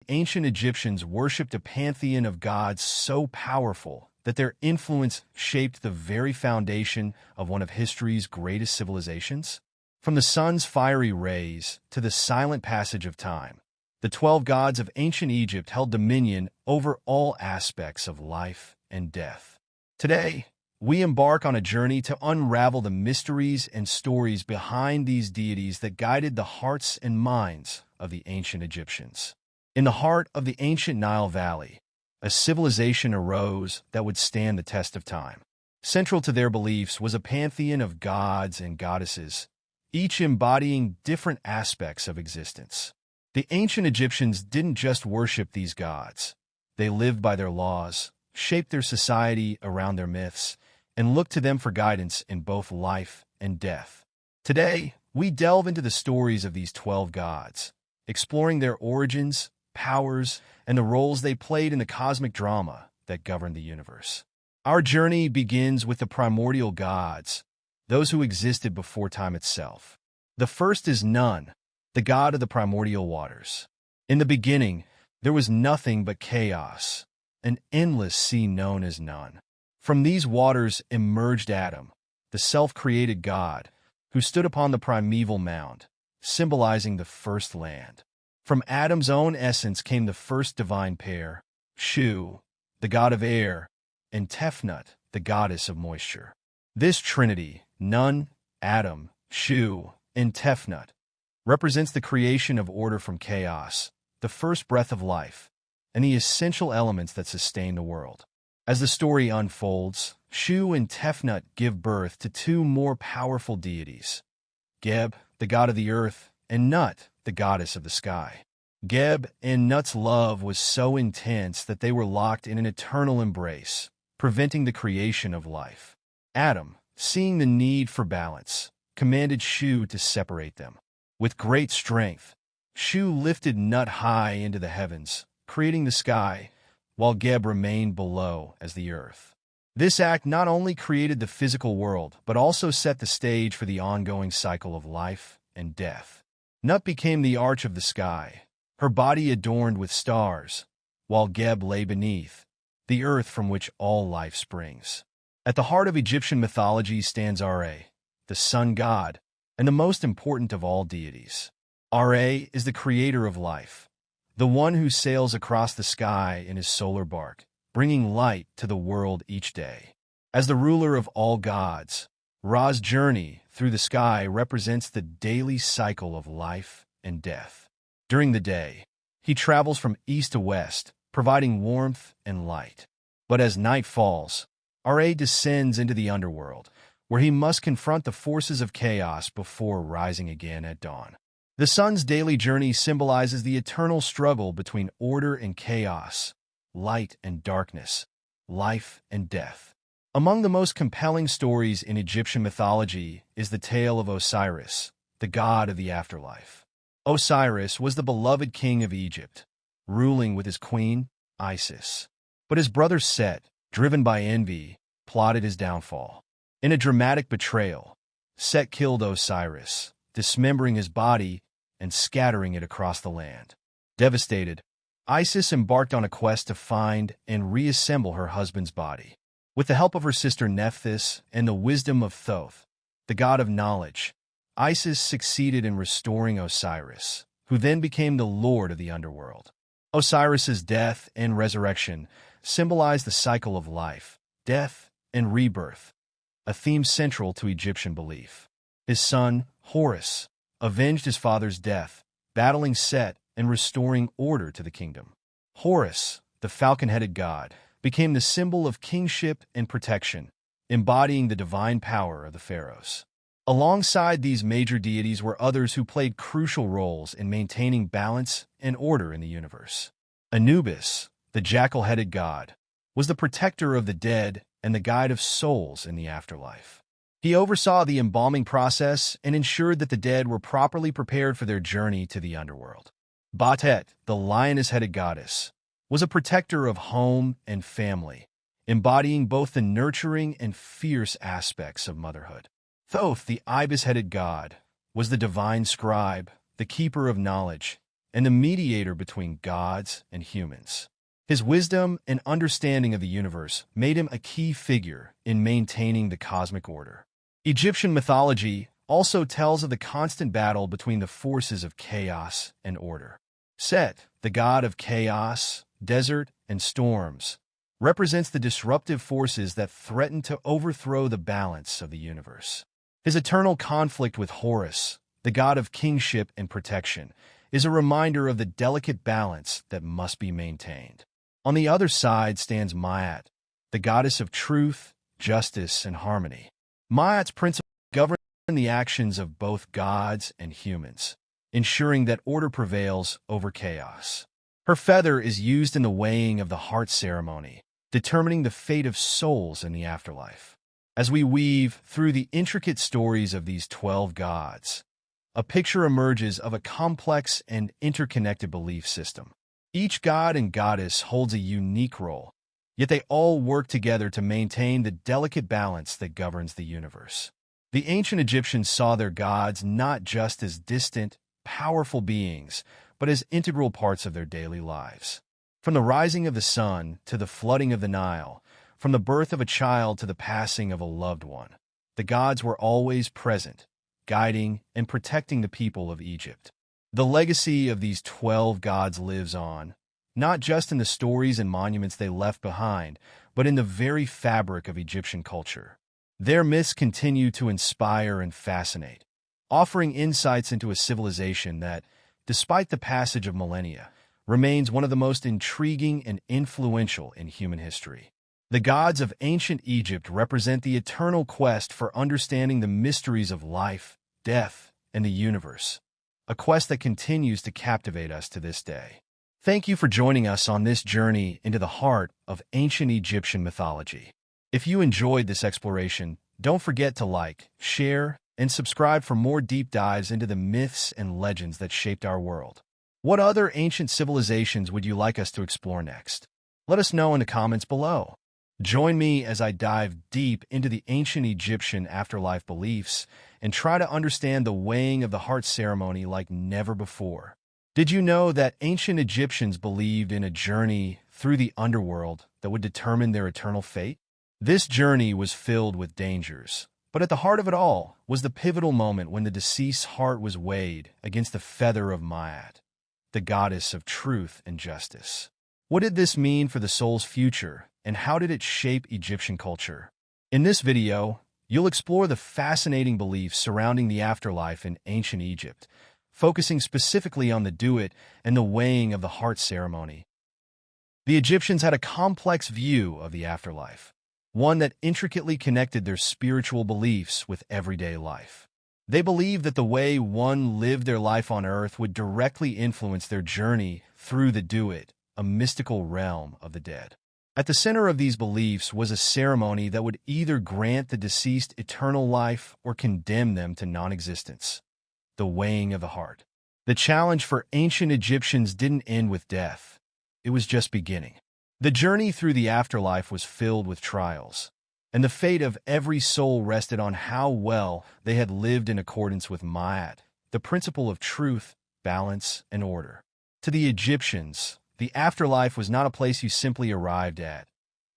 Ancient Egyptians worshipped a pantheon of gods so powerful that their influence shaped the very foundation of one of history's greatest civilizations. From the sun's fiery rays to the silent passage of time, the 12 gods of ancient Egypt held dominion over all aspects of life and death. Today, we embark on a journey to unravel the mysteries and stories behind these deities that guided the hearts and minds of the ancient Egyptians. In the heart of the ancient Nile Valley, a civilization arose that would stand the test of time. Central to their beliefs was a pantheon of gods and goddesses, each embodying different aspects of existence. The ancient Egyptians didn't just worship these gods. They lived by their laws, shaped their society around their myths, and looked to them for guidance in both life and death. Today, we delve into the stories of these 12 gods, exploring their origins, powers, and the roles they played in the cosmic drama that governed the universe. Our journey begins with the primordial gods, those who existed before time itself. The first is Nun, the god of the primordial waters. In the beginning, there was nothing but chaos, an endless sea known as Nun. From these waters emerged Adam, the self-created god, who stood upon the primeval mound, symbolizing the first land. From Adam's own essence came the first divine pair, Shu, the god of air, and Tefnut, the goddess of moisture. This trinity, Nun, Adam, Shu, and Tefnut, represents the creation of order from chaos, the first breath of life, and the essential elements that sustain the world. As the story unfolds, Shu and Tefnut give birth to two more powerful deities, Geb, the god of the earth, and Nut, the goddess of the sky. Geb and Nut's love was so intense that they were locked in an eternal embrace, preventing the creation of life. Adam, seeing the need for balance, commanded Shu to separate them. With great strength, Shu lifted Nut high into the heavens, creating the sky, while Geb remained below as the earth. This act not only created the physical world, but also set the stage for the ongoing cycle of life and death. Nut became the arch of the sky, her body adorned with stars, while Geb lay beneath, the earth from which all life springs. At the heart of Egyptian mythology stands Ra, the sun god, and the most important of all deities. Ra is the creator of life, the one who sails across the sky in his solar bark, bringing light to the world each day. As the ruler of all gods, Ra's journey through the sky represents the daily cycle of life and death. During the day, he travels from east to west, providing warmth and light. But as night falls, Ra descends into the underworld, where he must confront the forces of chaos before rising again at dawn. The sun's daily journey symbolizes the eternal struggle between order and chaos, light and darkness, life and death. Among the most compelling stories in Egyptian mythology is the tale of Osiris, the god of the afterlife. Osiris was the beloved king of Egypt, ruling with his queen, Isis. But his brother Set, driven by envy, plotted his downfall. In a dramatic betrayal, Set killed Osiris, dismembering his body and scattering it across the land. Devastated, Isis embarked on a quest to find and reassemble her husband's body. With the help of her sister Nephthys and the wisdom of Thoth, the god of knowledge, Isis succeeded in restoring Osiris, who then became the lord of the underworld. Osiris's death and resurrection symbolize the cycle of life, death, and rebirth, a theme central to Egyptian belief. His son, Horus, avenged his father's death, battling Set and restoring order to the kingdom. Horus, the falcon-headed god, became the symbol of kingship and protection, embodying the divine power of the pharaohs. Alongside these major deities were others who played crucial roles in maintaining balance and order in the universe. Anubis, the jackal-headed god, was the protector of the dead and the guide of souls in the afterlife. He oversaw the embalming process and ensured that the dead were properly prepared for their journey to the underworld. Batet, the lioness-headed goddess, was a protector of home and family, embodying both the nurturing and fierce aspects of motherhood. Thoth, the ibis-headed god, was the divine scribe, the keeper of knowledge, and the mediator between gods and humans. His wisdom and understanding of the universe made him a key figure in maintaining the cosmic order. Egyptian mythology also tells of the constant battle between the forces of chaos and order. Set, the god of chaos, desert, and storms, represents the disruptive forces that threaten to overthrow the balance of the universe. His eternal conflict with Horus, the god of kingship and protection, is a reminder of the delicate balance that must be maintained. On the other side stands Ma'at, the goddess of truth, justice, and harmony. Ma'at's principles govern the actions of both gods and humans, ensuring that order prevails over chaos. Her feather is used in the weighing of the heart ceremony, determining the fate of souls in the afterlife. As we weave through the intricate stories of these 12 gods, a picture emerges of a complex and interconnected belief system. Each god and goddess holds a unique role, yet they all work together to maintain the delicate balance that governs the universe. The ancient Egyptians saw their gods not just as distant, powerful beings, but as integral parts of their daily lives. From the rising of the sun to the flooding of the Nile, from the birth of a child to the passing of a loved one, the gods were always present, guiding and protecting the people of Egypt. The legacy of these 12 gods lives on, not just in the stories and monuments they left behind, but in the very fabric of Egyptian culture. Their myths continue to inspire and fascinate, offering insights into a civilization that, despite the passage of millennia, remains one of the most intriguing and influential in human history. The gods of ancient Egypt represent the eternal quest for understanding the mysteries of life, death, and the universe, a quest that continues to captivate us to this day. Thank you for joining us on this journey into the heart of ancient Egyptian mythology. If you enjoyed this exploration, don't forget to like, share, and subscribe for more deep dives into the myths and legends that shaped our world. What other ancient civilizations would you like us to explore next? Let us know in the comments below. Join me as I dive deep into the ancient Egyptian afterlife beliefs and try to understand the weighing of the heart ceremony like never before. Did you know that ancient Egyptians believed in a journey through the underworld that would determine their eternal fate? This journey was filled with dangers, but at the heart of it all was the pivotal moment when the deceased's heart was weighed against the feather of Ma'at, the goddess of truth and justice. What did this mean for the soul's future, and how did it shape Egyptian culture? In this video, you'll explore the fascinating beliefs surrounding the afterlife in ancient Egypt, focusing specifically on the duat and the weighing of the heart ceremony. The Egyptians had a complex view of the afterlife, one that intricately connected their spiritual beliefs with everyday life. They believed that the way one lived their life on earth would directly influence their journey through the duat, a mystical realm of the dead. At the center of these beliefs was a ceremony that would either grant the deceased eternal life or condemn them to non-existence: the weighing of the heart. The challenge for ancient Egyptians didn't end with death. It was just beginning. The journey through the afterlife was filled with trials, and the fate of every soul rested on how well they had lived in accordance with Ma'at, the principle of truth, balance, and order. To the Egyptians, the afterlife was not a place you simply arrived at.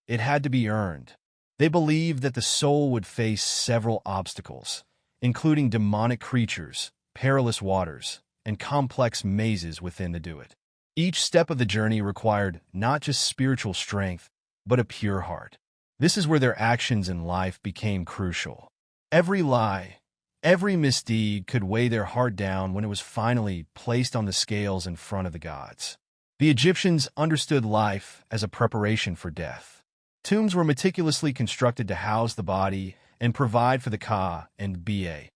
It had to be earned. They believed that the soul would face several obstacles, including demonic creatures, perilous waters, and complex mazes within the duat. Each step of the journey required not just spiritual strength, but a pure heart. This is where their actions in life became crucial. Every lie, every misdeed could weigh their heart down when it was finally placed on the scales in front of the gods. The Egyptians understood life as a preparation for death. Tombs were meticulously constructed to house the body and provide for the Ka and Ba,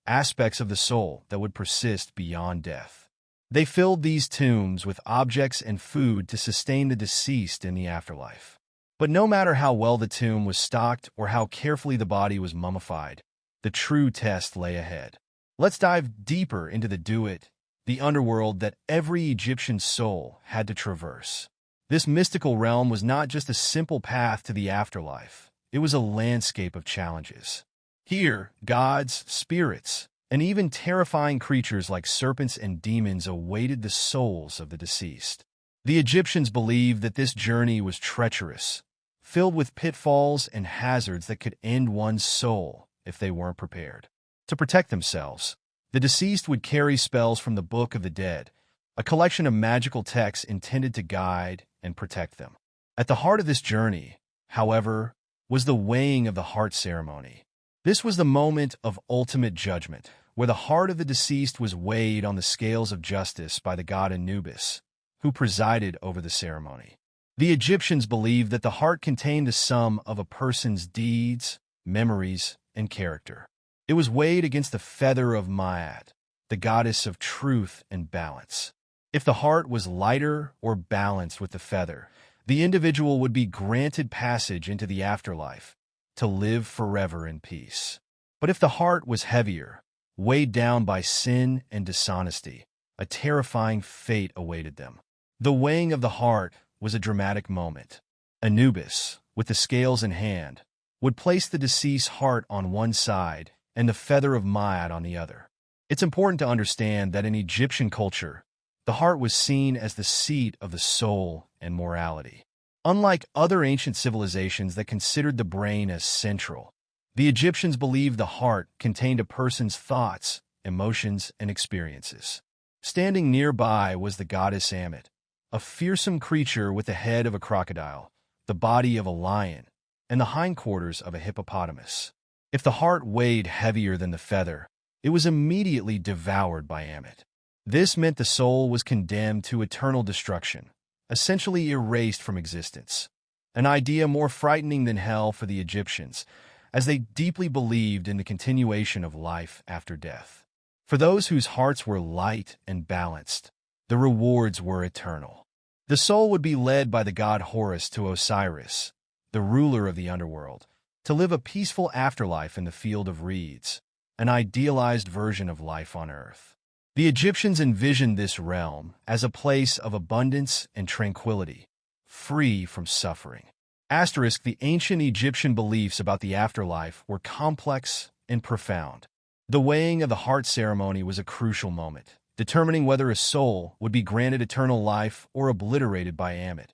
aspects of the soul that would persist beyond death. They filled these tombs with objects and food to sustain the deceased in the afterlife. But no matter how well the tomb was stocked or how carefully the body was mummified, the true test lay ahead. Let's dive deeper into the duat, the underworld that every Egyptian soul had to traverse. This mystical realm was not just a simple path to the afterlife. It was a landscape of challenges. Here, gods, spirits, and even terrifying creatures like serpents and demons awaited the souls of the deceased. The Egyptians believed that this journey was treacherous, filled with pitfalls and hazards that could end one's soul if they weren't prepared. To protect themselves, the deceased would carry spells from the Book of the Dead, a collection of magical texts intended to guide and protect them. At the heart of this journey, however, was the weighing of the heart ceremony. This was the moment of ultimate judgment, where the heart of the deceased was weighed on the scales of justice by the god Anubis, who presided over the ceremony. The Egyptians believed that the heart contained the sum of a person's deeds, memories, and character. It was weighed against the feather of Maat, the goddess of truth and balance. If the heart was lighter or balanced with the feather, the individual would be granted passage into the afterlife, to live forever in peace. But if the heart was heavier, weighed down by sin and dishonesty, a terrifying fate awaited them. The weighing of the heart was a dramatic moment. Anubis, with the scales in hand, would place the deceased's heart on one side and the feather of Maat on the other. It's important to understand that in Egyptian culture, the heart was seen as the seat of the soul and morality. Unlike other ancient civilizations that considered the brain as central, the Egyptians believed the heart contained a person's thoughts, emotions, and experiences. Standing nearby was the goddess Ammit, a fearsome creature with the head of a crocodile, the body of a lion, and the hindquarters of a hippopotamus. If the heart weighed heavier than the feather, it was immediately devoured by Ammit. This meant the soul was condemned to eternal destruction, essentially erased from existence, an idea more frightening than hell for the Egyptians, as they deeply believed in the continuation of life after death. For those whose hearts were light and balanced, the rewards were eternal. The soul would be led by the god Horus to Osiris, the ruler of the underworld, to live a peaceful afterlife in the field of reeds, an idealized version of life on earth. The Egyptians envisioned this realm as a place of abundance and tranquility, free from suffering. The ancient Egyptian beliefs about the afterlife were complex and profound. The weighing of the heart ceremony was a crucial moment, determining whether a soul would be granted eternal life or obliterated by Ammit.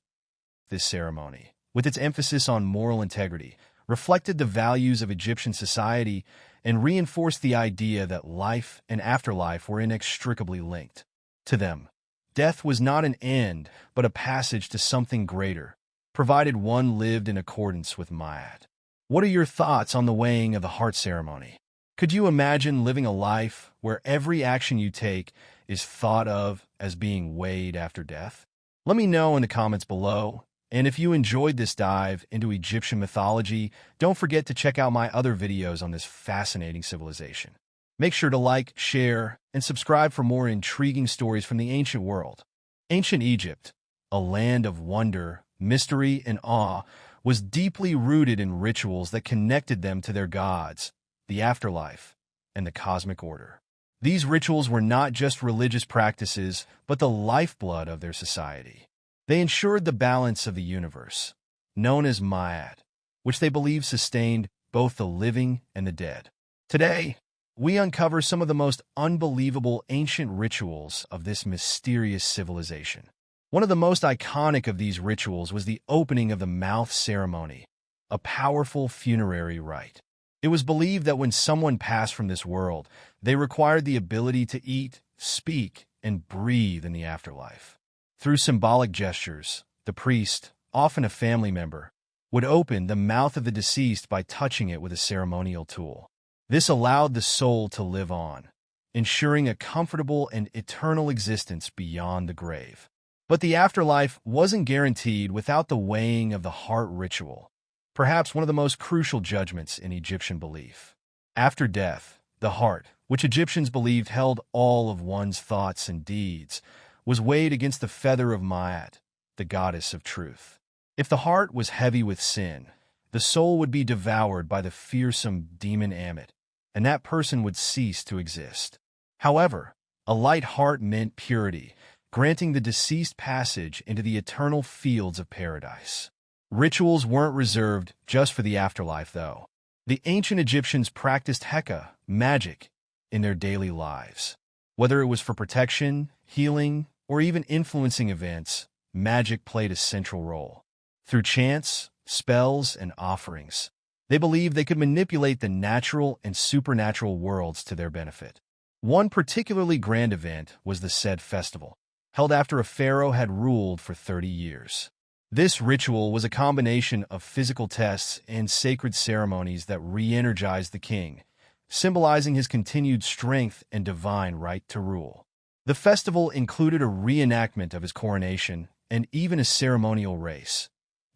This ceremony, with its emphasis on moral integrity, reflected the values of Egyptian society and reinforced the idea that life and afterlife were inextricably linked. To them, death was not an end, but a passage to something greater, provided one lived in accordance with Maat. What are your thoughts on the weighing of the heart ceremony? Could you imagine living a life where every action you take is thought of as being weighed after death? Let me know in the comments below. And if you enjoyed this dive into Egyptian mythology, don't forget to check out my other videos on this fascinating civilization. Make sure to like, share, and subscribe for more intriguing stories from the ancient world. Ancient Egypt, a land of wonder, mystery, and awe, was deeply rooted in rituals that connected them to their gods, the afterlife, and the cosmic order. These rituals were not just religious practices, but the lifeblood of their society. They ensured the balance of the universe, known as Maat, which they believed sustained both the living and the dead. Today, we uncover some of the most unbelievable ancient rituals of this mysterious civilization. One of the most iconic of these rituals was the opening of the mouth ceremony, a powerful funerary rite. It was believed that when someone passed from this world, they required the ability to eat, speak, and breathe in the afterlife. Through symbolic gestures, the priest, often a family member, would open the mouth of the deceased by touching it with a ceremonial tool. This allowed the soul to live on, ensuring a comfortable and eternal existence beyond the grave. But the afterlife wasn't guaranteed without the weighing of the heart ritual, perhaps one of the most crucial judgments in Egyptian belief. After death, the heart, which Egyptians believed held all of one's thoughts and deeds, was weighed against the feather of Maat, the goddess of truth. If the heart was heavy with sin, the soul would be devoured by the fearsome demon Ammit, and that person would cease to exist. However, a light heart meant purity, granting the deceased passage into the eternal fields of paradise. Rituals weren't reserved just for the afterlife, though. The ancient Egyptians practiced Heka, magic, in their daily lives. Whether it was for protection, healing, or even influencing events, magic played a central role. Through chants, spells, and offerings, they believed they could manipulate the natural and supernatural worlds to their benefit. One particularly grand event was the Sed Festival, held after a pharaoh had ruled for 30 years. This ritual was a combination of physical tests and sacred ceremonies that re-energized the king, symbolizing his continued strength and divine right to rule. The festival included a reenactment of his coronation and even a ceremonial race,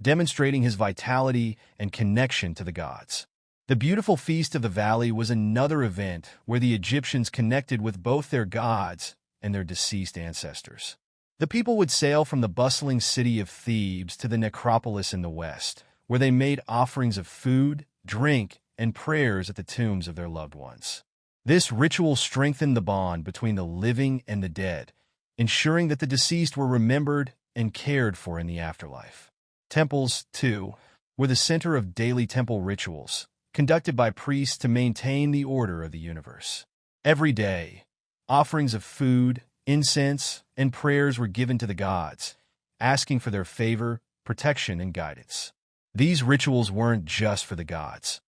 demonstrating his vitality and connection to the gods. The beautiful Feast of the Valley was another event where the Egyptians connected with both their gods and their deceased ancestors. The people would sail from the bustling city of Thebes to the necropolis in the west, where they made offerings of food, drink, and prayers at the tombs of their loved ones. This ritual strengthened the bond between the living and the dead, ensuring that the deceased were remembered and cared for in the afterlife. Temples, too, were the center of daily temple rituals, conducted by priests to maintain the order of the universe. Every day, offerings of food, incense, and prayers were given to the gods, asking for their favor, protection, and guidance. These rituals weren't just for the gods.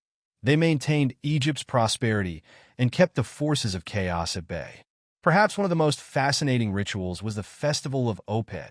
They maintained Egypt's prosperity and kept the forces of chaos at bay. Perhaps one of the most fascinating rituals was the Festival of Opet,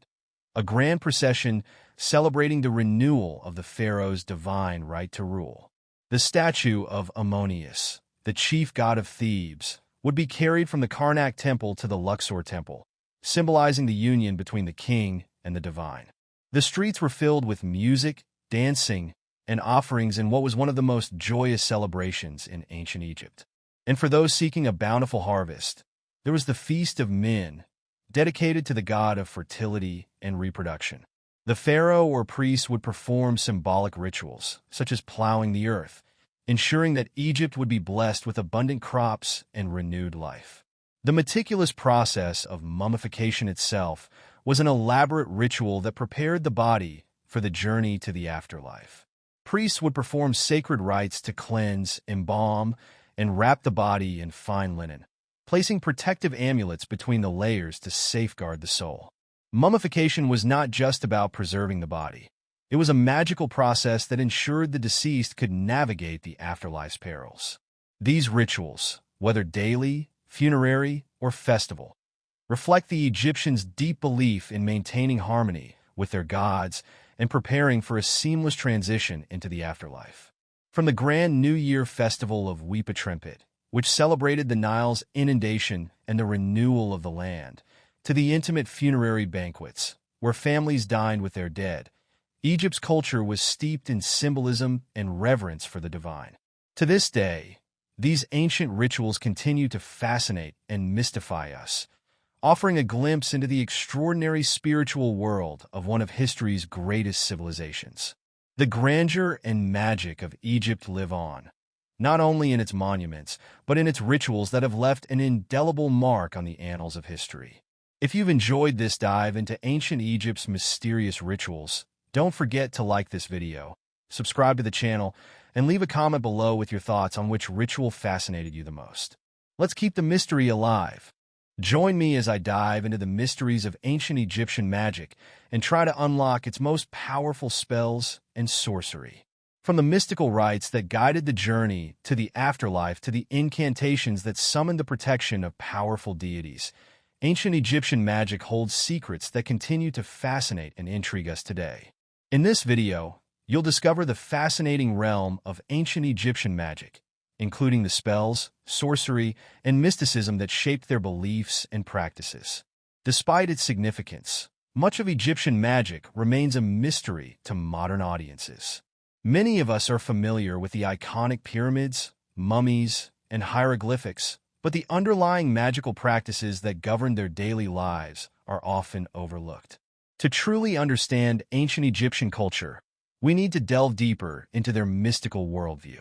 a grand procession celebrating the renewal of the pharaoh's divine right to rule. The statue of Ammonius, the chief god of Thebes, would be carried from the Karnak temple to the Luxor temple, symbolizing the union between the king and the divine. The streets were filled with music, dancing, and offerings in what was one of the most joyous celebrations in ancient Egypt. And for those seeking a bountiful harvest, there was the Feast of Min, dedicated to the god of fertility and reproduction. The pharaoh or priest would perform symbolic rituals, such as plowing the earth, ensuring that Egypt would be blessed with abundant crops and renewed life. The meticulous process of mummification itself was an elaborate ritual that prepared the body for the journey to the afterlife. Priests would perform sacred rites to cleanse, embalm, and wrap the body in fine linen, placing protective amulets between the layers to safeguard the soul. Mummification was not just about preserving the body. It was a magical process that ensured the deceased could navigate the afterlife's perils. These rituals, whether daily, funerary, or festival, reflect the Egyptians' deep belief in maintaining harmony with their gods and preparing for a seamless transition into the afterlife. From the grand New Year festival of Weepa which celebrated the Nile's inundation and the renewal of the land, to the intimate funerary banquets, where families dined with their dead, Egypt's culture was steeped in symbolism and reverence for the divine. To this day, these ancient rituals continue to fascinate and mystify us, offering a glimpse into the extraordinary spiritual world of one of history's greatest civilizations. The grandeur and magic of Egypt live on, not only in its monuments, but in its rituals that have left an indelible mark on the annals of history. If you've enjoyed this dive into ancient Egypt's mysterious rituals, don't forget to like this video, subscribe to the channel, and leave a comment below with your thoughts on which ritual fascinated you the most. Let's keep the mystery alive. Join me as I dive into the mysteries of ancient Egyptian magic and try to unlock its most powerful spells and sorcery. From the mystical rites that guided the journey to the afterlife to the incantations that summoned the protection of powerful deities, ancient Egyptian magic holds secrets that continue to fascinate and intrigue us today. In this video, you'll discover the fascinating realm of ancient Egyptian magic, including the spells, sorcery, and mysticism that shaped their beliefs and practices. Despite its significance, much of Egyptian magic remains a mystery to modern audiences. Many of us are familiar with the iconic pyramids, mummies, and hieroglyphics, but the underlying magical practices that govern their daily lives are often overlooked. To truly understand ancient Egyptian culture, we need to delve deeper into their mystical worldview.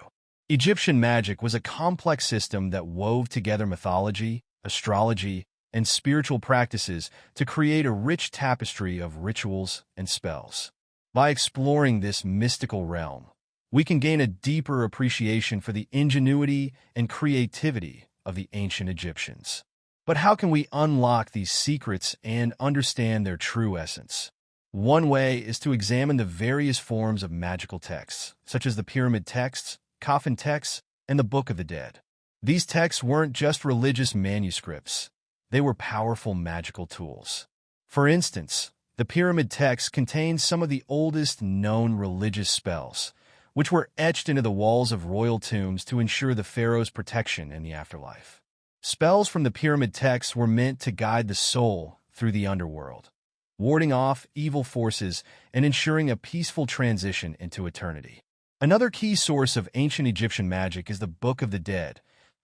Egyptian magic was a complex system that wove together mythology, astrology, and spiritual practices to create a rich tapestry of rituals and spells. By exploring this mystical realm, we can gain a deeper appreciation for the ingenuity and creativity of the ancient Egyptians. But how can we unlock these secrets and understand their true essence? One way is to examine the various forms of magical texts, such as the pyramid texts, coffin texts, and the Book of the Dead. These texts weren't just religious manuscripts. They were powerful magical tools. For instance, the pyramid texts contain some of the oldest known religious spells, which were etched into the walls of royal tombs to ensure the pharaoh's protection in the afterlife. Spells from the pyramid texts were meant to guide the soul through the underworld, warding off evil forces and ensuring a peaceful transition into eternity. Another key source of ancient Egyptian magic is the Book of the Dead,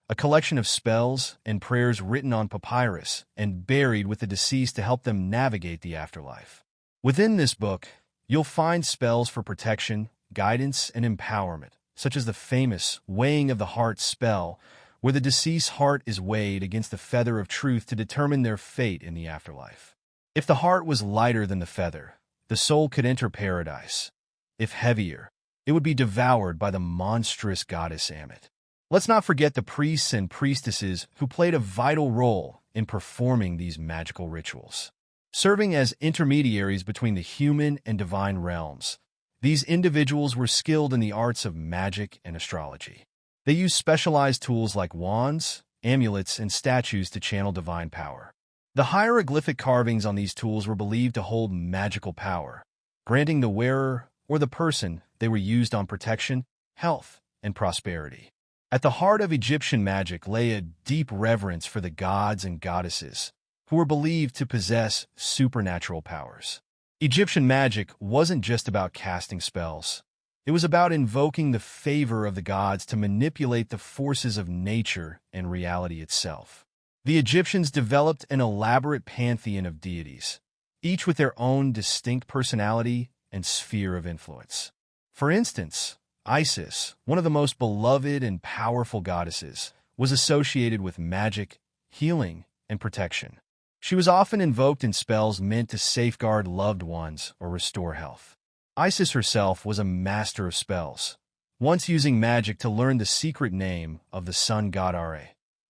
a collection of spells and prayers written on papyrus and buried with the deceased to help them navigate the afterlife. Within this book, you'll find spells for protection, guidance, and empowerment, such as the famous weighing of the heart spell, where the deceased's heart is weighed against the feather of truth to determine their fate in the afterlife. If the heart was lighter than the feather, the soul could enter paradise. If heavier, it would be devoured by the monstrous goddess Ammit. Let's not forget the priests and priestesses who played a vital role in performing these magical rituals. Serving as intermediaries between the human and divine realms, these individuals were skilled in the arts of magic and astrology. They used specialized tools like wands, amulets, and statues to channel divine power. The hieroglyphic carvings on these tools were believed to hold magical power, granting the wearer or the person they were used on protection, health, and prosperity. At the heart of Egyptian magic lay a deep reverence for the gods and goddesses, who were believed to possess supernatural powers. Egyptian magic wasn't just about casting spells. It was about invoking the favor of the gods to manipulate the forces of nature and reality itself. The Egyptians developed an elaborate pantheon of deities, each with their own distinct personality and sphere of influence. For instance, Isis, one of the most beloved and powerful goddesses, was associated with magic, healing, and protection. She was often invoked in spells meant to safeguard loved ones or restore health. Isis herself was a master of spells, once using magic to learn the secret name of the sun god Are,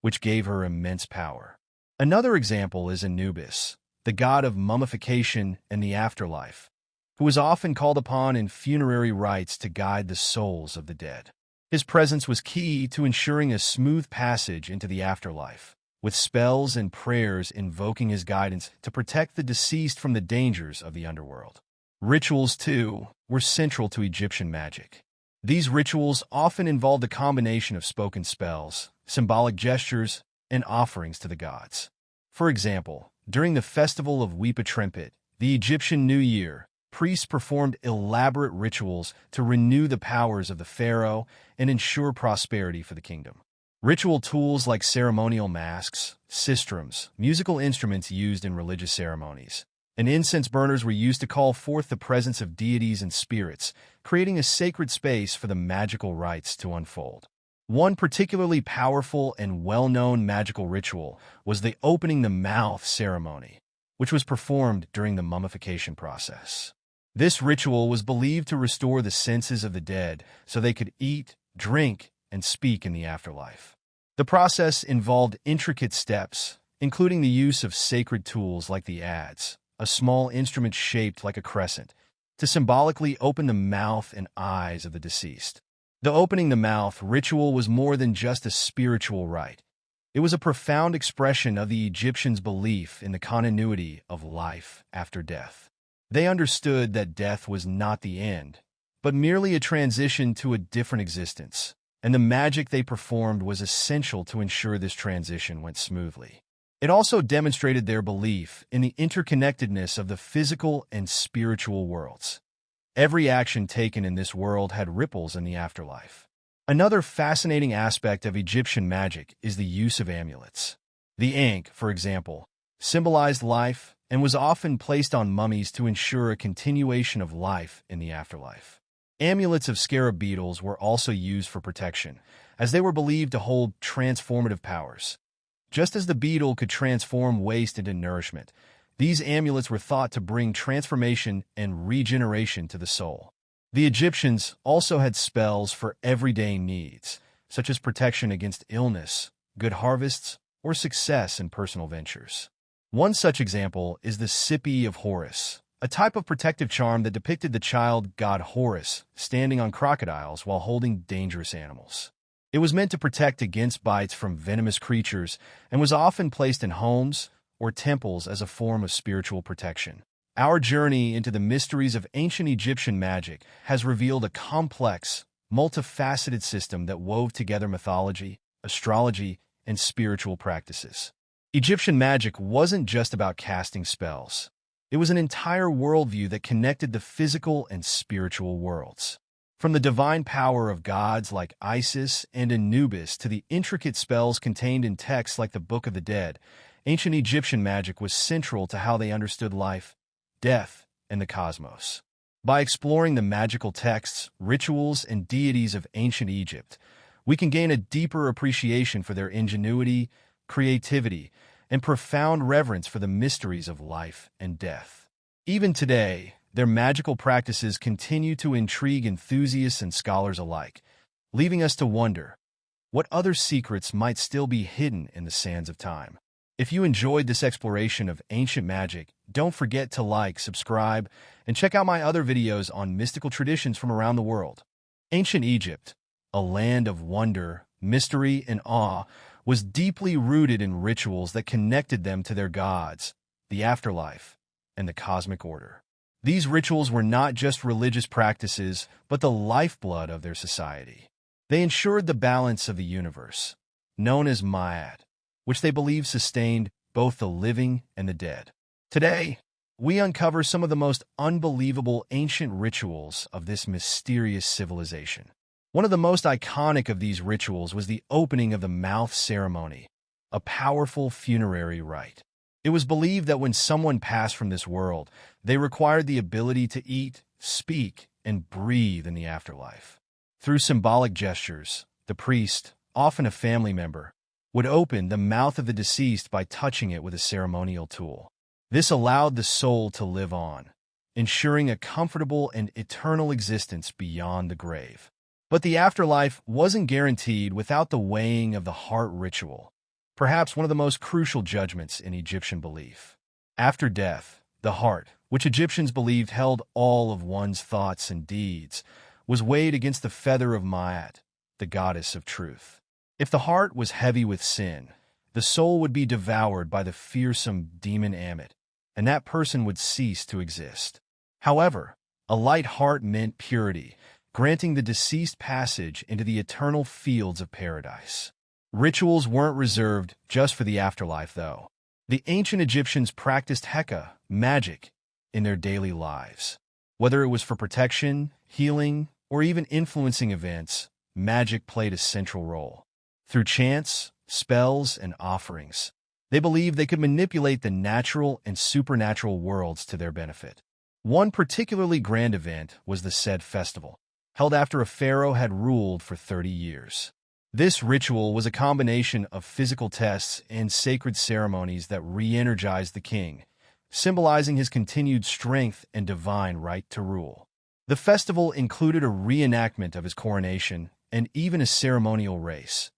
which gave her immense power. Another example is Anubis, the god of mummification and the afterlife, who was often called upon in funerary rites to guide the souls of the dead. His presence was key to ensuring a smooth passage into the afterlife, with spells and prayers invoking his guidance to protect the deceased from the dangers of the underworld. Rituals, too, were central to Egyptian magic. These rituals often involved a combination of spoken spells, symbolic gestures, and offerings to the gods. For example, during the festival of Weepa the Egyptian New Year, priests performed elaborate rituals to renew the powers of the pharaoh and ensure prosperity for the kingdom. Ritual tools like ceremonial masks, sistrums, musical instruments used in religious ceremonies, and incense burners were used to call forth the presence of deities and spirits, creating a sacred space for the magical rites to unfold. One particularly powerful and well-known magical ritual was the opening the mouth ceremony, which was performed during the mummification process. This ritual was believed to restore the senses of the dead so they could eat, drink, and speak in the afterlife. The process involved intricate steps, including the use of sacred tools like the adze, a small instrument shaped like a crescent, to symbolically open the mouth and eyes of the deceased. The opening the mouth ritual was more than just a spiritual rite. It was a profound expression of the Egyptians' belief in the continuity of life after death. They understood that death was not the end, but merely a transition to a different existence, and the magic they performed was essential to ensure this transition went smoothly. It also demonstrated their belief in the interconnectedness of the physical and spiritual worlds. Every action taken in this world had ripples in the afterlife. Another fascinating aspect of Egyptian magic is the use of amulets. The ankh, for example, symbolized life and was often placed on mummies to ensure a continuation of life in the afterlife. Amulets of scarab beetles were also used for protection, as they were believed to hold transformative powers. Just as the beetle could transform waste into nourishment, these amulets were thought to bring transformation and regeneration to the soul. The Egyptians also had spells for everyday needs, such as protection against illness, good harvests, or success in personal ventures. One such example is the Sippy of Horus, a type of protective charm that depicted the child god Horus standing on crocodiles while holding dangerous animals. It was meant to protect against bites from venomous creatures and was often placed in homes or temples as a form of spiritual protection. Our journey into the mysteries of ancient Egyptian magic has revealed a complex, multifaceted system that wove together mythology, astrology, and spiritual practices. Egyptian magic wasn't just about casting spells. It was an entire worldview that connected the physical and spiritual worlds. From the divine power of gods like Isis and Anubis to the intricate spells contained in texts like the Book of the Dead, ancient Egyptian magic was central to how they understood life, death, and the cosmos. By exploring the magical texts, rituals, and deities of ancient Egypt, we can gain a deeper appreciation for their ingenuity, creativity, and profound reverence for the mysteries of life and death. Even today, their magical practices continue to intrigue enthusiasts and scholars alike, leaving us to wonder what other secrets might still be hidden in the sands of time. If you enjoyed this exploration of ancient magic, don't forget to like, subscribe, and check out my other videos on mystical traditions from around the world. Ancient Egypt, a land of wonder, mystery, and awe, was deeply rooted in rituals that connected them to their gods, the afterlife, and the cosmic order. These rituals were not just religious practices, but the lifeblood of their society. They ensured the balance of the universe, known as Ma'at, which they believed sustained both the living and the dead. Today, we uncover some of the most unbelievable ancient rituals of this mysterious civilization. One of the most iconic of these rituals was the opening of the mouth ceremony, a powerful funerary rite. It was believed that when someone passed from this world, they required the ability to eat, speak, and breathe in the afterlife. Through symbolic gestures, the priest, often a family member, would open the mouth of the deceased by touching it with a ceremonial tool. This allowed the soul to live on, ensuring a comfortable and eternal existence beyond the grave. But the afterlife wasn't guaranteed without the weighing of the heart ritual, perhaps one of the most crucial judgments in Egyptian belief. After death, the heart, which Egyptians believed held all of one's thoughts and deeds, was weighed against the feather of Ma'at, the goddess of truth. If the heart was heavy with sin, the soul would be devoured by the fearsome demon Ammit, and that person would cease to exist. However, a light heart meant purity, granting the deceased passage into the eternal fields of paradise. Rituals weren't reserved just for the afterlife, though. The ancient Egyptians practiced Heka, magic, in their daily lives. Whether it was for protection, healing, or even influencing events, magic played a central role. Through chants, spells, and offerings, they believed they could manipulate the natural and supernatural worlds to their benefit. One particularly grand event was the Sed Festival, held after a pharaoh had ruled for 30 years. This ritual was a combination of physical tests and sacred ceremonies that re-energized the king, symbolizing his continued strength and divine right to rule. The festival included a reenactment of his coronation and even a ceremonial race,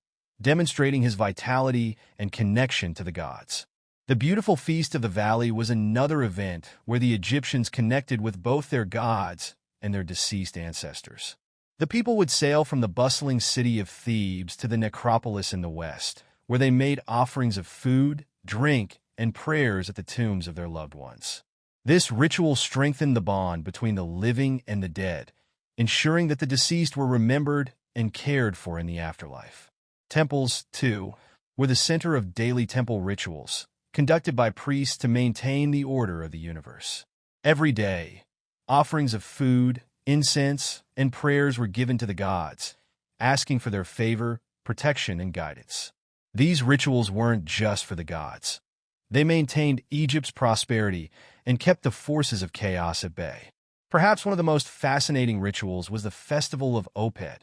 demonstrating his vitality and connection to the gods. The beautiful Feast of the Valley was another event where the Egyptians connected with both their gods and their deceased ancestors. The people would sail from the bustling city of Thebes to the necropolis in the west, where they made offerings of food, drink, and prayers at the tombs of their loved ones. This ritual strengthened the bond between the living and the dead, ensuring that the deceased were remembered and cared for in the afterlife. Temples, too, were the center of daily temple rituals, conducted by priests to maintain the order of the universe. Every day, offerings of food, incense, and prayers were given to the gods, asking for their favor, protection, and guidance. These rituals weren't just for the gods. They maintained Egypt's prosperity and kept the forces of chaos at bay. Perhaps one of the most fascinating rituals was the Festival of Opet,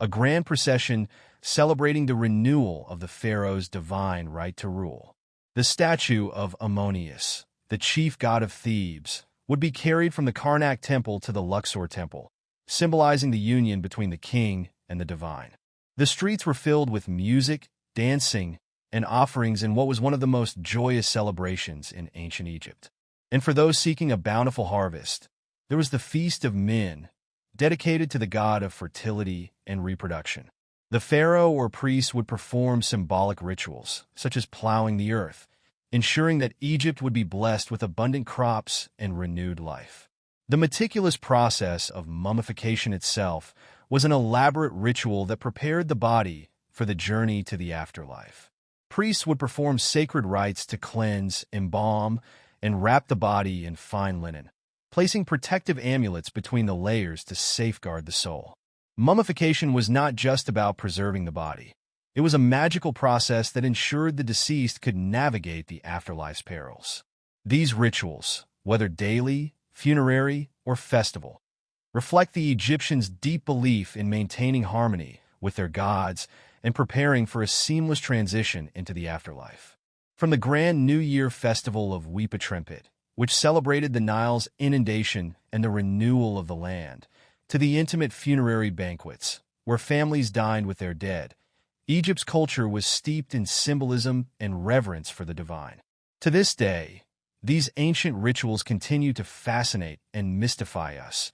a grand procession celebrating the renewal of the pharaoh's divine right to rule. The statue of Ammonius, the chief god of Thebes, would be carried from the Karnak temple to the Luxor temple, symbolizing the union between the king and the divine. The streets were filled with music, dancing, and offerings in what was one of the most joyous celebrations in ancient Egypt. And for those seeking a bountiful harvest, there was the Feast of Min, dedicated to the god of fertility and reproduction. The pharaoh or priest would perform symbolic rituals, such as plowing the earth, ensuring that Egypt would be blessed with abundant crops and renewed life. The meticulous process of mummification itself was an elaborate ritual that prepared the body for the journey to the afterlife. Priests would perform sacred rites to cleanse, embalm, and wrap the body in fine linen, placing protective amulets between the layers to safeguard the soul. Mummification was not just about preserving the body. It was a magical process that ensured the deceased could navigate the afterlife's perils. These rituals, whether daily, funerary, or festival, reflect the Egyptians' deep belief in maintaining harmony with their gods and preparing for a seamless transition into the afterlife. From the grand New Year festival of Weepa, which celebrated the Nile's inundation and the renewal of the land, to the intimate funerary banquets, where families dined with their dead, Egypt's culture was steeped in symbolism and reverence for the divine. To this day, these ancient rituals continue to fascinate and mystify us,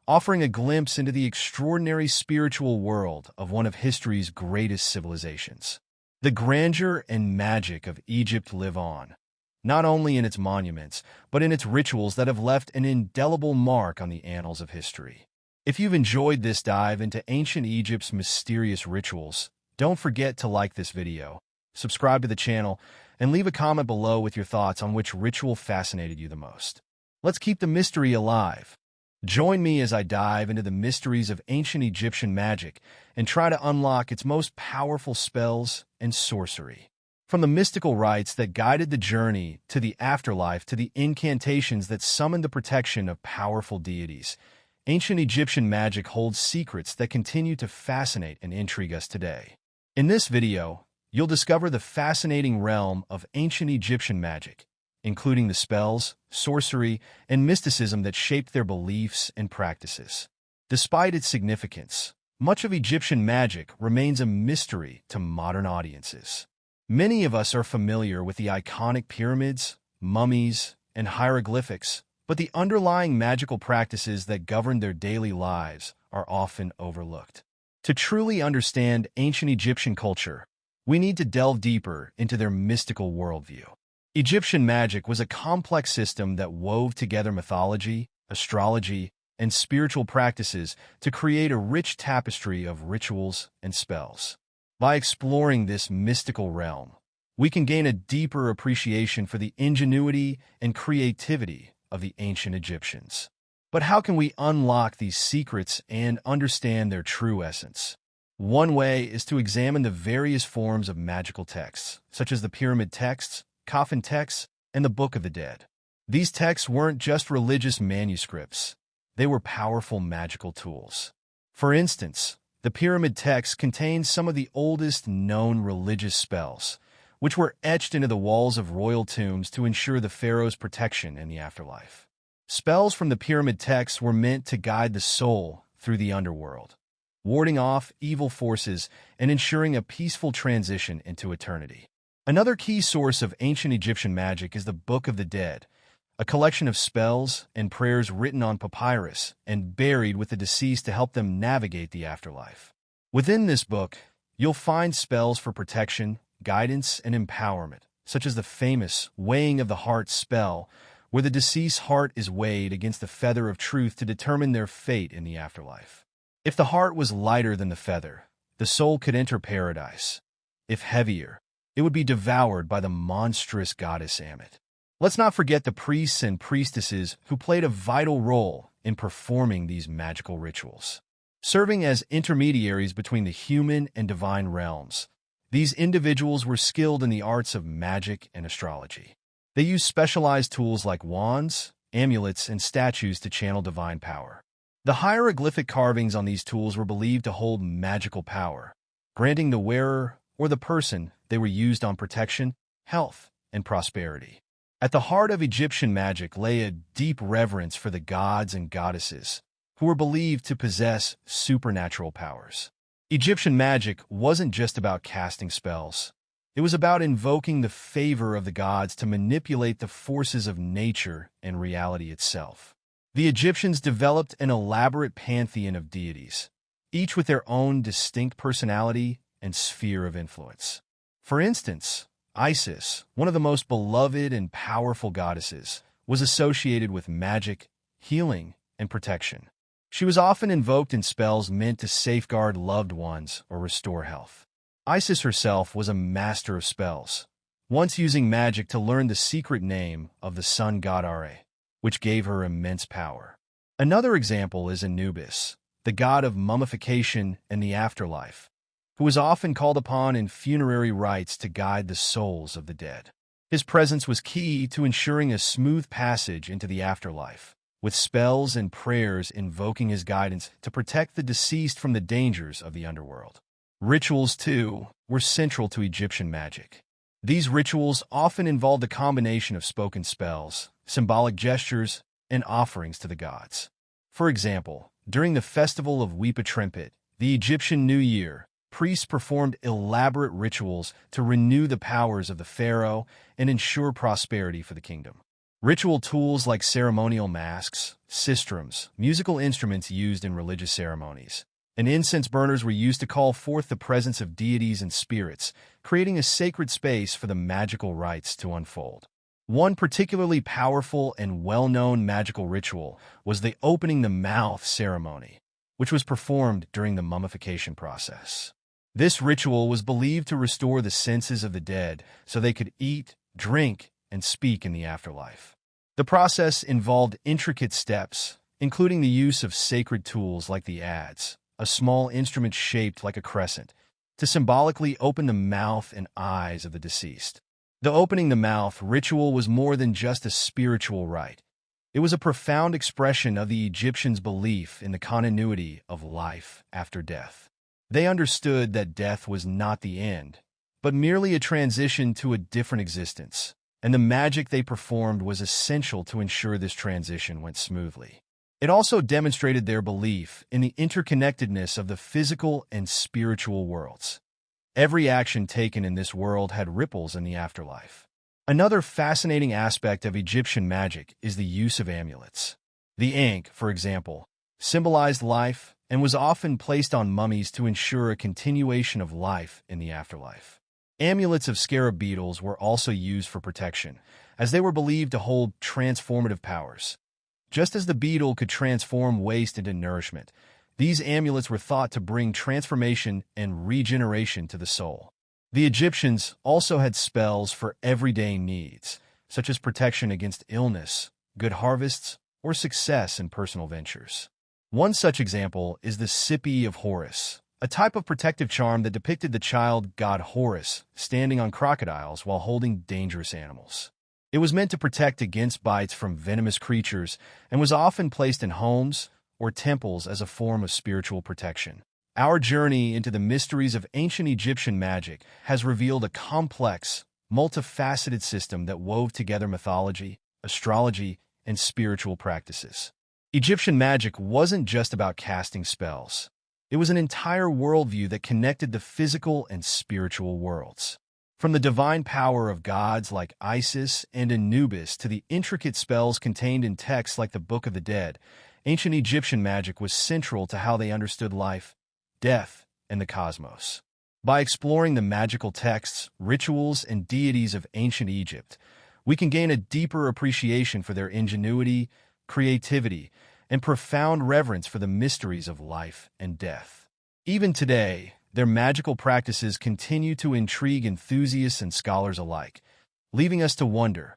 offering a glimpse into the extraordinary spiritual world of one of history's greatest civilizations. The grandeur and magic of Egypt live on, not only in its monuments, but in its rituals that have left an indelible mark on the annals of history. If you've enjoyed this dive into ancient Egypt's mysterious rituals, don't forget to like this video, subscribe to the channel, and leave a comment below with your thoughts on which ritual fascinated you the most. Let's keep the mystery alive. Join me as I dive into the mysteries of ancient Egyptian magic and try to unlock its most powerful spells and sorcery. From the mystical rites that guided the journey to the afterlife to the incantations that summoned the protection of powerful deities, ancient Egyptian magic holds secrets that continue to fascinate and intrigue us today. In this video, you'll discover the fascinating realm of ancient Egyptian magic, including the spells, sorcery, and mysticism that shaped their beliefs and practices. Despite its significance, much of Egyptian magic remains a mystery to modern audiences. Many of us are familiar with the iconic pyramids, mummies, and hieroglyphics, but the underlying magical practices that govern their daily lives are often overlooked. To truly understand ancient Egyptian culture, we need to delve deeper into their mystical worldview. Egyptian magic was a complex system that wove together mythology, astrology, and spiritual practices to create a rich tapestry of rituals and spells. By exploring this mystical realm, we can gain a deeper appreciation for the ingenuity and creativity of the ancient Egyptians. But how can we unlock these secrets and understand their true essence? One way is to examine the various forms of magical texts, such as the pyramid texts, coffin texts, and the Book of the Dead. These texts weren't just religious manuscripts. They were powerful magical tools. For instance, the pyramid texts contain some of the oldest known religious spells, which were etched into the walls of royal tombs to ensure the pharaoh's protection in the afterlife. Spells from the pyramid texts were meant to guide the soul through the underworld, warding off evil forces and ensuring a peaceful transition into eternity. Another key source of ancient Egyptian magic is the Book of the Dead, a collection of spells and prayers written on papyrus and buried with the deceased to help them navigate the afterlife. Within this book, you'll find spells for protection, guidance, and empowerment, such as the famous weighing of the heart spell, where the deceased's heart is weighed against the feather of truth to determine their fate in the afterlife. If the heart was lighter than the feather, the soul could enter paradise. If heavier, it would be devoured by the monstrous goddess Ammit. Let's not forget the priests and priestesses who played a vital role in performing these magical rituals. Serving as intermediaries between the human and divine realms, these individuals were skilled in the arts of magic and astrology. They used specialized tools like wands, amulets, and statues to channel divine power. The hieroglyphic carvings on these tools were believed to hold magical power, granting the wearer or the person they were used on protection, health, and prosperity. At the heart of Egyptian magic lay a deep reverence for the gods and goddesses, who were believed to possess supernatural powers. Egyptian magic wasn't just about casting spells. It was about invoking the favor of the gods to manipulate the forces of nature and reality itself. The Egyptians developed an elaborate pantheon of deities, each with their own distinct personality and sphere of influence. For instance, Isis, one of the most beloved and powerful goddesses, was associated with magic, healing, and protection. She was often invoked in spells meant to safeguard loved ones or restore health. Isis herself was a master of spells, once using magic to learn the secret name of the sun god Ra, which gave her immense power. Another example is Anubis, the god of mummification and the afterlife, who was often called upon in funerary rites to guide the souls of the dead. His presence was key to ensuring a smooth passage into the afterlife, with spells and prayers invoking his guidance to protect the deceased from the dangers of the underworld. Rituals, too, were central to Egyptian magic. These rituals often involved a combination of spoken spells, symbolic gestures, and offerings to the gods. For example, during the festival of Weepa, the Egyptian New Year, priests performed elaborate rituals to renew the powers of the pharaoh and ensure prosperity for the kingdom. Ritual tools like ceremonial masks, sistrums, musical instruments used in religious ceremonies, and incense burners were used to call forth the presence of deities and spirits, creating a sacred space for the magical rites to unfold. One particularly powerful and well-known magical ritual was the opening the mouth ceremony, which was performed during the mummification process. This ritual was believed to restore the senses of the dead so they could eat, drink, and speak in the afterlife. The process involved intricate steps, including the use of sacred tools like the adze, a small instrument shaped like a crescent, to symbolically open the mouth and eyes of the deceased. The opening the mouth ritual was more than just a spiritual rite. It was a profound expression of the Egyptians' belief in the continuity of life after death. They understood that death was not the end, but merely a transition to a different existence, and the magic they performed was essential to ensure this transition went smoothly. It also demonstrated their belief in the interconnectedness of the physical and spiritual worlds. Every action taken in this world had ripples in the afterlife. Another fascinating aspect of Egyptian magic is the use of amulets. The ankh, for example, symbolized life and was often placed on mummies to ensure a continuation of life in the afterlife. Amulets of scarab beetles were also used for protection, as they were believed to hold transformative powers. Just as the beetle could transform waste into nourishment, these amulets were thought to bring transformation and regeneration to the soul. The Egyptians also had spells for everyday needs, such as protection against illness, good harvests, or success in personal ventures. One such example is the Sipi of Horus, a type of protective charm that depicted the child god Horus standing on crocodiles while holding dangerous animals. It was meant to protect against bites from venomous creatures and was often placed in homes or temples as a form of spiritual protection. Our journey into the mysteries of ancient Egyptian magic has revealed a complex, multifaceted system that wove together mythology, astrology, and spiritual practices. Egyptian magic wasn't just about casting spells. It was an entire worldview that connected the physical and spiritual worlds. From the divine power of gods like Isis and Anubis to the intricate spells contained in texts like the Book of the Dead, ancient Egyptian magic was central to how they understood life, death, and the cosmos. By exploring the magical texts, rituals, and deities of ancient Egypt, we can gain a deeper appreciation for their ingenuity, creativity, and profound reverence for the mysteries of life and death. Even today, their magical practices continue to intrigue enthusiasts and scholars alike, leaving us to wonder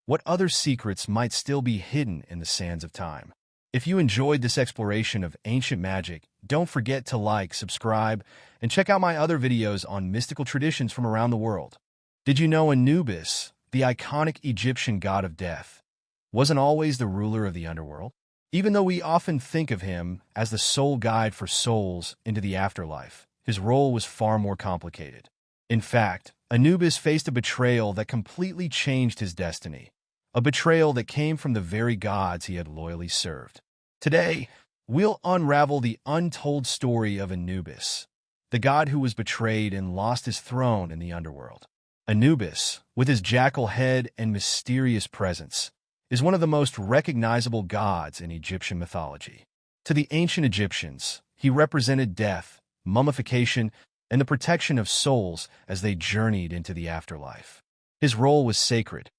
what other secrets might still be hidden in the sands of time. If you enjoyed this exploration of ancient magic, don't forget to like, subscribe, and check out my other videos on mystical traditions from around the world. Did you know Anubis, the iconic Egyptian god of death, wasn't always the ruler of the underworld? Even though we often think of him as the sole guide for souls into the afterlife, his role was far more complicated. In fact, Anubis faced a betrayal that completely changed his destiny, a betrayal that came from the very gods he had loyally served. Today, we'll unravel the untold story of Anubis, the god who was betrayed and lost his throne in the underworld. Anubis, with his jackal head and mysterious presence, is one of the most recognizable gods in Egyptian mythology. To the ancient Egyptians, he represented death, mummification, and the protection of souls as they journeyed into the afterlife. His role was sacred.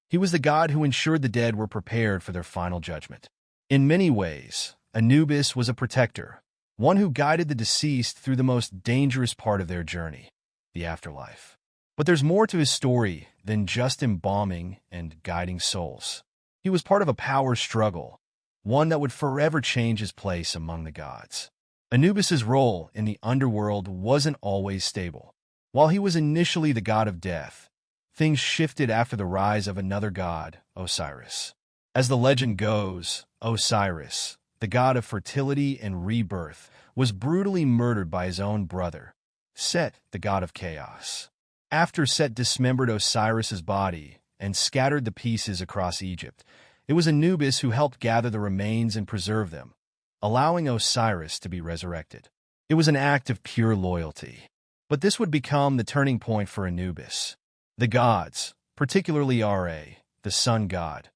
He was the god who ensured the dead were prepared for their final judgment. In many ways, Anubis was a protector, one who guided the deceased through the most dangerous part of their journey, the afterlife. But there's more to his story than just embalming and guiding souls. He was part of a power struggle, one that would forever change his place among the gods. Anubis's role in the underworld wasn't always stable. While he was initially the god of death, things shifted after the rise of another god, Osiris. As the legend goes, Osiris, the god of fertility and rebirth, was brutally murdered by his own brother, Set, the god of chaos. After Set dismembered Osiris's body and scattered the pieces across Egypt, it was Anubis who helped gather the remains and preserve them, allowing Osiris to be resurrected. It was an act of pure loyalty. But this would become the turning point for Anubis. The gods, particularly Ra, the sun god,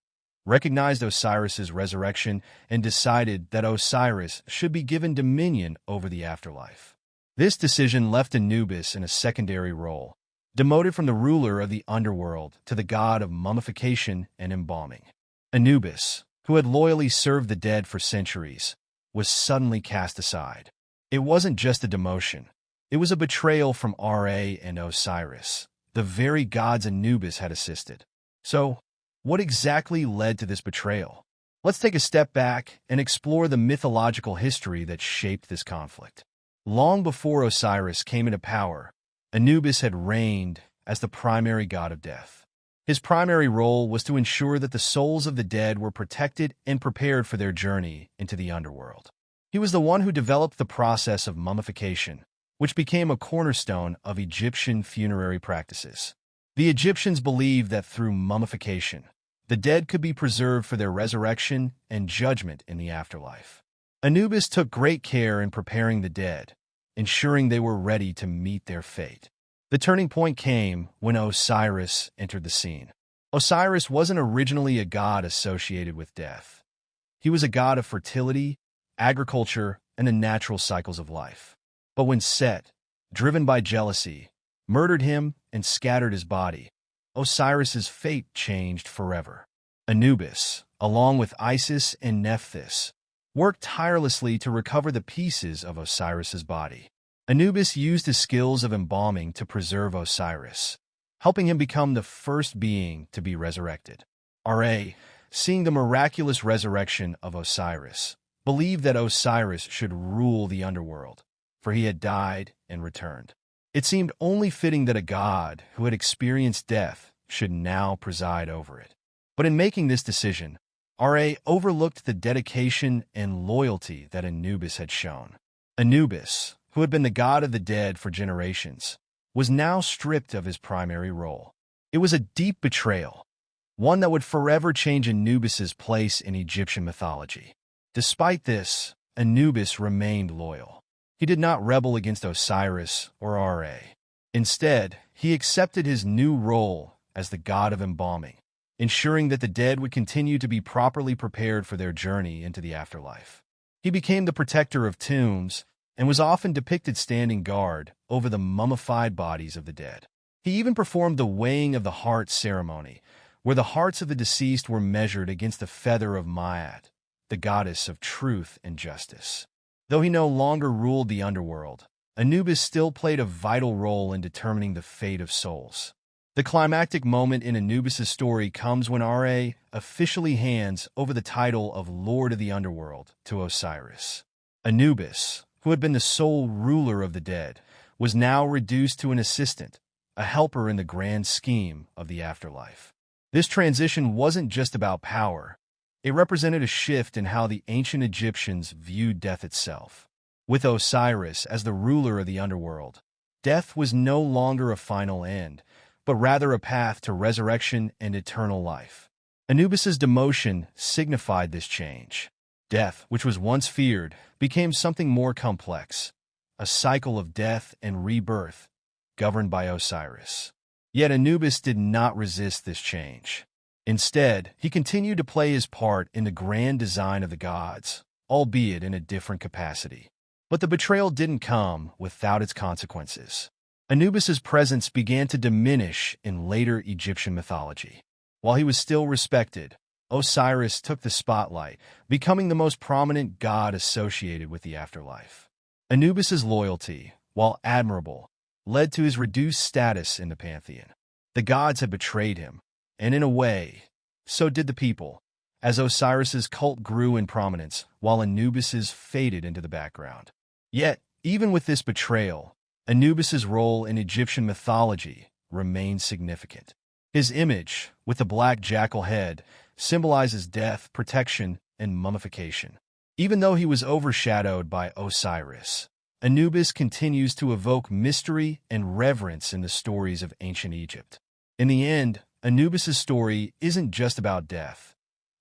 recognized Osiris's resurrection and decided that Osiris should be given dominion over the afterlife. This decision left Anubis in a secondary role, demoted from the ruler of the underworld to the god of mummification and embalming. Anubis, who had loyally served the dead for centuries, was suddenly cast aside. It wasn't just a demotion. It was a betrayal from Ra and Osiris, the very gods Anubis had assisted. So, what exactly led to this betrayal? Let's take a step back and explore the mythological history that shaped this conflict. Long before Osiris came into power, Anubis had reigned as the primary god of death. His primary role was to ensure that the souls of the dead were protected and prepared for their journey into the underworld. He was the one who developed the process of mummification, which became a cornerstone of Egyptian funerary practices. The Egyptians believed that through mummification, the dead could be preserved for their resurrection and judgment in the afterlife. Anubis took great care in preparing the dead, ensuring they were ready to meet their fate. The turning point came when Osiris entered the scene. Osiris wasn't originally a god associated with death. He was a god of fertility, agriculture, and the natural cycles of life. But when Set, driven by jealousy, murdered him and scattered his body, Osiris's fate changed forever. Anubis, along with Isis and Nephthys, worked tirelessly to recover the pieces of Osiris's body. Anubis used his skills of embalming to preserve Osiris, helping him become the first being to be resurrected. Ra, seeing the miraculous resurrection of Osiris, believed that Osiris should rule the underworld, for he had died and returned. It seemed only fitting that a god who had experienced death should now preside over it. But in making this decision, Ra overlooked the dedication and loyalty that Anubis had shown. Anubis, who had been the god of the dead for generations, was now stripped of his primary role. It was a deep betrayal, one that would forever change Anubis's place in Egyptian mythology. Despite this, Anubis remained loyal. He did not rebel against Osiris or Ra. Instead, he accepted his new role as the god of embalming, ensuring that the dead would continue to be properly prepared for their journey into the afterlife. He became the protector of tombs and was often depicted standing guard over the mummified bodies of the dead. He even performed the weighing of the heart ceremony, where the hearts of the deceased were measured against the feather of Maat, the goddess of truth and justice. Though he no longer ruled the underworld, Anubis still played a vital role in determining the fate of souls. The climactic moment in Anubis's story comes when Ra officially hands over the title of Lord of the Underworld to Osiris. Anubis, who had been the sole ruler of the dead, was now reduced to an assistant, a helper in the grand scheme of the afterlife. This transition wasn't just about power. It represented a shift in how the ancient Egyptians viewed death itself. With Osiris as the ruler of the underworld, death was no longer a final end, but rather a path to resurrection and eternal life. Anubis's demotion signified this change. Death, which was once feared, became something more complex, a cycle of death and rebirth, governed by Osiris. Yet Anubis did not resist this change. Instead, he continued to play his part in the grand design of the gods, albeit in a different capacity. But the betrayal didn't come without its consequences. Anubis's presence began to diminish in later Egyptian mythology. While he was still respected, Osiris took the spotlight, becoming the most prominent god associated with the afterlife. Anubis's loyalty, while admirable, led to his reduced status in the pantheon. The gods had betrayed him, and in a way, so did the people, as Osiris's cult grew in prominence while Anubis's faded into the background. Yet, even with this betrayal, Anubis's role in Egyptian mythology remained significant. His image, with the black jackal head, symbolizes death, protection, and mummification. Even though he was overshadowed by Osiris, Anubis continues to evoke mystery and reverence in the stories of ancient Egypt. In the end, Anubis's story isn't just about death.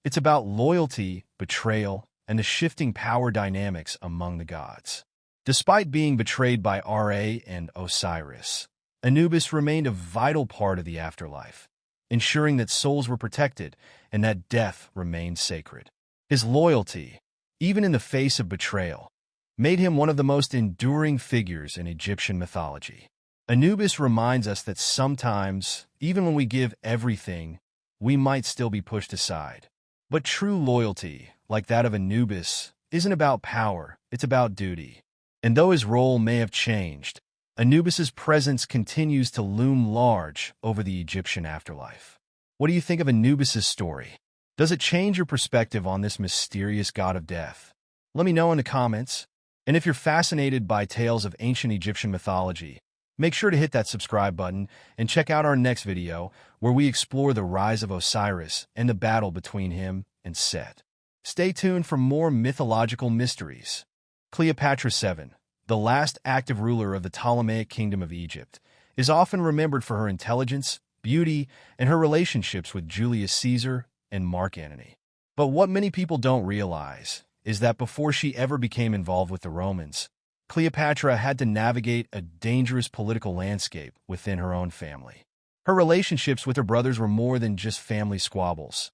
It's about loyalty, betrayal, and the shifting power dynamics among the gods. Despite being betrayed by Ra and Osiris, Anubis remained a vital part of the afterlife, ensuring that souls were protected and that death remained sacred. His loyalty, even in the face of betrayal, made him one of the most enduring figures in Egyptian mythology. Anubis reminds us that sometimes, even when we give everything, we might still be pushed aside. But true loyalty, like that of Anubis, isn't about power, it's about duty. And though his role may have changed, Anubis's presence continues to loom large over the Egyptian afterlife. What do you think of Anubis's story? Does it change your perspective on this mysterious god of death? Let me know in the comments. And if you're fascinated by tales of ancient Egyptian mythology, make sure to hit that subscribe button and check out our next video where we explore the rise of Osiris and the battle between him and Set. Stay tuned for more mythological mysteries. Cleopatra VII, the last active ruler of the Ptolemaic Kingdom of Egypt, is often remembered for her intelligence, beauty, and her relationships with Julius Caesar and Mark Antony. But what many people don't realize is that before she ever became involved with the Romans, Cleopatra had to navigate a dangerous political landscape within her own family. Her relationships with her brothers were more than just family squabbles.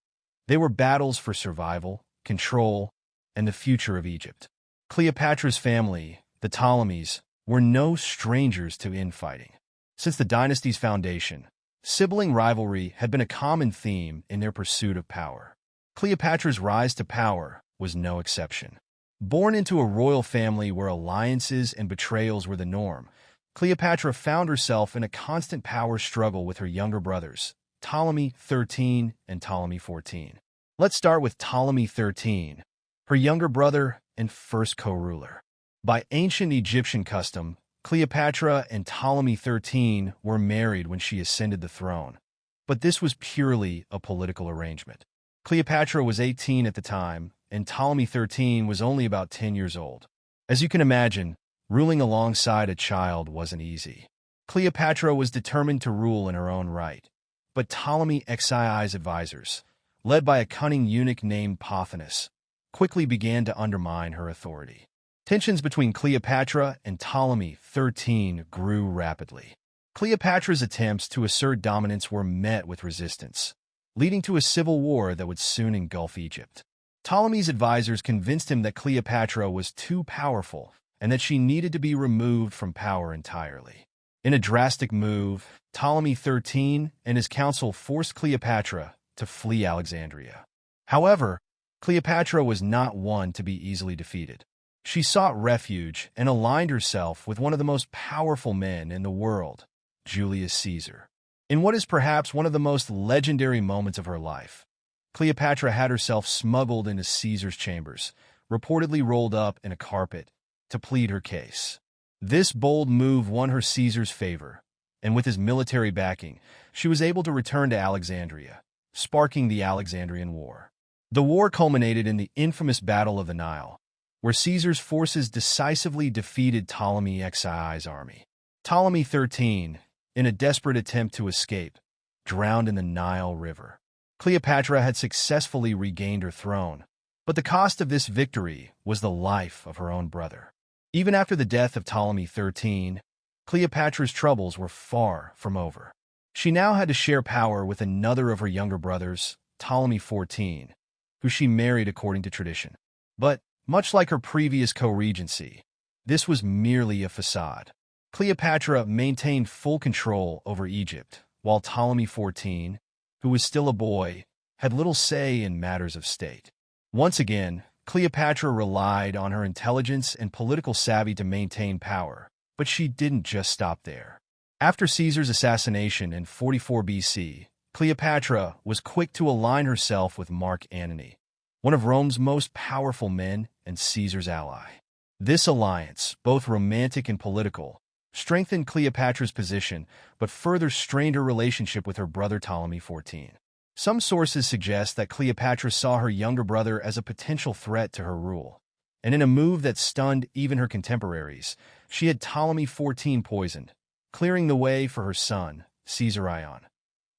They were battles for survival, control, and the future of Egypt. Cleopatra's family, the Ptolemies, were no strangers to infighting. Since the dynasty's foundation, sibling rivalry had been a common theme in their pursuit of power. Cleopatra's rise to power was no exception. Born into a royal family where alliances and betrayals were the norm, Cleopatra found herself in a constant power struggle with her younger brothers, Ptolemy XIII and Ptolemy XIV. Let's start with Ptolemy XIII, her younger brother and first co-ruler. By ancient Egyptian custom, Cleopatra and Ptolemy XIII were married when she ascended the throne, but this was purely a political arrangement. Cleopatra was 18 at the time, and Ptolemy XIII was only about 10 years old. As you can imagine, ruling alongside a child wasn't easy. Cleopatra was determined to rule in her own right, but Ptolemy XII's advisors, led by a cunning eunuch named Pothinus, quickly began to undermine her authority. Tensions between Cleopatra and Ptolemy XIII grew rapidly. Cleopatra's attempts to assert dominance were met with resistance, leading to a civil war that would soon engulf Egypt. Ptolemy's advisors convinced him that Cleopatra was too powerful and that she needed to be removed from power entirely. In a drastic move, Ptolemy XIII and his council forced Cleopatra to flee Alexandria. However, Cleopatra was not one to be easily defeated. She sought refuge and aligned herself with one of the most powerful men in the world, Julius Caesar. In what is perhaps one of the most legendary moments of her life, Cleopatra had herself smuggled into Caesar's chambers, reportedly rolled up in a carpet, to plead her case. This bold move won her Caesar's favor, and with his military backing, she was able to return to Alexandria, sparking the Alexandrian War. The war culminated in the infamous Battle of the Nile, where Caesar's forces decisively defeated Ptolemy XII's army. Ptolemy XIII, in a desperate attempt to escape, drowned in the Nile River. Cleopatra had successfully regained her throne, but the cost of this victory was the life of her own brother. Even after the death of Ptolemy XIII, Cleopatra's troubles were far from over. She now had to share power with another of her younger brothers, Ptolemy XIV, who she married according to tradition. But, much like her previous co-regency, this was merely a facade. Cleopatra maintained full control over Egypt, while Ptolemy XIV, who was still a boy, had little say in matters of state. Once again, Cleopatra relied on her intelligence and political savvy to maintain power, but she didn't just stop there. After Caesar's assassination in 44 BC, Cleopatra was quick to align herself with Mark Antony, one of Rome's most powerful men and Caesar's ally. This alliance, both romantic and political, strengthened Cleopatra's position but further strained her relationship with her brother Ptolemy XIV. Some sources suggest that Cleopatra saw her younger brother as a potential threat to her rule, and in a move that stunned even her contemporaries, she had Ptolemy XIV poisoned, clearing the way for her son, Caesarion,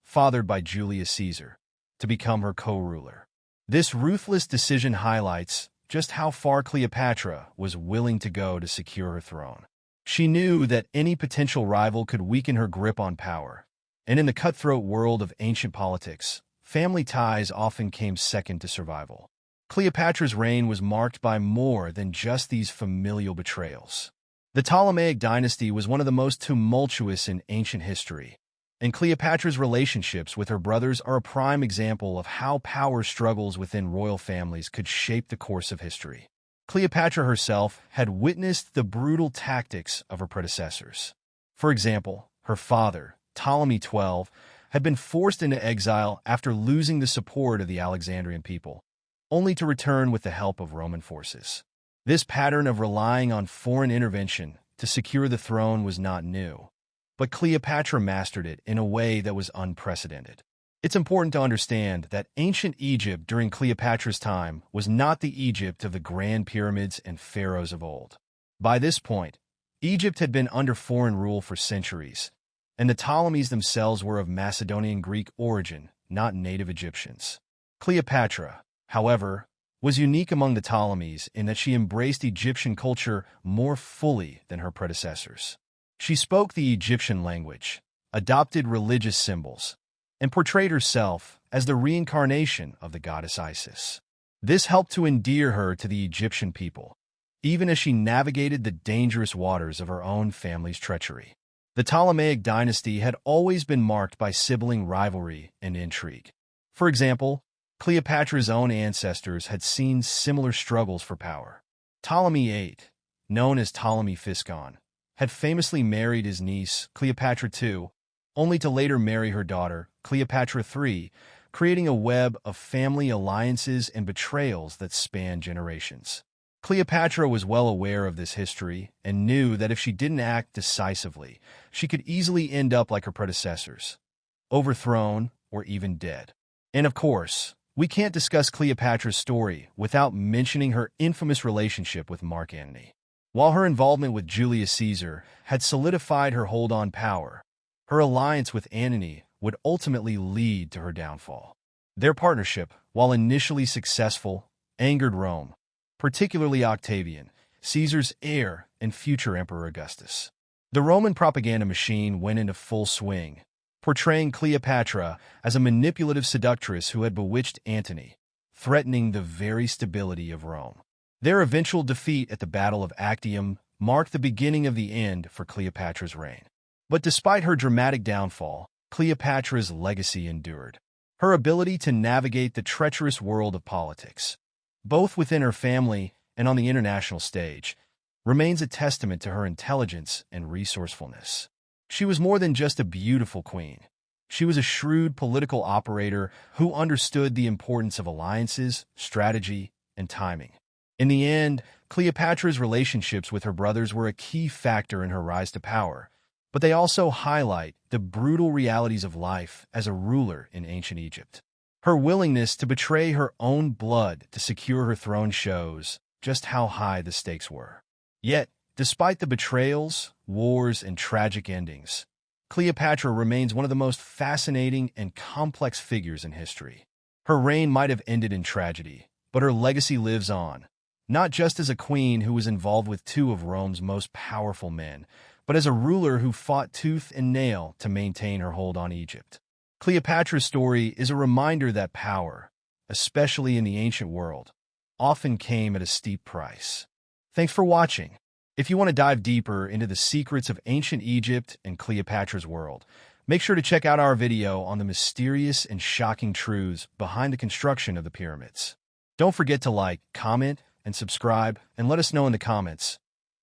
fathered by Julius Caesar, to become her co-ruler. This ruthless decision highlights just how far Cleopatra was willing to go to secure her throne. She knew that any potential rival could weaken her grip on power, and in the cutthroat world of ancient politics, family ties often came second to survival. Cleopatra's reign was marked by more than just these familial betrayals. The Ptolemaic dynasty was one of the most tumultuous in ancient history, and Cleopatra's relationships with her brothers are a prime example of how power struggles within royal families could shape the course of history. Cleopatra herself had witnessed the brutal tactics of her predecessors. For example, her father, Ptolemy XII, had been forced into exile after losing the support of the Alexandrian people, only to return with the help of Roman forces. This pattern of relying on foreign intervention to secure the throne was not new, but Cleopatra mastered it in a way that was unprecedented. It's important to understand that ancient Egypt during Cleopatra's time was not the Egypt of the grand pyramids and pharaohs of old. By this point, Egypt had been under foreign rule for centuries, and the Ptolemies themselves were of Macedonian Greek origin, not native Egyptians. Cleopatra, however, was unique among the Ptolemies in that she embraced Egyptian culture more fully than her predecessors. She spoke the Egyptian language, adopted religious symbols, and portrayed herself as the reincarnation of the goddess Isis. This helped to endear her to the Egyptian people, even as she navigated the dangerous waters of her own family's treachery. The Ptolemaic dynasty had always been marked by sibling rivalry and intrigue. For example, Cleopatra's own ancestors had seen similar struggles for power. Ptolemy VIII, known as Ptolemy Physcon, had famously married his niece, Cleopatra II, only to later marry her daughter, Cleopatra III, creating a web of family alliances and betrayals that spanned generations. Cleopatra was well aware of this history and knew that if she didn't act decisively, she could easily end up like her predecessors, overthrown or even dead. And of course, we can't discuss Cleopatra's story without mentioning her infamous relationship with Mark Antony. While her involvement with Julius Caesar had solidified her hold on power, her alliance with Antony would ultimately lead to her downfall. Their partnership, while initially successful, angered Rome, particularly Octavian, Caesar's heir and future Emperor Augustus. The Roman propaganda machine went into full swing, portraying Cleopatra as a manipulative seductress who had bewitched Antony, threatening the very stability of Rome. Their eventual defeat at the Battle of Actium marked the beginning of the end for Cleopatra's reign. But despite her dramatic downfall, Cleopatra's legacy endured. Her ability to navigate the treacherous world of politics, both within her family and on the international stage, remains a testament to her intelligence and resourcefulness. She was more than just a beautiful queen. She was a shrewd political operator who understood the importance of alliances, strategy, and timing. In the end, Cleopatra's relationships with her brothers were a key factor in her rise to power, but they also highlight the brutal realities of life as a ruler in ancient Egypt. Her willingness to betray her own blood to secure her throne shows just how high the stakes were. Yet, despite the betrayals, wars, and tragic endings, Cleopatra remains one of the most fascinating and complex figures in history. Her reign might have ended in tragedy, but her legacy lives on, not just as a queen who was involved with two of Rome's most powerful men, but as a ruler who fought tooth and nail to maintain her hold on Egypt. Cleopatra's story is a reminder that power, especially in the ancient world, often came at a steep price. Thanks for watching. If you want to dive deeper into the secrets of ancient Egypt and Cleopatra's world, make sure to check out our video on the mysterious and shocking truths behind the construction of the pyramids. Don't forget to like, comment, and subscribe, and let us know in the comments,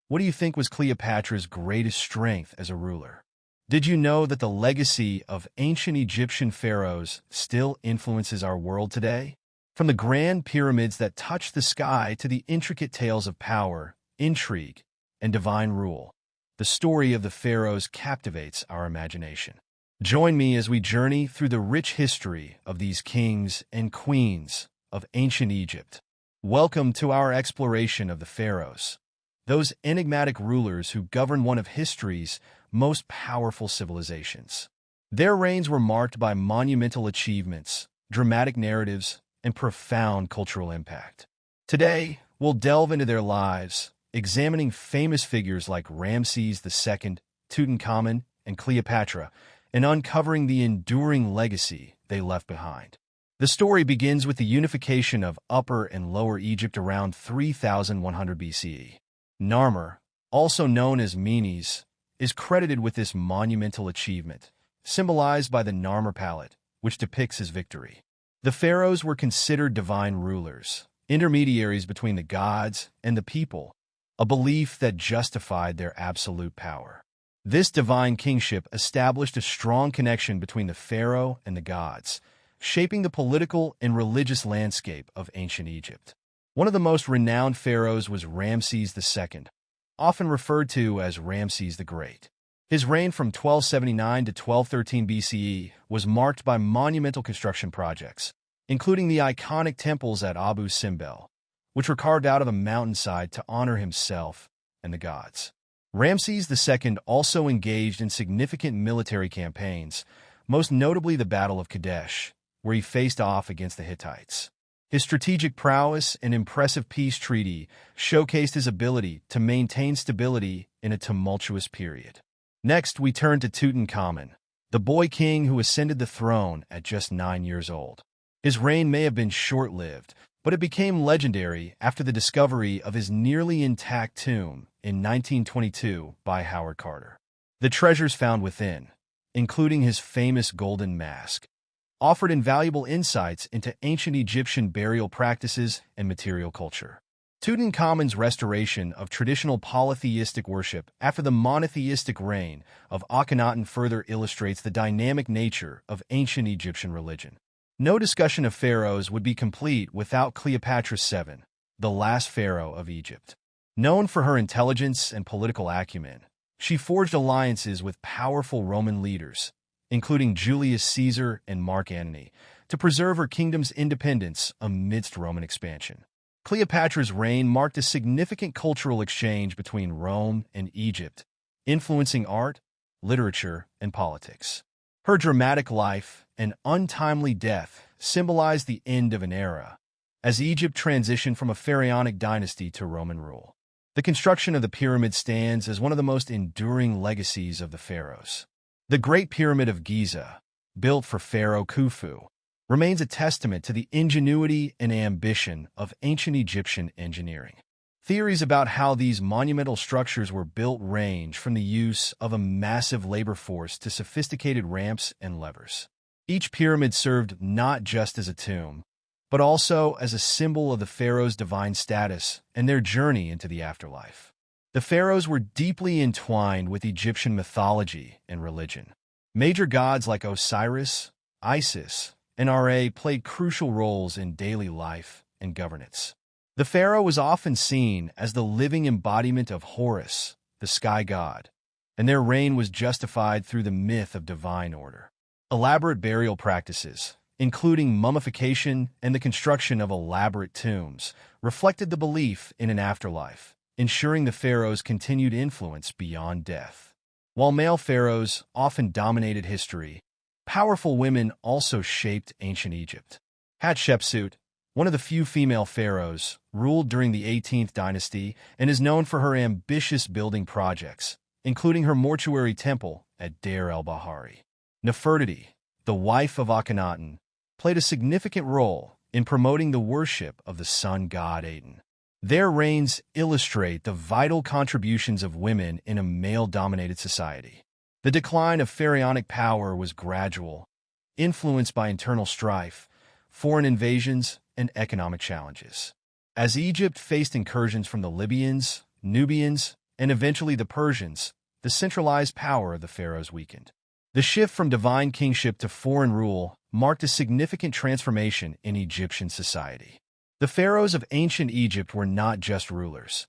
what do you think was Cleopatra's greatest strength as a ruler? Did you know that the legacy of ancient Egyptian pharaohs still influences our world today? From the grand pyramids that touch the sky to the intricate tales of power, intrigue, and divine rule, the story of the pharaohs captivates our imagination. Join me as we journey through the rich history of these kings and queens of ancient Egypt. Welcome to our exploration of the pharaohs, those enigmatic rulers who governed one of history's most powerful civilizations. Their reigns were marked by monumental achievements, dramatic narratives, and profound cultural impact. Today, we'll delve into their lives, examining famous figures like Ramses II, Tutankhamun, and Cleopatra, and uncovering the enduring legacy they left behind. The story begins with the unification of Upper and Lower Egypt around 3100 BCE. Narmer, also known as Menes, is credited with this monumental achievement, symbolized by the Narmer palette, which depicts his victory. The pharaohs were considered divine rulers, intermediaries between the gods and the people, a belief that justified their absolute power. This divine kingship established a strong connection between the pharaoh and the gods, shaping the political and religious landscape of ancient Egypt. One of the most renowned pharaohs was Ramses II, often referred to as Ramses the Great. His reign from 1279 to 1213 BCE was marked by monumental construction projects, including the iconic temples at Abu Simbel, which were carved out of a mountainside to honor himself and the gods. Ramses II also engaged in significant military campaigns, most notably the Battle of Kadesh, where he faced off against the Hittites. His strategic prowess and impressive peace treaty showcased his ability to maintain stability in a tumultuous period. Next, we turn to Tutankhamun, the boy king who ascended the throne at just 9 years old. His reign may have been short-lived, but it became legendary after the discovery of his nearly intact tomb in 1922 by Howard Carter. The treasures found within, including his famous golden mask, offered invaluable insights into ancient Egyptian burial practices and material culture. Tutankhamun's restoration of traditional polytheistic worship after the monotheistic reign of Akhenaten further illustrates the dynamic nature of ancient Egyptian religion. No discussion of pharaohs would be complete without Cleopatra VII, the last pharaoh of Egypt. Known for her intelligence and political acumen, she forged alliances with powerful Roman leaders, including Julius Caesar and Mark Antony, to preserve her kingdom's independence amidst Roman expansion. Cleopatra's reign marked a significant cultural exchange between Rome and Egypt, influencing art, literature, and politics. Her dramatic life and untimely death symbolized the end of an era, as Egypt transitioned from a pharaonic dynasty to Roman rule. The construction of the pyramid stands as one of the most enduring legacies of the pharaohs. The Great Pyramid of Giza, built for Pharaoh Khufu, remains a testament to the ingenuity and ambition of ancient Egyptian engineering. Theories about how these monumental structures were built range from the use of a massive labor force to sophisticated ramps and levers. Each pyramid served not just as a tomb, but also as a symbol of the pharaoh's divine status and their journey into the afterlife. The pharaohs were deeply entwined with Egyptian mythology and religion. Major gods like Osiris, Isis, and Ra played crucial roles in daily life and governance. The pharaoh was often seen as the living embodiment of Horus, the sky god, and their reign was justified through the myth of divine order. Elaborate burial practices, including mummification and the construction of elaborate tombs, reflected the belief in an afterlife, ensuring the pharaoh's continued influence beyond death. While male pharaohs often dominated history, powerful women also shaped ancient Egypt. Hatshepsut, one of the few female pharaohs, ruled during the 18th dynasty and is known for her ambitious building projects, including her mortuary temple at Deir el-Bahari. Nefertiti, the wife of Akhenaten, played a significant role in promoting the worship of the sun god Aten. Their reigns illustrate the vital contributions of women in a male-dominated society. The decline of pharaonic power was gradual, influenced by internal strife, foreign invasions, and economic challenges. As Egypt faced incursions from the Libyans, Nubians, and eventually the Persians, the centralized power of the pharaohs weakened. The shift from divine kingship to foreign rule marked a significant transformation in Egyptian society. The pharaohs of ancient Egypt were not just rulers.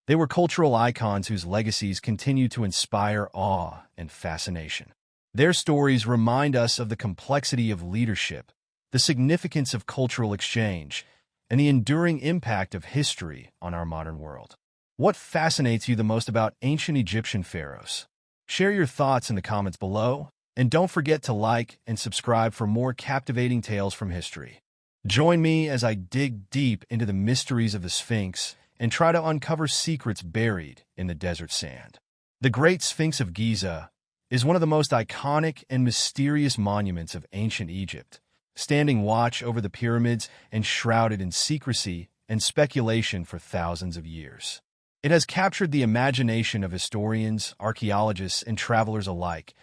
They were cultural icons whose legacies continue to inspire awe and fascination. Their stories remind us of the complexity of leadership, the significance of cultural exchange, and the enduring impact of history on our modern world. What fascinates you the most about ancient Egyptian pharaohs? Share your thoughts in the comments below, and don't forget to like and subscribe for more captivating tales from history. Join me as I dig deep into the mysteries of the Sphinx and try to uncover secrets buried in the desert sand. The Great Sphinx of Giza is one of the most iconic and mysterious monuments of ancient Egypt, standing watch over the pyramids and shrouded in secrecy and speculation for thousands of years. It has captured the imagination of historians, archaeologists, and travelers alike,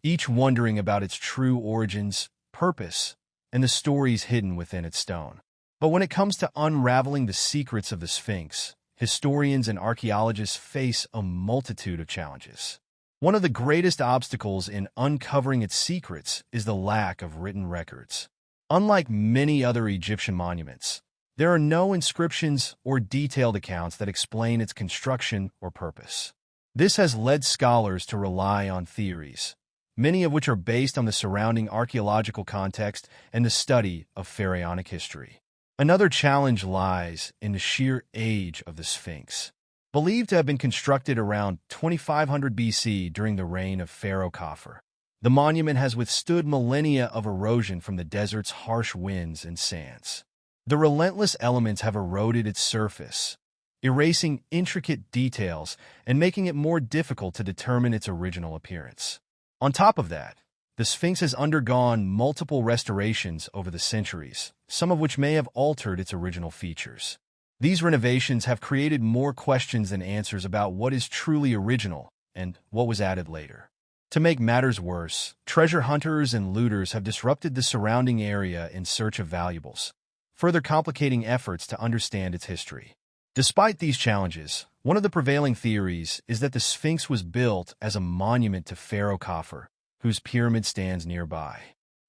each wondering about its true origins, purpose, and the stories hidden within its stone. But when it comes to unraveling the secrets of the Sphinx, historians and archaeologists face a multitude of challenges. One of the greatest obstacles in uncovering its secrets is the lack of written records. Unlike many other Egyptian monuments, there are no inscriptions or detailed accounts that explain its construction or purpose. This has led scholars to rely on theories, many of which are based on the surrounding archaeological context and the study of pharaonic history. Another challenge lies in the sheer age of the Sphinx. Believed to have been constructed around 2500 BC during the reign of Pharaoh Khafre, the monument has withstood millennia of erosion from the desert's harsh winds and sands. The relentless elements have eroded its surface, erasing intricate details and making it more difficult to determine its original appearance. On top of that, the Sphinx has undergone multiple restorations over the centuries, some of which may have altered its original features. These renovations have created more questions than answers about what is truly original and what was added later. To make matters worse, treasure hunters and looters have disrupted the surrounding area in search of valuables, further complicating efforts to understand its history. Despite these challenges, one of the prevailing theories is that the Sphinx was built as a monument to Pharaoh Khafre, whose pyramid stands nearby.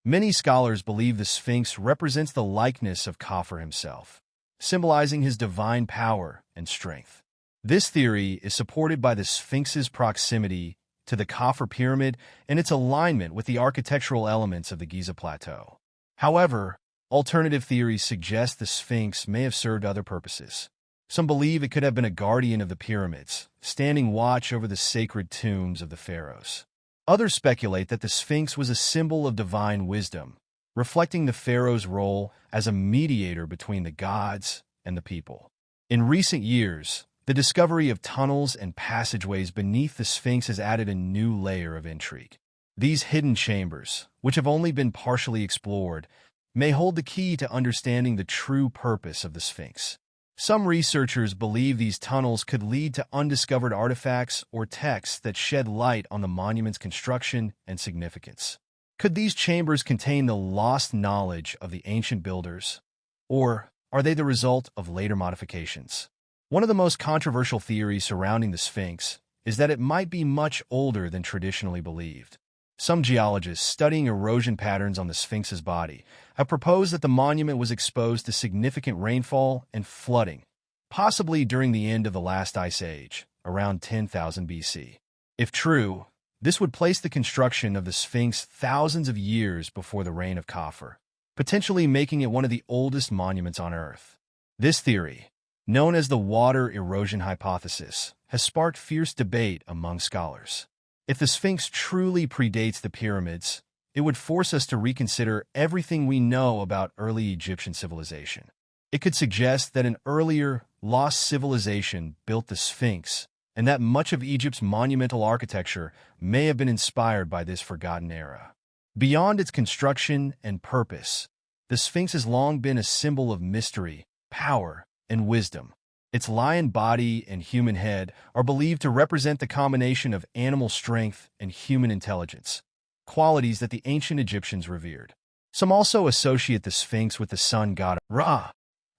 Many scholars believe the Sphinx represents the likeness of Khafre himself, symbolizing his divine power and strength. This theory is supported by the Sphinx's proximity to the Khafre pyramid and its alignment with the architectural elements of the Giza Plateau. However, alternative theories suggest the Sphinx may have served other purposes. Some believe it could have been a guardian of the pyramids, standing watch over the sacred tombs of the pharaohs. Others speculate that the Sphinx was a symbol of divine wisdom, reflecting the pharaoh's role as a mediator between the gods and the people. In recent years, the discovery of tunnels and passageways beneath the Sphinx has added a new layer of intrigue. These hidden chambers, which have only been partially explored, may hold the key to understanding the true purpose of the Sphinx. Some researchers believe these tunnels could lead to undiscovered artifacts or texts that shed light on the monument's construction and significance. Could these chambers contain the lost knowledge of the ancient builders, or are they the result of later modifications? One of the most controversial theories surrounding the Sphinx is that it might be much older than traditionally believed. Some geologists studying erosion patterns on the Sphinx's body have proposed that the monument was exposed to significant rainfall and flooding, possibly during the end of the last ice age, around 10,000 BC. If true, this would place the construction of the Sphinx thousands of years before the reign of Khafre, potentially making it one of the oldest monuments on Earth. This theory, known as the water erosion hypothesis, has sparked fierce debate among scholars. If the Sphinx truly predates the pyramids, it would force us to reconsider everything we know about early Egyptian civilization. It could suggest that an earlier, lost civilization built the Sphinx, and that much of Egypt's monumental architecture may have been inspired by this forgotten era. Beyond its construction and purpose, the Sphinx has long been a symbol of mystery, power, and wisdom. Its lion body and human head are believed to represent the combination of animal strength and human intelligence, qualities that the ancient Egyptians revered. Some also associate the Sphinx with the sun god Ra,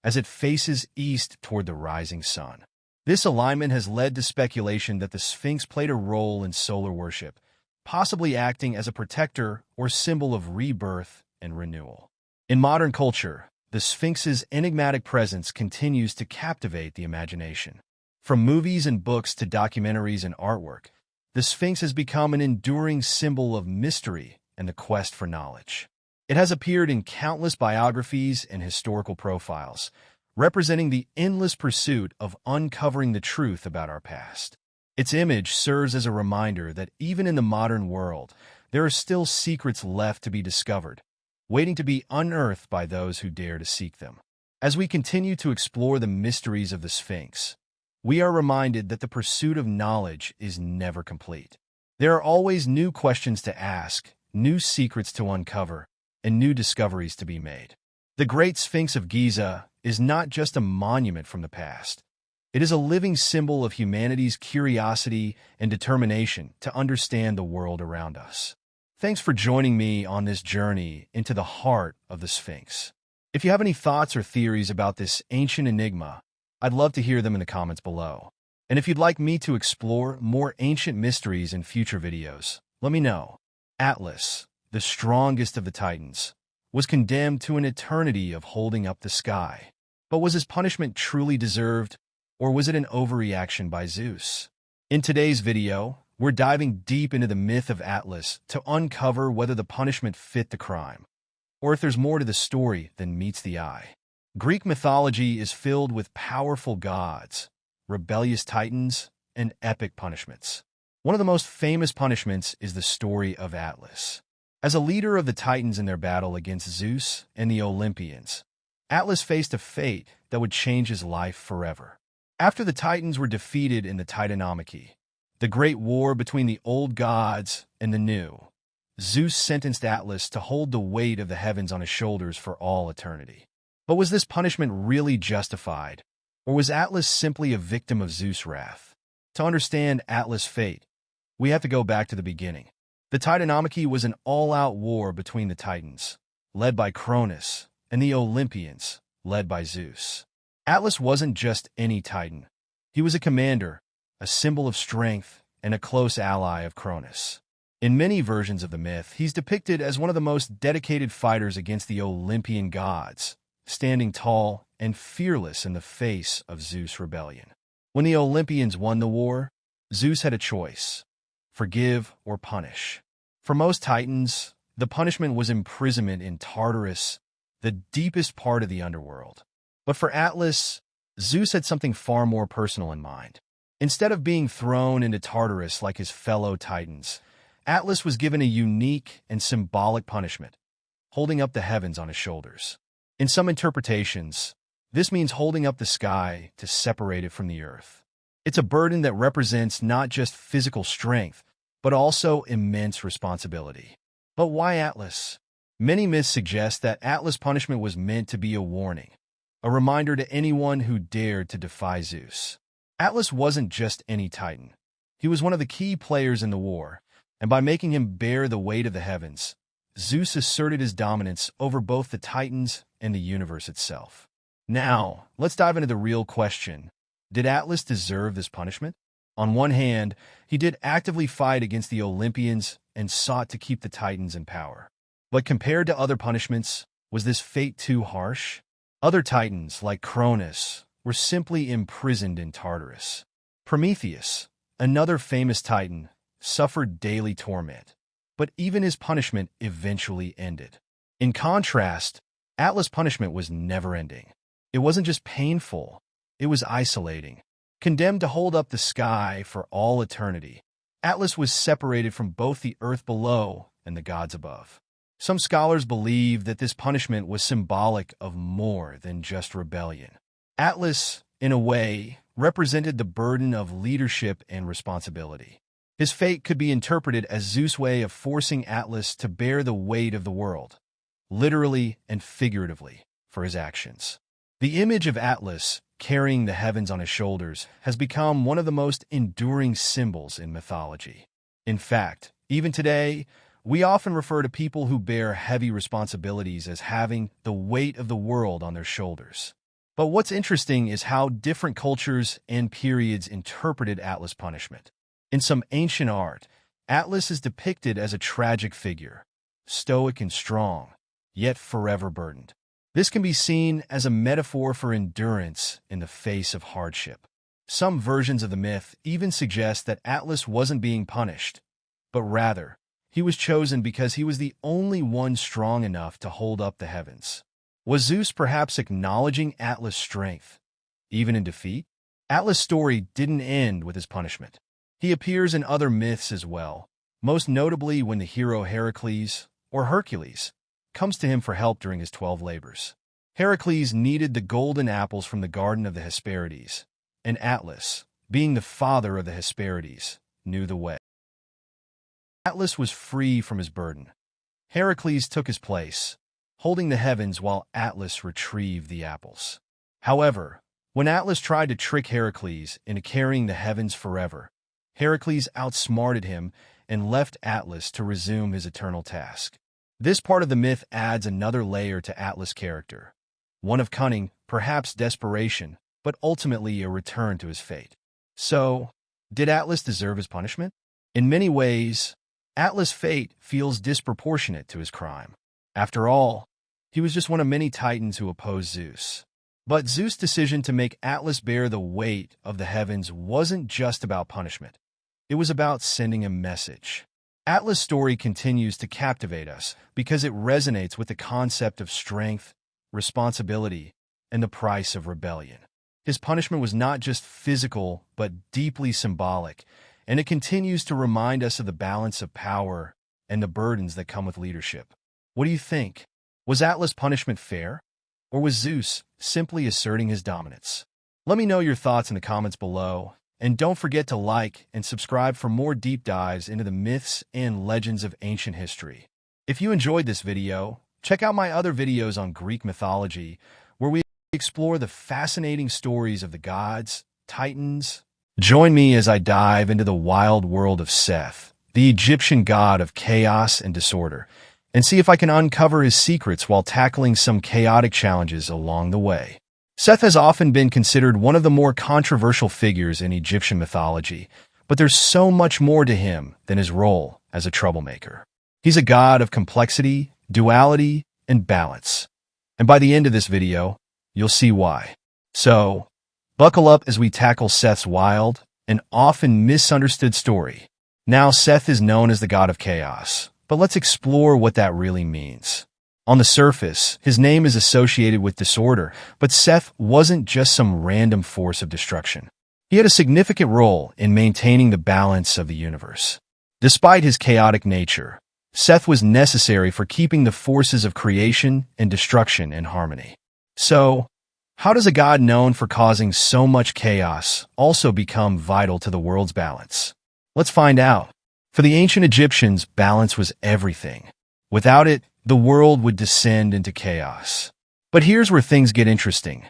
as it faces east toward the rising sun. This alignment has led to speculation that the Sphinx played a role in solar worship, possibly acting as a protector or symbol of rebirth and renewal. In modern culture, the Sphinx's enigmatic presence continues to captivate the imagination. From movies and books to documentaries and artwork, the Sphinx has become an enduring symbol of mystery and the quest for knowledge. It has appeared in countless biographies and historical profiles, representing the endless pursuit of uncovering the truth about our past. Its image serves as a reminder that even in the modern world, there are still secrets left to be discovered, waiting to be unearthed by those who dare to seek them. As we continue to explore the mysteries of the Sphinx, we are reminded that the pursuit of knowledge is never complete. There are always new questions to ask, new secrets to uncover, and new discoveries to be made. The Great Sphinx of Giza is not just a monument from the past. It is a living symbol of humanity's curiosity and determination to understand the world around us. Thanks for joining me on this journey into the heart of the Sphinx. If you have any thoughts or theories about this ancient enigma, I'd love to hear them in the comments below. And if you'd like me to explore more ancient mysteries in future videos, let me know. Atlas, the strongest of the Titans, was condemned to an eternity of holding up the sky. But was his punishment truly deserved, or was it an overreaction by Zeus? In today's video, we're diving deep into the myth of Atlas to uncover whether the punishment fit the crime, or if there's more to the story than meets the eye. Greek mythology is filled with powerful gods, rebellious titans, and epic punishments. One of the most famous punishments is the story of Atlas. As a leader of the Titans in their battle against Zeus and the Olympians, Atlas faced a fate that would change his life forever. After the Titans were defeated in the Titanomachy, the great war between the old gods and the new, Zeus sentenced Atlas to hold the weight of the heavens on his shoulders for all eternity. But was this punishment really justified, or was Atlas simply a victim of Zeus' wrath? To understand Atlas' fate, we have to go back to the beginning. The Titanomachy was an all-out war between the Titans, led by Cronus, and the Olympians, led by Zeus. Atlas wasn't just any Titan. He was a commander, a symbol of strength, and a close ally of Cronus. In many versions of the myth, he's depicted as one of the most dedicated fighters against the Olympian gods, standing tall and fearless in the face of Zeus' rebellion. When the Olympians won the war, Zeus had a choice: forgive or punish. For most Titans, the punishment was imprisonment in Tartarus, the deepest part of the underworld. But for Atlas, Zeus had something far more personal in mind. Instead of being thrown into Tartarus like his fellow Titans, Atlas was given a unique and symbolic punishment: holding up the heavens on his shoulders. In some interpretations, this means holding up the sky to separate it from the earth. It's a burden that represents not just physical strength, but also immense responsibility. But why Atlas? Many myths suggest that Atlas' punishment was meant to be a warning, a reminder to anyone who dared to defy Zeus. Atlas wasn't just any Titan. He was one of the key players in the war, and by making him bear the weight of the heavens, Zeus asserted his dominance over both the Titans and the universe itself. Now, let's dive into the real question. Did Atlas deserve this punishment? On one hand, he did actively fight against the Olympians and sought to keep the Titans in power. But compared to other punishments, was this fate too harsh? Other Titans, like Cronus, were simply imprisoned in Tartarus. Prometheus, another famous Titan, suffered daily torment, but even his punishment eventually ended. In contrast, Atlas' punishment was never-ending. It wasn't just painful, it was isolating. Condemned to hold up the sky for all eternity, Atlas was separated from both the earth below and the gods above. Some scholars believe that this punishment was symbolic of more than just rebellion. Atlas, in a way, represented the burden of leadership and responsibility. His fate could be interpreted as Zeus' way of forcing Atlas to bear the weight of the world, literally and figuratively, for his actions. The image of Atlas, carrying the heavens on his shoulders, has become one of the most enduring symbols in mythology. In fact, even today, we often refer to people who bear heavy responsibilities as having the weight of the world on their shoulders. But what's interesting is how different cultures and periods interpreted Atlas' punishment. In some ancient art, Atlas is depicted as a tragic figure, stoic and strong, yet forever burdened. This can be seen as a metaphor for endurance in the face of hardship. Some versions of the myth even suggest that Atlas wasn't being punished, but rather, he was chosen because he was the only one strong enough to hold up the heavens. Was Zeus perhaps acknowledging Atlas' strength, even in defeat? Atlas' story didn't end with his punishment. He appears in other myths as well, most notably when the hero Heracles, or Hercules, comes to him for help during his 12 labors. Heracles needed the golden apples from the Garden of the Hesperides, and Atlas, being the father of the Hesperides, knew the way. Atlas was free from his burden. Heracles took his place, holding the heavens while Atlas retrieved the apples. However, when Atlas tried to trick Heracles into carrying the heavens forever, Heracles outsmarted him and left Atlas to resume his eternal task. This part of the myth adds another layer to Atlas' character, one of cunning, perhaps desperation, but ultimately a return to his fate. So, did Atlas deserve his punishment? In many ways, Atlas' fate feels disproportionate to his crime. After all, he was just one of many titans who opposed Zeus. But Zeus' decision to make Atlas bear the weight of the heavens wasn't just about punishment. It was about sending a message. Atlas' story continues to captivate us because it resonates with the concept of strength, responsibility, and the price of rebellion. His punishment was not just physical, but deeply symbolic, and it continues to remind us of the balance of power and the burdens that come with leadership. What do you think? Was Atlas' punishment fair? Or was Zeus simply asserting his dominance? Let me know your thoughts in the comments below, and don't forget to like and subscribe for more deep dives into the myths and legends of ancient history. If you enjoyed this video, check out my other videos on Greek mythology, where we explore the fascinating stories of the gods, titans. Join me as I dive into the wild world of Seth, the Egyptian god of chaos and disorder, and see if I can uncover his secrets while tackling some chaotic challenges along the way. Seth has often been considered one of the more controversial figures in Egyptian mythology, but there's so much more to him than his role as a troublemaker. He's a god of complexity, duality, and balance. And by the end of this video, you'll see why. So, buckle up as we tackle Seth's wild and often misunderstood story. Now, Seth is known as the god of chaos, but let's explore what that really means. On the surface, his name is associated with disorder, but Seth wasn't just some random force of destruction. He had a significant role in maintaining the balance of the universe. Despite his chaotic nature, Seth was necessary for keeping the forces of creation and destruction in harmony. So, how does a god known for causing so much chaos also become vital to the world's balance? Let's find out. For the ancient Egyptians, balance was everything. Without it, the world would descend into chaos. But here's where things get interesting.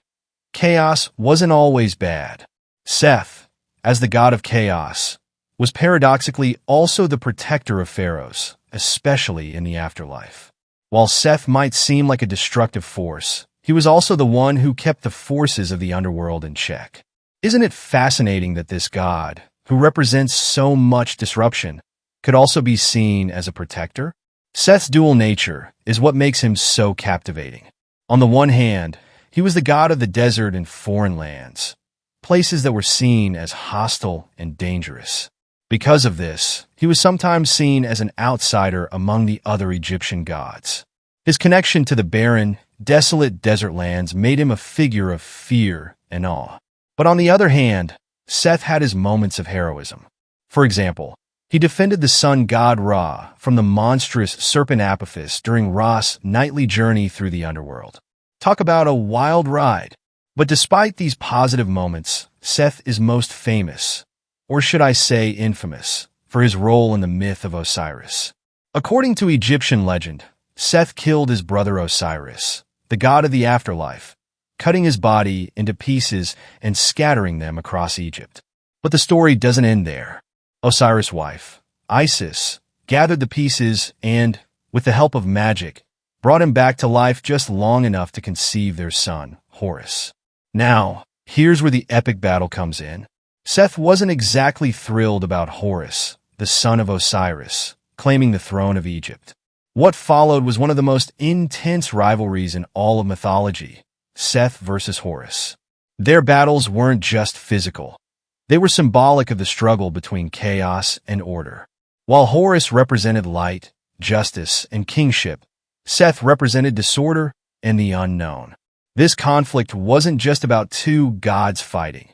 Chaos wasn't always bad. Seth, as the god of chaos, was paradoxically also the protector of pharaohs, especially in the afterlife. While Seth might seem like a destructive force, he was also the one who kept the forces of the underworld in check. Isn't it fascinating that this god, who represents so much disruption, could also be seen as a protector? Seth's dual nature is what makes him so captivating. On the one hand, he was the god of the desert and foreign lands, places that were seen as hostile and dangerous. Because of this, he was sometimes seen as an outsider among the other Egyptian gods. His connection to the barren, desolate desert lands made him a figure of fear and awe. But on the other hand, Seth had his moments of heroism. For example, He defended the sun god Ra from the monstrous serpent Apophis during Ra's nightly journey through the underworld. Talk about a wild ride. But despite these positive moments, Seth is most famous, or should I say infamous, for his role in the myth of Osiris. According to Egyptian legend, Seth killed his brother Osiris, the god of the afterlife, cutting his body into pieces and scattering them across Egypt. But the story doesn't end there. Osiris' wife, Isis, gathered the pieces and, with the help of magic, brought him back to life just long enough to conceive their son, Horus. Now, here's where the epic battle comes in. Seth wasn't exactly thrilled about Horus, the son of Osiris, claiming the throne of Egypt. What followed was one of the most intense rivalries in all of mythology, Seth versus Horus. Their battles weren't just physical. They were symbolic of the struggle between chaos and order. While Horus represented light, justice, and kingship, Seth represented disorder and the unknown. This conflict wasn't just about two gods fighting.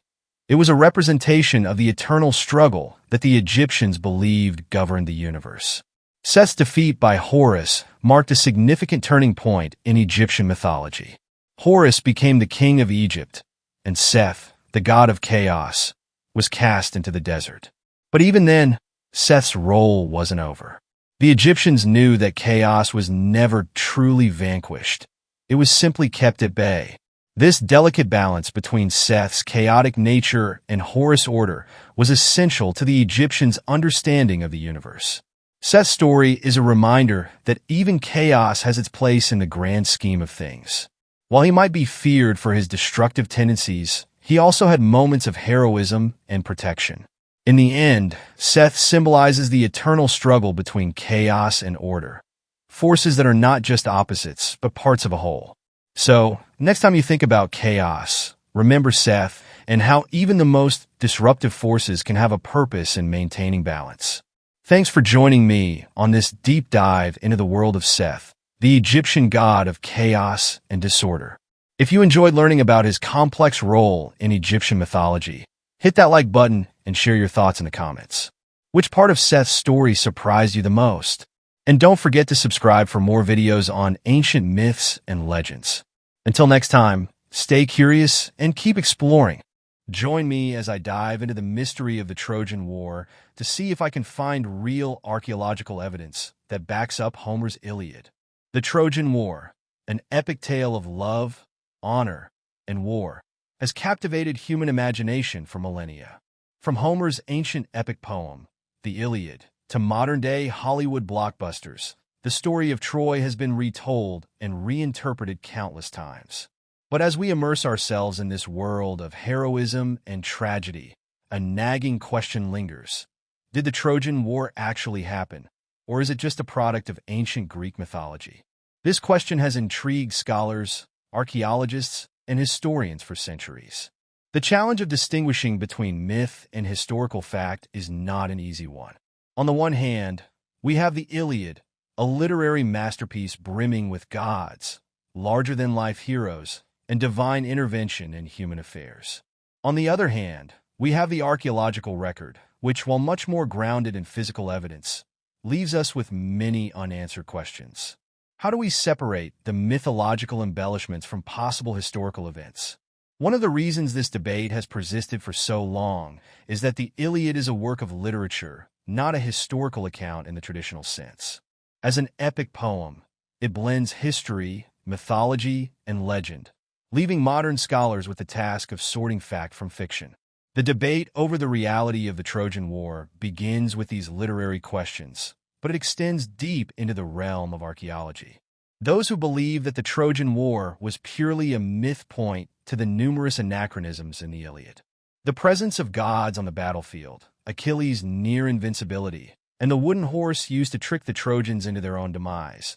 It was a representation of the eternal struggle that the Egyptians believed governed the universe. Seth's defeat by Horus marked a significant turning point in Egyptian mythology. Horus became the king of Egypt, and Seth, the god of chaos, was cast into the desert. But even then, Seth's role wasn't over. The Egyptians knew that chaos was never truly vanquished. It was simply kept at bay. This delicate balance between Seth's chaotic nature and Horus' order was essential to the Egyptians' understanding of the universe. Seth's story is a reminder that even chaos has its place in the grand scheme of things. While he might be feared for his destructive tendencies, he also had moments of heroism and protection. In the end, Seth symbolizes the eternal struggle between chaos and order, forces that are not just opposites, but parts of a whole. So, next time you think about chaos, remember Seth and how even the most disruptive forces can have a purpose in maintaining balance. Thanks for joining me on this deep dive into the world of Seth, the Egyptian god of chaos and disorder. If you enjoyed learning about his complex role in Egyptian mythology, hit that like button and share your thoughts in the comments. Which part of Seth's story surprised you the most? And don't forget to subscribe for more videos on ancient myths and legends. Until next time, stay curious and keep exploring. Join me as I dive into the mystery of the Trojan War to see if I can find real archaeological evidence that backs up Homer's Iliad. The Trojan War, an epic tale of love, honor, and war, has captivated human imagination for millennia. From Homer's ancient epic poem, the Iliad, to modern-day Hollywood blockbusters, the story of Troy has been retold and reinterpreted countless times. But as we immerse ourselves in this world of heroism and tragedy, a nagging question lingers. Did the Trojan War actually happen, or is it just a product of ancient Greek mythology? This question has intrigued scholars, archaeologists, and historians for centuries. The challenge of distinguishing between myth and historical fact is not an easy one. On the one hand, we have the Iliad, a literary masterpiece brimming with gods, larger-than-life heroes, and divine intervention in human affairs. On the other hand, we have the archaeological record, which, while much more grounded in physical evidence, leaves us with many unanswered questions. How do we separate the mythological embellishments from possible historical events? One of the reasons this debate has persisted for so long is that the Iliad is a work of literature, not a historical account in the traditional sense. As an epic poem, it blends history, mythology, and legend, leaving modern scholars with the task of sorting fact from fiction. The debate over the reality of the Trojan War begins with these literary questions, but it extends deep into the realm of archaeology. Those who believe that the Trojan War was purely a myth point to the numerous anachronisms in the Iliad. The presence of gods on the battlefield, Achilles' near invincibility, and the wooden horse used to trick the Trojans into their own demise,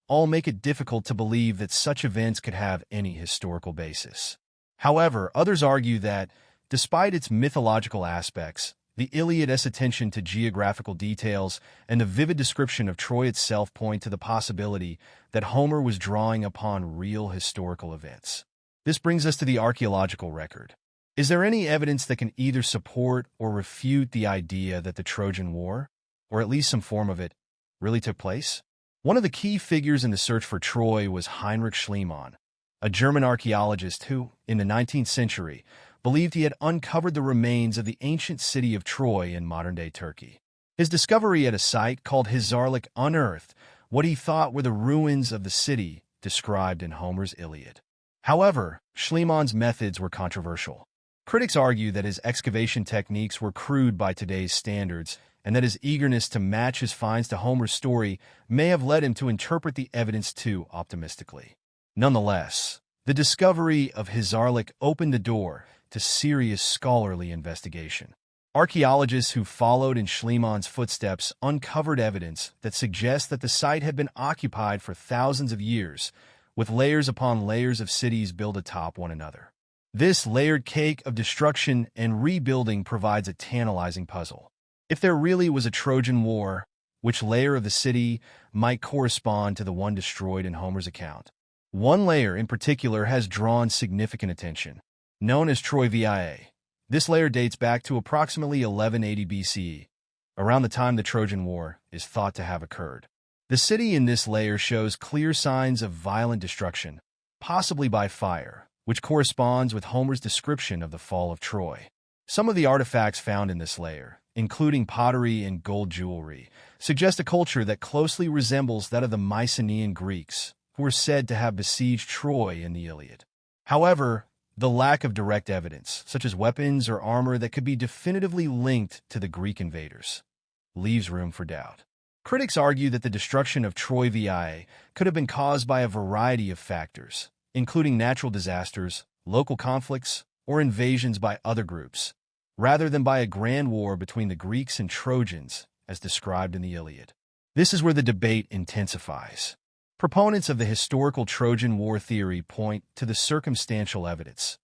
all make it difficult to believe that such events could have any historical basis. However, others argue that, despite its mythological aspects, the Iliad's attention to geographical details and the vivid description of Troy itself point to the possibility that Homer was drawing upon real historical events. This brings us to the archaeological record. Is there any evidence that can either support or refute the idea that the Trojan War, or at least some form of it, really took place? One of the key figures in the search for Troy was Heinrich Schliemann, a German archaeologist who, in the 19th century, believed he had uncovered the remains of the ancient city of Troy in modern-day Turkey. His discovery at a site called Hizarlik unearthed what he thought were the ruins of the city described in Homer's Iliad. However, Schliemann's methods were controversial. Critics argue that his excavation techniques were crude by today's standards, and that his eagerness to match his finds to Homer's story may have led him to interpret the evidence too optimistically. Nonetheless, the discovery of Hizarlik opened the door to serious scholarly investigation. Archaeologists who followed in Schliemann's footsteps uncovered evidence that suggests that the site had been occupied for thousands of years, with layers upon layers of cities built atop one another. This layered cake of destruction and rebuilding provides a tantalizing puzzle. If there really was a Trojan War, which layer of the city might correspond to the one destroyed in Homer's account? One layer in particular has drawn significant attention. Known as Troy VIA, this layer dates back to approximately 1180 BCE, around the time the Trojan War is thought to have occurred. The city in this layer shows clear signs of violent destruction, possibly by fire, which corresponds with Homer's description of the fall of Troy. Some of the artifacts found in this layer, including pottery and gold jewelry, suggest a culture that closely resembles that of the Mycenaean Greeks, who were said to have besieged Troy in the Iliad. However, the lack of direct evidence, such as weapons or armor that could be definitively linked to the Greek invaders, leaves room for doubt. Critics argue that the destruction of Troy VIA could have been caused by a variety of factors, including natural disasters, local conflicts, or invasions by other groups, rather than by a grand war between the Greeks and Trojans, as described in the Iliad. This is where the debate intensifies. Proponents of the historical Trojan War theory point to the circumstantial evidence,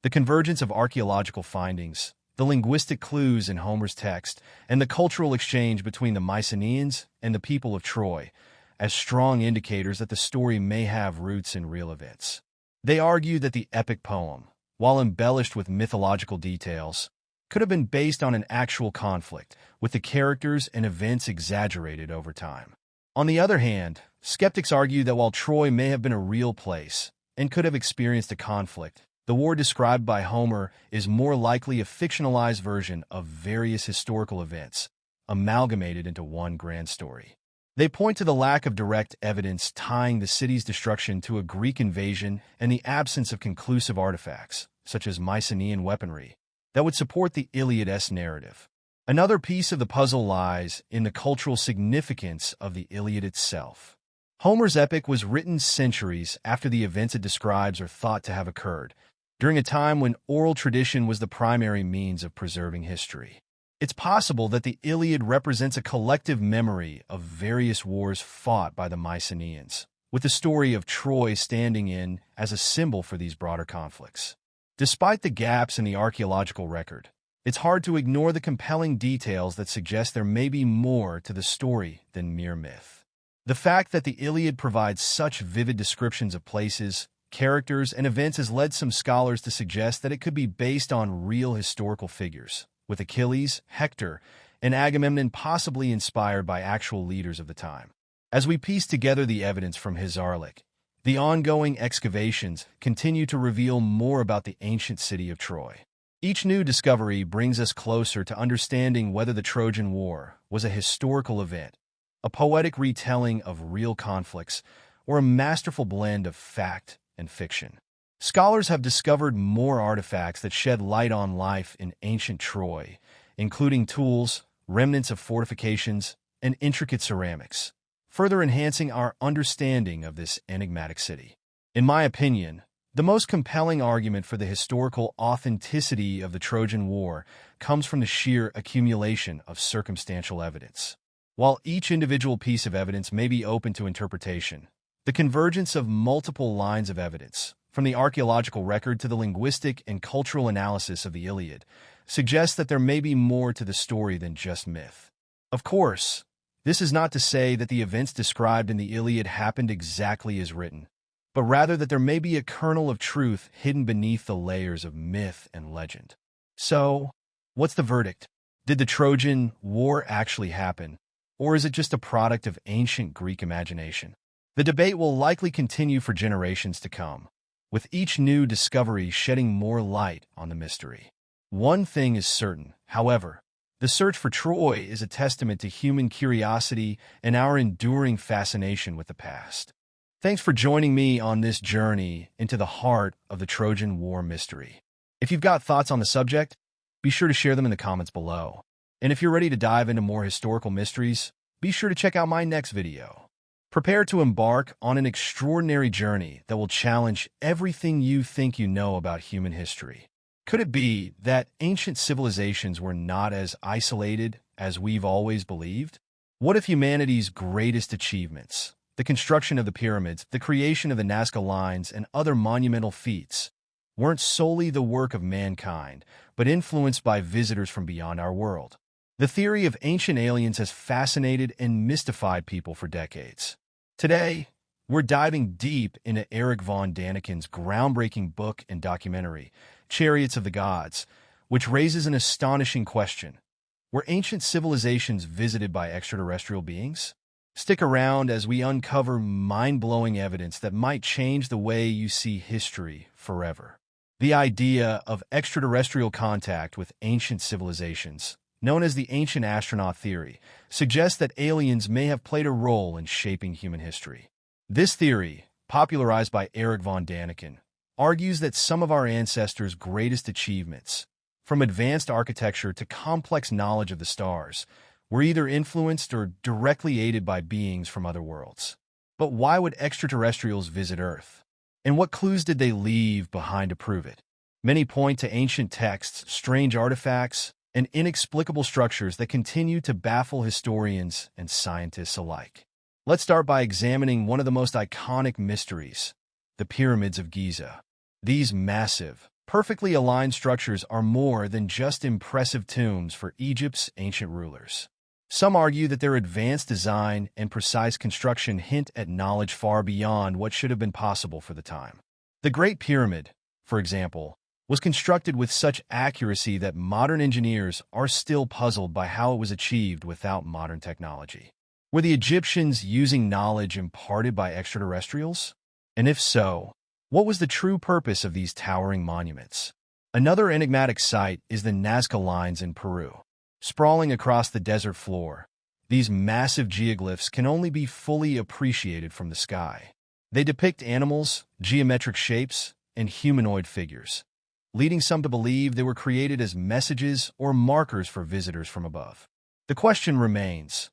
the convergence of archaeological findings, the linguistic clues in Homer's text, and the cultural exchange between the Mycenaeans and the people of Troy as strong indicators that the story may have roots in real events. They argue that the epic poem, while embellished with mythological details, could have been based on an actual conflict, with the characters and events exaggerated over time. On the other hand, skeptics argue that while Troy may have been a real place and could have experienced a conflict, the war described by Homer is more likely a fictionalized version of various historical events, amalgamated into one grand story. They point to the lack of direct evidence tying the city's destruction to a Greek invasion and the absence of conclusive artifacts, such as Mycenaean weaponry, that would support the Iliad-esque narrative. Another piece of the puzzle lies in the cultural significance of the Iliad itself. Homer's epic was written centuries after the events it describes are thought to have occurred, during a time when oral tradition was the primary means of preserving history. It's possible that the Iliad represents a collective memory of various wars fought by the Mycenaeans, with the story of Troy standing in as a symbol for these broader conflicts. Despite the gaps in the archaeological record, it's hard to ignore the compelling details that suggest there may be more to the story than mere myth. The fact that the Iliad provides such vivid descriptions of places, characters, and events has led some scholars to suggest that it could be based on real historical figures, with Achilles, Hector, and Agamemnon possibly inspired by actual leaders of the time. As we piece together the evidence from Hizarlik, the ongoing excavations continue to reveal more about the ancient city of Troy. Each new discovery brings us closer to understanding whether the Trojan War was a historical event, a poetic retelling of real conflicts, or a masterful blend of fact and fiction. Scholars have discovered more artifacts that shed light on life in ancient Troy, including tools, remnants of fortifications, and intricate ceramics, further enhancing our understanding of this enigmatic city. In my opinion, the most compelling argument for the historical authenticity of the Trojan War comes from the sheer accumulation of circumstantial evidence. While each individual piece of evidence may be open to interpretation, the convergence of multiple lines of evidence, from the archaeological record to the linguistic and cultural analysis of the Iliad, suggests that there may be more to the story than just myth. Of course, this is not to say that the events described in the Iliad happened exactly as written, but rather that there may be a kernel of truth hidden beneath the layers of myth and legend. So, what's the verdict? Did the Trojan War actually happen, Or is it just a product of ancient Greek imagination? The debate will likely continue for generations to come, with each new discovery shedding more light on the mystery. One thing is certain, however: the search for Troy is a testament to human curiosity and our enduring fascination with the past. Thanks for joining me on this journey into the heart of the Trojan War mystery. If you've got thoughts on the subject, be sure to share them in the comments below. And if you're ready to dive into more historical mysteries, be sure to check out my next video. Prepare to embark on an extraordinary journey that will challenge everything you think you know about human history. Could it be that ancient civilizations were not as isolated as we've always believed? What if humanity's greatest achievements, the construction of the pyramids, the creation of the Nazca lines, and other monumental feats, weren't solely the work of mankind, but influenced by visitors from beyond our world? The theory of ancient aliens has fascinated and mystified people for decades. Today, we're diving deep into Erich von Daniken's groundbreaking book and documentary, Chariots of the Gods, which raises an astonishing question: were ancient civilizations visited by extraterrestrial beings? Stick around as we uncover mind-blowing evidence that might change the way you see history forever. The idea of extraterrestrial contact with ancient civilizations, known as the ancient astronaut theory, suggests that aliens may have played a role in shaping human history. This theory, popularized by Erich von Daniken, argues that some of our ancestors' greatest achievements, from advanced architecture to complex knowledge of the stars, were either influenced or directly aided by beings from other worlds. But why would extraterrestrials visit Earth? And what clues did they leave behind to prove it? Many point to ancient texts, strange artifacts, and inexplicable structures that continue to baffle historians and scientists alike. Let's start by examining one of the most iconic mysteries: the Pyramids of Giza. These massive, perfectly aligned structures are more than just impressive tombs for Egypt's ancient rulers. Some argue that their advanced design and precise construction hint at knowledge far beyond what should have been possible for the time. The Great Pyramid, for example, was constructed with such accuracy that modern engineers are still puzzled by how it was achieved without modern technology. Were the Egyptians using knowledge imparted by extraterrestrials? And if so, what was the true purpose of these towering monuments? Another enigmatic site is the Nazca lines in Peru. Sprawling across the desert floor, these massive geoglyphs can only be fully appreciated from the sky. They depict animals, geometric shapes, and humanoid figures, leading some to believe they were created as messages or markers for visitors from above. The question remains: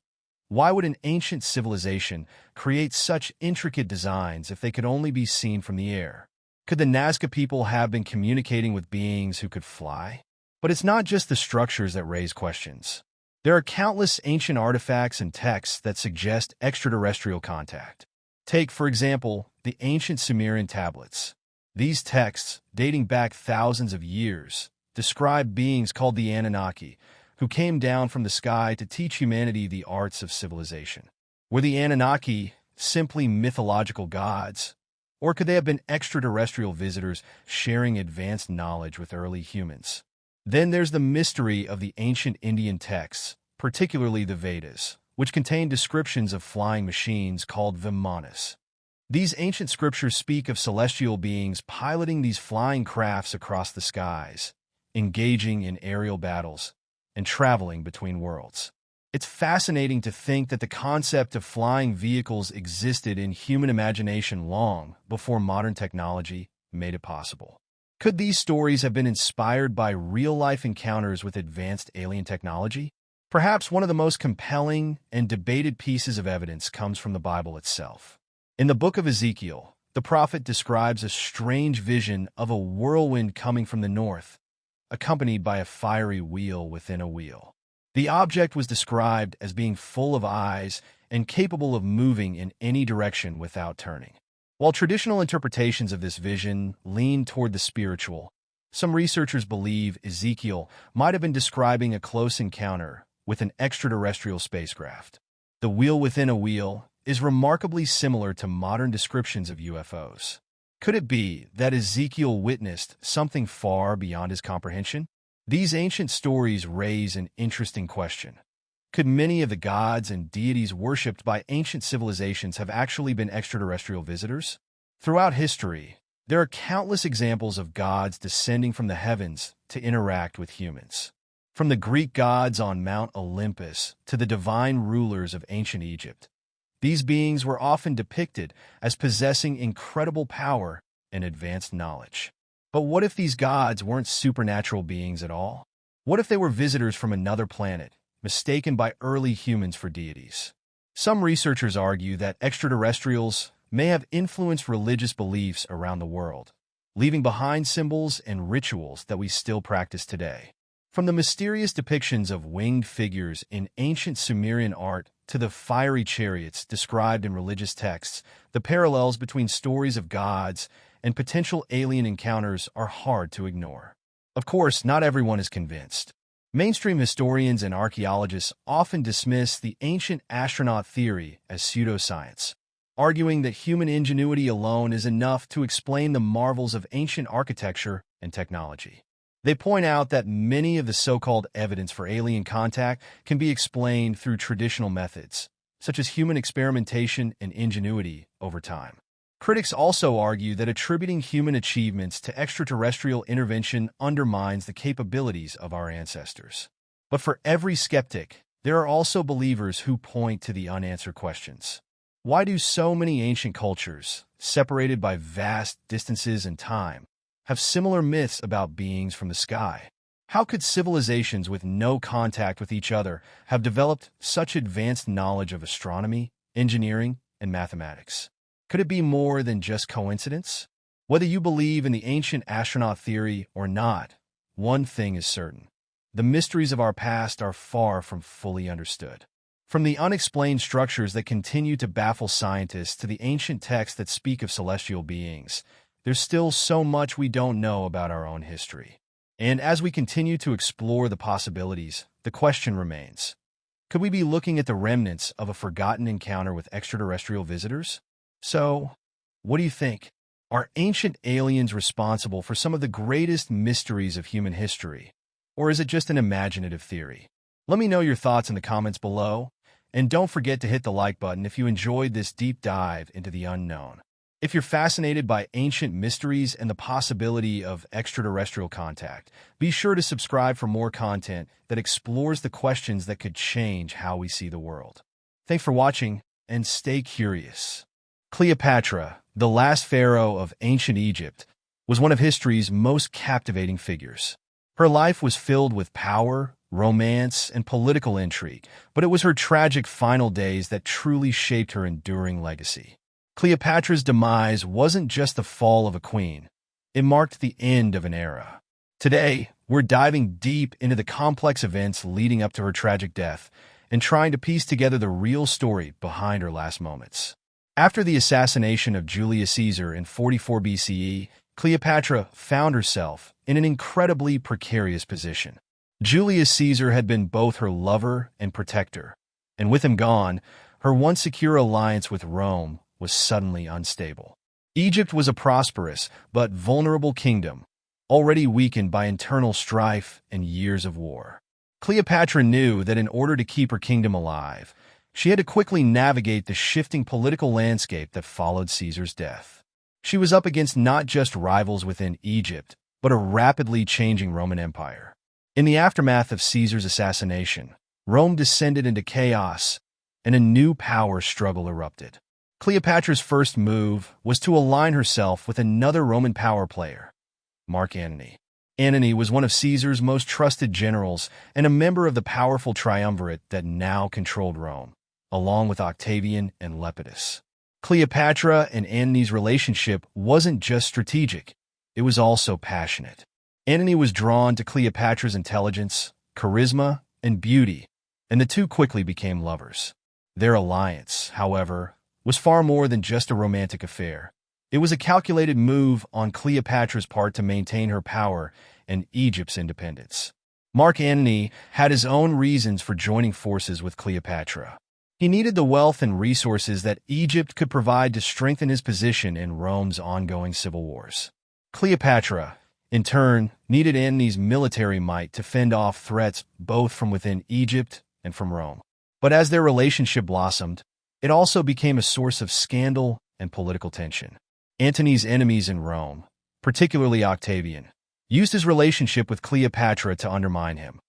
why would an ancient civilization create such intricate designs if they could only be seen from the air? Could the Nazca people have been communicating with beings who could fly? But it's not just the structures that raise questions. There are countless ancient artifacts and texts that suggest extraterrestrial contact. Take, for example, the ancient Sumerian tablets. These texts, dating back thousands of years, describe beings called the Anunnaki, who came down from the sky to teach humanity the arts of civilization. Were the Anunnaki simply mythological gods, or could they have been extraterrestrial visitors sharing advanced knowledge with early humans? Then there's the mystery of the ancient Indian texts, particularly the Vedas, which contain descriptions of flying machines called Vimanas. These ancient scriptures speak of celestial beings piloting these flying crafts across the skies, engaging in aerial battles, and traveling between worlds. It's fascinating to think that the concept of flying vehicles existed in human imagination long before modern technology made it possible. Could these stories have been inspired by real-life encounters with advanced alien technology? Perhaps one of the most compelling and debated pieces of evidence comes from the Bible itself. In the book of Ezekiel, the prophet describes a strange vision of a whirlwind coming from the north, accompanied by a fiery wheel within a wheel. The object was described as being full of eyes and capable of moving in any direction without turning. While traditional interpretations of this vision lean toward the spiritual, some researchers believe Ezekiel might have been describing a close encounter with an extraterrestrial spacecraft. The wheel within a wheel is remarkably similar to modern descriptions of UFOs. Could it be that Ezekiel witnessed something far beyond his comprehension? These ancient stories raise an interesting question. Could many of the gods and deities worshipped by ancient civilizations have actually been extraterrestrial visitors? Throughout history, there are countless examples of gods descending from the heavens to interact with humans. From the Greek gods on Mount Olympus to the divine rulers of ancient Egypt, these beings were often depicted as possessing incredible power and advanced knowledge. But what if these gods weren't supernatural beings at all? What if they were visitors from another planet, mistaken by early humans for deities? Some researchers argue that extraterrestrials may have influenced religious beliefs around the world, leaving behind symbols and rituals that we still practice today. From the mysterious depictions of winged figures in ancient Sumerian art to the fiery chariots described in religious texts, the parallels between stories of gods and potential alien encounters are hard to ignore. Of course, not everyone is convinced. Mainstream historians and archaeologists often dismiss the ancient astronaut theory as pseudoscience, arguing that human ingenuity alone is enough to explain the marvels of ancient architecture and technology. They point out that many of the so-called evidence for alien contact can be explained through traditional methods, such as human experimentation and ingenuity over time. Critics also argue that attributing human achievements to extraterrestrial intervention undermines the capabilities of our ancestors. But for every skeptic, there are also believers who point to the unanswered questions. Why do so many ancient cultures, separated by vast distances and time, have similar myths about beings from the sky? How could civilizations with no contact with each other have developed such advanced knowledge of astronomy, engineering, and mathematics? Could it be more than just coincidence? Whether you believe in the ancient astronaut theory or not, one thing is certain. The mysteries of our past are far from fully understood. From the unexplained structures that continue to baffle scientists to the ancient texts that speak of celestial beings, there's still so much we don't know about our own history. And as we continue to explore the possibilities, the question remains: could we be looking at the remnants of a forgotten encounter with extraterrestrial visitors? So, what do you think? Are ancient aliens responsible for some of the greatest mysteries of human history? Or is it just an imaginative theory? Let me know your thoughts in the comments below, and don't forget to hit the like button if you enjoyed this deep dive into the unknown. If you're fascinated by ancient mysteries and the possibility of extraterrestrial contact, be sure to subscribe for more content that explores the questions that could change how we see the world. Thanks for watching, and stay curious. Cleopatra, the last pharaoh of ancient Egypt, was one of history's most captivating figures. Her life was filled with power, romance, and political intrigue, but it was her tragic final days that truly shaped her enduring legacy. Cleopatra's demise wasn't just the fall of a queen. It marked the end of an era. Today, we're diving deep into the complex events leading up to her tragic death and trying to piece together the real story behind her last moments. After the assassination of Julius Caesar in 44 BCE, Cleopatra found herself in an incredibly precarious position. Julius Caesar had been both her lover and protector, and with him gone, her once secure alliance with Rome was suddenly unstable. Egypt was a prosperous but vulnerable kingdom, already weakened by internal strife and years of war. Cleopatra knew that in order to keep her kingdom alive, she had to quickly navigate the shifting political landscape that followed Caesar's death. She was up against not just rivals within Egypt, but a rapidly changing Roman Empire. In the aftermath of Caesar's assassination, Rome descended into chaos, and a new power struggle erupted. Cleopatra's first move was to align herself with another Roman power player, Mark Antony. Antony was one of Caesar's most trusted generals and a member of the powerful triumvirate that now controlled Rome, along with Octavian and Lepidus. Cleopatra and Antony's relationship wasn't just strategic, it was also passionate. Antony was drawn to Cleopatra's intelligence, charisma, and beauty, and the two quickly became lovers. Their alliance, however, was far more than just a romantic affair. It was a calculated move on Cleopatra's part to maintain her power and Egypt's independence. Mark Antony had his own reasons for joining forces with Cleopatra. He needed the wealth and resources that Egypt could provide to strengthen his position in Rome's ongoing civil wars. Cleopatra, in turn, needed Antony's military might to fend off threats both from within Egypt and from Rome. But as their relationship blossomed, it also became a source of scandal and political tension. Antony's enemies in Rome, particularly Octavian, used his relationship with Cleopatra to undermine him,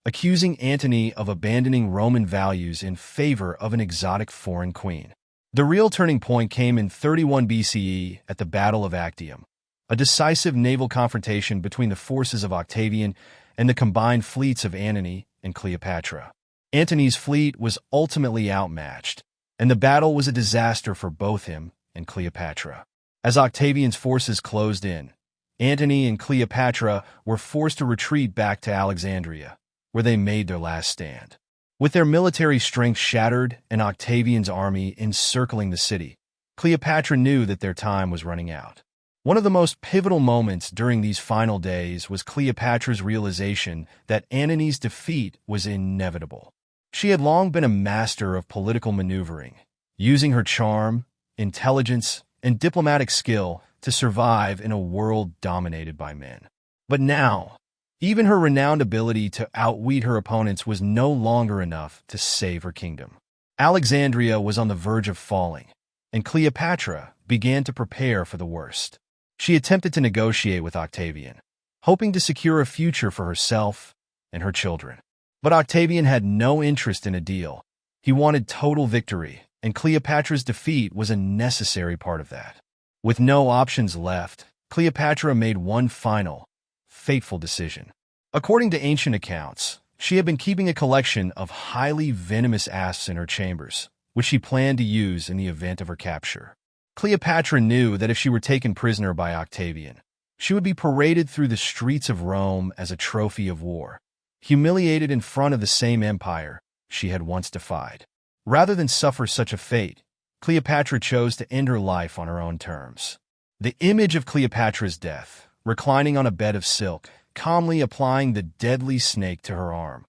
accusing Antony of abandoning Roman values in favor of an exotic foreign queen. The real turning point came in 31 BCE at the Battle of Actium, a decisive naval confrontation between the forces of Octavian and the combined fleets of Antony and Cleopatra. Antony's fleet was ultimately outmatched, and the battle was a disaster for both him and Cleopatra. As Octavian's forces closed in, Antony and Cleopatra were forced to retreat back to Alexandria, where they made their last stand. With their military strength shattered and Octavian's army encircling the city, Cleopatra knew that their time was running out. One of the most pivotal moments during these final days was Cleopatra's realization that Antony's defeat was inevitable. She had long been a master of political maneuvering, using her charm, intelligence, and diplomatic skill to survive in a world dominated by men. But now, even her renowned ability to outwit her opponents was no longer enough to save her kingdom. Alexandria was on the verge of falling, and Cleopatra began to prepare for the worst. She attempted to negotiate with Octavian, hoping to secure a future for herself and her children. But Octavian had no interest in a deal. He wanted total victory, and Cleopatra's defeat was a necessary part of that. With no options left, Cleopatra made one final, fateful decision. According to ancient accounts, she had been keeping a collection of highly venomous asps in her chambers, which she planned to use in the event of her capture. Cleopatra knew that if she were taken prisoner by Octavian, she would be paraded through the streets of Rome as a trophy of war, humiliated in front of the same empire she had once defied. Rather than suffer such a fate, Cleopatra chose to end her life on her own terms. The image of Cleopatra's death, reclining on a bed of silk, calmly applying the deadly snake to her arm,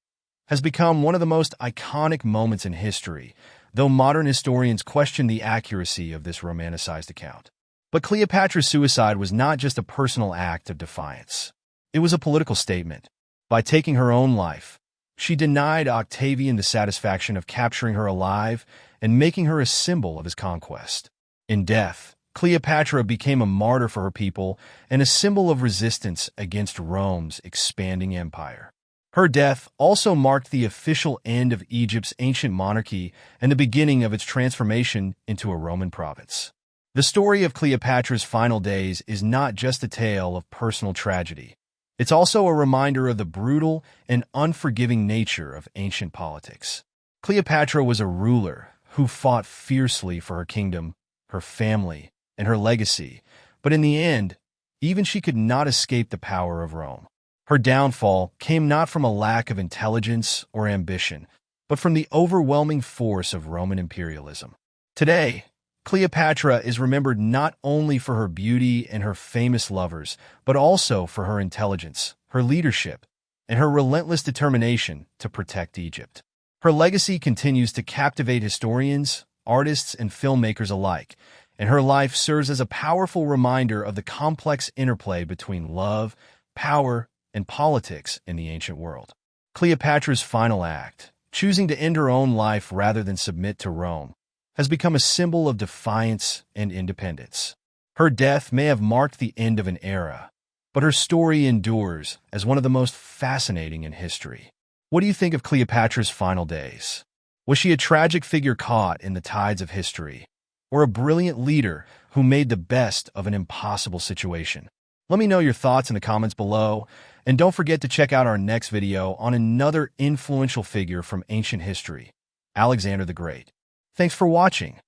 has become one of the most iconic moments in history, though modern historians question the accuracy of this romanticized account. But Cleopatra's suicide was not just a personal act of defiance. It was a political statement. By taking her own life, she denied Octavian the satisfaction of capturing her alive and making her a symbol of his conquest. In death, Cleopatra became a martyr for her people and a symbol of resistance against Rome's expanding empire. Her death also marked the official end of Egypt's ancient monarchy and the beginning of its transformation into a Roman province. The story of Cleopatra's final days is not just a tale of personal tragedy. It's also a reminder of the brutal and unforgiving nature of ancient politics. Cleopatra was a ruler who fought fiercely for her kingdom, her family, and her legacy, but in the end, even she could not escape the power of Rome. Her downfall came not from a lack of intelligence or ambition, but from the overwhelming force of Roman imperialism. Today, Cleopatra is remembered not only for her beauty and her famous lovers, but also for her intelligence, her leadership, and her relentless determination to protect Egypt. Her legacy continues to captivate historians, artists, and filmmakers alike, and her life serves as a powerful reminder of the complex interplay between love, power, and politics in the ancient world. Cleopatra's final act, choosing to end her own life rather than submit to Rome, has become a symbol of defiance and independence. Her death may have marked the end of an era, but her story endures as one of the most fascinating in history. What do you think of Cleopatra's final days? Was she a tragic figure caught in the tides of history, or a brilliant leader who made the best of an impossible situation? Let me know your thoughts in the comments below, and don't forget to check out our next video on another influential figure from ancient history, Alexander the Great. Thanks for watching.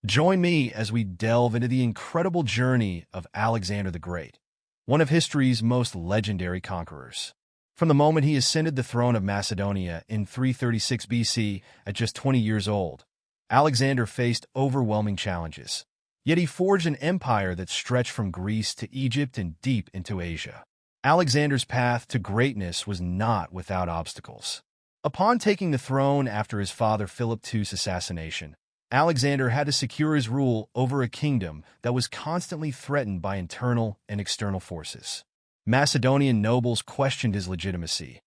Join me as we delve into the incredible journey of Alexander the Great, one of history's most legendary conquerors. From the moment he ascended the throne of Macedonia in 336 BC at just 20 years old, Alexander faced overwhelming challenges. Yet he forged an empire that stretched from Greece to Egypt and deep into Asia. Alexander's path to greatness was not without obstacles. Upon taking the throne after his father Philip II's assassination, Alexander had to secure his rule over a kingdom that was constantly threatened by internal and external forces. Macedonian nobles questioned his legitimacy,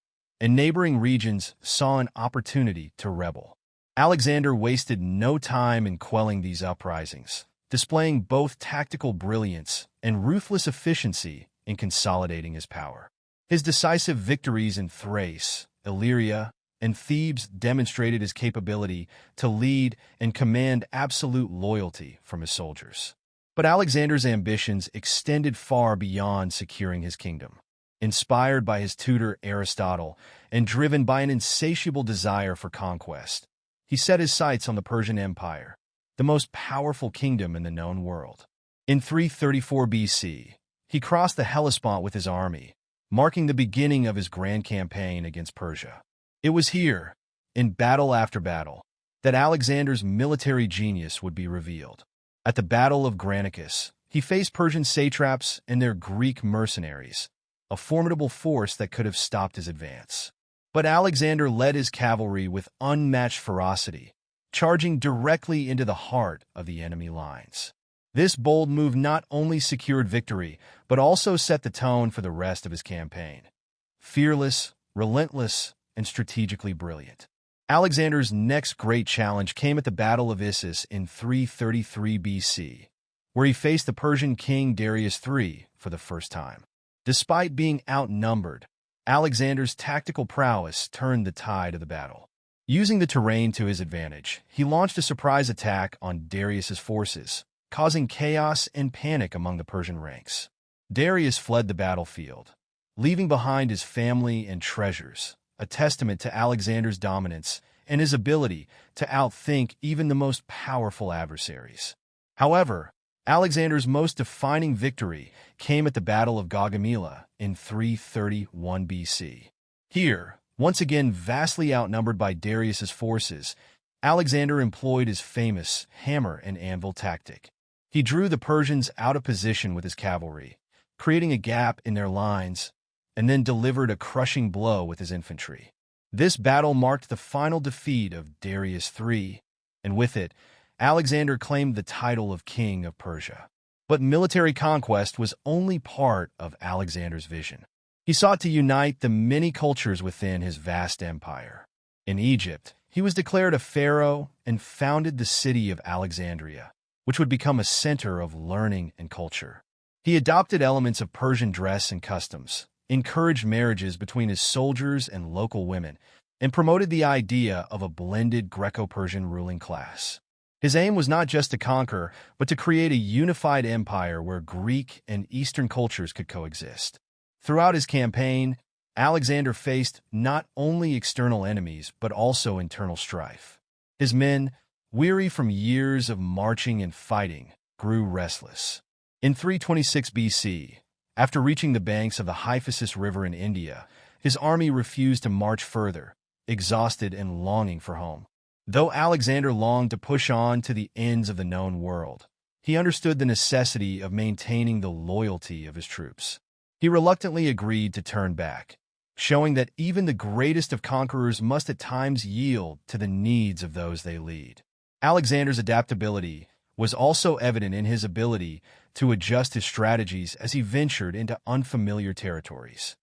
and neighboring regions saw an opportunity to rebel. Alexander wasted no time in quelling these uprisings, displaying both tactical brilliance and ruthless efficiency in consolidating his power. His decisive victories in Thrace, Illyria, and Thebes demonstrated his capability to lead and command absolute loyalty from his soldiers. But Alexander's ambitions extended far beyond securing his kingdom. Inspired by his tutor Aristotle and driven by an insatiable desire for conquest, he set his sights on the Persian Empire, the most powerful kingdom in the known world. In 334 BC, he crossed the Hellespont with his army, marking the beginning of his grand campaign against Persia. It was here, in battle after battle, that Alexander's military genius would be revealed. At the Battle of Granicus, he faced Persian satraps and their Greek mercenaries, a formidable force that could have stopped his advance. But Alexander led his cavalry with unmatched ferocity, charging directly into the heart of the enemy lines. This bold move not only secured victory, but also set the tone for the rest of his campaign. Fearless, relentless, and strategically brilliant, Alexander's next great challenge came at the Battle of Issus in 333 BC, where he faced the Persian king Darius III for the first time. Despite being outnumbered, Alexander's tactical prowess turned the tide of the battle. Using the terrain to his advantage, he launched a surprise attack on Darius's forces, causing chaos and panic among the Persian ranks. Darius fled the battlefield, leaving behind his family and treasures, a testament to Alexander's dominance and his ability to outthink even the most powerful adversaries. However, Alexander's most defining victory came at the Battle of Gaugamela in 331 BC. Here, once again vastly outnumbered by Darius's forces, Alexander employed his famous hammer and anvil tactic. He drew the Persians out of position with his cavalry, creating a gap in their lines, and then delivered a crushing blow with his infantry. This battle marked the final defeat of Darius III, and with it, Alexander claimed the title of King of Persia. But military conquest was only part of Alexander's vision. He sought to unite the many cultures within his vast empire. In Egypt, he was declared a pharaoh and founded the city of Alexandria, which would become a center of learning and culture. He adopted elements of Persian dress and customs, encouraged marriages between his soldiers and local women, and promoted the idea of a blended Greco-Persian ruling class. His aim was not just to conquer, but to create a unified empire where Greek and Eastern cultures could coexist. Throughout his campaign, Alexander faced not only external enemies, but also internal strife. His men, weary from years of marching and fighting, grew restless. In 326 BC, after reaching the banks of the Hyphasis River in India, his army refused to march further, exhausted and longing for home. Though Alexander longed to push on to the ends of the known world, he understood the necessity of maintaining the loyalty of his troops. He reluctantly agreed to turn back, showing that even the greatest of conquerors must at times yield to the needs of those they lead. Alexander's adaptability was also evident in his ability to adjust his strategies as he ventured into unfamiliar territories.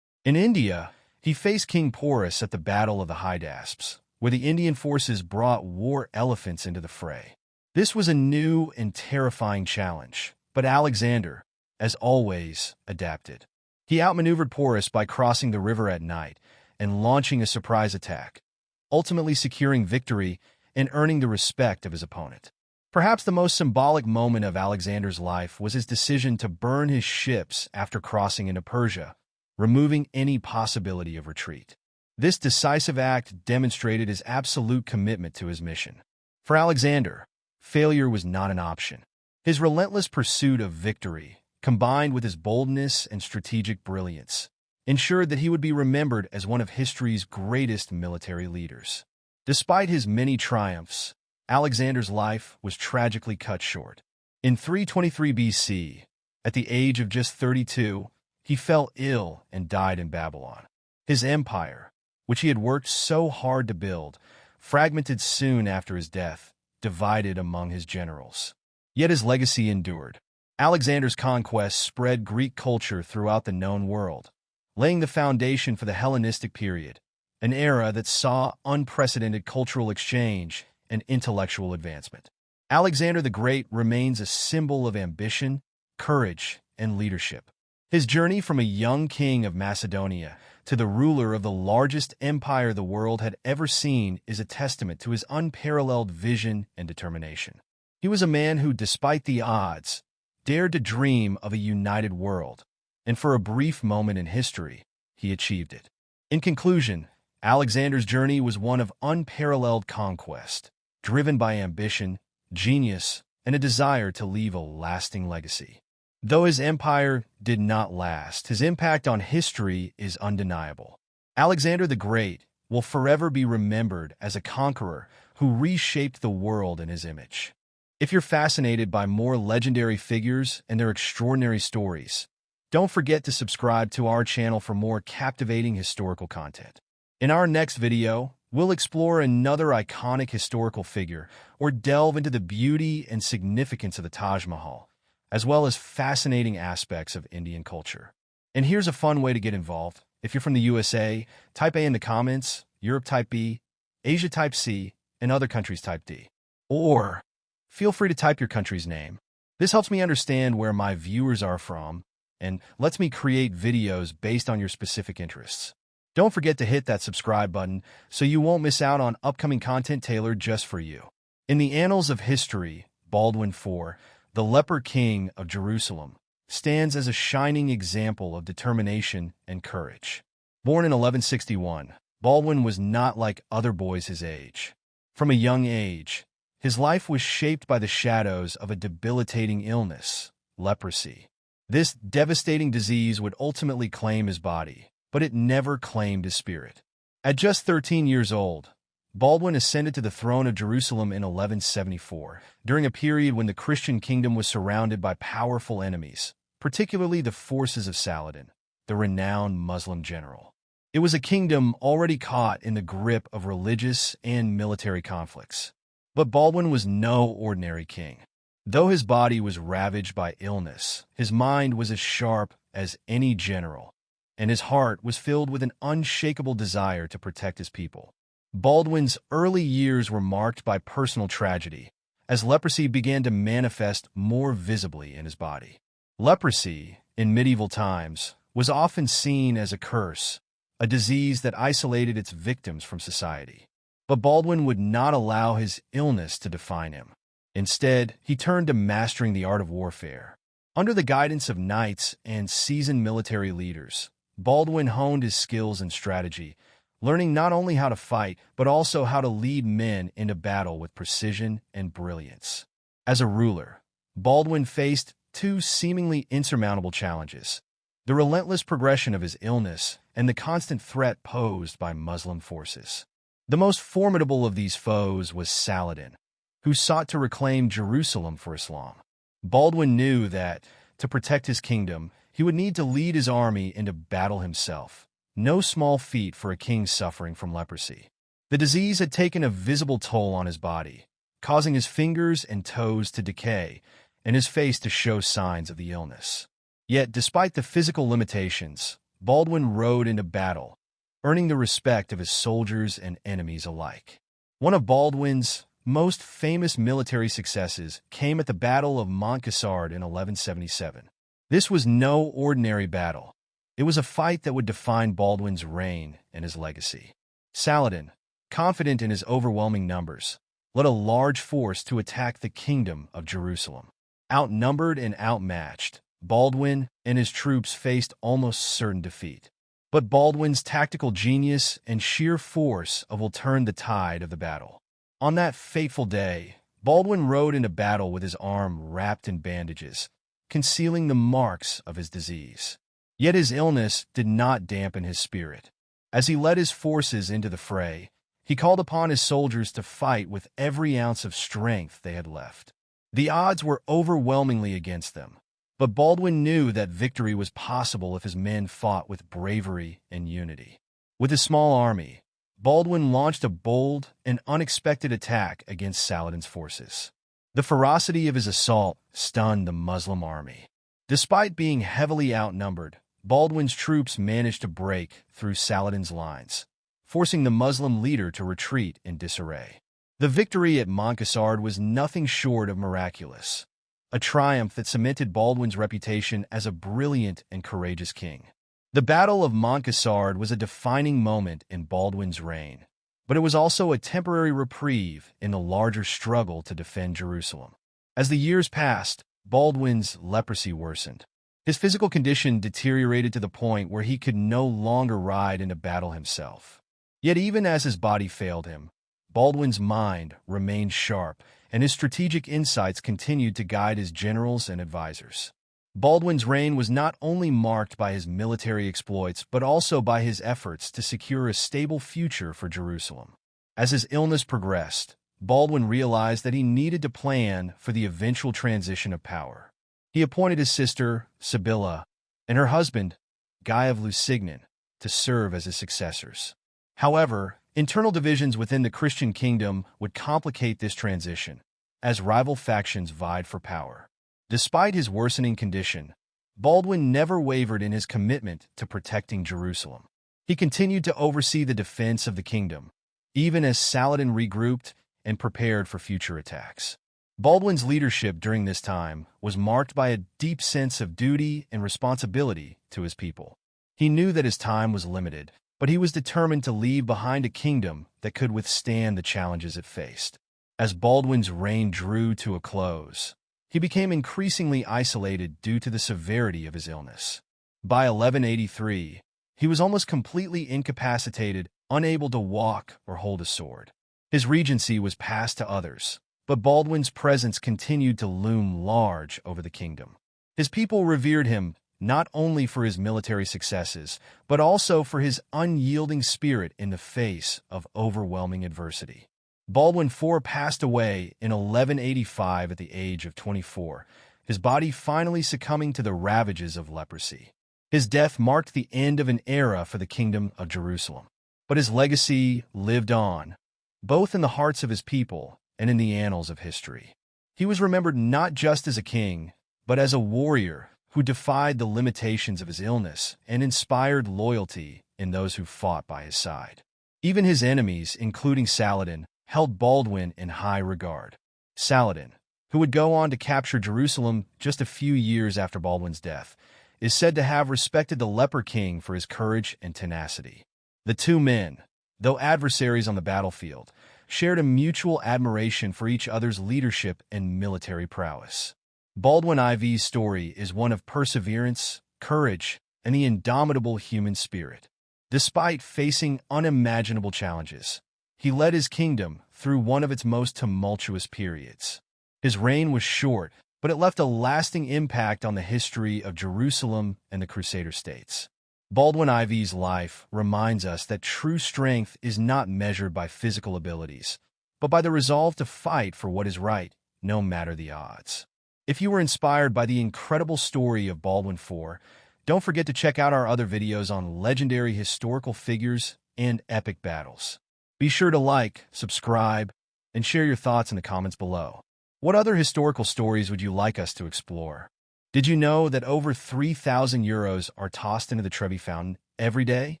In India, he faced King Porus at the Battle of the Hydaspes, where the Indian forces brought war elephants into the fray. This was a new and terrifying challenge, but Alexander, as always, adapted. He outmaneuvered Porus by crossing the river at night and launching a surprise attack, ultimately securing victory and earning the respect of his opponent. Perhaps the most symbolic moment of Alexander's life was his decision to burn his ships after crossing into Persia, removing any possibility of retreat. This decisive act demonstrated his absolute commitment to his mission. For Alexander, failure was not an option. His relentless pursuit of victory, combined with his boldness and strategic brilliance, ensured that he would be remembered as one of history's greatest military leaders. Despite his many triumphs, Alexander's life was tragically cut short. In 323 BC, at the age of just 32, he fell ill and died in Babylon. His empire, which he had worked so hard to build, fragmented soon after his death, divided among his generals. Yet his legacy endured. Alexander's conquests spread Greek culture throughout the known world, laying the foundation for the Hellenistic period, an era that saw unprecedented cultural exchange and intellectual advancement. Alexander the Great remains a symbol of ambition, courage, and leadership. His journey from a young king of Macedonia to the ruler of the largest empire the world had ever seen is a testament to his unparalleled vision and determination. He was a man who, despite the odds, dared to dream of a united world, and for a brief moment in history, he achieved it. In conclusion, Alexander's journey was one of unparalleled conquest, driven by ambition, genius, and a desire to leave a lasting legacy. Though his empire did not last, his impact on history is undeniable. Alexander the Great will forever be remembered as a conqueror who reshaped the world in his image. If you're fascinated by more legendary figures and their extraordinary stories, don't forget to subscribe to our channel for more captivating historical content. In our next video, we'll explore another iconic historical figure or delve into the beauty and significance of the Taj Mahal, as well as fascinating aspects of Indian culture. And here's a fun way to get involved. If you're from the USA, type A in the comments, Europe type B, Asia type C, and other countries type D. Or feel free to type your country's name. This helps me understand where my viewers are from and lets me create videos based on your specific interests. Don't forget to hit that subscribe button so you won't miss out on upcoming content tailored just for you. In the annals of history, Baldwin IV, the leper king of Jerusalem, stands as a shining example of determination and courage. Born in 1161, Baldwin was not like other boys his age. From a young age, his life was shaped by the shadows of a debilitating illness, leprosy. This devastating disease would ultimately claim his body, but it never claimed his spirit. At just 13 years old, Baldwin ascended to the throne of Jerusalem in 1174, during a period when the Christian kingdom was surrounded by powerful enemies, particularly the forces of Saladin, the renowned Muslim general. It was a kingdom already caught in the grip of religious and military conflicts. But Baldwin was no ordinary king. Though his body was ravaged by illness, his mind was as sharp as any general, and his heart was filled with an unshakable desire to protect his people. Baldwin's early years were marked by personal tragedy, as leprosy began to manifest more visibly in his body. Leprosy, in medieval times, was often seen as a curse, a disease that isolated its victims from society. But Baldwin would not allow his illness to define him. Instead, he turned to mastering the art of warfare. Under the guidance of knights and seasoned military leaders, Baldwin honed his skills and strategy, learning not only how to fight, but also how to lead men into battle with precision and brilliance. As a ruler, Baldwin faced two seemingly insurmountable challenges: the relentless progression of his illness and the constant threat posed by Muslim forces. The most formidable of these foes was Saladin, who sought to reclaim Jerusalem for Islam. Baldwin knew that, to protect his kingdom, he would need to lead his army into battle himself. No small feat for a king suffering from leprosy. The disease had taken a visible toll on his body, causing his fingers and toes to decay and his face to show signs of the illness. Yet, despite the physical limitations, Baldwin rode into battle, earning the respect of his soldiers and enemies alike. One of Baldwin's most famous military successes came at the Battle of Montcassard in 1177. This was no ordinary battle. It was a fight that would define Baldwin's reign and his legacy. Saladin, confident in his overwhelming numbers, led a large force to attack the kingdom of Jerusalem. Outnumbered and outmatched, Baldwin and his troops faced almost certain defeat. But Baldwin's tactical genius and sheer force will turn the tide of the battle. On that fateful day, Baldwin rode into battle with his arm wrapped in bandages, concealing the marks of his disease. Yet his illness did not dampen his spirit. As he led his forces into the fray, he called upon his soldiers to fight with every ounce of strength they had left. The odds were overwhelmingly against them, but Baldwin knew that victory was possible if his men fought with bravery and unity. With his small army, Baldwin launched a bold and unexpected attack against Saladin's forces. The ferocity of his assault stunned the Muslim army. Despite being heavily outnumbered, Baldwin's troops managed to break through Saladin's lines, forcing the Muslim leader to retreat in disarray. The victory at Montcassard was nothing short of miraculous, a triumph that cemented Baldwin's reputation as a brilliant and courageous king. The Battle of Montcassard was a defining moment in Baldwin's reign, but it was also a temporary reprieve in the larger struggle to defend Jerusalem. As the years passed, Baldwin's leprosy worsened. His physical condition deteriorated to the point where he could no longer ride into battle himself. Yet even as his body failed him, Baldwin's mind remained sharp, and his strategic insights continued to guide his generals and advisors. Baldwin's reign was not only marked by his military exploits, but also by his efforts to secure a stable future for Jerusalem. As his illness progressed, Baldwin realized that he needed to plan for the eventual transition of power. He appointed his sister, Sibylla, and her husband, Guy of Lusignan, to serve as his successors. However, internal divisions within the Christian kingdom would complicate this transition, as rival factions vied for power. Despite his worsening condition, Baldwin never wavered in his commitment to protecting Jerusalem. He continued to oversee the defense of the kingdom, even as Saladin regrouped and prepared for future attacks. Baldwin's leadership during this time was marked by a deep sense of duty and responsibility to his people. He knew that his time was limited, but he was determined to leave behind a kingdom that could withstand the challenges it faced. As Baldwin's reign drew to a close, he became increasingly isolated due to the severity of his illness. By 1183, he was almost completely incapacitated, unable to walk or hold a sword. His regency was passed to others, but Baldwin's presence continued to loom large over the kingdom. His people revered him not only for his military successes, but also for his unyielding spirit in the face of overwhelming adversity. Baldwin IV passed away in 1185 at the age of 24, his body finally succumbing to the ravages of leprosy. His death marked the end of an era for the Kingdom of Jerusalem, but his legacy lived on, both in the hearts of his people and in the annals of history. He was remembered not just as a king, but as a warrior who defied the limitations of his illness and inspired loyalty in those who fought by his side. Even his enemies, including Saladin, held Baldwin in high regard. Saladin, who would go on to capture Jerusalem just a few years after Baldwin's death, is said to have respected the leper king for his courage and tenacity. The two men, though adversaries on the battlefield, shared a mutual admiration for each other's leadership and military prowess. Baldwin IV's story is one of perseverance, courage, and the indomitable human spirit. Despite facing unimaginable challenges, he led his kingdom through one of its most tumultuous periods. His reign was short, but it left a lasting impact on the history of Jerusalem and the Crusader states. Baldwin IV's life reminds us that true strength is not measured by physical abilities, but by the resolve to fight for what is right, no matter the odds. If you were inspired by the incredible story of Baldwin IV, don't forget to check out our other videos on legendary historical figures and epic battles. Be sure to like, subscribe, and share your thoughts in the comments below. What other historical stories would you like us to explore? Did you know that over 3,000 euros are tossed into the Trevi Fountain every day?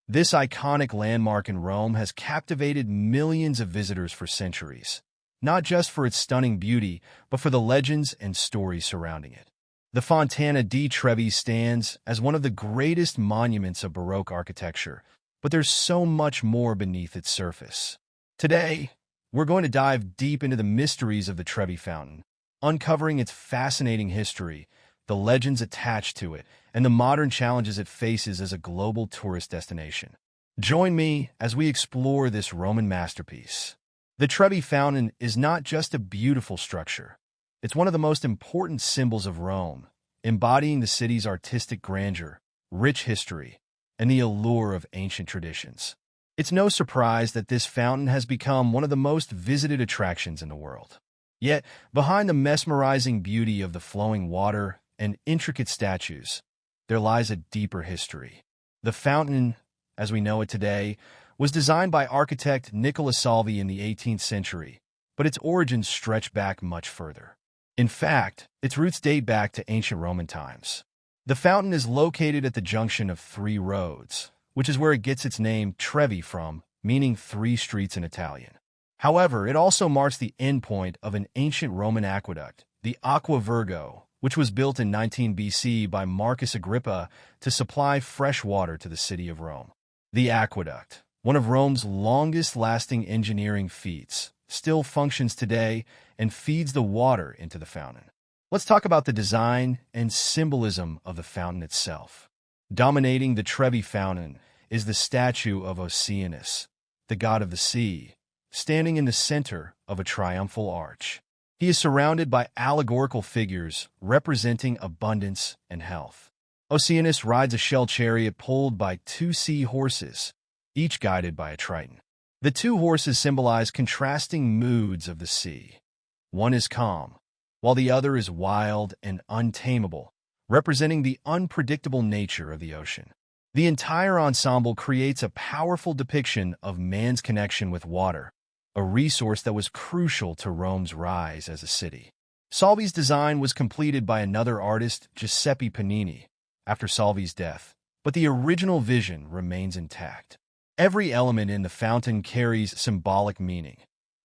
This iconic landmark in Rome has captivated millions of visitors for centuries, not just for its stunning beauty, but for the legends and stories surrounding it. The Fontana di Trevi stands as one of the greatest monuments of Baroque architecture, but there's so much more beneath its surface. Today, we're going to dive deep into the mysteries of the Trevi Fountain, uncovering its fascinating history, the legends attached to it, and the modern challenges it faces as a global tourist destination. Join me as we explore this Roman masterpiece. The Trevi Fountain is not just a beautiful structure. It's one of the most important symbols of Rome, embodying the city's artistic grandeur, rich history, and the allure of ancient traditions. It's no surprise that this fountain has become one of the most visited attractions in the world. Yet, behind the mesmerizing beauty of the flowing water and intricate statues, there lies a deeper history. The fountain, as we know it today, was designed by architect Nicola Salvi in the 18th century, but its origins stretch back much further. In fact, its roots date back to ancient Roman times. The fountain is located at the junction of three roads, which is where it gets its name Trevi from, meaning three streets in Italian. However, it also marks the endpoint of an ancient Roman aqueduct, the Aqua Virgo, which was built in 19 BC by Marcus Agrippa to supply fresh water to the city of Rome. The aqueduct, one of Rome's longest-lasting engineering feats, still functions today and feeds the water into the fountain. Let's talk about the design and symbolism of the fountain itself. Dominating the Trevi fountain is the statue of Oceanus, the god of the sea, standing in the center of a triumphal arch. He is surrounded by allegorical figures representing abundance and health. Oceanus rides a shell chariot pulled by two sea horses, each guided by a triton. The two horses symbolize contrasting moods of the sea. One is calm, while the other is wild and untamable, representing the unpredictable nature of the ocean. The entire ensemble creates a powerful depiction of man's connection with water, a resource that was crucial to Rome's rise as a city. Salvi's design was completed by another artist, Giuseppe Panini, after Salvi's death, but the original vision remains intact. Every element in the fountain carries symbolic meaning,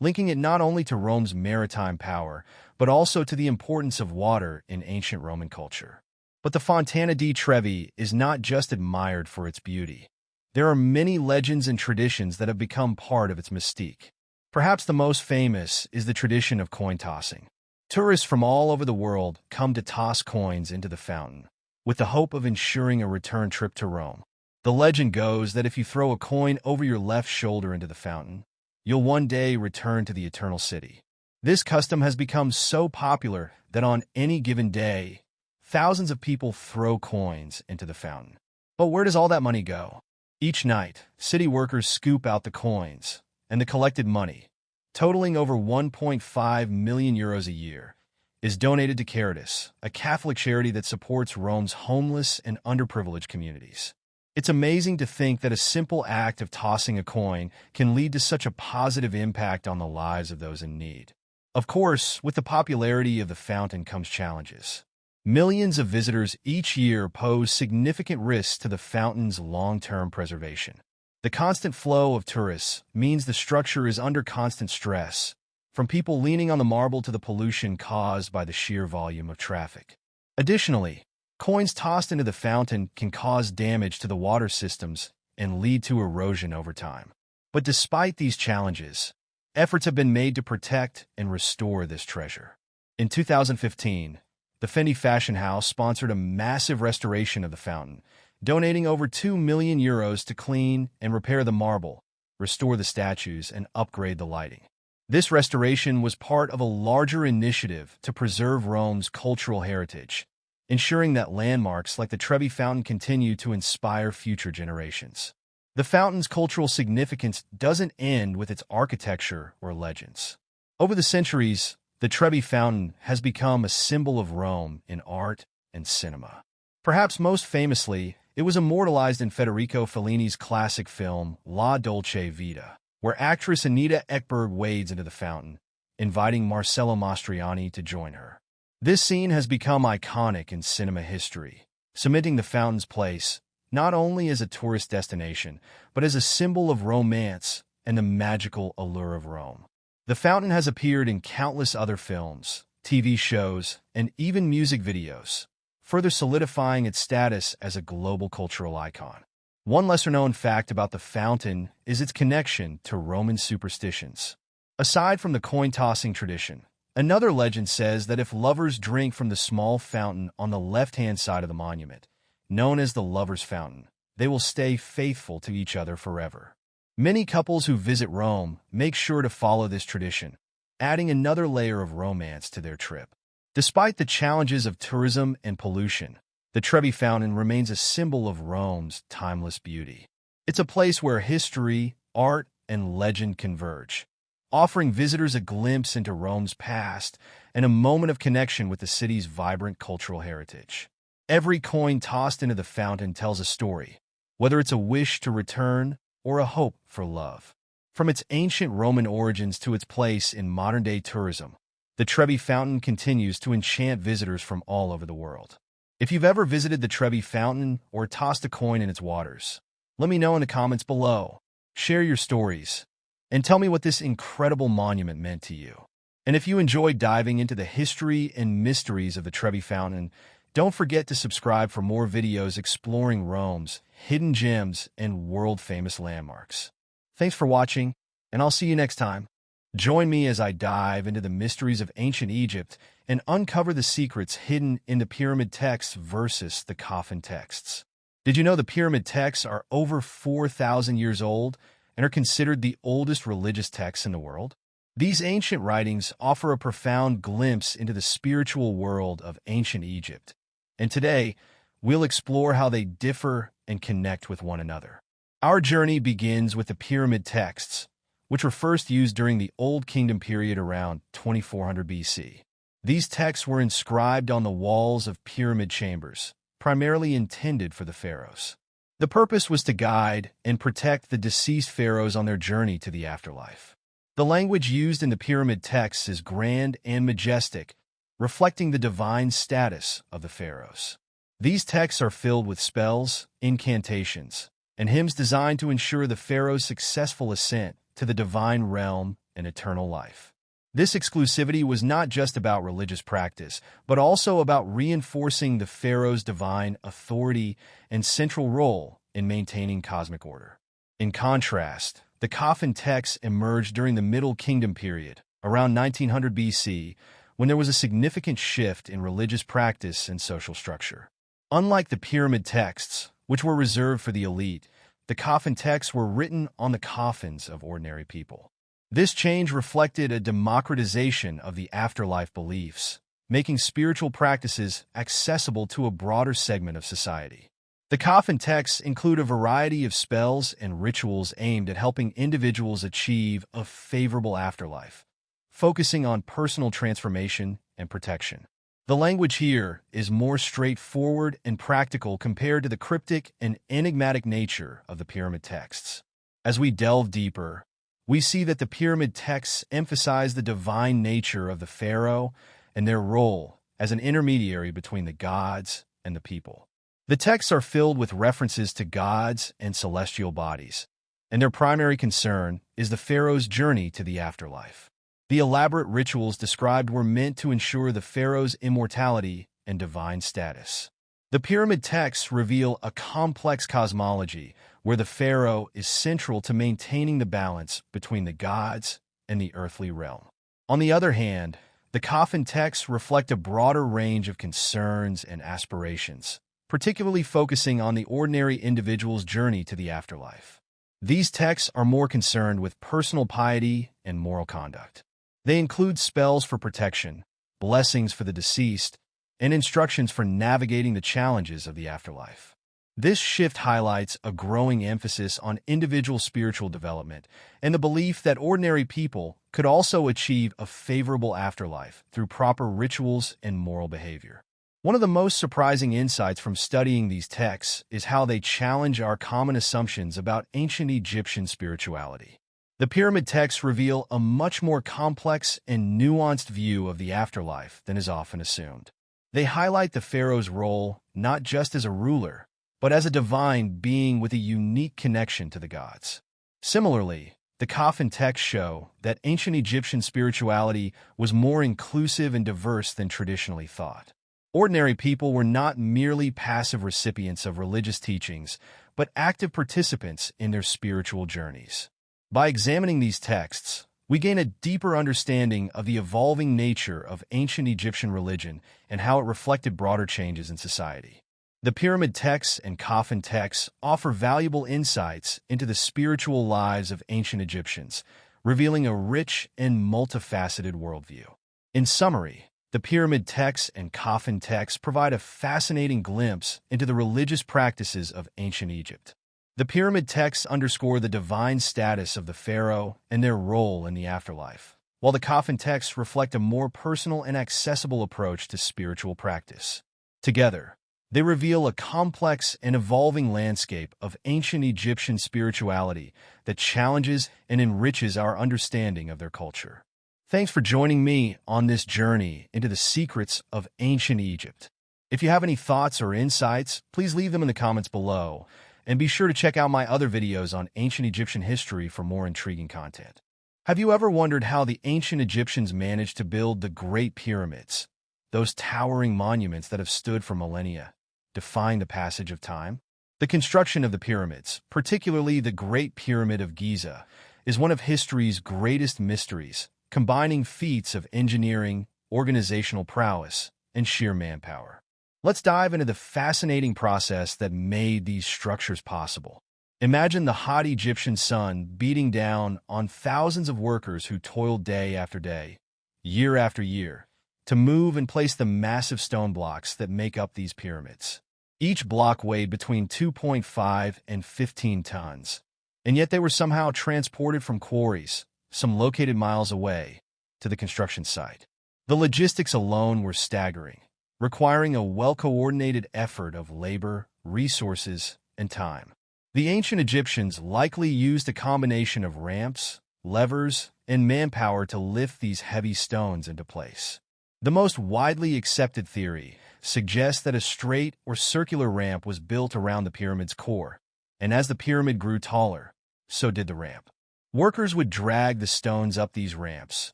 linking it not only to Rome's maritime power, but also to the importance of water in ancient Roman culture. But the Fontana di Trevi is not just admired for its beauty. There are many legends and traditions that have become part of its mystique. Perhaps the most famous is the tradition of coin tossing. Tourists from all over the world come to toss coins into the fountain, with the hope of ensuring a return trip to Rome. The legend goes that if you throw a coin over your left shoulder into the fountain, you'll one day return to the Eternal City. This custom has become so popular that on any given day, thousands of people throw coins into the fountain. But where does all that money go? Each night, city workers scoop out the coins, and the collected money, totaling over 1.5 million euros a year, is donated to Caritas, a Catholic charity that supports Rome's homeless and underprivileged communities. It's amazing to think that a simple act of tossing a coin can lead to such a positive impact on the lives of those in need. Of course, with the popularity of the fountain comes challenges. Millions of visitors each year pose significant risks to the fountain's long-term preservation. The constant flow of tourists means the structure is under constant stress, from people leaning on the marble to the pollution caused by the sheer volume of traffic. Additionally, coins tossed into the fountain can cause damage to the water systems and lead to erosion over time. But despite these challenges, efforts have been made to protect and restore this treasure. In 2015, the Fendi fashion house sponsored a massive restoration of the fountain, donating over 2 million euros to clean and repair the marble, restore the statues, and upgrade the lighting. This restoration was part of a larger initiative to preserve Rome's cultural heritage, ensuring that landmarks like the Trevi Fountain continue to inspire future generations. The fountain's cultural significance doesn't end with its architecture or legends. Over the centuries, the Trevi Fountain has become a symbol of Rome in art and cinema. Perhaps most famously, it was immortalized in Federico Fellini's classic film La Dolce Vita, where actress Anita Ekberg wades into the fountain, inviting Marcello Mastroianni to join her. This scene has become iconic in cinema history, cementing the fountain's place not only as a tourist destination, but as a symbol of romance and the magical allure of Rome. The fountain has appeared in countless other films, TV shows, and even music videos, further solidifying its status as a global cultural icon. One lesser-known fact about the fountain is its connection to Roman superstitions. Aside from the coin-tossing tradition, another legend says that if lovers drink from the small fountain on the left-hand side of the monument, known as the Lover's Fountain, they will stay faithful to each other forever. Many couples who visit Rome make sure to follow this tradition, adding another layer of romance to their trip. Despite the challenges of tourism and pollution, the Trevi Fountain remains a symbol of Rome's timeless beauty. It's a place where history, art, and legend converge, offering visitors a glimpse into Rome's past and a moment of connection with the city's vibrant cultural heritage. Every coin tossed into the fountain tells a story, whether it's a wish to return or a hope for love. From its ancient Roman origins to its place in modern-day tourism, the Trevi Fountain continues to enchant visitors from all over the world. If you've ever visited the Trevi Fountain or tossed a coin in its waters, let me know in the comments below. Share your stories and tell me what this incredible monument meant to you. And if you enjoyed diving into the history and mysteries of the Trevi Fountain, don't forget to subscribe for more videos exploring Rome's hidden gems and world-famous landmarks. Thanks for watching, and I'll see you next time. Join me as I dive into the mysteries of ancient Egypt and uncover the secrets hidden in the pyramid texts versus the coffin texts. Did you know the pyramid texts are over 4,000 years old and are considered the oldest religious texts in the world? These ancient writings offer a profound glimpse into the spiritual world of ancient Egypt. And today, we'll explore how they differ and connect with one another. Our journey begins with the pyramid texts, which were first used during the Old Kingdom period around 2400 BC. These texts were inscribed on the walls of pyramid chambers, primarily intended for the pharaohs. The purpose was to guide and protect the deceased pharaohs on their journey to the afterlife. The language used in the pyramid texts is grand and majestic, reflecting the divine status of the pharaohs. These texts are filled with spells, incantations, and hymns designed to ensure the pharaoh's successful ascent to the divine realm and eternal life. This exclusivity was not just about religious practice, but also about reinforcing the pharaoh's divine authority and central role in maintaining cosmic order. In contrast, the coffin texts emerged during the Middle Kingdom period, around 1900 BC, when there was a significant shift in religious practice and social structure. Unlike the pyramid texts, which were reserved for the elite, the coffin texts were written on the coffins of ordinary people. This change reflected a democratization of the afterlife beliefs, making spiritual practices accessible to a broader segment of society. The coffin texts include a variety of spells and rituals aimed at helping individuals achieve a favorable afterlife, focusing on personal transformation and protection. The language here is more straightforward and practical compared to the cryptic and enigmatic nature of the pyramid texts. As we delve deeper, we see that the pyramid texts emphasize the divine nature of the pharaoh and their role as an intermediary between the gods and the people. The texts are filled with references to gods and celestial bodies, and their primary concern is the pharaoh's journey to the afterlife. The elaborate rituals described were meant to ensure the pharaoh's immortality and divine status. The pyramid texts reveal a complex cosmology where the pharaoh is central to maintaining the balance between the gods and the earthly realm. On the other hand, the coffin texts reflect a broader range of concerns and aspirations, particularly focusing on the ordinary individual's journey to the afterlife. These texts are more concerned with personal piety and moral conduct. They include spells for protection, blessings for the deceased, and instructions for navigating the challenges of the afterlife. This shift highlights a growing emphasis on individual spiritual development and the belief that ordinary people could also achieve a favorable afterlife through proper rituals and moral behavior. One of the most surprising insights from studying these texts is how they challenge our common assumptions about ancient Egyptian spirituality. The pyramid texts reveal a much more complex and nuanced view of the afterlife than is often assumed. They highlight the pharaoh's role not just as a ruler, but as a divine being with a unique connection to the gods. Similarly, the coffin texts show that ancient Egyptian spirituality was more inclusive and diverse than traditionally thought. Ordinary people were not merely passive recipients of religious teachings, but active participants in their spiritual journeys. By examining these texts, we gain a deeper understanding of the evolving nature of ancient Egyptian religion and how it reflected broader changes in society. The pyramid texts and coffin texts offer valuable insights into the spiritual lives of ancient Egyptians, revealing a rich and multifaceted worldview. In summary, the pyramid texts and coffin texts provide a fascinating glimpse into the religious practices of ancient Egypt. The pyramid texts underscore the divine status of the pharaoh and their role in the afterlife, while the coffin texts reflect a more personal and accessible approach to spiritual practice. Together, they reveal a complex and evolving landscape of ancient Egyptian spirituality that challenges and enriches our understanding of their culture. Thanks for joining me on this journey into the secrets of ancient Egypt. If you have any thoughts or insights, please leave them in the comments below, and be sure to check out my other videos on ancient Egyptian history for more intriguing content. Have you ever wondered how the ancient Egyptians managed to build the Great Pyramids, those towering monuments that have stood for millennia, defying the passage of time? The construction of the pyramids, particularly the Great Pyramid of Giza, is one of history's greatest mysteries, combining feats of engineering, organizational prowess, and sheer manpower. Let's dive into the fascinating process that made these structures possible. Imagine the hot Egyptian sun beating down on thousands of workers who toiled day after day, year after year, to move and place the massive stone blocks that make up these pyramids. Each block weighed between 2.5 and 15 tons, and yet they were somehow transported from quarries, some located miles away, to the construction site. The logistics alone were staggering, requiring a well-coordinated effort of labor, resources, and time. The ancient Egyptians likely used a combination of ramps, levers, and manpower to lift these heavy stones into place. The most widely accepted theory suggests that a straight or circular ramp was built around the pyramid's core, and as the pyramid grew taller, so did the ramp. Workers would drag the stones up these ramps,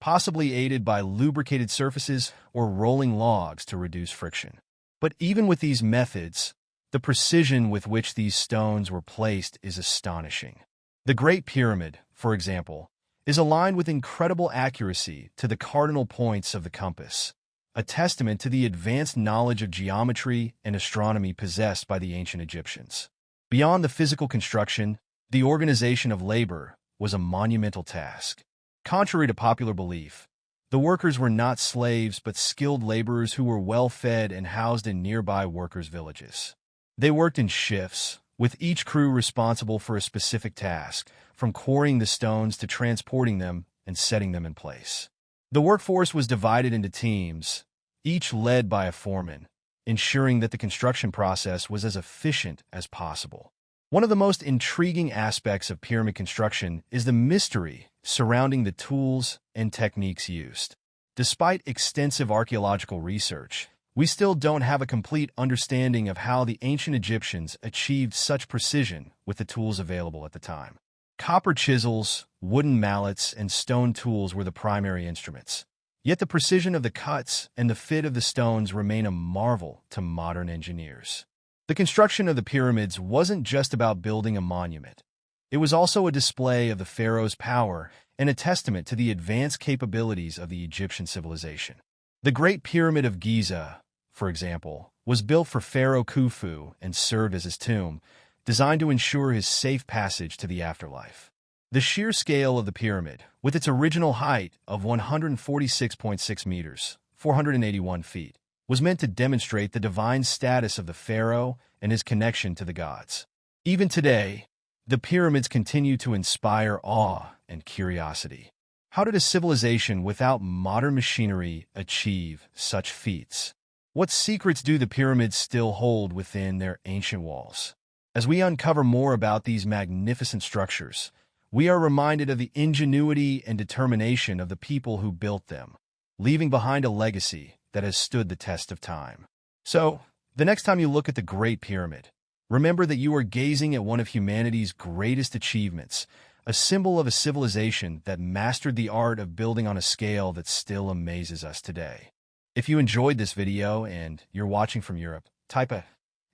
possibly aided by lubricated surfaces or rolling logs to reduce friction. But even with these methods, the precision with which these stones were placed is astonishing. The Great Pyramid, for example, is aligned with incredible accuracy to the cardinal points of the compass, a testament to the advanced knowledge of geometry and astronomy possessed by the ancient Egyptians. Beyond the physical construction, the organization of labor was a monumental task. Contrary to popular belief, the workers were not slaves but skilled laborers who were well-fed and housed in nearby workers' villages. They worked in shifts, with each crew responsible for a specific task, from quarrying the stones to transporting them and setting them in place. The workforce was divided into teams, each led by a foreman, ensuring that the construction process was as efficient as possible. One of the most intriguing aspects of pyramid construction is the mystery surrounding the tools and techniques used. Despite extensive archaeological research, we still don't have a complete understanding of how the ancient Egyptians achieved such precision with the tools available at the time. Copper chisels, wooden mallets, and stone tools were the primary instruments. Yet the precision of the cuts and the fit of the stones remain a marvel to modern engineers. The construction of the pyramids wasn't just about building a monument. It was also a display of the pharaoh's power and a testament to the advanced capabilities of the Egyptian civilization. The Great Pyramid of Giza, for example, was built for Pharaoh Khufu and served as his tomb, designed to ensure his safe passage to the afterlife. The sheer scale of the pyramid, with its original height of 146.6 meters, 481 feet, was meant to demonstrate the divine status of the pharaoh and his connection to the gods. Even today, the pyramids continue to inspire awe and curiosity. How did a civilization without modern machinery achieve such feats? What secrets do the pyramids still hold within their ancient walls? As we uncover more about these magnificent structures, we are reminded of the ingenuity and determination of the people who built them, leaving behind a legacy that has stood the test of time. So, the next time you look at the Great Pyramid, remember that you are gazing at one of humanity's greatest achievements, a symbol of a civilization that mastered the art of building on a scale that still amazes us today. If you enjoyed this video and you're watching from Europe, type A.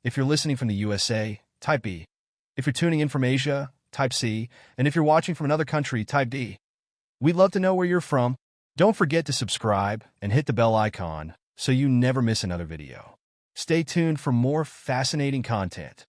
If you're listening from the USA, type B. If you're tuning in from Asia, type C. And if you're watching from another country, type D. We'd love to know where you're from. Don't forget to subscribe and hit the bell icon so you never miss another video. Stay tuned for more fascinating content.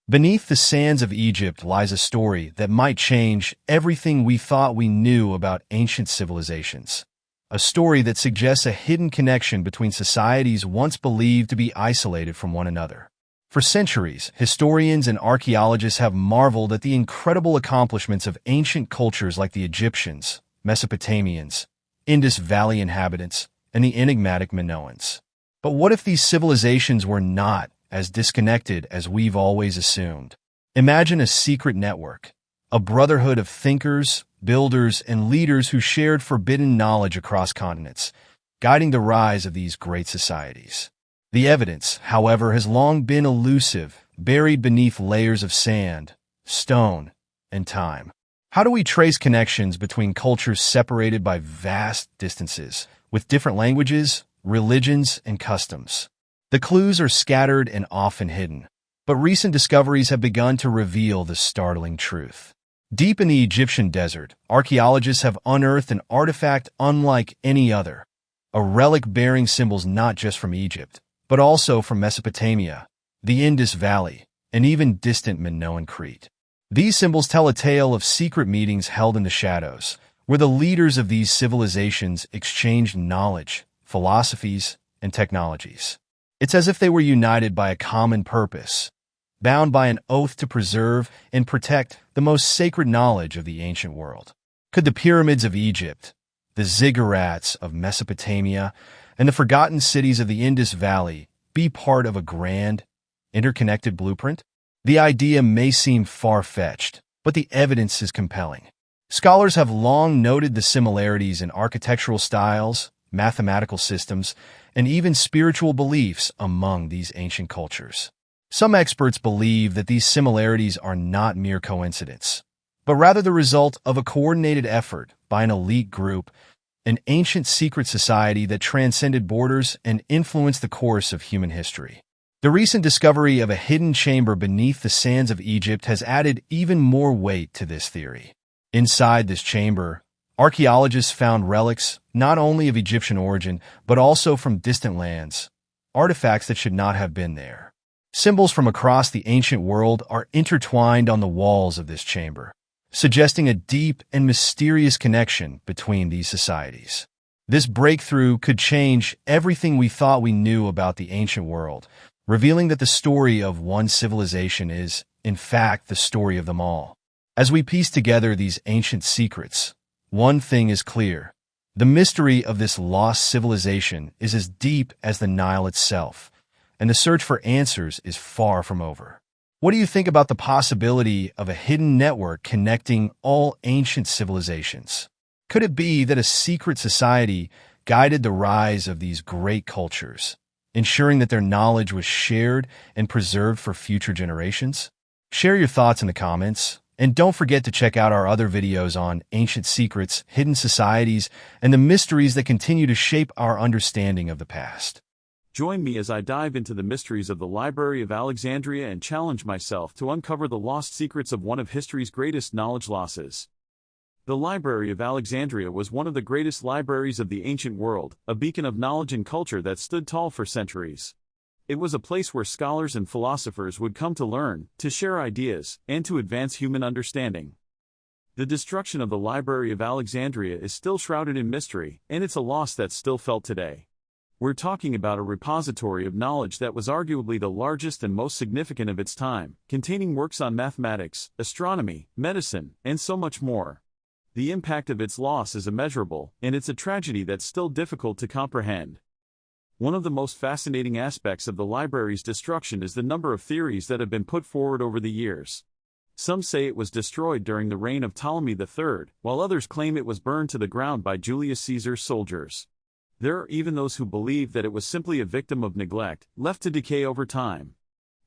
Beneath the sands of Egypt lies a story that might change everything we thought we knew about ancient civilizations. A story that suggests a hidden connection between societies once believed to be isolated from one another. For centuries, historians and archaeologists have marveled at the incredible accomplishments of ancient cultures like the Egyptians, Mesopotamians, Indus Valley inhabitants, and the enigmatic Minoans. But what if these civilizations were not as disconnected as we've always assumed? Imagine a secret network, a brotherhood of thinkers, builders, and leaders who shared forbidden knowledge across continents, guiding the rise of these great societies. The evidence, however, has long been elusive, buried beneath layers of sand, stone, and time. How do we trace connections between cultures separated by vast distances, with different languages, religions, and customs? The clues are scattered and often hidden, but recent discoveries have begun to reveal the startling truth. Deep in the Egyptian desert, archaeologists have unearthed an artifact unlike any other, a relic bearing symbols not just from Egypt, but also from Mesopotamia, the Indus Valley, and even distant Minoan Crete. These symbols tell a tale of secret meetings held in the shadows, where the leaders of these civilizations exchanged knowledge, philosophies, and technologies. It's as if they were united by a common purpose, bound by an oath to preserve and protect the most sacred knowledge of the ancient world. Could the pyramids of Egypt, the ziggurats of Mesopotamia, and the forgotten cities of the Indus Valley be part of a grand, interconnected blueprint? The idea may seem far-fetched, but the evidence is compelling. Scholars have long noted the similarities in architectural styles, mathematical systems, and even spiritual beliefs among these ancient cultures. Some experts believe that these similarities are not mere coincidence, but rather the result of a coordinated effort by an elite group, an ancient secret society that transcended borders and influenced the course of human history. The recent discovery of a hidden chamber beneath the sands of Egypt has added even more weight to this theory. Inside this chamber, archaeologists found relics not only of Egyptian origin, but also from distant lands, artifacts that should not have been there. Symbols from across the ancient world are intertwined on the walls of this chamber, suggesting a deep and mysterious connection between these societies. This breakthrough could change everything we thought we knew about the ancient world, revealing that the story of one civilization is, in fact, the story of them all. As we piece together these ancient secrets, one thing is clear. The mystery of this lost civilization is as deep as the Nile itself, and the search for answers is far from over. What do you think about the possibility of a hidden network connecting all ancient civilizations? Could it be that a secret society guided the rise of these great cultures, ensuring that their knowledge was shared and preserved for future generations? Share your thoughts in the comments, and don't forget to check out our other videos on ancient secrets, hidden societies, and the mysteries that continue to shape our understanding of the past. Join me as I dive into the mysteries of the Library of Alexandria and challenge myself to uncover the lost secrets of one of history's greatest knowledge losses. The Library of Alexandria was one of the greatest libraries of the ancient world, a beacon of knowledge and culture that stood tall for centuries. It was a place where scholars and philosophers would come to learn, to share ideas, and to advance human understanding. The destruction of the Library of Alexandria is still shrouded in mystery, and it's a loss that's still felt today. We're talking about a repository of knowledge that was arguably the largest and most significant of its time, containing works on mathematics, astronomy, medicine, and so much more. The impact of its loss is immeasurable, and it's a tragedy that's still difficult to comprehend. One of the most fascinating aspects of the library's destruction is the number of theories that have been put forward over the years. Some say it was destroyed during the reign of Ptolemy III, while others claim it was burned to the ground by Julius Caesar's soldiers. There are even those who believe that it was simply a victim of neglect, left to decay over time.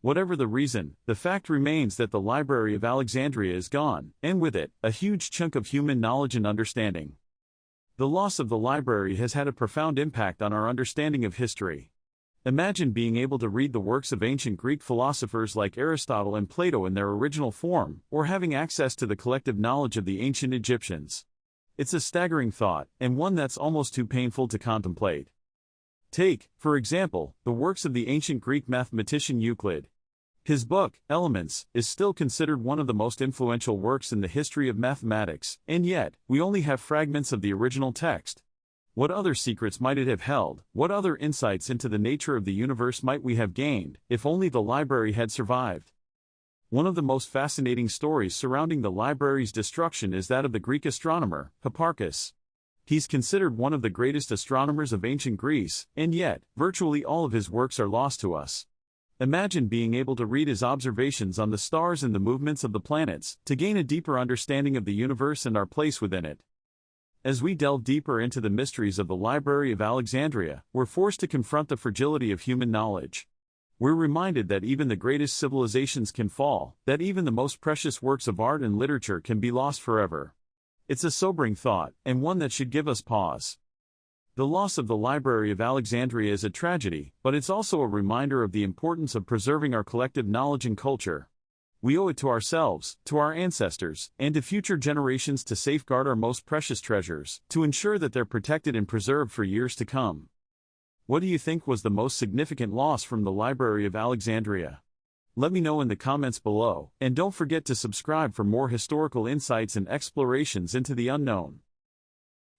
Whatever the reason, the fact remains that the Library of Alexandria is gone, and with it, a huge chunk of human knowledge and understanding. The loss of the library has had a profound impact on our understanding of history. Imagine being able to read the works of ancient Greek philosophers like Aristotle and Plato in their original form, or having access to the collective knowledge of the ancient Egyptians. It's a staggering thought, and one that's almost too painful to contemplate. Take, for example, the works of the ancient Greek mathematician Euclid. His book, Elements, is still considered one of the most influential works in the history of mathematics, and yet, we only have fragments of the original text. What other secrets might it have held? What other insights into the nature of the universe might we have gained, if only the library had survived? One of the most fascinating stories surrounding the library's destruction is that of the Greek astronomer, Hipparchus. He's considered one of the greatest astronomers of ancient Greece, and yet, virtually all of his works are lost to us. Imagine being able to read his observations on the stars and the movements of the planets, to gain a deeper understanding of the universe and our place within it. As we delve deeper into the mysteries of the Library of Alexandria, we're forced to confront the fragility of human knowledge. We're reminded that even the greatest civilizations can fall, that even the most precious works of art and literature can be lost forever. It's a sobering thought, and one that should give us pause. The loss of the Library of Alexandria is a tragedy, but it's also a reminder of the importance of preserving our collective knowledge and culture. We owe it to ourselves, to our ancestors, and to future generations to safeguard our most precious treasures, to ensure that they're protected and preserved for years to come. What do you think was the most significant loss from the Library of Alexandria? Let me know in the comments below, and don't forget to subscribe for more historical insights and explorations into the unknown.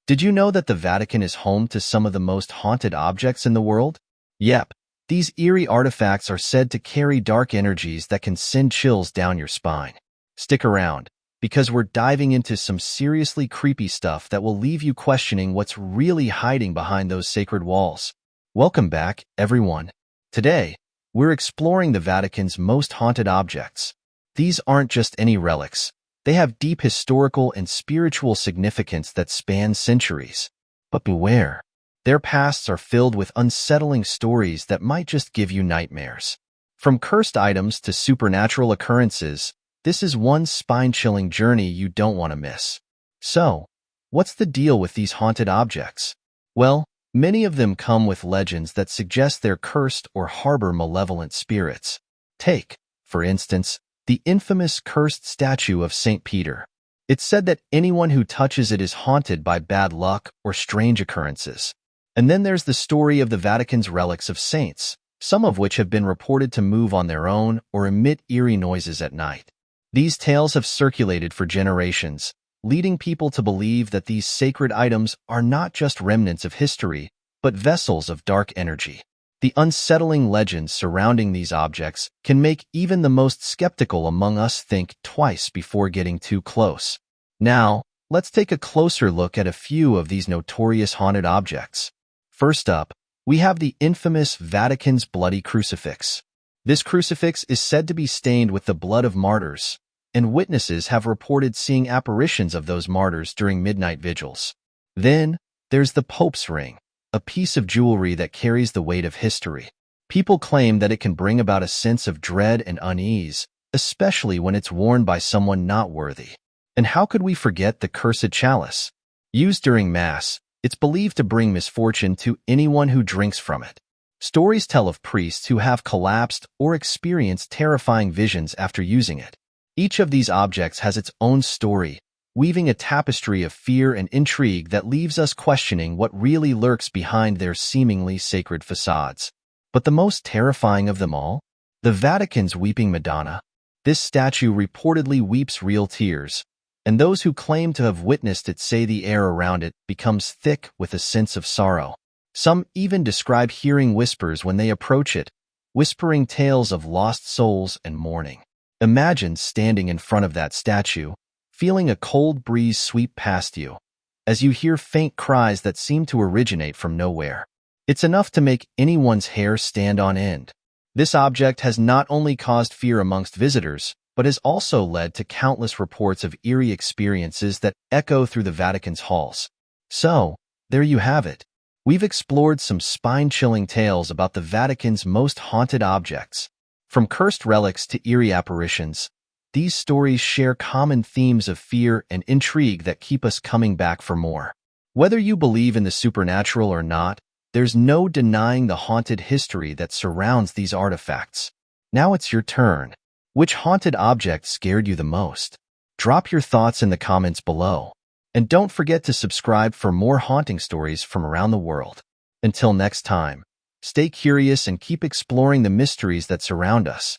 Did you know that the Vatican is home to some of the most haunted objects in the world? Yep, these eerie artifacts are said to carry dark energies that can send chills down your spine. Stick around, because we're diving into some seriously creepy stuff that will leave you questioning what's really hiding behind those sacred walls. Welcome back, everyone. Today, we're exploring the Vatican's most haunted objects. These aren't just any relics. They have deep historical and spiritual significance that span centuries. But beware, their pasts are filled with unsettling stories that might just give you nightmares. From cursed items to supernatural occurrences, this is one spine-chilling journey you don't want to miss. So, what's the deal with these haunted objects? Well, many of them come with legends that suggest they're cursed or harbor malevolent spirits. Take, for instance, the infamous cursed statue of St. Peter. It's said that anyone who touches it is haunted by bad luck or strange occurrences. And then there's the story of the Vatican's relics of saints, some of which have been reported to move on their own or emit eerie noises at night. These tales have circulated for generations, leading people to believe that these sacred items are not just remnants of history, but vessels of dark energy. The unsettling legends surrounding these objects can make even the most skeptical among us think twice before getting too close. Now, let's take a closer look at a few of these notorious haunted objects. First up, we have the infamous Vatican's Bloody Crucifix. This crucifix is said to be stained with the blood of martyrs, and witnesses have reported seeing apparitions of those martyrs during midnight vigils. Then, there's the Pope's ring, a piece of jewelry that carries the weight of history. People claim that it can bring about a sense of dread and unease, especially when it's worn by someone not worthy. And how could we forget the cursed chalice? Used during Mass, it's believed to bring misfortune to anyone who drinks from it. Stories tell of priests who have collapsed or experienced terrifying visions after using it. Each of these objects has its own story, weaving a tapestry of fear and intrigue that leaves us questioning what really lurks behind their seemingly sacred facades. But the most terrifying of them all? The Vatican's Weeping Madonna. This statue reportedly weeps real tears, and those who claim to have witnessed it say the air around it becomes thick with a sense of sorrow. Some even describe hearing whispers when they approach it, whispering tales of lost souls and mourning. Imagine standing in front of that statue, feeling a cold breeze sweep past you, as you hear faint cries that seem to originate from nowhere. It's enough to make anyone's hair stand on end. This object has not only caused fear amongst visitors, but has also led to countless reports of eerie experiences that echo through the Vatican's halls. So, there you have it. We've explored some spine-chilling tales about the Vatican's most haunted objects. From cursed relics to eerie apparitions, these stories share common themes of fear and intrigue that keep us coming back for more. Whether you believe in the supernatural or not, there's no denying the haunted history that surrounds these artifacts. Now it's your turn. Which haunted object scared you the most? Drop your thoughts in the comments below. And don't forget to subscribe for more haunting stories from around the world. Until next time, stay curious and keep exploring the mysteries that surround us.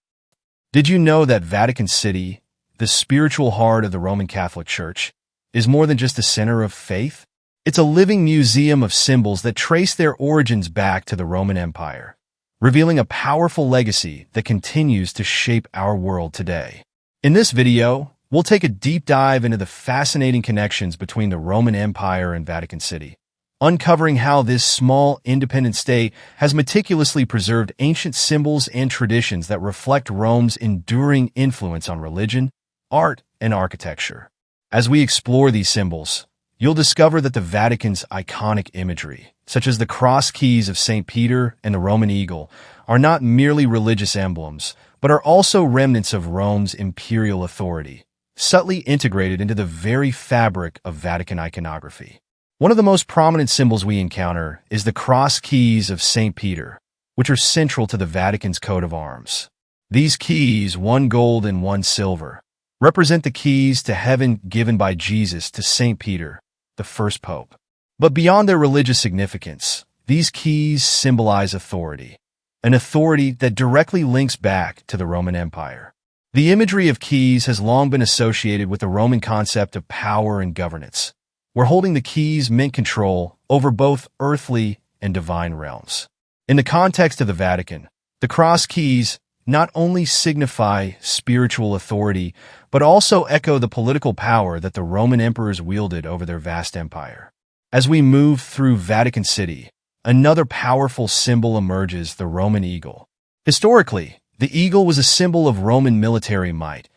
Did you know that Vatican City, the spiritual heart of the Roman Catholic Church, is more than just a center of faith? It's a living museum of symbols that trace their origins back to the Roman Empire, revealing a powerful legacy that continues to shape our world today. In this video, we'll take a deep dive into the fascinating connections between the Roman Empire and Vatican City, uncovering how this small, independent state has meticulously preserved ancient symbols and traditions that reflect Rome's enduring influence on religion, art, and architecture. As we explore these symbols, you'll discover that the Vatican's iconic imagery, such as the cross keys of St. Peter and the Roman eagle, are not merely religious emblems, but are also remnants of Rome's imperial authority, subtly integrated into the very fabric of Vatican iconography. One of the most prominent symbols we encounter is the cross keys of St. Peter, which are central to the Vatican's coat of arms. These keys, one gold and one silver, represent the keys to heaven given by Jesus to St. Peter, the first pope. But beyond their religious significance, these keys symbolize authority, an authority that directly links back to the Roman Empire. The imagery of keys has long been associated with the Roman concept of power and governance, where holding the keys meant control over both earthly and divine realms. In the context of the Vatican, the cross keys not only signify spiritual authority, but also echo the political power that the Roman emperors wielded over their vast empire. As we move through Vatican City, another powerful symbol emerges: the Roman eagle. Historically, the eagle was a symbol of Roman military might,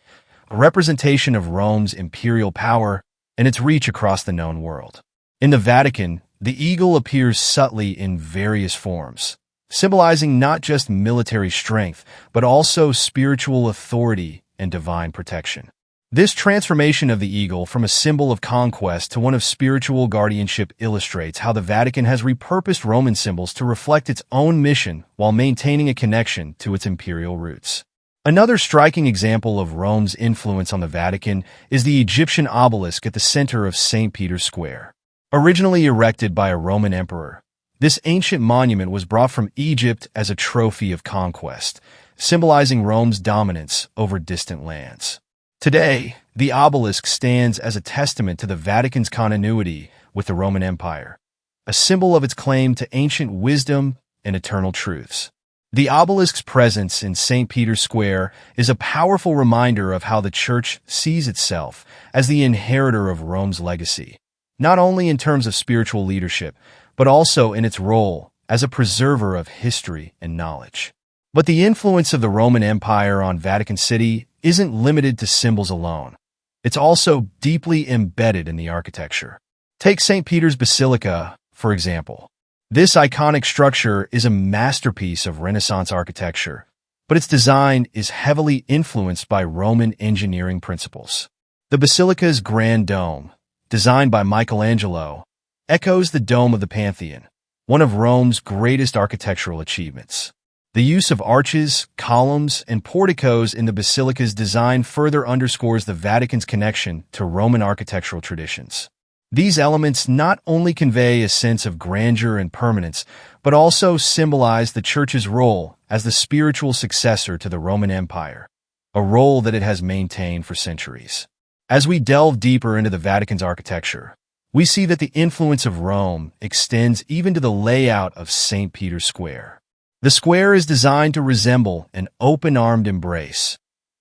a representation of Rome's imperial power and its reach across the known world. In the Vatican, the eagle appears subtly in various forms, symbolizing not just military strength, but also spiritual authority and divine protection. This transformation of the eagle from a symbol of conquest to one of spiritual guardianship illustrates how the Vatican has repurposed Roman symbols to reflect its own mission while maintaining a connection to its imperial roots. Another striking example of Rome's influence on the Vatican is the Egyptian obelisk at the center of St. Peter's Square. Originally erected by a Roman emperor, this ancient monument was brought from Egypt as a trophy of conquest, symbolizing Rome's dominance over distant lands. Today, the obelisk stands as a testament to the Vatican's continuity with the Roman Empire, a symbol of its claim to ancient wisdom and eternal truths. The obelisk's presence in St. Peter's Square is a powerful reminder of how the Church sees itself as the inheritor of Rome's legacy, not only in terms of spiritual leadership, but also in its role as a preserver of history and knowledge. But the influence of the Roman Empire on Vatican City isn't limited to symbols alone. It's also deeply embedded in the architecture. Take St. Peter's Basilica, for example. This iconic structure is a masterpiece of Renaissance architecture, but its design is heavily influenced by Roman engineering principles. The basilica's grand dome, designed by Michelangelo, echoes the dome of the Pantheon, one of Rome's greatest architectural achievements. The use of arches, columns, and porticos in the basilica's design further underscores the Vatican's connection to Roman architectural traditions. These elements not only convey a sense of grandeur and permanence, but also symbolize the Church's role as the spiritual successor to the Roman Empire, a role that it has maintained for centuries. As we delve deeper into the Vatican's architecture, we see that the influence of Rome extends even to the layout of St. Peter's Square. The square is designed to resemble an open-armed embrace,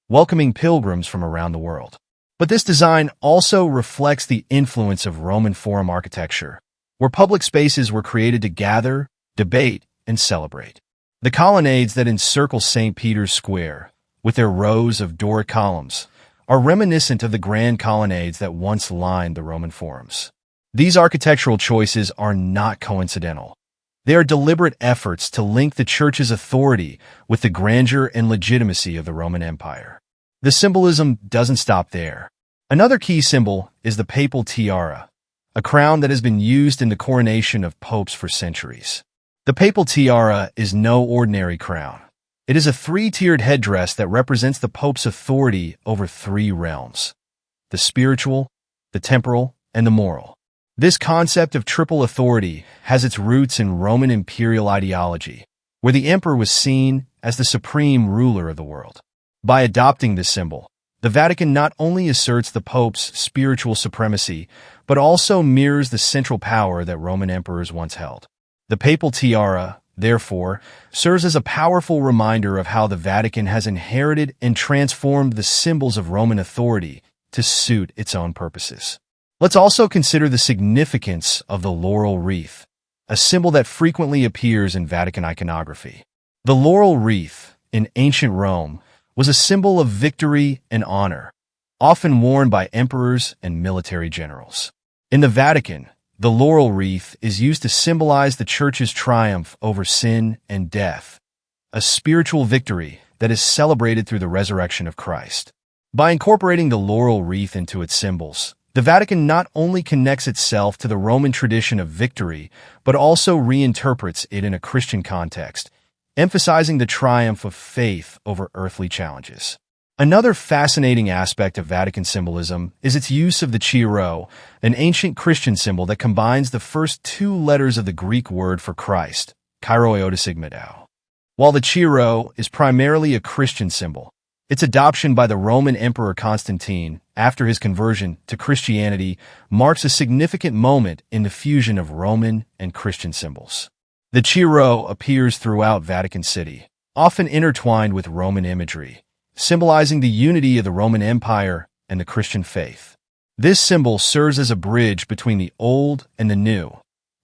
welcoming pilgrims from around the world. But this design also reflects the influence of Roman Forum architecture, where public spaces were created to gather, debate, and celebrate. The colonnades that encircle St. Peter's Square, with their rows of Doric columns, are reminiscent of the grand colonnades that once lined the Roman forums. These architectural choices are not coincidental. They are deliberate efforts to link the Church's authority with the grandeur and legitimacy of the Roman Empire. The symbolism doesn't stop there. Another key symbol is the papal tiara, a crown that has been used in the coronation of popes for centuries. The papal tiara is no ordinary crown. It is a three-tiered headdress that represents the pope's authority over three realms: the spiritual, the temporal, and the moral. This concept of triple authority has its roots in Roman imperial ideology, where the emperor was seen as the supreme ruler of the world. By adopting this symbol, the Vatican not only asserts the pope's spiritual supremacy, but also mirrors the central power that Roman emperors once held. The papal tiara, therefore, serves as a powerful reminder of how the Vatican has inherited and transformed the symbols of Roman authority to suit its own purposes. Let's also consider the significance of the laurel wreath, a symbol that frequently appears in Vatican iconography. The laurel wreath, in ancient Rome, was a symbol of victory and honor, often worn by emperors and military generals. In the Vatican, the laurel wreath is used to symbolize the Church's triumph over sin and death, a spiritual victory that is celebrated through the resurrection of Christ. By incorporating the laurel wreath into its symbols, the Vatican not only connects itself to the Roman tradition of victory, but also reinterprets it in a Christian context, emphasizing the triumph of faith over earthly challenges. Another fascinating aspect of Vatican symbolism is its use of the Chi-Rho, an ancient Christian symbol that combines the first two letters of the Greek word for Christ, Kairoiotosigmedou. While the Chi-Rho is primarily a Christian symbol, its adoption by the Roman Emperor Constantine after his conversion to Christianity marks a significant moment in the fusion of Roman and Christian symbols. The Chi-Rho appears throughout Vatican City, often intertwined with Roman imagery, symbolizing the unity of the Roman Empire and the Christian faith. This symbol serves as a bridge between the old and the new,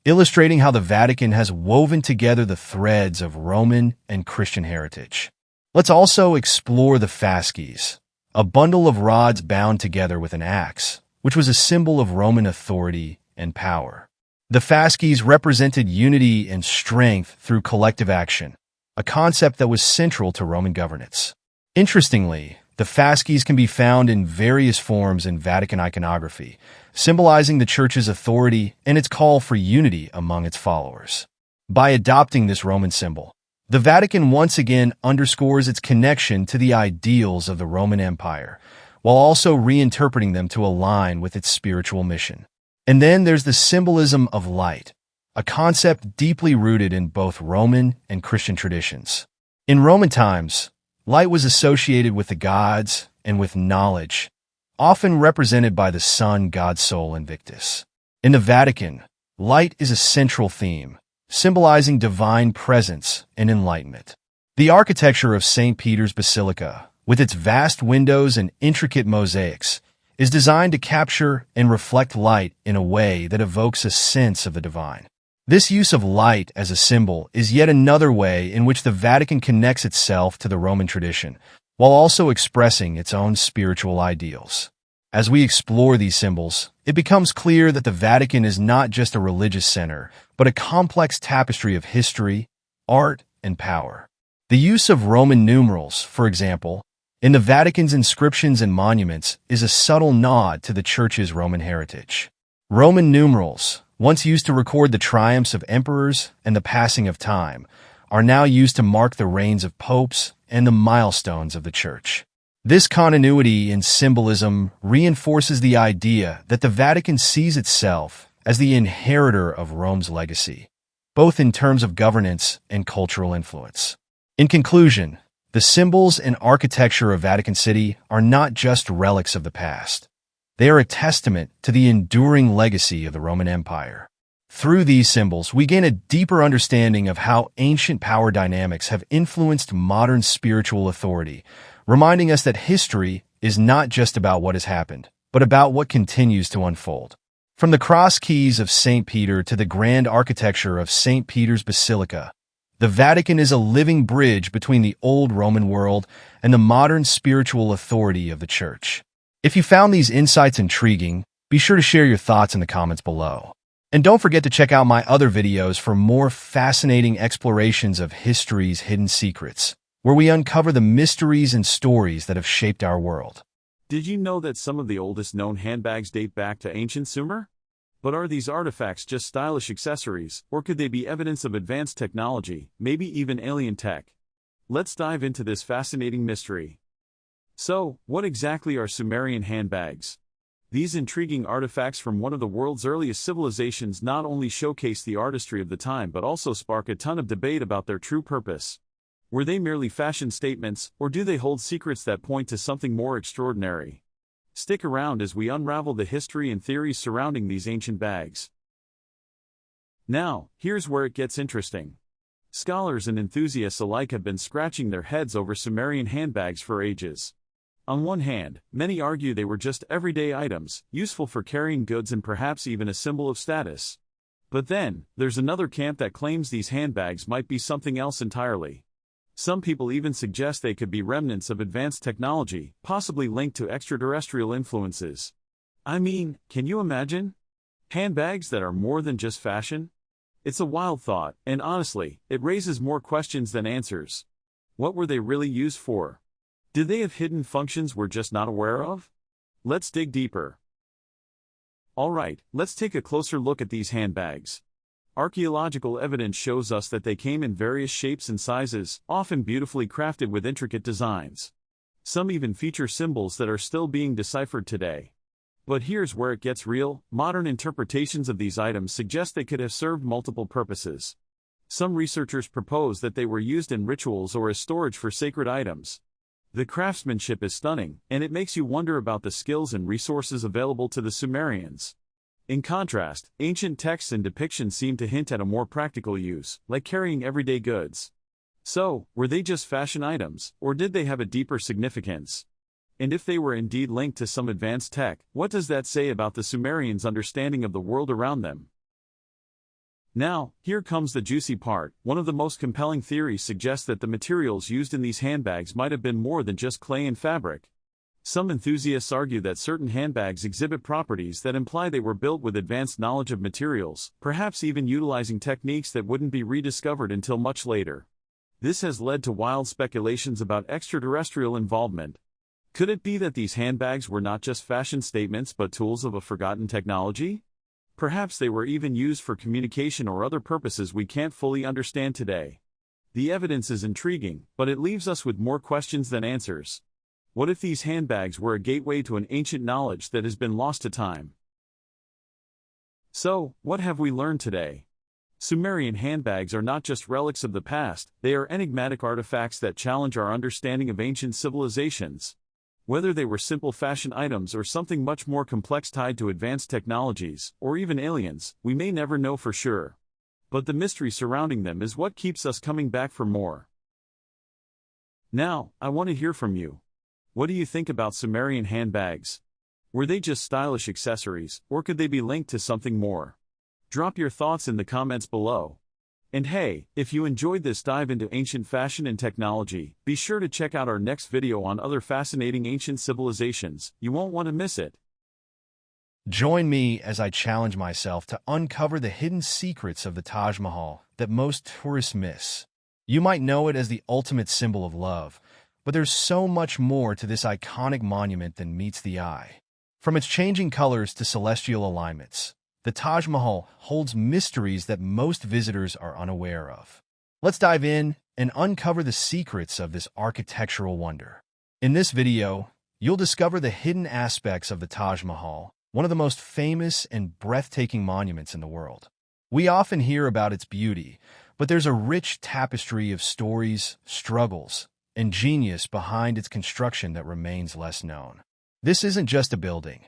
illustrating how the Vatican has woven together the threads of Roman and Christian heritage. Let's also explore the fasces, a bundle of rods bound together with an axe, which was a symbol of Roman authority and power. The fasces represented unity and strength through collective action, a concept that was central to Roman governance. Interestingly, the fasces can be found in various forms in Vatican iconography, symbolizing the Church's authority and its call for unity among its followers. By adopting this Roman symbol, the Vatican once again underscores its connection to the ideals of the Roman Empire, while also reinterpreting them to align with its spiritual mission. And then there's the symbolism of light, a concept deeply rooted in both Roman and Christian traditions. In Roman times, light was associated with the gods and with knowledge, often represented by the sun god Sol Invictus. In the Vatican, light is a central theme, symbolizing divine presence and enlightenment. The architecture of St. Peter's Basilica, with its vast windows and intricate mosaics, is designed to capture and reflect light in a way that evokes a sense of the divine. This use of light as a symbol is yet another way in which the Vatican connects itself to the Roman tradition, while also expressing its own spiritual ideals. As we explore these symbols, it becomes clear that the Vatican is not just a religious center, but a complex tapestry of history, art, and power. The use of Roman numerals, for example, in the Vatican's inscriptions and monuments is a subtle nod to the Church's Roman heritage. Roman numerals, once used to record the triumphs of emperors and the passing of time, are now used to mark the reigns of popes and the milestones of the Church. This continuity in symbolism reinforces the idea that the Vatican sees itself as the inheritor of Rome's legacy, both in terms of governance and cultural influence. In conclusion, the symbols and architecture of Vatican City are not just relics of the past. They are a testament to the enduring legacy of the Roman Empire. Through these symbols, we gain a deeper understanding of how ancient power dynamics have influenced modern spiritual authority, reminding us that history is not just about what has happened, but about what continues to unfold. From the cross keys of St. Peter to the grand architecture of St. Peter's Basilica, the Vatican is a living bridge between the old Roman world and the modern spiritual authority of the Church. If you found these insights intriguing, be sure to share your thoughts in the comments below. And don't forget to check out my other videos for more fascinating explorations of history's hidden secrets, where we uncover the mysteries and stories that have shaped our world. Did you know that some of the oldest known handbags date back to ancient Sumer? But are these artifacts just stylish accessories, or could they be evidence of advanced technology, maybe even alien tech? Let's dive into this fascinating mystery. So, what exactly are Sumerian handbags? These intriguing artifacts from one of the world's earliest civilizations not only showcase the artistry of the time but also spark a ton of debate about their true purpose. Were they merely fashion statements, or do they hold secrets that point to something more extraordinary? Stick around as we unravel the history and theories surrounding these ancient bags. Now, here's where it gets interesting. Scholars and enthusiasts alike have been scratching their heads over Sumerian handbags for ages. On one hand, many argue they were just everyday items, useful for carrying goods and perhaps even a symbol of status. But then, there's another camp that claims these handbags might be something else entirely. Some people even suggest they could be remnants of advanced technology, possibly linked to extraterrestrial influences. I mean, can you imagine? Handbags that are more than just fashion? It's a wild thought, and honestly, it raises more questions than answers. What were they really used for? Did they have hidden functions we're just not aware of? Let's dig deeper. Alright, let's take a closer look at these handbags. Archaeological evidence shows us that they came in various shapes and sizes, often beautifully crafted with intricate designs. Some even feature symbols that are still being deciphered today. But here's where it gets real. Modern interpretations of these items suggest they could have served multiple purposes. Some researchers propose that they were used in rituals or as storage for sacred items. The craftsmanship is stunning, and it makes you wonder about the skills and resources available to the Sumerians. In contrast, ancient texts and depictions seem to hint at a more practical use, like carrying everyday goods. So, were they just fashion items, or did they have a deeper significance? And if they were indeed linked to some advanced tech, what does that say about the Sumerians' understanding of the world around them? Now, here comes the juicy part. One of the most compelling theories suggests that the materials used in these handbags might have been more than just clay and fabric. Some enthusiasts argue that certain handbags exhibit properties that imply they were built with advanced knowledge of materials, perhaps even utilizing techniques that wouldn't be rediscovered until much later. This has led to wild speculations about extraterrestrial involvement. Could it be that these handbags were not just fashion statements but tools of a forgotten technology? Perhaps they were even used for communication or other purposes we can't fully understand today. The evidence is intriguing, but it leaves us with more questions than answers. What if these handbags were a gateway to an ancient knowledge that has been lost to time? So, what have we learned today? Sumerian handbags are not just relics of the past, they are enigmatic artifacts that challenge our understanding of ancient civilizations. Whether they were simple fashion items or something much more complex tied to advanced technologies, or even aliens, we may never know for sure. But the mystery surrounding them is what keeps us coming back for more. Now, I want to hear from you. What do you think about Sumerian handbags? Were they just stylish accessories, or could they be linked to something more? Drop your thoughts in the comments below. And hey, if you enjoyed this dive into ancient fashion and technology, be sure to check out our next video on other fascinating ancient civilizations. You won't want to miss it. Join me as I challenge myself to uncover the hidden secrets of the Taj Mahal that most tourists miss. You might know it as the ultimate symbol of love, but there's so much more to this iconic monument than meets the eye. From its changing colors to celestial alignments, the Taj Mahal holds mysteries that most visitors are unaware of. Let's dive in and uncover the secrets of this architectural wonder. In this video, you'll discover the hidden aspects of the Taj Mahal, one of the most famous and breathtaking monuments in the world. We often hear about its beauty, but there's a rich tapestry of stories, struggles, and genius behind its construction that remains less known. This isn't just a building.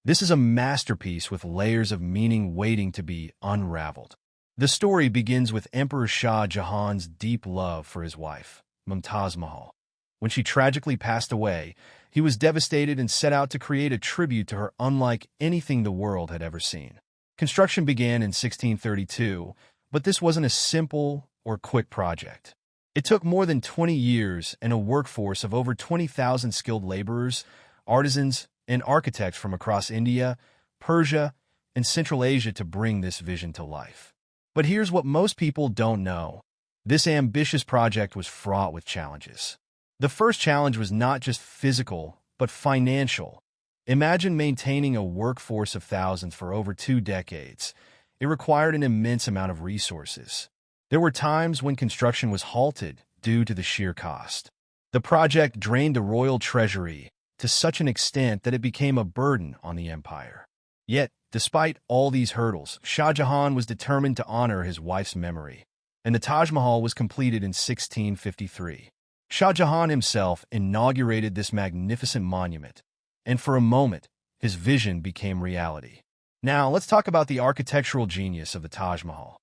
This is a masterpiece with layers of meaning waiting to be unraveled. The story begins with Emperor Shah Jahan's deep love for his wife, Mumtaz Mahal. When she tragically passed away, he was devastated and set out to create a tribute to her unlike anything the world had ever seen. Construction began in 1632, but this wasn't a simple or quick project. It took more than 20 years and a workforce of over 20,000 skilled laborers, artisans, and architects from across India, Persia, and Central Asia to bring this vision to life. But here's what most people don't know. This ambitious project was fraught with challenges. The first challenge was not just physical, but financial. Imagine maintaining a workforce of thousands for over 2 decades. It required an immense amount of resources. There were times when construction was halted due to the sheer cost. The project drained the royal treasury to such an extent that it became a burden on the empire. Yet, despite all these hurdles, Shah Jahan was determined to honor his wife's memory, and the Taj Mahal was completed in 1653. Shah Jahan himself inaugurated this magnificent monument, and for a moment, his vision became reality. Now, let's talk about the architectural genius of the Taj Mahal.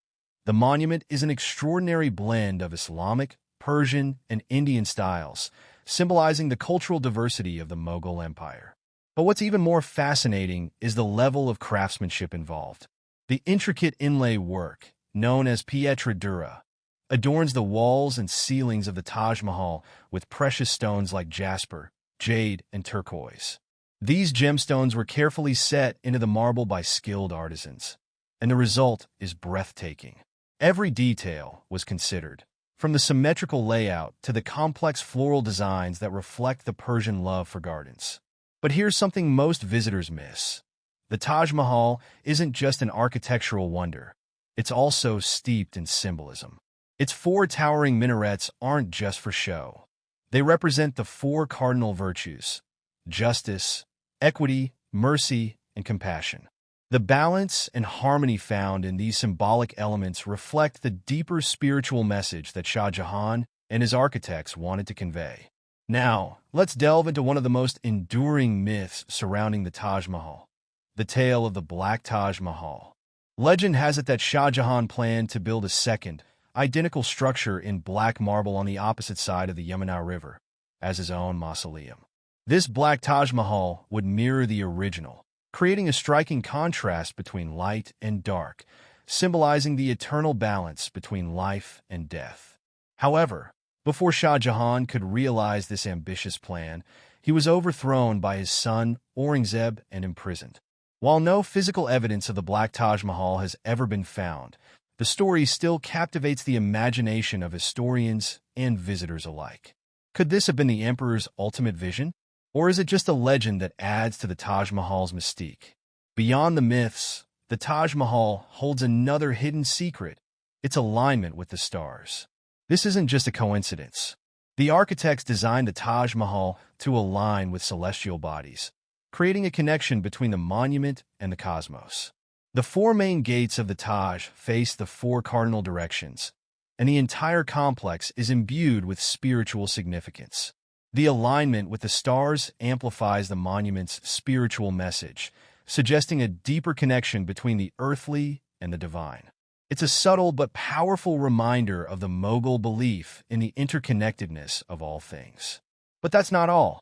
The monument is an extraordinary blend of Islamic, Persian, and Indian styles, symbolizing the cultural diversity of the Mughal Empire. But what's even more fascinating is the level of craftsmanship involved. The intricate inlay work, known as pietra dura, adorns the walls and ceilings of the Taj Mahal with precious stones like jasper, jade, and turquoise. These gemstones were carefully set into the marble by skilled artisans, and the result is breathtaking. Every detail was considered, from the symmetrical layout to the complex floral designs that reflect the Persian love for gardens. But here's something most visitors miss. The Taj Mahal isn't just an architectural wonder. It's also steeped in symbolism. Its four towering minarets aren't just for show. They represent the four cardinal virtues: justice, equity, mercy, and compassion. The balance and harmony found in these symbolic elements reflect the deeper spiritual message that Shah Jahan and his architects wanted to convey. Now, let's delve into one of the most enduring myths surrounding the Taj Mahal, the tale of the Black Taj Mahal. Legend has it that Shah Jahan planned to build a second, identical structure in black marble on the opposite side of the Yamuna River as his own mausoleum. This Black Taj Mahal would mirror the original, creating a striking contrast between light and dark, symbolizing the eternal balance between life and death. However, before Shah Jahan could realize this ambitious plan, he was overthrown by his son Aurangzeb and imprisoned. While no physical evidence of the Black Taj Mahal has ever been found, the story still captivates the imagination of historians and visitors alike. Could this have been the emperor's ultimate vision? Or is it just a legend that adds to the Taj Mahal's mystique? Beyond the myths, the Taj Mahal holds another hidden secret: its alignment with the stars. This isn't just a coincidence. The architects designed the Taj Mahal to align with celestial bodies, creating a connection between the monument and the cosmos. The four main gates of the Taj face the four cardinal directions, and the entire complex is imbued with spiritual significance. The alignment with the stars amplifies the monument's spiritual message, suggesting a deeper connection between the earthly and the divine. It's a subtle but powerful reminder of the Mughal belief in the interconnectedness of all things. But that's not all.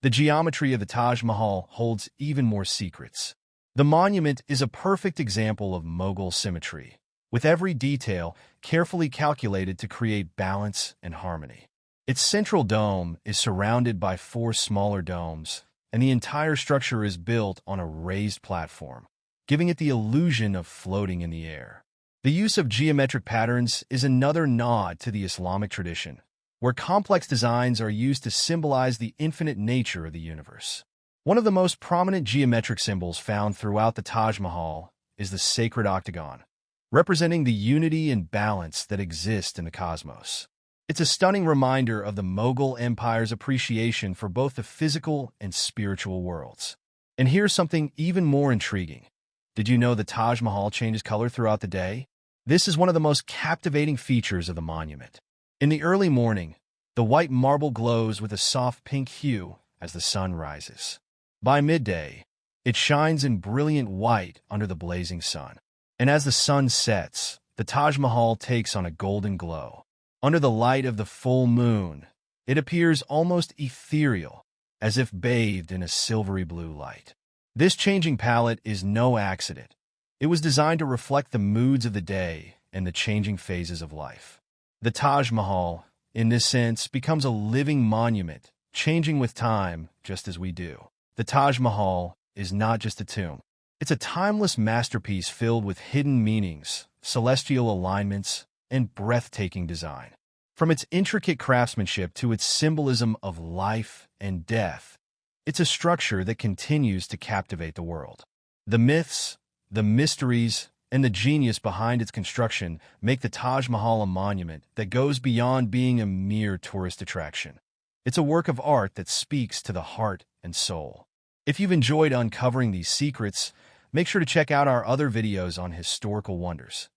The geometry of the Taj Mahal holds even more secrets. The monument is a perfect example of Mughal symmetry, with every detail carefully calculated to create balance and harmony. Its central dome is surrounded by four smaller domes, and the entire structure is built on a raised platform, giving it the illusion of floating in the air. The use of geometric patterns is another nod to the Islamic tradition, where complex designs are used to symbolize the infinite nature of the universe. One of the most prominent geometric symbols found throughout the Taj Mahal is the sacred octagon, representing the unity and balance that exist in the cosmos. It's a stunning reminder of the Mughal Empire's appreciation for both the physical and spiritual worlds. And here's something even more intriguing. Did you know the Taj Mahal changes color throughout the day? This is one of the most captivating features of the monument. In the early morning, the white marble glows with a soft pink hue as the sun rises. By midday, it shines in brilliant white under the blazing sun. And as the sun sets, the Taj Mahal takes on a golden glow. Under the light of the full moon, it appears almost ethereal, as if bathed in a silvery blue light. This changing palette is no accident. It was designed to reflect the moods of the day and the changing phases of life. The Taj Mahal, in this sense, becomes a living monument, changing with time just as we do. The Taj Mahal is not just a tomb. It's a timeless masterpiece filled with hidden meanings, celestial alignments, and breathtaking design. From its intricate craftsmanship to its symbolism of life and death, it's a structure that continues to captivate the world. The myths, the mysteries, and the genius behind its construction make the Taj Mahal a monument that goes beyond being a mere tourist attraction. It's a work of art that speaks to the heart and soul. If you've enjoyed uncovering these secrets, make sure to check out our other videos on historical wonders.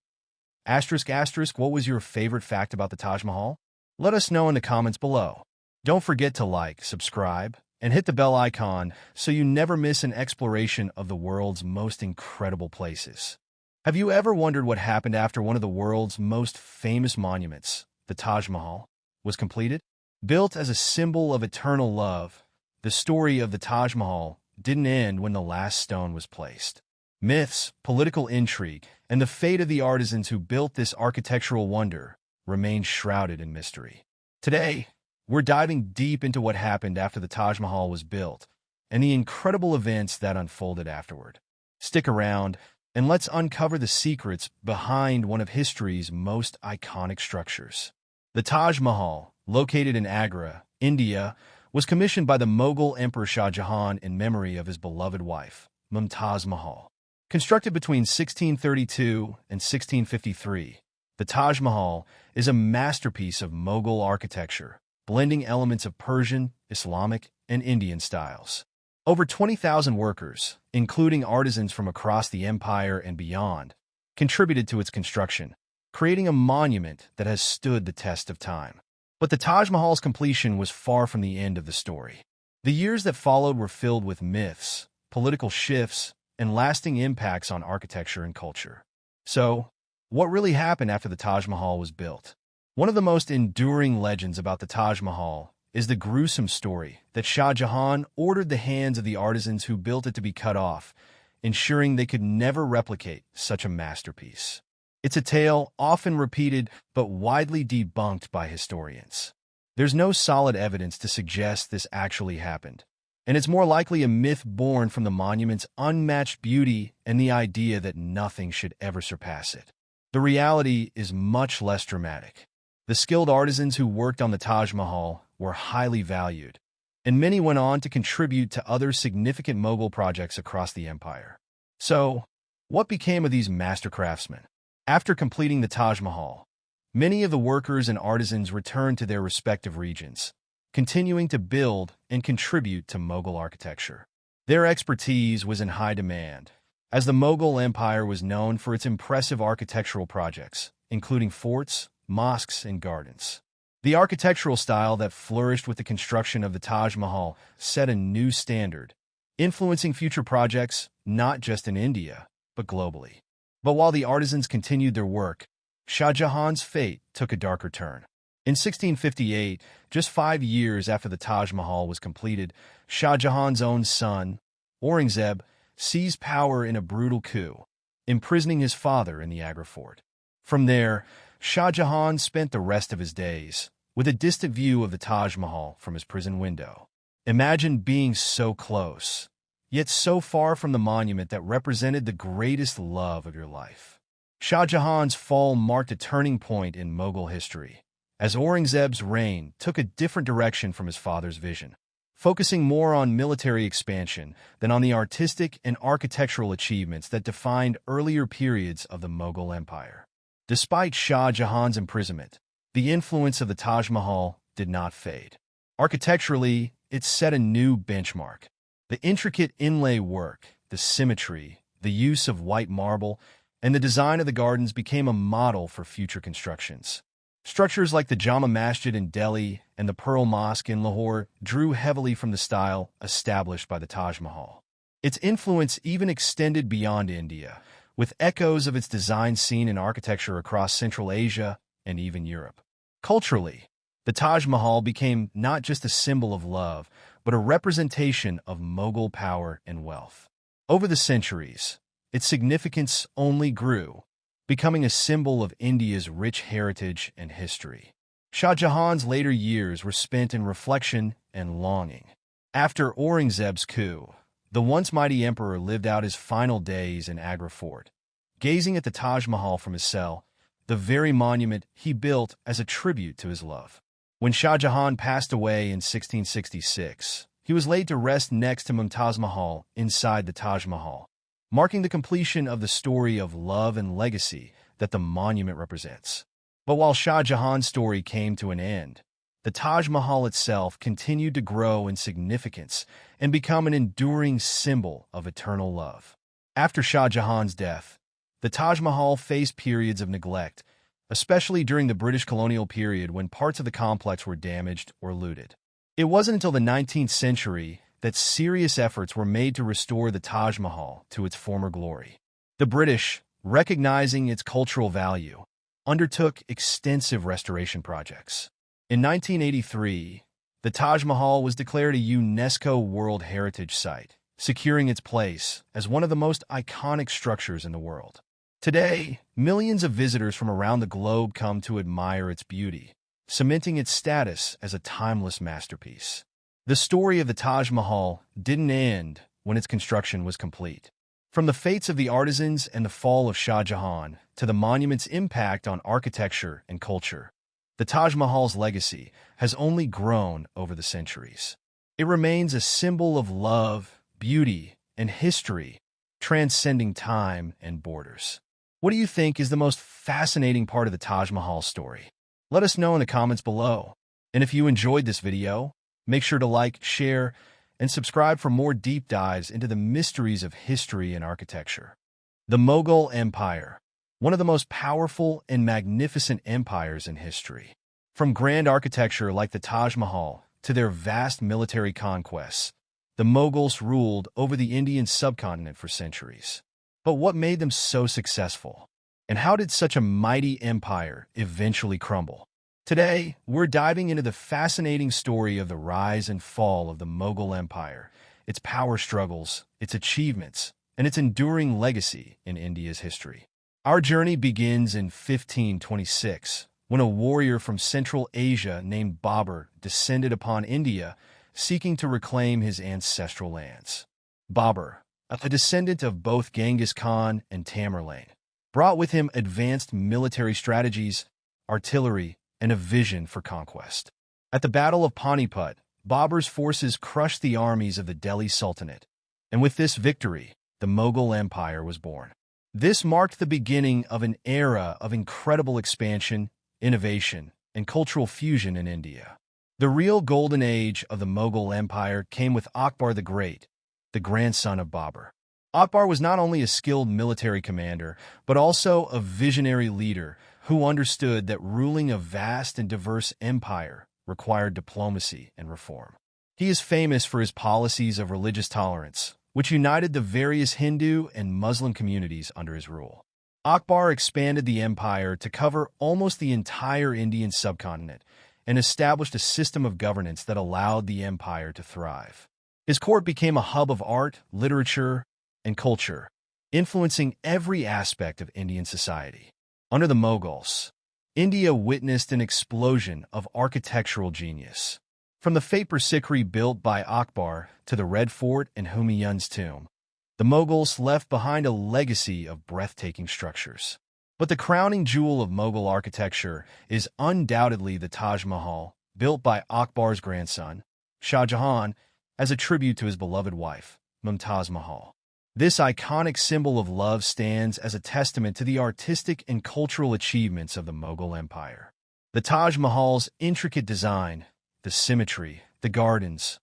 What was your favorite fact about the Taj Mahal? Let us know in the comments below. Don't forget to like, subscribe, and hit the bell icon so you never miss an exploration of the world's most incredible places. Have you ever wondered what happened after one of the world's most famous monuments, the Taj Mahal, was completed? Built as a symbol of eternal love, the story of the Taj Mahal didn't end when the last stone was placed. Myths, political intrigue, and the fate of the artisans who built this architectural wonder remain shrouded in mystery. Today, we're diving deep into what happened after the Taj Mahal was built and the incredible events that unfolded afterward. Stick around, and let's uncover the secrets behind one of history's most iconic structures. The Taj Mahal, located in Agra, India, was commissioned by the Mughal Emperor Shah Jahan in memory of his beloved wife, Mumtaz Mahal. Constructed between 1632 and 1653, the Taj Mahal is a masterpiece of Mughal architecture, blending elements of Persian, Islamic, and Indian styles. Over 20,000 workers, including artisans from across the empire and beyond, contributed to its construction, creating a monument that has stood the test of time. But the Taj Mahal's completion was far from the end of the story. The years that followed were filled with myths, political shifts, and lasting impacts on architecture and culture. So, what really happened after the Taj Mahal was built? One of the most enduring legends about the Taj Mahal is the gruesome story that Shah Jahan ordered the hands of the artisans who built it to be cut off, ensuring they could never replicate such a masterpiece. It's a tale often repeated but widely debunked by historians. There's no solid evidence to suggest this actually happened, and it's more likely a myth born from the monument's unmatched beauty and the idea that nothing should ever surpass it. The reality is much less dramatic. The skilled artisans who worked on the Taj Mahal were highly valued, and many went on to contribute to other significant Mughal projects across the empire. So, what became of these master craftsmen? After completing the Taj Mahal, many of the workers and artisans returned to their respective regions, continuing to build and contribute to Mughal architecture. Their expertise was in high demand, as the Mughal Empire was known for its impressive architectural projects, including forts, mosques, and gardens. The architectural style that flourished with the construction of the Taj Mahal set a new standard, influencing future projects not just in India, but globally. But while the artisans continued their work, Shah Jahan's fate took a darker turn. In 1658, just 5 years after the Taj Mahal was completed, Shah Jahan's own son, Aurangzeb, seized power in a brutal coup, imprisoning his father in the Agra fort. From there, Shah Jahan spent the rest of his days with a distant view of the Taj Mahal from his prison window. Imagine being so close, yet so far from the monument that represented the greatest love of your life. Shah Jahan's fall marked a turning point in Mughal history, as Aurangzeb's reign took a different direction from his father's vision, focusing more on military expansion than on the artistic and architectural achievements that defined earlier periods of the Mughal Empire. Despite Shah Jahan's imprisonment, the influence of the Taj Mahal did not fade. Architecturally, it set a new benchmark. The intricate inlay work, the symmetry, the use of white marble, and the design of the gardens became a model for future constructions. Structures like the Jama Masjid in Delhi and the Pearl Mosque in Lahore drew heavily from the style established by the Taj Mahal. Its influence even extended beyond India, with echoes of its design seen in architecture across Central Asia and even Europe. Culturally, the Taj Mahal became not just a symbol of love, but a representation of Mughal power and wealth. Over the centuries, its significance only grew, becoming a symbol of India's rich heritage and history. Shah Jahan's later years were spent in reflection and longing. After Aurangzeb's coup, the once mighty emperor lived out his final days in Agra Fort, gazing at the Taj Mahal from his cell, the very monument he built as a tribute to his love. When Shah Jahan passed away in 1666, he was laid to rest next to Mumtaz Mahal inside the Taj Mahal, marking the completion of the story of love and legacy that the monument represents. But while Shah Jahan's story came to an end, the Taj Mahal itself continued to grow in significance and become an enduring symbol of eternal love. After Shah Jahan's death, the Taj Mahal faced periods of neglect, especially during the British colonial period when parts of the complex were damaged or looted. It wasn't until the 19th century that serious efforts were made to restore the Taj Mahal to its former glory. The British, recognizing its cultural value, undertook extensive restoration projects. In 1983, the Taj Mahal was declared a UNESCO World Heritage Site, securing its place as one of the most iconic structures in the world. Today, millions of visitors from around the globe come to admire its beauty, cementing its status as a timeless masterpiece. The story of the Taj Mahal didn't end when its construction was complete. From the fates of the artisans and the fall of Shah Jahan to the monument's impact on architecture and culture, the Taj Mahal's legacy has only grown over the centuries. It remains a symbol of love, beauty, and history, transcending time and borders. What do you think is the most fascinating part of the Taj Mahal story? Let us know in the comments below. And if you enjoyed this video, make sure to like, share, and subscribe for more deep dives into the mysteries of history and architecture. The Mughal Empire, one of the most powerful and magnificent empires in history. From grand architecture like the Taj Mahal to their vast military conquests, the Mughals ruled over the Indian subcontinent for centuries. But what made them so successful? And how did such a mighty empire eventually crumble? Today, we're diving into the fascinating story of the rise and fall of the Mughal Empire, its power struggles, its achievements, and its enduring legacy in India's history. Our journey begins in 1526, when a warrior from Central Asia named Babur descended upon India, seeking to reclaim his ancestral lands. Babur, a descendant of both Genghis Khan and Tamerlane, brought with him advanced military strategies, artillery, and a vision for conquest. At the Battle of Panipat, Babur's forces crushed the armies of the Delhi Sultanate, and with this victory, the Mughal Empire was born. This marked the beginning of an era of incredible expansion, innovation, and cultural fusion in India. The real golden age of the Mughal Empire came with Akbar the Great, the grandson of Babur. Akbar was not only a skilled military commander, but also a visionary leader who understood that ruling a vast and diverse empire required diplomacy and reform. He is famous for his policies of religious tolerance, which united the various Hindu and Muslim communities under his rule. Akbar expanded the empire to cover almost the entire Indian subcontinent and established a system of governance that allowed the empire to thrive. His court became a hub of art, literature, and culture, influencing every aspect of Indian society. Under the Mughals, India witnessed an explosion of architectural genius. From the Fatehpur Sikri built by Akbar to the Red Fort and Humayun's tomb, the Mughals left behind a legacy of breathtaking structures. But the crowning jewel of Mughal architecture is undoubtedly the Taj Mahal, built by Akbar's grandson, Shah Jahan, as a tribute to his beloved wife, Mumtaz Mahal. This iconic symbol of love stands as a testament to the artistic and cultural achievements of the Mughal Empire. The Taj Mahal's intricate design, the symmetry, the gardens,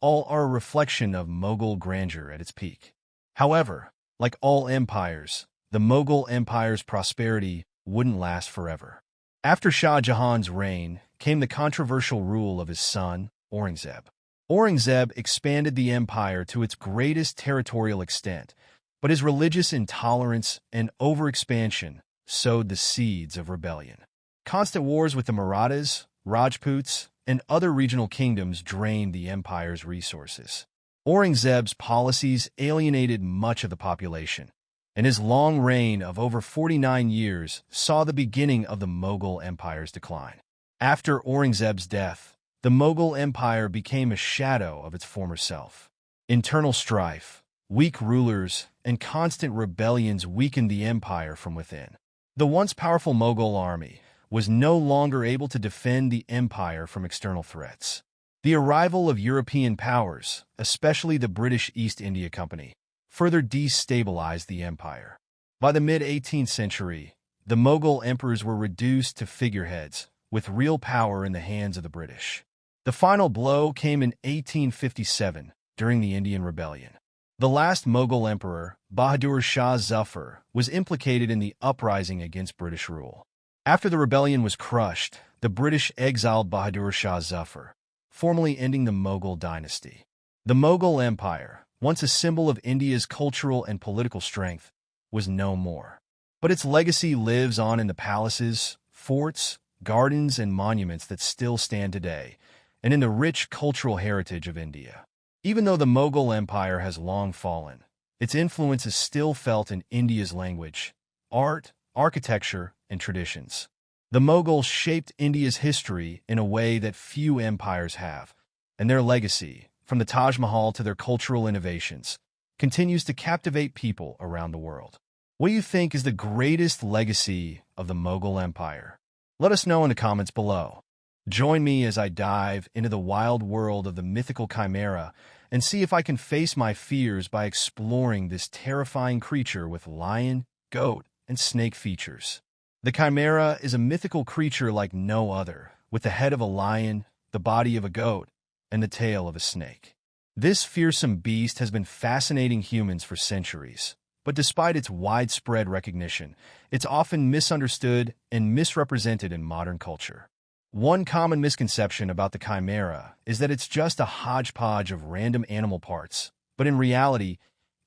all are a reflection of Mughal grandeur at its peak. However, like all empires, the Mughal Empire's prosperity wouldn't last forever. After Shah Jahan's reign came the controversial rule of his son, Aurangzeb. Aurangzeb expanded the empire to its greatest territorial extent, but his religious intolerance and overexpansion sowed the seeds of rebellion. Constant wars with the Marathas, Rajputs, and other regional kingdoms drained the empire's resources. Aurangzeb's policies alienated much of the population, and his long reign of over 49 years saw the beginning of the Mughal Empire's decline. After Aurangzeb's death, the Mughal Empire became a shadow of its former self. Internal strife, weak rulers, and constant rebellions weakened the empire from within. The once powerful Mughal army was no longer able to defend the empire from external threats. The arrival of European powers, especially the British East India Company, further destabilized the empire. By the mid-18th century, the Mughal emperors were reduced to figureheads, with real power in the hands of the British. The final blow came in 1857, during the Indian Rebellion. The last Mughal emperor, Bahadur Shah Zafar, was implicated in the uprising against British rule. After the rebellion was crushed, the British exiled Bahadur Shah Zafar, formally ending the Mughal dynasty. The Mughal Empire, once a symbol of India's cultural and political strength, was no more. But its legacy lives on in the palaces, forts, gardens, and monuments that still stand today, and in the rich cultural heritage of India. Even though the Mughal Empire has long fallen, its influence is still felt in India's language, art, architecture, and traditions. The Mughals shaped India's history in a way that few empires have, and their legacy, from the Taj Mahal to their cultural innovations, continues to captivate people around the world. What do you think is the greatest legacy of the Mughal Empire? Let us know in the comments below. Join me as I dive into the wild world of the mythical chimera and see if I can face my fears by exploring this terrifying creature with lion, goat, and snake features. The chimera is a mythical creature like no other, with the head of a lion, the body of a goat, and the tail of a snake. This fearsome beast has been fascinating humans for centuries, but despite its widespread recognition, it's often misunderstood and misrepresented in modern culture. One common misconception about the chimera is that it's just a hodgepodge of random animal parts, but in reality,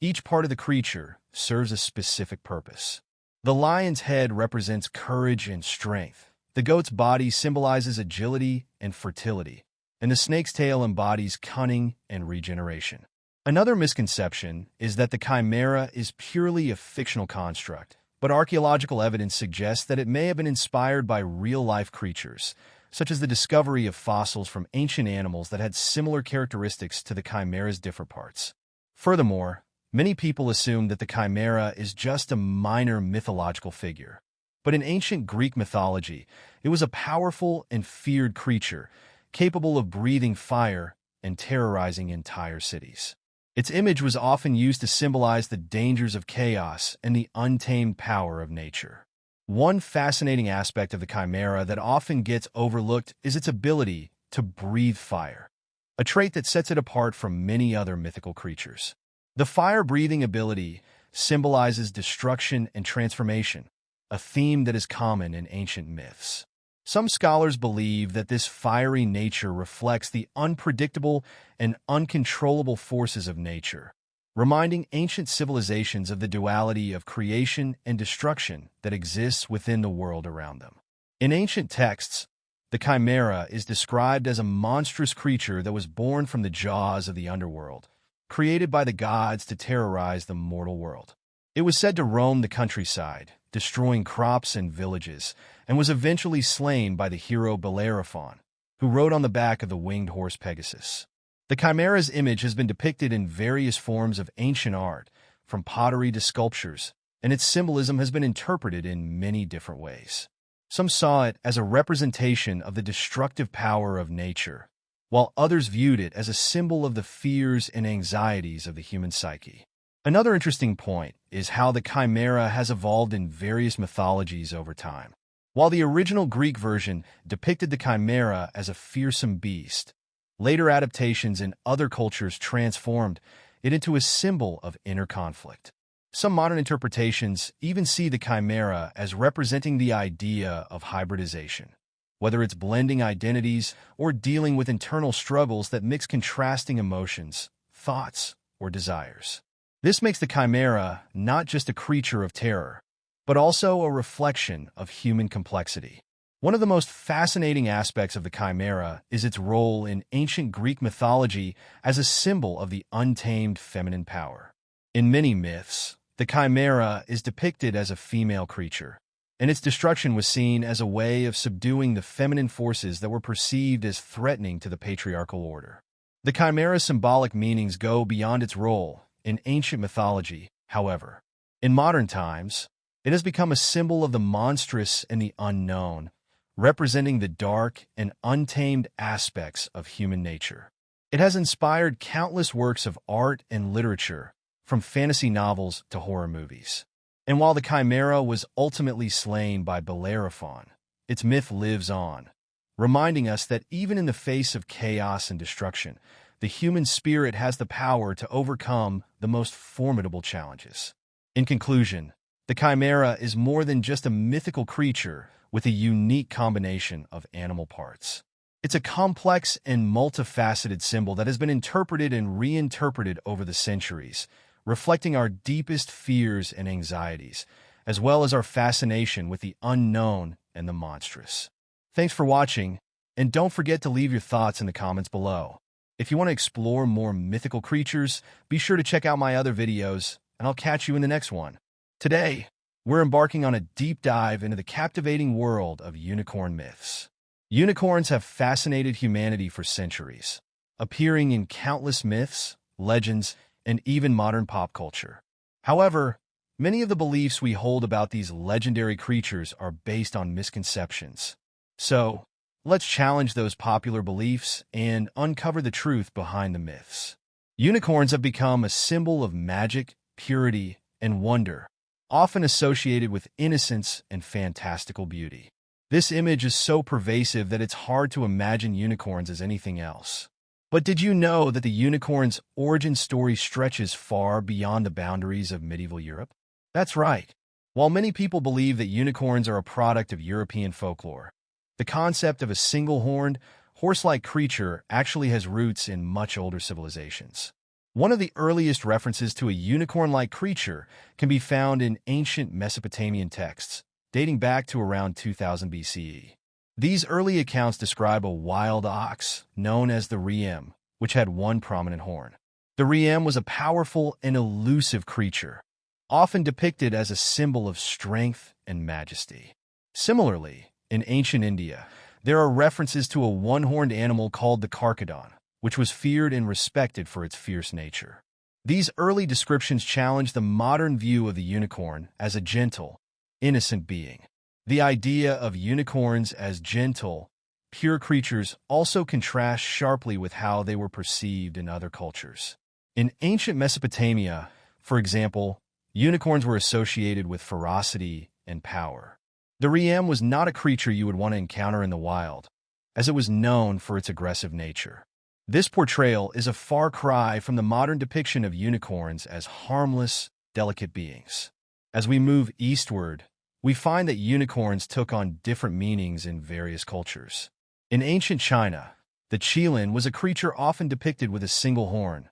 each part of the creature serves a specific purpose. The lion's head represents courage and strength, the goat's body symbolizes agility and fertility, and the snake's tail embodies cunning and regeneration. Another misconception is that the chimera is purely a fictional construct, but archaeological evidence suggests that it may have been inspired by real-life creatures, such as the discovery of fossils from ancient animals that had similar characteristics to the chimera's different parts. Furthermore, many people assume that the chimera is just a minor mythological figure. But in ancient Greek mythology, it was a powerful and feared creature, capable of breathing fire and terrorizing entire cities. Its image was often used to symbolize the dangers of chaos and the untamed power of nature. One fascinating aspect of the chimera that often gets overlooked is its ability to breathe fire, a trait that sets it apart from many other mythical creatures. The fire-breathing ability symbolizes destruction and transformation, a theme that is common in ancient myths. Some scholars believe that this fiery nature reflects the unpredictable and uncontrollable forces of nature, reminding ancient civilizations of the duality of creation and destruction that exists within the world around them. In ancient texts, the chimera is described as a monstrous creature that was born from the jaws of the underworld, created by the gods to terrorize the mortal world. It was said to roam the countryside, destroying crops and villages, and was eventually slain by the hero Bellerophon, who rode on the back of the winged horse Pegasus. The chimera's image has been depicted in various forms of ancient art, from pottery to sculptures, and its symbolism has been interpreted in many different ways. Some saw it as a representation of the destructive power of nature, while others viewed it as a symbol of the fears and anxieties of the human psyche. Another interesting point is how the chimera has evolved in various mythologies over time. While the original Greek version depicted the chimera as a fearsome beast, later adaptations in other cultures transformed it into a symbol of inner conflict. Some modern interpretations even see the chimera as representing the idea of hybridization, whether it's blending identities or dealing with internal struggles that mix contrasting emotions, thoughts, or desires. This makes the chimera not just a creature of terror, but also a reflection of human complexity. One of the most fascinating aspects of the chimera is its role in ancient Greek mythology as a symbol of the untamed feminine power. In many myths, the chimera is depicted as a female creature, and its destruction was seen as a way of subduing the feminine forces that were perceived as threatening to the patriarchal order. The chimera's symbolic meanings go beyond its role in ancient mythology, however. In modern times, it has become a symbol of the monstrous and the unknown, representing the dark and untamed aspects of human nature. It has inspired countless works of art and literature, from fantasy novels to horror movies. And while the chimera was ultimately slain by Bellerophon, its myth lives on, reminding us that even in the face of chaos and destruction, the human spirit has the power to overcome the most formidable challenges. In conclusion, the chimera is more than just a mythical creature with a unique combination of animal parts. It's a complex and multifaceted symbol that has been interpreted and reinterpreted over the centuries, reflecting our deepest fears and anxieties, as well as our fascination with the unknown and the monstrous. Thanks for watching, and don't forget to leave your thoughts in the comments below. If you want to explore more mythical creatures, be sure to check out my other videos, and I'll catch you in the next one. Today, we're embarking on a deep dive into the captivating world of unicorn myths. Unicorns have fascinated humanity for centuries, appearing in countless myths, legends, and even modern pop culture. However, many of the beliefs we hold about these legendary creatures are based on misconceptions. So, let's challenge those popular beliefs and uncover the truth behind the myths. Unicorns have become a symbol of magic, purity, and wonder, often associated with innocence and fantastical beauty. This image is so pervasive that it's hard to imagine unicorns as anything else. But did you know that the unicorn's origin story stretches far beyond the boundaries of medieval Europe? That's right. While many people believe that unicorns are a product of European folklore, the concept of a single-horned, horse-like creature actually has roots in much older civilizations. One of the earliest references to a unicorn-like creature can be found in ancient Mesopotamian texts, dating back to around 2000 BCE. These early accounts describe a wild ox known as the riem, which had one prominent horn. The riem was a powerful and elusive creature, often depicted as a symbol of strength and majesty. Similarly, in ancient India, there are references to a one-horned animal called the karkadon, which was feared and respected for its fierce nature. These early descriptions challenge the modern view of the unicorn as a gentle, innocent being. The idea of unicorns as gentle, pure creatures also contrasts sharply with how they were perceived in other cultures. In ancient Mesopotamia, for example, unicorns were associated with ferocity and power. The riem was not a creature you would want to encounter in the wild, as it was known for its aggressive nature. This portrayal is a far cry from the modern depiction of unicorns as harmless, delicate beings. As we move eastward, we find that unicorns took on different meanings in various cultures. In ancient China, the qilin was a creature often depicted with a single horn,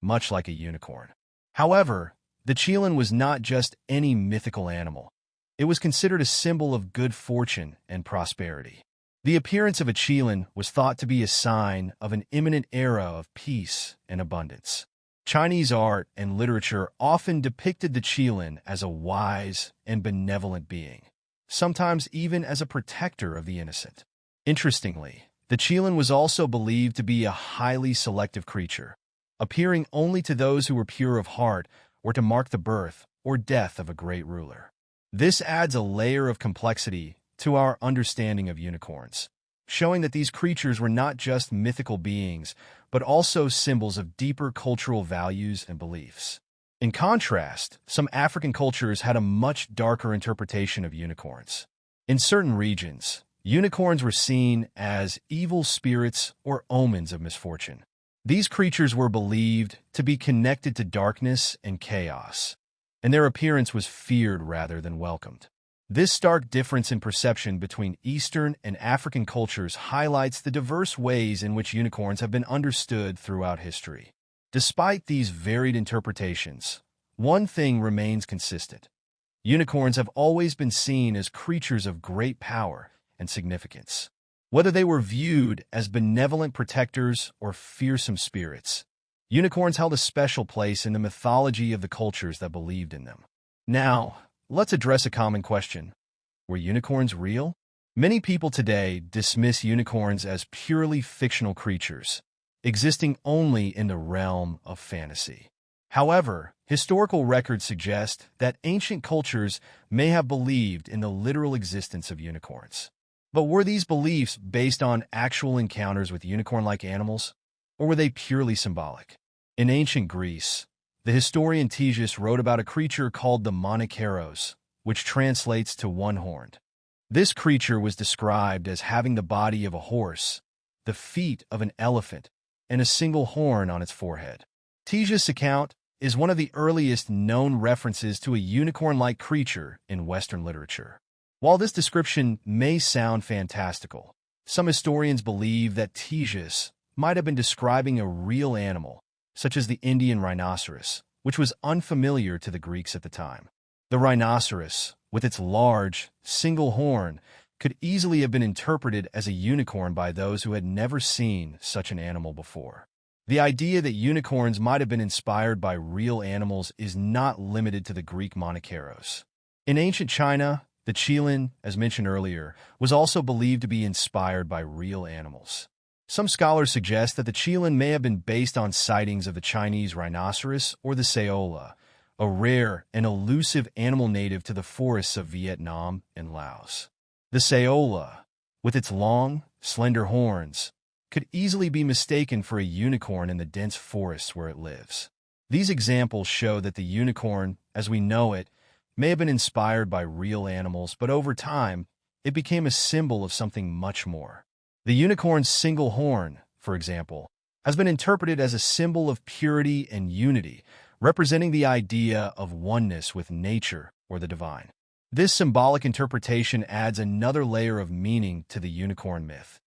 much like a unicorn. However, the qilin was not just any mythical animal. It was considered a symbol of good fortune and prosperity. The appearance of a qilin was thought to be a sign of an imminent era of peace and abundance. Chinese art and literature often depicted the qilin as a wise and benevolent being, sometimes even as a protector of the innocent. Interestingly, the qilin was also believed to be a highly selective creature, appearing only to those who were pure of heart or to mark the birth or death of a great ruler. This adds a layer of complexity to our understanding of unicorns, showing that these creatures were not just mythical beings, but also symbols of deeper cultural values and beliefs. In contrast, some African cultures had a much darker interpretation of unicorns. In certain regions, unicorns were seen as evil spirits or omens of misfortune. These creatures were believed to be connected to darkness and chaos, and their appearance was feared rather than welcomed. This stark difference in perception between Eastern and African cultures highlights the diverse ways in which unicorns have been understood throughout history. Despite these varied interpretations, one thing remains consistent. Unicorns have always been seen as creatures of great power and significance. Whether they were viewed as benevolent protectors or fearsome spirits, unicorns held a special place in the mythology of the cultures that believed in them. Now, let's address a common question. Were unicorns real? Many people today dismiss unicorns as purely fictional creatures, existing only in the realm of fantasy. However, historical records suggest that ancient cultures may have believed in the literal existence of unicorns. But were these beliefs based on actual encounters with unicorn-like animals, or were they purely symbolic? In ancient Greece, the historian Ctesias wrote about a creature called the monoceros, which translates to one-horned. This creature was described as having the body of a horse, the feet of an elephant, and a single horn on its forehead. Ctesias' account is one of the earliest known references to a unicorn-like creature in Western literature. While this description may sound fantastical, some historians believe that Ctesias might have been describing a real animal, such as the Indian rhinoceros, which was unfamiliar to the Greeks at the time. The rhinoceros, with its large, single horn, could easily have been interpreted as a unicorn by those who had never seen such an animal before. The idea that unicorns might have been inspired by real animals is not limited to the Greek monoceros. In ancient China, the qilin, as mentioned earlier, was also believed to be inspired by real animals. Some scholars suggest that the qilin may have been based on sightings of the Chinese rhinoceros or the saola, a rare and elusive animal native to the forests of Vietnam and Laos. The saola, with its long, slender horns, could easily be mistaken for a unicorn in the dense forests where it lives. These examples show that the unicorn, as we know it, may have been inspired by real animals, but over time, it became a symbol of something much more. The unicorn's single horn, for example, has been interpreted as a symbol of purity and unity, representing the idea of oneness with nature or the divine. This symbolic interpretation adds another layer of meaning to the unicorn myth,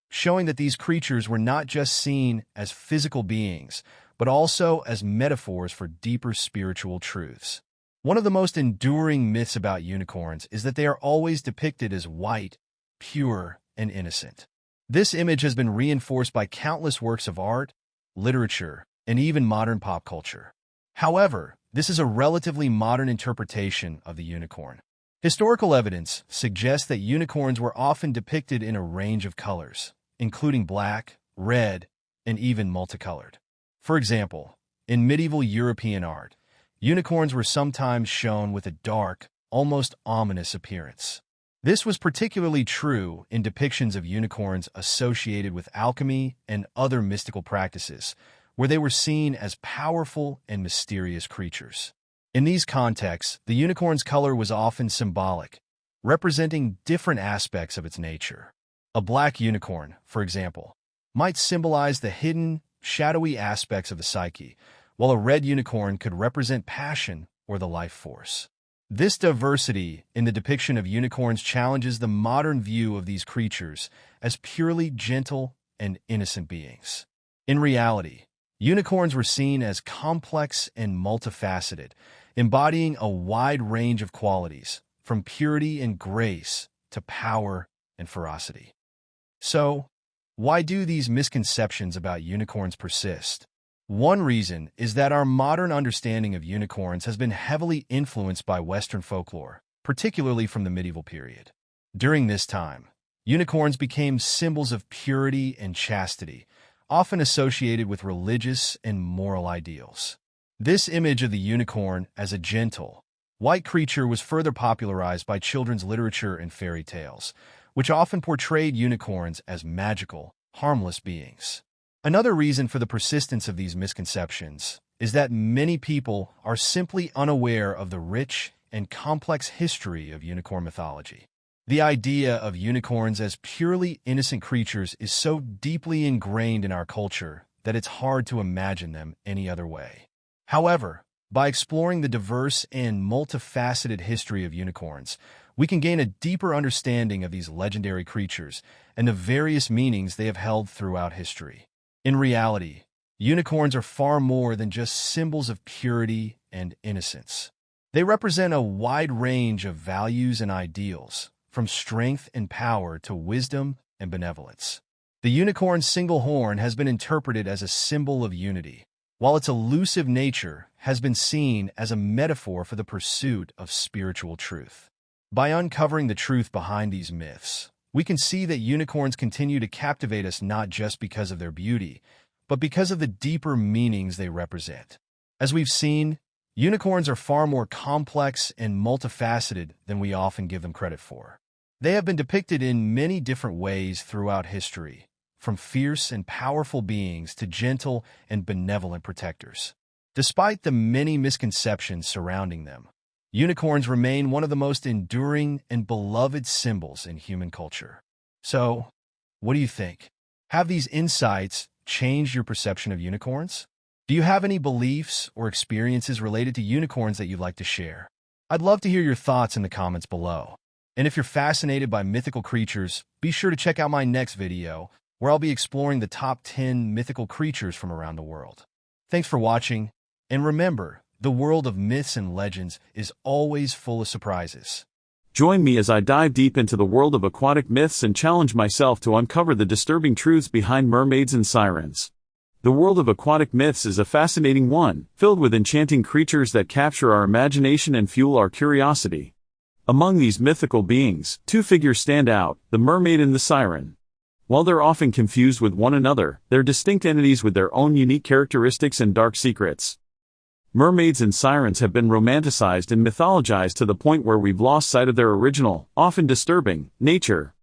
showing that these creatures were not just seen as physical beings, but also as metaphors for deeper spiritual truths. One of the most enduring myths about unicorns is that they are always depicted as white, pure, and innocent. This image has been reinforced by countless works of art, literature, and even modern pop culture. However, this is a relatively modern interpretation of the unicorn. Historical evidence suggests that unicorns were often depicted in a range of colors, including black, red, and even multicolored. For example, in medieval European art, unicorns were sometimes shown with a dark, almost ominous appearance. This was particularly true in depictions of unicorns associated with alchemy and other mystical practices, where they were seen as powerful and mysterious creatures. In these contexts, the unicorn's color was often symbolic, representing different aspects of its nature. A black unicorn, for example, might symbolize the hidden, shadowy aspects of the psyche, while a red unicorn could represent passion or the life force. This diversity in the depiction of unicorns challenges the modern view of these creatures as purely gentle and innocent beings. In reality, unicorns were seen as complex and multifaceted, embodying a wide range of qualities, from purity and grace to power and ferocity. So, why do these misconceptions about unicorns persist? One reason is that our modern understanding of unicorns has been heavily influenced by Western folklore, particularly from the medieval period. During this time, unicorns became symbols of purity and chastity, often associated with religious and moral ideals. This image of the unicorn as a gentle, white creature was further popularized by children's literature and fairy tales, which often portrayed unicorns as magical, harmless beings. Another reason for the persistence of these misconceptions is that many people are simply unaware of the rich and complex history of unicorn mythology. The idea of unicorns as purely innocent creatures is so deeply ingrained in our culture that it's hard to imagine them any other way. However, by exploring the diverse and multifaceted history of unicorns, we can gain a deeper understanding of these legendary creatures and the various meanings they have held throughout history. In reality, unicorns are far more than just symbols of purity and innocence. They represent a wide range of values and ideals, from strength and power to wisdom and benevolence. The unicorn's single horn has been interpreted as a symbol of unity, while its elusive nature has been seen as a metaphor for the pursuit of spiritual truth. By uncovering the truth behind these myths, we can see that unicorns continue to captivate us not just because of their beauty, but because of the deeper meanings they represent. As we've seen, unicorns are far more complex and multifaceted than we often give them credit for. They have been depicted in many different ways throughout history, from fierce and powerful beings to gentle and benevolent protectors. Despite the many misconceptions surrounding them, unicorns remain one of the most enduring and beloved symbols in human culture. So, what do you think? Have these insights changed your perception of unicorns? Do you have any beliefs or experiences related to unicorns that you'd like to share? I'd love to hear your thoughts in the comments below. And if you're fascinated by mythical creatures, be sure to check out my next video, where I'll be exploring the top 10 mythical creatures from around the world. Thanks for watching, and remember, the world of myths and legends is always full of surprises. Join me as I dive deep into the world of aquatic myths and challenge myself to uncover the disturbing truths behind mermaids and sirens. The world of aquatic myths is a fascinating one, filled with enchanting creatures that capture our imagination and fuel our curiosity. Among these mythical beings, two figures stand out, the mermaid and the siren. While they're often confused with one another, they're distinct entities with their own unique characteristics and dark secrets. Mermaids and sirens have been romanticized and mythologized to the point where we've lost sight of their original, often disturbing, nature.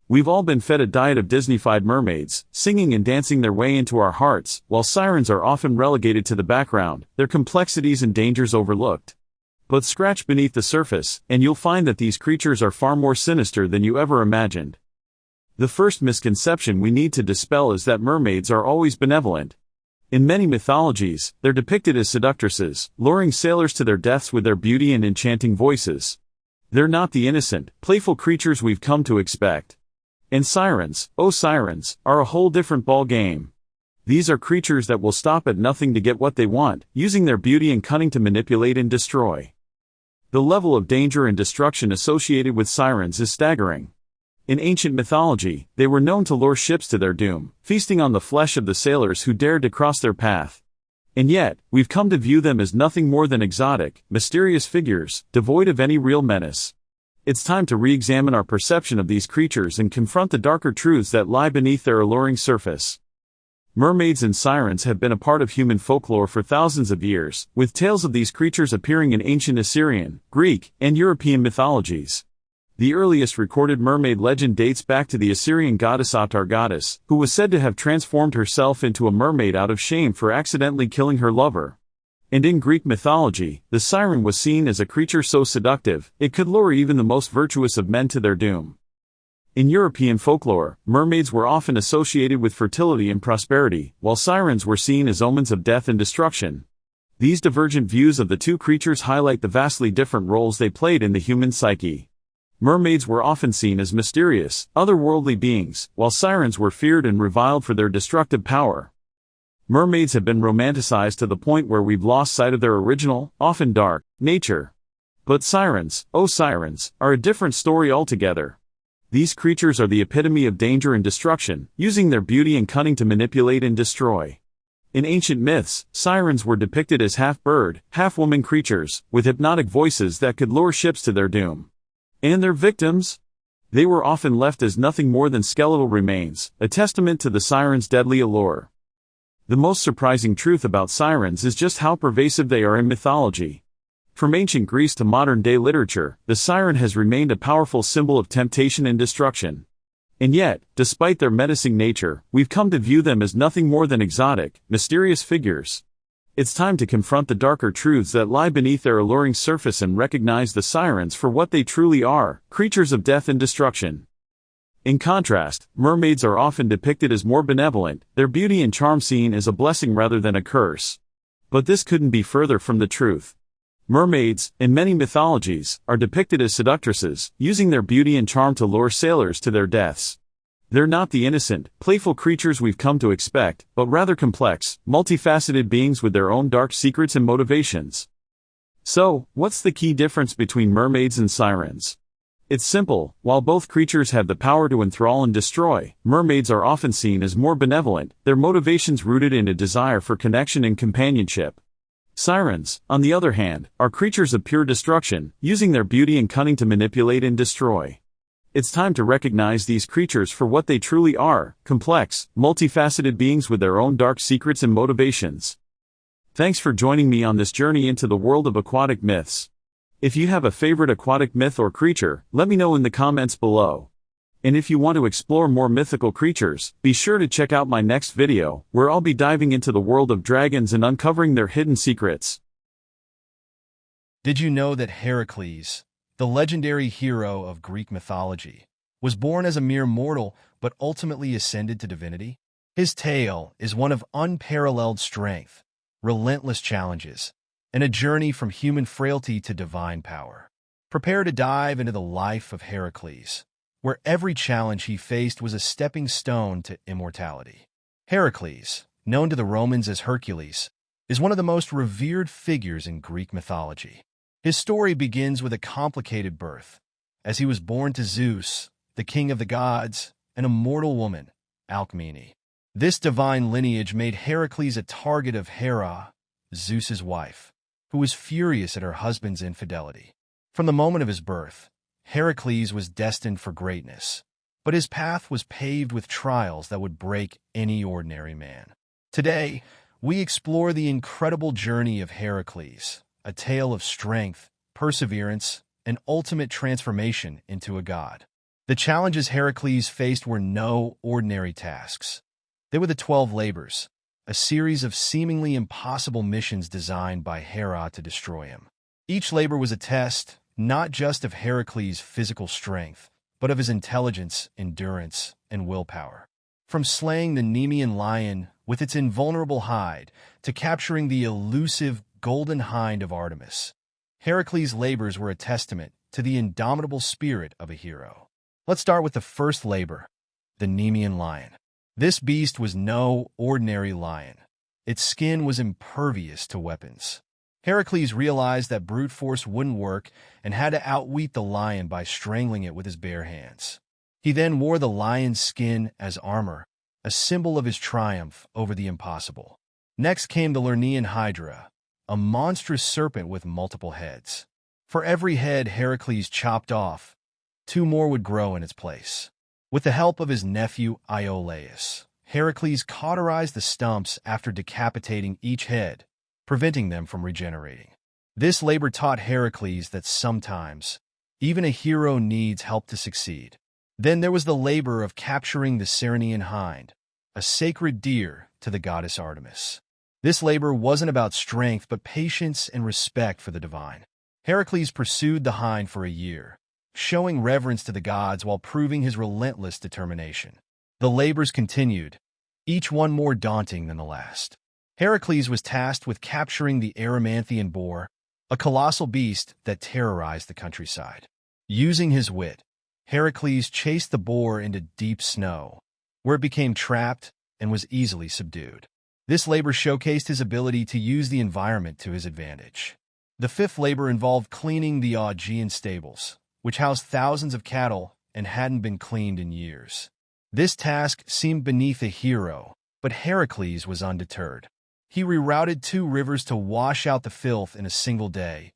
We've all been fed a diet of Disney-fied mermaids, singing and dancing their way into our hearts, while sirens are often relegated to the background, their complexities and dangers overlooked. But scratch beneath the surface, and you'll find that these creatures are far more sinister than you ever imagined. The first misconception we need to dispel is that mermaids are always benevolent. In many mythologies, they're depicted as seductresses, luring sailors to their deaths with their beauty and enchanting voices. They're not the innocent, playful creatures we've come to expect. And sirens, oh sirens, are a whole different ball game. These are creatures that will stop at nothing to get what they want, using their beauty and cunning to manipulate and destroy. The level of danger and destruction associated with sirens is staggering. In ancient mythology, they were known to lure ships to their doom, feasting on the flesh of the sailors who dared to cross their path. And yet, we've come to view them as nothing more than exotic, mysterious figures, devoid of any real menace. It's time to re-examine our perception of these creatures and confront the darker truths that lie beneath their alluring surface. Mermaids and sirens have been a part of human folklore for thousands of years, with tales of these creatures appearing in ancient Assyrian, Greek, and European mythologies. The earliest recorded mermaid legend dates back to the Assyrian goddess Atargatis, who was said to have transformed herself into a mermaid out of shame for accidentally killing her lover. And in Greek mythology, the siren was seen as a creature so seductive, it could lure even the most virtuous of men to their doom. In European folklore, mermaids were often associated with fertility and prosperity, while sirens were seen as omens of death and destruction. These divergent views of the two creatures highlight the vastly different roles they played in the human psyche. Mermaids were often seen as mysterious, otherworldly beings, while sirens were feared and reviled for their destructive power. Mermaids have been romanticized to the point where we've lost sight of their original, often dark, nature. But sirens, oh sirens, are a different story altogether. These creatures are the epitome of danger and destruction, using their beauty and cunning to manipulate and destroy. In ancient myths, sirens were depicted as half-bird, half-woman creatures, with hypnotic voices that could lure ships to their doom. And their victims? They were often left as nothing more than skeletal remains, a testament to the siren's deadly allure. The most surprising truth about sirens is just how pervasive they are in mythology. From ancient Greece to modern-day literature, the siren has remained a powerful symbol of temptation and destruction. And yet, despite their menacing nature, we've come to view them as nothing more than exotic, mysterious figures. It's time to confront the darker truths that lie beneath their alluring surface and recognize the sirens for what they truly are, creatures of death and destruction. In contrast, mermaids are often depicted as more benevolent, their beauty and charm seen as a blessing rather than a curse. But this couldn't be further from the truth. Mermaids, in many mythologies, are depicted as seductresses, using their beauty and charm to lure sailors to their deaths. They're not the innocent, playful creatures we've come to expect, but rather complex, multifaceted beings with their own dark secrets and motivations. So, what's the key difference between mermaids and sirens? It's simple: while both creatures have the power to enthrall and destroy, mermaids are often seen as more benevolent, their motivations rooted in a desire for connection and companionship. Sirens, on the other hand, are creatures of pure destruction, using their beauty and cunning to manipulate and destroy. It's time to recognize these creatures for what they truly are: complex, multifaceted beings with their own dark secrets and motivations. Thanks for joining me on this journey into the world of aquatic myths. If you have a favorite aquatic myth or creature, let me know in the comments below. And if you want to explore more mythical creatures, be sure to check out my next video, where I'll be diving into the world of dragons and uncovering their hidden secrets. Did you know that Heracles, the legendary hero of Greek mythology, was born as a mere mortal but ultimately ascended to divinity? His tale is one of unparalleled strength, relentless challenges, and a journey from human frailty to divine power. Prepare to dive into the life of Heracles, where every challenge he faced was a stepping stone to immortality. Heracles, known to the Romans as Hercules, is one of the most revered figures in Greek mythology. His story begins with a complicated birth, as he was born to Zeus, the king of the gods, and a mortal woman, Alcmene. This divine lineage made Heracles a target of Hera, Zeus's wife, who was furious at her husband's infidelity. From the moment of his birth, Heracles was destined for greatness, but his path was paved with trials that would break any ordinary man. Today, we explore the incredible journey of Heracles, a tale of strength, perseverance, and ultimate transformation into a god. The challenges Heracles faced were no ordinary tasks. They were the 12 labors, a series of seemingly impossible missions designed by Hera to destroy him. Each labor was a test, not just of Heracles' physical strength, but of his intelligence, endurance, and willpower. From slaying the Nemean lion with its invulnerable hide to capturing the elusive golden hind of Artemis, Heracles' labors were a testament to the indomitable spirit of a hero. Let's start with the first labor, the Nemean lion. This beast was no ordinary lion. Its skin was impervious to weapons. Heracles realized that brute force wouldn't work and had to outwit the lion by strangling it with his bare hands. He then wore the lion's skin as armor, a symbol of his triumph over the impossible. Next came the Lernaean Hydra, a monstrous serpent with multiple heads. For every head Heracles chopped off, 2 more would grow in its place. With the help of his nephew Iolaus, Heracles cauterized the stumps after decapitating each head, preventing them from regenerating. This labor taught Heracles that sometimes, even a hero needs help to succeed. Then there was the labor of capturing the Ceryneian hind, a sacred deer to the goddess Artemis. This labor wasn't about strength but patience and respect for the divine. Heracles pursued the hind for a year, showing reverence to the gods while proving his relentless determination. The labors continued, each one more daunting than the last. Heracles was tasked with capturing the Erymanthian boar, a colossal beast that terrorized the countryside. Using his wit, Heracles chased the boar into deep snow, where it became trapped and was easily subdued. This labor showcased his ability to use the environment to his advantage. The fifth labor involved cleaning the Augean stables, which housed thousands of cattle and hadn't been cleaned in years. This task seemed beneath a hero, but Heracles was undeterred. He rerouted 2 rivers to wash out the filth in a single day,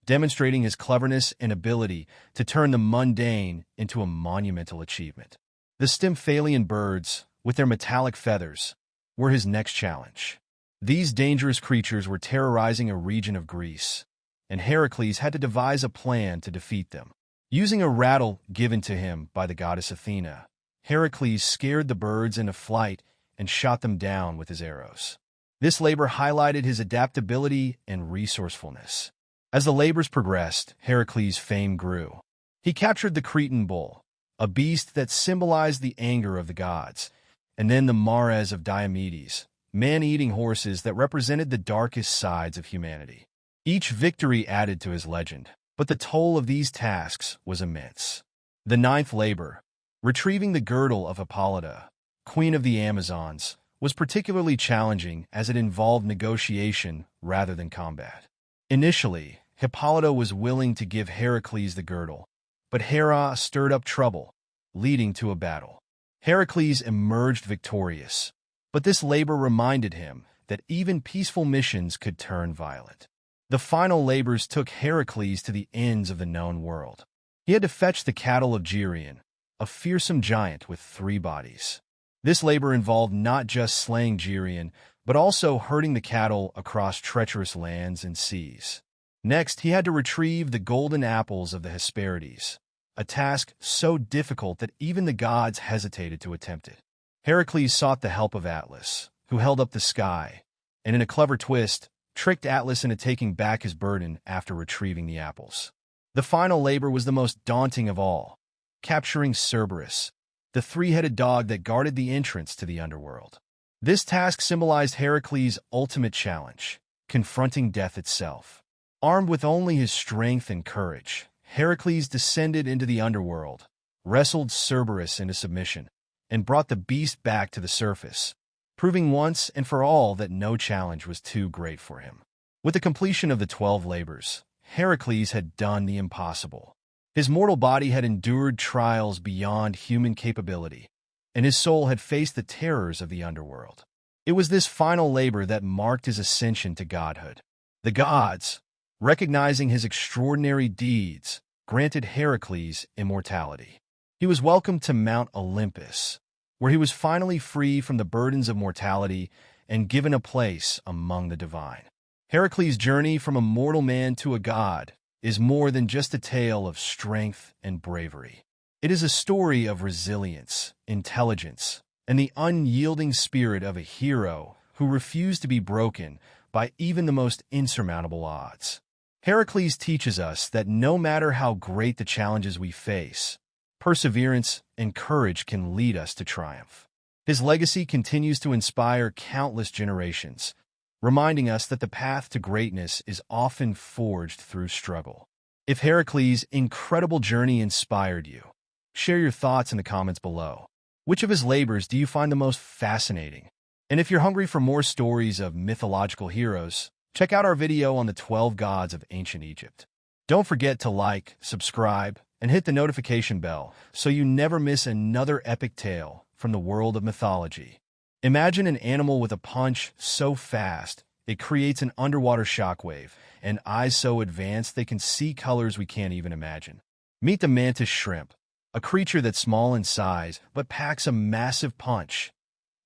demonstrating his cleverness and ability to turn the mundane into a monumental achievement. The Stymphalian birds, with their metallic feathers, were his next challenge. These dangerous creatures were terrorizing a region of Greece, and Heracles had to devise a plan to defeat them. Using a rattle given to him by the goddess Athena, Heracles scared the birds into flight and shot them down with his arrows. This labor highlighted his adaptability and resourcefulness. As the labors progressed, Heracles' fame grew. He captured the Cretan bull, a beast that symbolized the anger of the gods, and then the mares of Diomedes, man-eating horses that represented the darkest sides of humanity. Each victory added to his legend, but the toll of these tasks was immense. The 9th labor, retrieving the girdle of Hippolyta, queen of the Amazons, was particularly challenging as it involved negotiation rather than combat. Initially, Hippolyta was willing to give Heracles the girdle, but Hera stirred up trouble, leading to a battle. Heracles emerged victorious, but this labor reminded him that even peaceful missions could turn violent. The final labors took Heracles to the ends of the known world. He had to fetch the cattle of Geryon, a fearsome giant with 3 bodies. This labor involved not just slaying Geryon, but also herding the cattle across treacherous lands and seas. Next, he had to retrieve the golden apples of the Hesperides, a task so difficult that even the gods hesitated to attempt it. Heracles sought the help of Atlas, who held up the sky, and in a clever twist, tricked Atlas into taking back his burden after retrieving the apples. The final labor was the most daunting of all, capturing Cerberus, the 3-headed dog that guarded the entrance to the underworld. This task symbolized Heracles' ultimate challenge, confronting death itself. Armed with only his strength and courage, Heracles descended into the underworld, wrestled Cerberus into submission, and brought the beast back to the surface, proving once and for all that no challenge was too great for him. With the completion of the 12 labors, Heracles had done the impossible. His mortal body had endured trials beyond human capability, and his soul had faced the terrors of the underworld. It was this final labor that marked his ascension to godhood. The gods, recognizing his extraordinary deeds, granted Heracles immortality. He was welcomed to Mount Olympus, where he was finally free from the burdens of mortality and given a place among the divine. Heracles' journey from a mortal man to a god is more than just a tale of strength and bravery. It is a story of resilience, intelligence, and the unyielding spirit of a hero who refused to be broken by even the most insurmountable odds. Heracles teaches us that no matter how great the challenges we face, perseverance and courage can lead us to triumph. His legacy continues to inspire countless generations, reminding us that the path to greatness is often forged through struggle. If Heracles' incredible journey inspired you, share your thoughts in the comments below. Which of his labors do you find the most fascinating? And if you're hungry for more stories of mythological heroes, check out our video on the 12 gods of ancient Egypt. Don't forget to like, subscribe, and hit the notification bell so you never miss another epic tale from the world of mythology. Imagine an animal with a punch so fast it creates an underwater shockwave, and eyes so advanced they can see colors we can't even imagine. Meet the mantis shrimp, a creature that's small in size but packs a massive punch.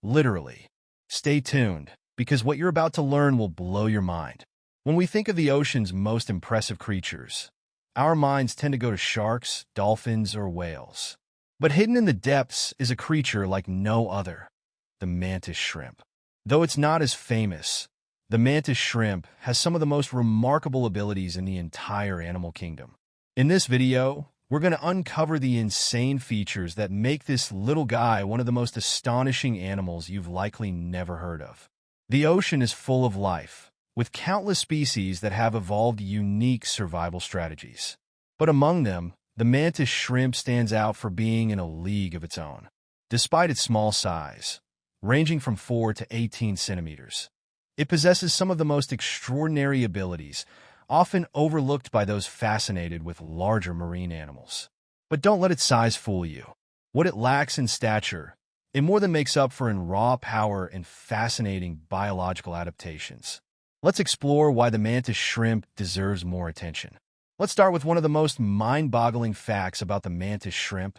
Literally. Stay tuned, because what you're about to learn will blow your mind. When we think of the ocean's most impressive creatures, our minds tend to go to sharks, dolphins, or whales. But hidden in the depths is a creature like no other, the mantis shrimp. Though it's not as famous, the mantis shrimp has some of the most remarkable abilities in the entire animal kingdom. In this video, we're going to uncover the insane features that make this little guy one of the most astonishing animals you've likely never heard of. The ocean is full of life, with countless species that have evolved unique survival strategies. But among them, the mantis shrimp stands out for being in a league of its own. Despite its small size, ranging from 4 to 18 centimeters, it possesses some of the most extraordinary abilities, often overlooked by those fascinated with larger marine animals. But don't let its size fool you. What it lacks in stature, it more than makes up for in raw power and fascinating biological adaptations. Let's explore why the mantis shrimp deserves more attention. Let's start with one of the most mind-boggling facts about the mantis shrimp: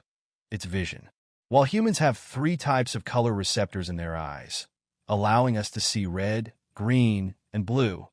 its vision. While humans have 3 types of color receptors in their eyes, allowing us to see red, green, and blue,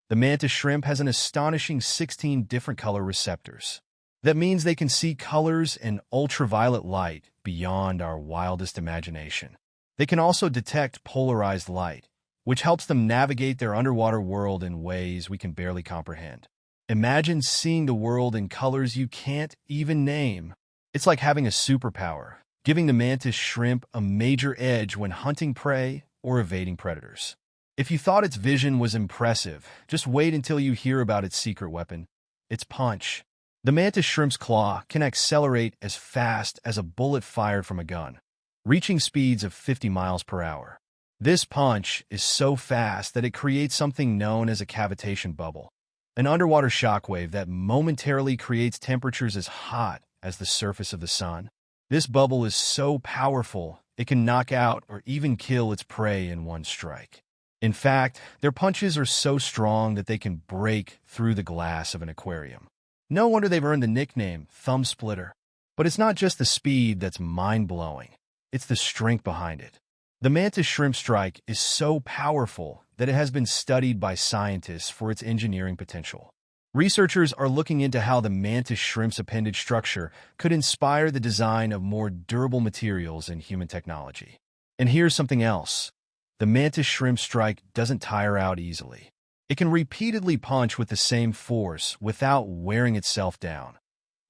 the mantis shrimp has an astonishing 16 different color receptors. That means they can see colors and ultraviolet light beyond our wildest imagination. They can also detect polarized light, which helps them navigate their underwater world in ways we can barely comprehend. Imagine seeing the world in colors you can't even name. It's like having a superpower, giving the mantis shrimp a major edge when hunting prey or evading predators. If you thought its vision was impressive, just wait until you hear about its secret weapon: its punch. The mantis shrimp's claw can accelerate as fast as a bullet fired from a gun, reaching speeds of 50 miles per hour. This punch is so fast that it creates something known as a cavitation bubble, an underwater shockwave that momentarily creates temperatures as hot as the surface of the sun. This bubble is so powerful, it can knock out or even kill its prey in one strike. In fact, their punches are so strong that they can break through the glass of an aquarium. No wonder they've earned the nickname Thumb Splitter. But it's not just the speed that's mind-blowing, it's the strength behind it. The mantis shrimp strike is so powerful that it has been studied by scientists for its engineering potential. Researchers are looking into how the mantis shrimp's appendage structure could inspire the design of more durable materials in human technology. And here's something else: the mantis shrimp strike doesn't tire out easily. It can repeatedly punch with the same force without wearing itself down,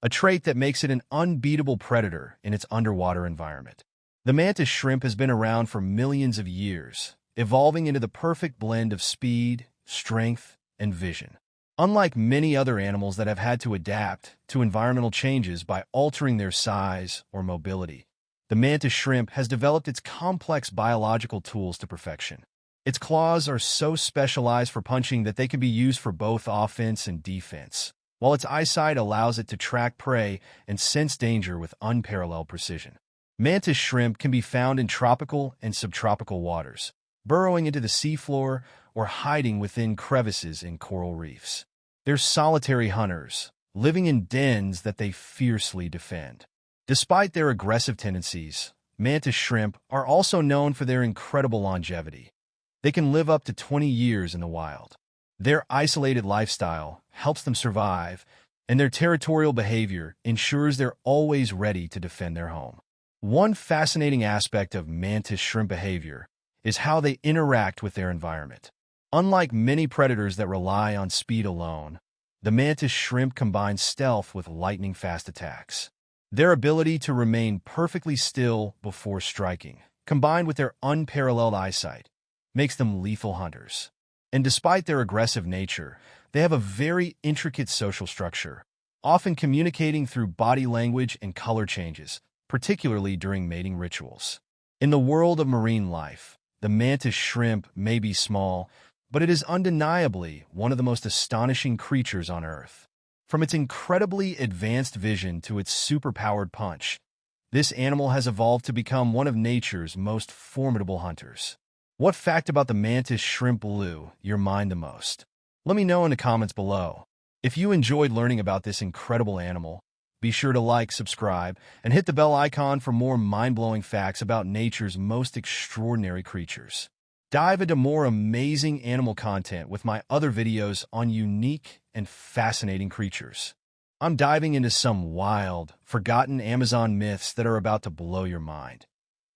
a trait that makes it an unbeatable predator in its underwater environment. The mantis shrimp has been around for millions of years, evolving into the perfect blend of speed, strength, and vision. Unlike many other animals that have had to adapt to environmental changes by altering their size or mobility, the mantis shrimp has developed its complex biological tools to perfection. Its claws are so specialized for punching that they can be used for both offense and defense, while its eyesight allows it to track prey and sense danger with unparalleled precision. Mantis shrimp can be found in tropical and subtropical waters, burrowing into the seafloor or hiding within crevices in coral reefs. They're solitary hunters, living in dens that they fiercely defend. Despite their aggressive tendencies, mantis shrimp are also known for their incredible longevity. They can live up to 20 years in the wild. Their isolated lifestyle helps them survive, and their territorial behavior ensures they're always ready to defend their home. One fascinating aspect of mantis shrimp behavior is how they interact with their environment. Unlike many predators that rely on speed alone, the mantis shrimp combines stealth with lightning-fast attacks. Their ability to remain perfectly still before striking, combined with their unparalleled eyesight, makes them lethal hunters. And despite their aggressive nature, they have a very intricate social structure, often communicating through body language and color changes, particularly during mating rituals. In the world of marine life, the mantis shrimp may be small, but it is undeniably one of the most astonishing creatures on Earth. From its incredibly advanced vision to its superpowered punch, this animal has evolved to become one of nature's most formidable hunters. What fact about the mantis shrimp blew your mind the most? Let me know in the comments below. If you enjoyed learning about this incredible animal, be sure to like, subscribe, and hit the bell icon for more mind-blowing facts about nature's most extraordinary creatures. Dive into more amazing animal content with my other videos on unique and fascinating creatures. I'm diving into some wild, forgotten Amazon myths that are about to blow your mind.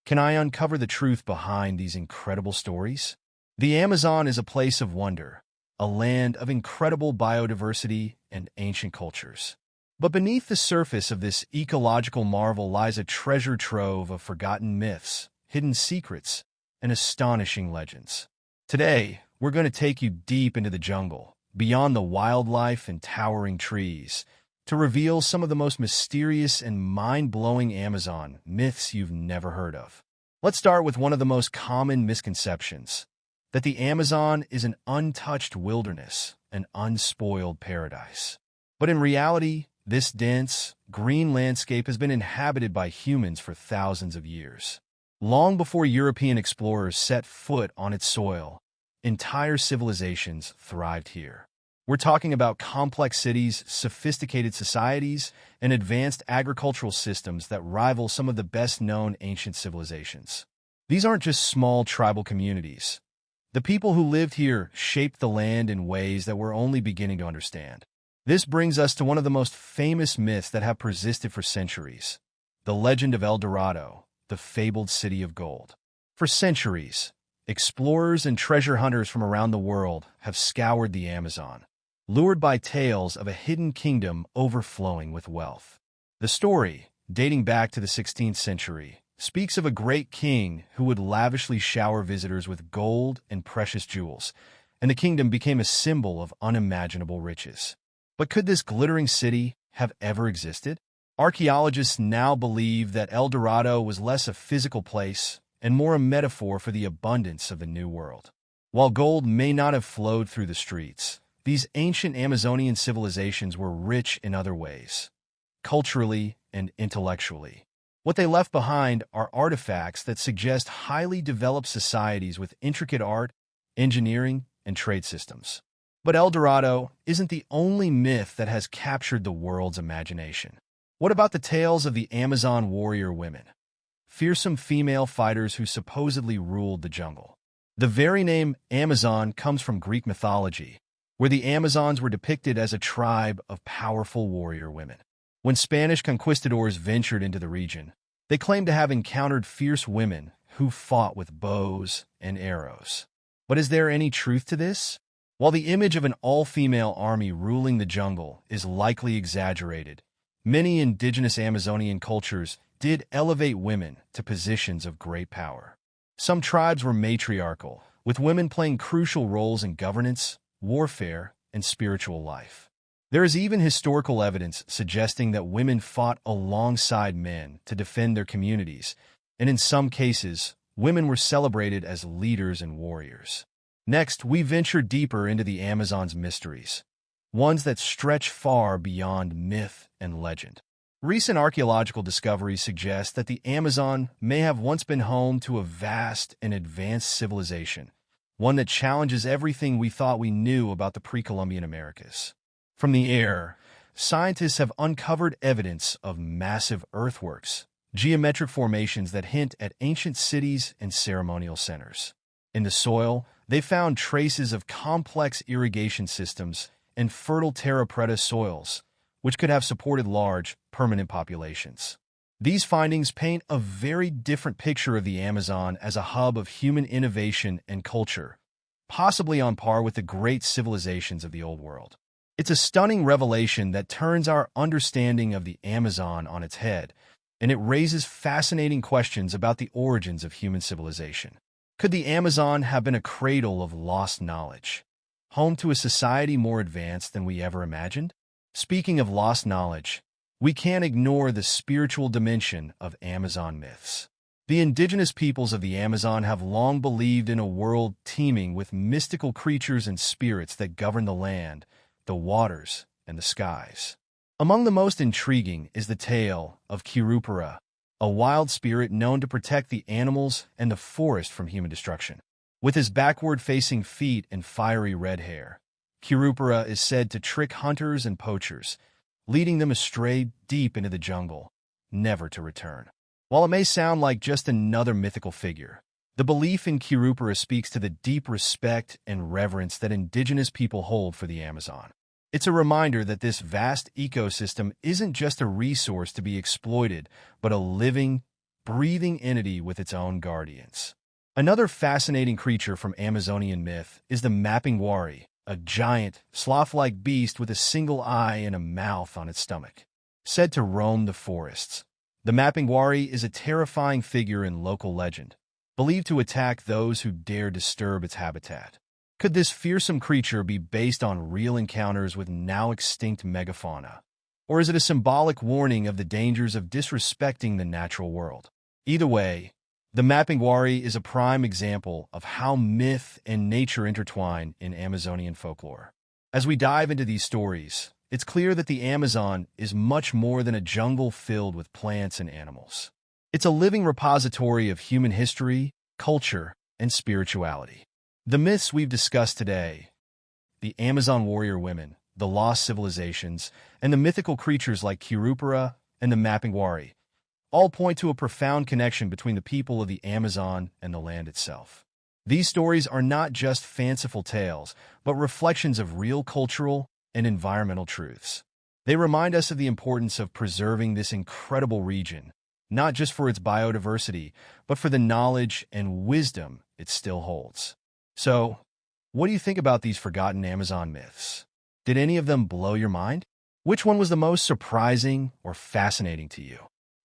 Can I uncover the truth behind these incredible stories? The Amazon is a place of wonder, a land of incredible biodiversity and ancient cultures. But beneath the surface of this ecological marvel lies a treasure trove of forgotten myths, hidden secrets, and astonishing legends. Today, we're going to take you deep into the jungle, beyond the wildlife and towering trees, to reveal some of the most mysterious and mind-blowing Amazon myths you've never heard of. Let's start with one of the most common misconceptions, that the Amazon is an untouched wilderness, an unspoiled paradise. But in reality, this dense, green landscape has been inhabited by humans for thousands of years. Long before European explorers set foot on its soil, entire civilizations thrived here. We're talking about complex cities, sophisticated societies, and advanced agricultural systems that rival some of the best-known ancient civilizations. These aren't just small tribal communities. The people who lived here shaped the land in ways that we're only beginning to understand. This brings us to one of the most famous myths that have persisted for centuries, the legend of El Dorado, the fabled city of gold. For centuries, explorers and treasure hunters from around the world have scoured the Amazon, lured by tales of a hidden kingdom overflowing with wealth. The story, dating back to the 16th century, speaks of a great king who would lavishly shower visitors with gold and precious jewels, and the kingdom became a symbol of unimaginable riches. But could this glittering city have ever existed? Archaeologists now believe that El Dorado was less a physical place and more a metaphor for the abundance of the New World. While gold may not have flowed through the streets, these ancient Amazonian civilizations were rich in other ways, culturally and intellectually. What they left behind are artifacts that suggest highly developed societies with intricate art, engineering, and trade systems. But El Dorado isn't the only myth that has captured the world's imagination. What about the tales of the Amazon warrior women? Fearsome female fighters who supposedly ruled the jungle. The very name Amazon comes from Greek mythology, where the Amazons were depicted as a tribe of powerful warrior women. When Spanish conquistadors ventured into the region, they claimed to have encountered fierce women who fought with bows and arrows. But is there any truth to this? While the image of an all-female army ruling the jungle is likely exaggerated, many indigenous Amazonian cultures did elevate women to positions of great power. Some tribes were matriarchal, with women playing crucial roles in governance, warfare, and spiritual life. There is even historical evidence suggesting that women fought alongside men to defend their communities, and in some cases, women were celebrated as leaders and warriors. Next, we venture deeper into the Amazon's mysteries, ones that stretch far beyond myth and legend. Recent archaeological discoveries suggest that the Amazon may have once been home to a vast and advanced civilization, one that challenges everything we thought we knew about the pre-Columbian Americas. From the air, scientists have uncovered evidence of massive earthworks, geometric formations that hint at ancient cities and ceremonial centers. In the soil, they found traces of complex irrigation systems and fertile terra preta soils, which could have supported large, permanent populations. These findings paint a very different picture of the Amazon as a hub of human innovation and culture, possibly on par with the great civilizations of the Old World. It's a stunning revelation that turns our understanding of the Amazon on its head, and it raises fascinating questions about the origins of human civilization. Could the Amazon have been a cradle of lost knowledge, home to a society more advanced than we ever imagined? Speaking of lost knowledge, we can't ignore the spiritual dimension of Amazon myths. The indigenous peoples of the Amazon have long believed in a world teeming with mystical creatures and spirits that govern the land, the waters, and the skies. Among the most intriguing is the tale of Kirupara, a wild spirit known to protect the animals and the forest from human destruction. With his backward-facing feet and fiery red hair, Kirupara is said to trick hunters and poachers, leading them astray deep into the jungle, never to return. While it may sound like just another mythical figure, the belief in Kirupara speaks to the deep respect and reverence that indigenous people hold for the Amazon. It's a reminder that this vast ecosystem isn't just a resource to be exploited, but a living, breathing entity with its own guardians. Another fascinating creature from Amazonian myth is the Mapinguari, a giant, sloth-like beast with a single eye and a mouth on its stomach. Said to roam the forests, the Mapinguari is a terrifying figure in local legend, believed to attack those who dare disturb its habitat. Could this fearsome creature be based on real encounters with now-extinct megafauna? Or is it a symbolic warning of the dangers of disrespecting the natural world? Either way, the Mapinguari is a prime example of how myth and nature intertwine in Amazonian folklore. As we dive into these stories, it's clear that the Amazon is much more than a jungle filled with plants and animals. It's a living repository of human history, culture, and spirituality. The myths we've discussed today, the Amazon warrior women, the lost civilizations, and the mythical creatures like Kirupara and the Mapinguari, all point to a profound connection between the people of the Amazon and the land itself. These stories are not just fanciful tales, but reflections of real cultural and environmental truths. They remind us of the importance of preserving this incredible region, not just for its biodiversity, but for the knowledge and wisdom it still holds. So, what do you think about these forgotten Amazon myths? Did any of them blow your mind? Which one was the most surprising or fascinating to you?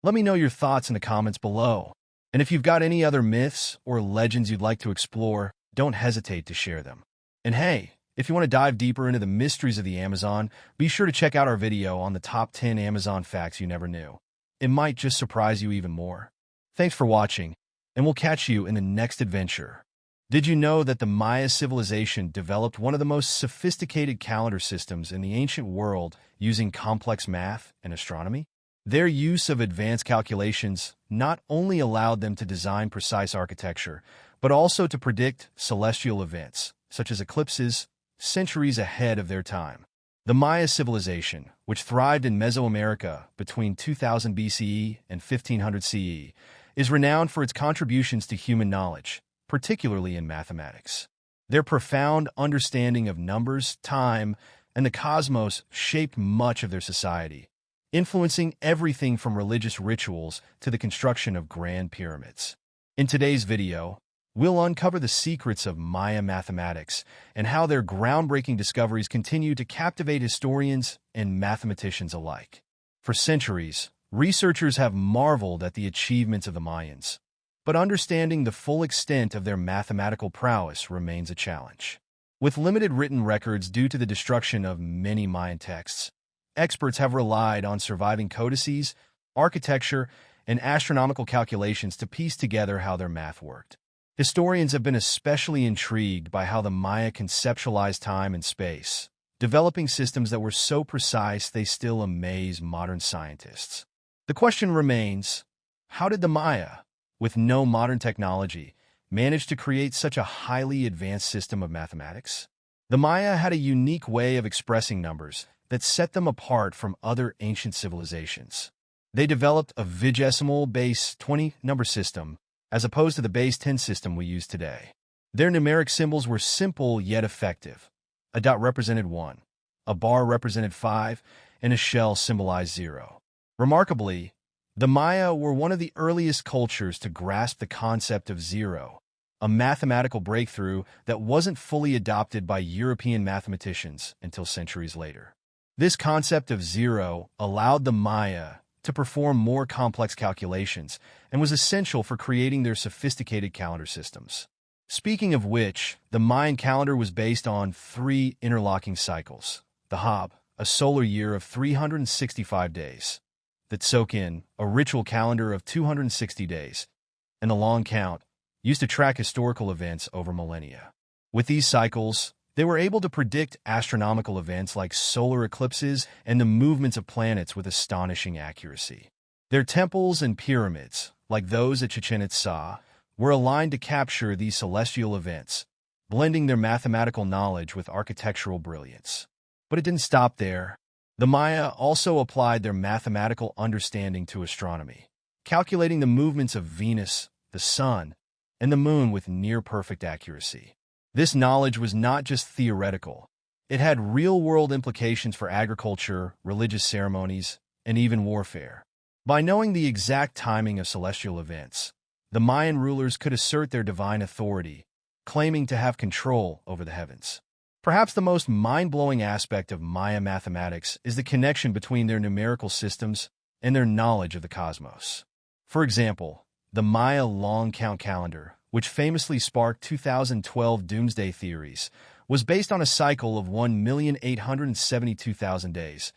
Let me know your thoughts in the comments below. And if you've got any other myths or legends you'd like to explore, don't hesitate to share them. And hey, if you want to dive deeper into the mysteries of the Amazon, be sure to check out our video on the top 10 Amazon facts you never knew. It might just surprise you even more. Thanks for watching, and we'll catch you in the next adventure. Did you know that the Maya civilization developed one of the most sophisticated calendar systems in the ancient world using complex math and astronomy? Their use of advanced calculations not only allowed them to design precise architecture, but also to predict celestial events, such as eclipses, centuries ahead of their time. The Maya civilization, which thrived in Mesoamerica between 2000 BCE and 1500 CE, is renowned for its contributions to human knowledge, particularly in mathematics. Their profound understanding of numbers, time, and the cosmos shaped much of their society, influencing everything from religious rituals to the construction of grand pyramids. In today's video, we'll uncover the secrets of Maya mathematics and how their groundbreaking discoveries continue to captivate historians and mathematicians alike. For centuries, researchers have marveled at the achievements of the Mayans, but understanding the full extent of their mathematical prowess remains a challenge. With limited written records due to the destruction of many Mayan texts, experts have relied on surviving codices, architecture, and astronomical calculations to piece together how their math worked. Historians have been especially intrigued by how the Maya conceptualized time and space, developing systems that were so precise they still amaze modern scientists. The question remains, how did the Maya, with no modern technology, manage to create such a highly advanced system of mathematics? The Maya had a unique way of expressing numbers that set them apart from other ancient civilizations. They developed a vigesimal base 20 number system as opposed to the base 10 system we use today. Their numeric symbols were simple yet effective. A dot represented 1, a bar represented 5, and a shell symbolized 0. Remarkably, the Maya were one of the earliest cultures to grasp the concept of zero, a mathematical breakthrough that wasn't fully adopted by European mathematicians until centuries later. This concept of zero allowed the Maya to perform more complex calculations and was essential for creating their sophisticated calendar systems. Speaking of which, the Mayan calendar was based on 3 interlocking cycles: the Hab, a solar year of 365 days; the Tsokin, a ritual calendar of 260 days; and the long count, used to track historical events over millennia. With these cycles, they were able to predict astronomical events like solar eclipses and the movements of planets with astonishing accuracy. Their temples and pyramids, like those at Chichen Itza, were aligned to capture these celestial events, blending their mathematical knowledge with architectural brilliance. But it didn't stop there. The Maya also applied their mathematical understanding to astronomy, calculating the movements of Venus, the Sun, and the Moon with near-perfect accuracy. This knowledge was not just theoretical. It had real-world implications for agriculture, religious ceremonies, and even warfare. By knowing the exact timing of celestial events, the Mayan rulers could assert their divine authority, claiming to have control over the heavens. Perhaps the most mind-blowing aspect of Maya mathematics is the connection between their numerical systems and their knowledge of the cosmos. For example, the Maya long count calendar, which famously sparked 2012 doomsday theories, was based on a cycle of 1,872,000 days,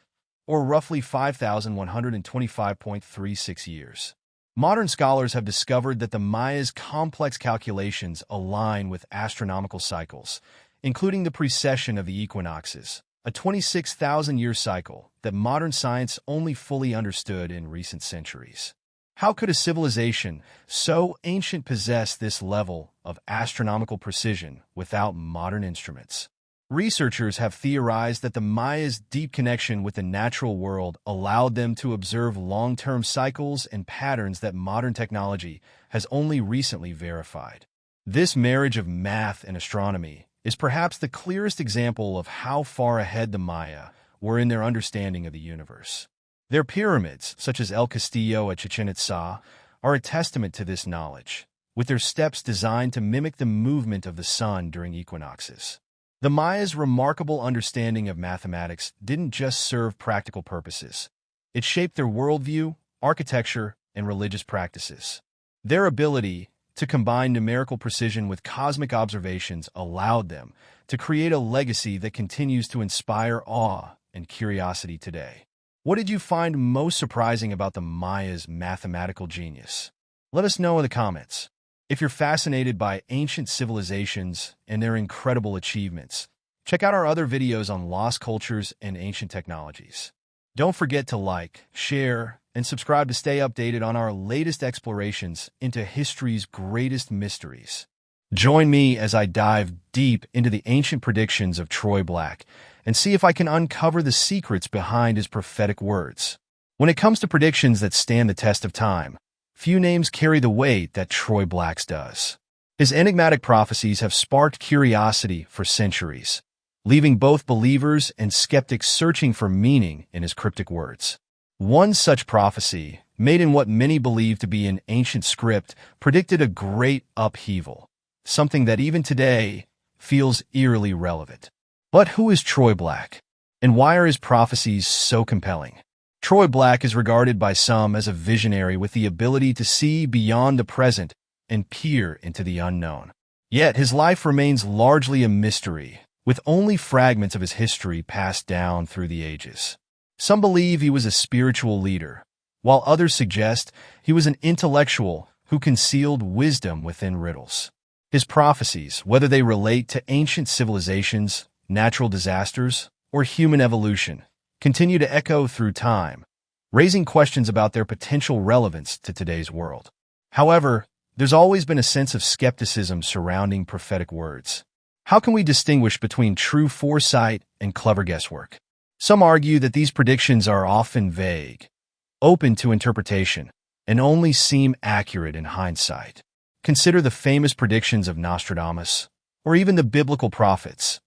or roughly 5,125.36 years. Modern scholars have discovered that the Maya's complex calculations align with astronomical cycles, including the precession of the equinoxes, a 26,000-year cycle that modern science only fully understood in recent centuries. How could a civilization so ancient possess this level of astronomical precision without modern instruments? Researchers have theorized that the Maya's deep connection with the natural world allowed them to observe long-term cycles and patterns that modern technology has only recently verified. This marriage of math and astronomy is perhaps the clearest example of how far ahead the Maya were in their understanding of the universe. Their pyramids, such as El Castillo at Chichen Itza, are a testament to this knowledge, with their steps designed to mimic the movement of the sun during equinoxes. The Maya's remarkable understanding of mathematics didn't just serve practical purposes. It shaped their worldview, architecture, and religious practices. Their ability to combine numerical precision with cosmic observations allowed them to create a legacy that continues to inspire awe and curiosity today. What did you find most surprising about the Maya's mathematical genius? Let us know in the comments. If you're fascinated by ancient civilizations and their incredible achievements, check out our other videos on lost cultures and ancient technologies. Don't forget to like, share, and subscribe to stay updated on our latest explorations into history's greatest mysteries. Join me as I dive deep into the ancient predictions of Troy Black and see if I can uncover the secrets behind his prophetic words. When it comes to predictions that stand the test of time, few names carry the weight that Troy Black's does. His enigmatic prophecies have sparked curiosity for centuries, leaving both believers and skeptics searching for meaning in his cryptic words. One such prophecy, made in what many believe to be an ancient script, predicted a great upheaval, something that even today feels eerily relevant. But who is Troy Black, and why are his prophecies so compelling? Troy Black is regarded by some as a visionary with the ability to see beyond the present and peer into the unknown. Yet his life remains largely a mystery, with only fragments of his history passed down through the ages. Some believe he was a spiritual leader, while others suggest he was an intellectual who concealed wisdom within riddles. His prophecies, whether they relate to ancient civilizations, natural disasters, or human evolution, continue to echo through time, raising questions about their potential relevance to today's world. However, there's always been a sense of skepticism surrounding prophetic words. How can we distinguish between true foresight and clever guesswork? Some argue that these predictions are often vague, open to interpretation, and only seem accurate in hindsight. Consider the famous predictions of Nostradamus, or even the biblical prophets,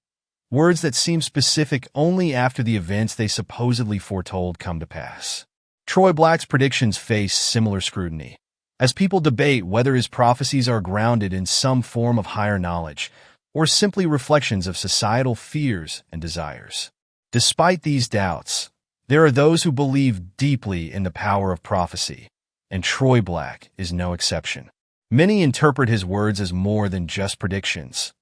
words that seem specific only after the events they supposedly foretold come to pass. Troy Black's predictions face similar scrutiny, as people debate whether his prophecies are grounded in some form of higher knowledge or simply reflections of societal fears and desires. Despite these doubts, there are those who believe deeply in the power of prophecy, and Troy Black is no exception. Many interpret his words as more than just predictions.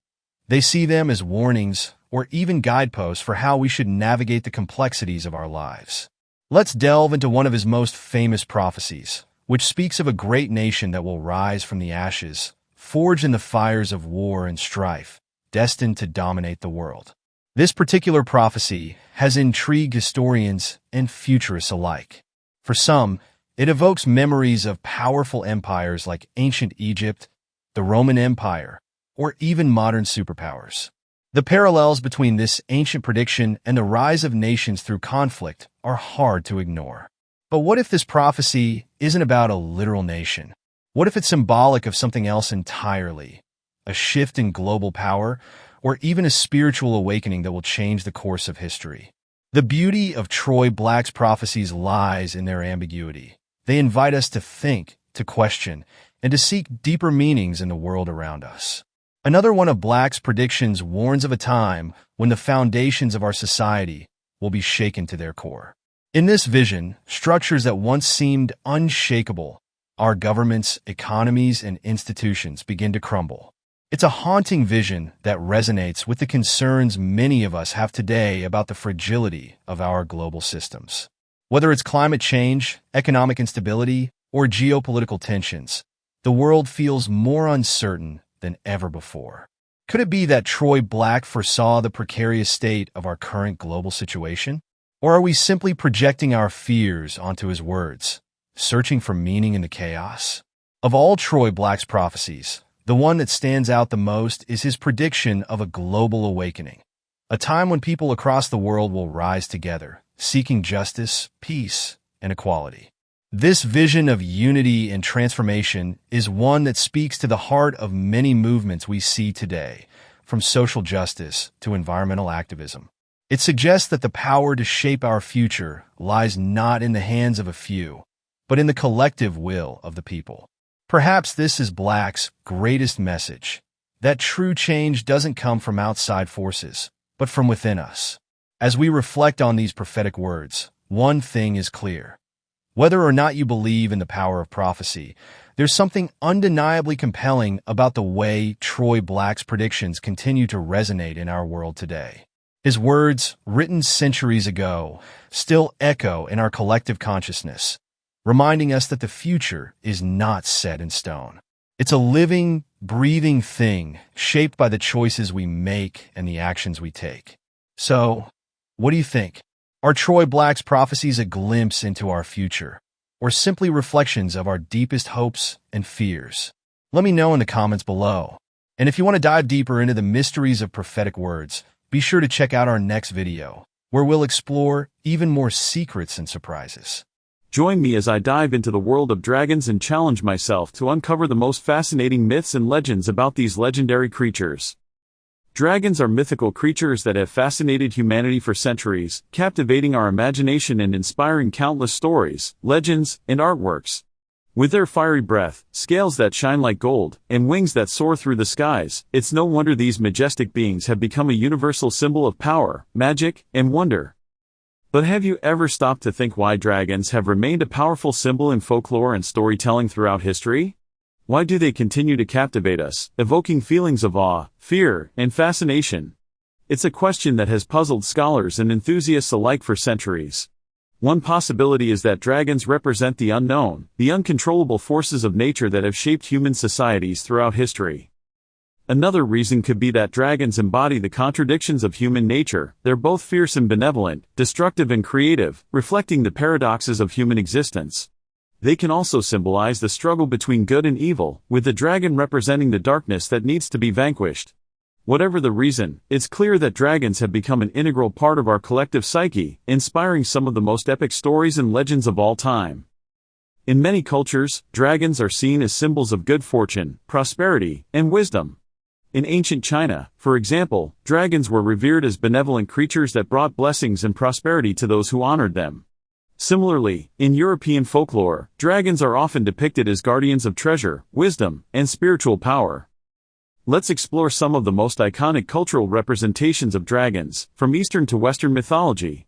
They see them as warnings or even guideposts for how we should navigate the complexities of our lives. Let's delve into one of his most famous prophecies, which speaks of a great nation that will rise from the ashes, forged in the fires of war and strife, destined to dominate the world. This particular prophecy has intrigued historians and futurists alike. For some, it evokes memories of powerful empires like ancient Egypt, the Roman Empire, or even modern superpowers. The parallels between this ancient prediction and the rise of nations through conflict are hard to ignore. But what if this prophecy isn't about a literal nation? What if it's symbolic of something else entirely? A shift in global power, or even a spiritual awakening that will change the course of history? The beauty of Troy Black's prophecies lies in their ambiguity. They invite us to think, to question, and to seek deeper meanings in the world around us. Another one of Black's predictions warns of a time when the foundations of our society will be shaken to their core. In this vision, structures that once seemed unshakable, our governments, economies, and institutions begin to crumble. It's a haunting vision that resonates with the concerns many of us have today about the fragility of our global systems. Whether it's climate change, economic instability, or geopolitical tensions, the world feels more uncertain than ever before. Could it be that Troy Black foresaw the precarious state of our current global situation? Or are we simply projecting our fears onto his words, searching for meaning in the chaos? Of all Troy Black's prophecies, the one that stands out the most is his prediction of a global awakening, a time when people across the world will rise together, seeking justice, peace, and equality. This vision of unity and transformation is one that speaks to the heart of many movements we see today, from social justice to environmental activism. It suggests that the power to shape our future lies not in the hands of a few, but in the collective will of the people. Perhaps this is Black's greatest message, that true change doesn't come from outside forces, but from within us. As we reflect on these prophetic words, one thing is clear. Whether or not you believe in the power of prophecy, there's something undeniably compelling about the way Troy Black's predictions continue to resonate in our world today. His words, written centuries ago, still echo in our collective consciousness, reminding us that the future is not set in stone. It's a living, breathing thing shaped by the choices we make and the actions we take. So, what do you think? Are Troy Black's prophecies a glimpse into our future, or simply reflections of our deepest hopes and fears? Let me know in the comments below. And if you want to dive deeper into the mysteries of prophetic words, be sure to check out our next video, where we'll explore even more secrets and surprises. Join me as I dive into the world of dragons and challenge myself to uncover the most fascinating myths and legends about these legendary creatures. Dragons are mythical creatures that have fascinated humanity for centuries, captivating our imagination and inspiring countless stories, legends, and artworks. With their fiery breath, scales that shine like gold, and wings that soar through the skies, it's no wonder these majestic beings have become a universal symbol of power, magic, and wonder. But have you ever stopped to think why dragons have remained a powerful symbol in folklore and storytelling throughout history? Why do they continue to captivate us, evoking feelings of awe, fear, and fascination? It's a question that has puzzled scholars and enthusiasts alike for centuries. One possibility is that dragons represent the unknown, the uncontrollable forces of nature that have shaped human societies throughout history. Another reason could be that dragons embody the contradictions of human nature. They're both fierce and benevolent, destructive and creative, reflecting the paradoxes of human existence. They can also symbolize the struggle between good and evil, with the dragon representing the darkness that needs to be vanquished. Whatever the reason, it's clear that dragons have become an integral part of our collective psyche, inspiring some of the most epic stories and legends of all time. In many cultures, dragons are seen as symbols of good fortune, prosperity, and wisdom. In ancient China, for example, dragons were revered as benevolent creatures that brought blessings and prosperity to those who honored them. Similarly, in European folklore, dragons are often depicted as guardians of treasure, wisdom, and spiritual power. Let's explore some of the most iconic cultural representations of dragons, from Eastern to Western mythology.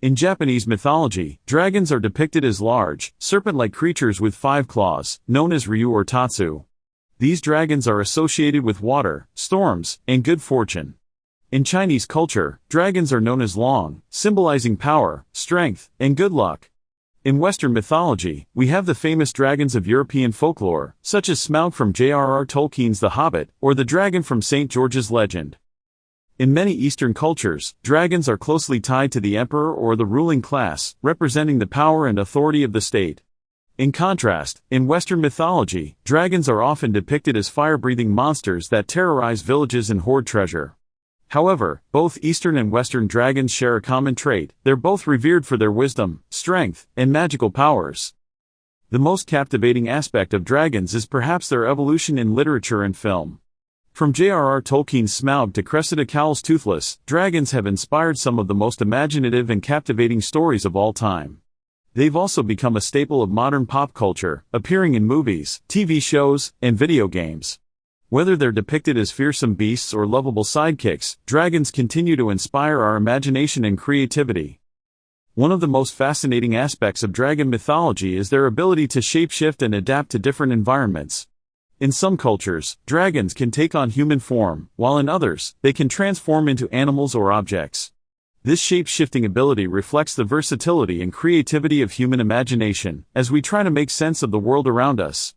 In Japanese mythology, dragons are depicted as large, serpent-like creatures with 5 claws, known as ryu or tatsu. These dragons are associated with water, storms, and good fortune. In Chinese culture, dragons are known as long, symbolizing power, strength, and good luck. In Western mythology, we have the famous dragons of European folklore, such as Smaug from J.R.R. Tolkien's The Hobbit, or the dragon from St. George's Legend. In many Eastern cultures, dragons are closely tied to the emperor or the ruling class, representing the power and authority of the state. In contrast, in Western mythology, dragons are often depicted as fire-breathing monsters that terrorize villages and hoard treasure. However, both Eastern and Western dragons share a common trait: they're both revered for their wisdom, strength, and magical powers. The most captivating aspect of dragons is perhaps their evolution in literature and film. From J.R.R. Tolkien's Smaug to Cressida Cowell's Toothless, dragons have inspired some of the most imaginative and captivating stories of all time. They've also become a staple of modern pop culture, appearing in movies, TV shows, and video games. Whether they're depicted as fearsome beasts or lovable sidekicks, dragons continue to inspire our imagination and creativity. One of the most fascinating aspects of dragon mythology is their ability to shapeshift and adapt to different environments. In some cultures, dragons can take on human form, while in others, they can transform into animals or objects. This shape-shifting ability reflects the versatility and creativity of human imagination, as we try to make sense of the world around us.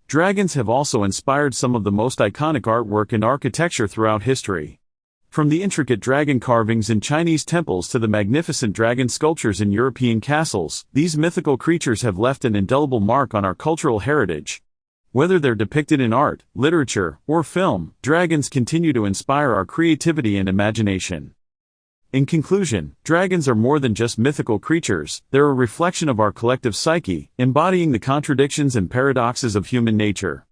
Dragons have also inspired some of the most iconic artwork and architecture throughout history. From the intricate dragon carvings in Chinese temples to the magnificent dragon sculptures in European castles, these mythical creatures have left an indelible mark on our cultural heritage. Whether they're depicted in art, literature, or film, dragons continue to inspire our creativity and imagination. In conclusion, dragons are more than just mythical creatures, they're a reflection of our collective psyche, embodying the contradictions and paradoxes of human nature.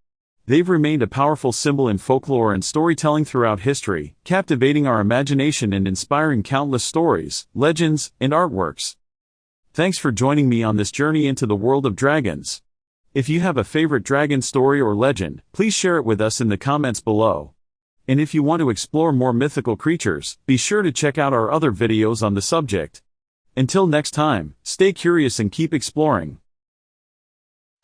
They've remained a powerful symbol in folklore and storytelling throughout history, captivating our imagination and inspiring countless stories, legends, and artworks. Thanks for joining me on this journey into the world of dragons. If you have a favorite dragon story or legend, please share it with us in the comments below. And if you want to explore more mythical creatures, be sure to check out our other videos on the subject. Until next time, stay curious and keep exploring.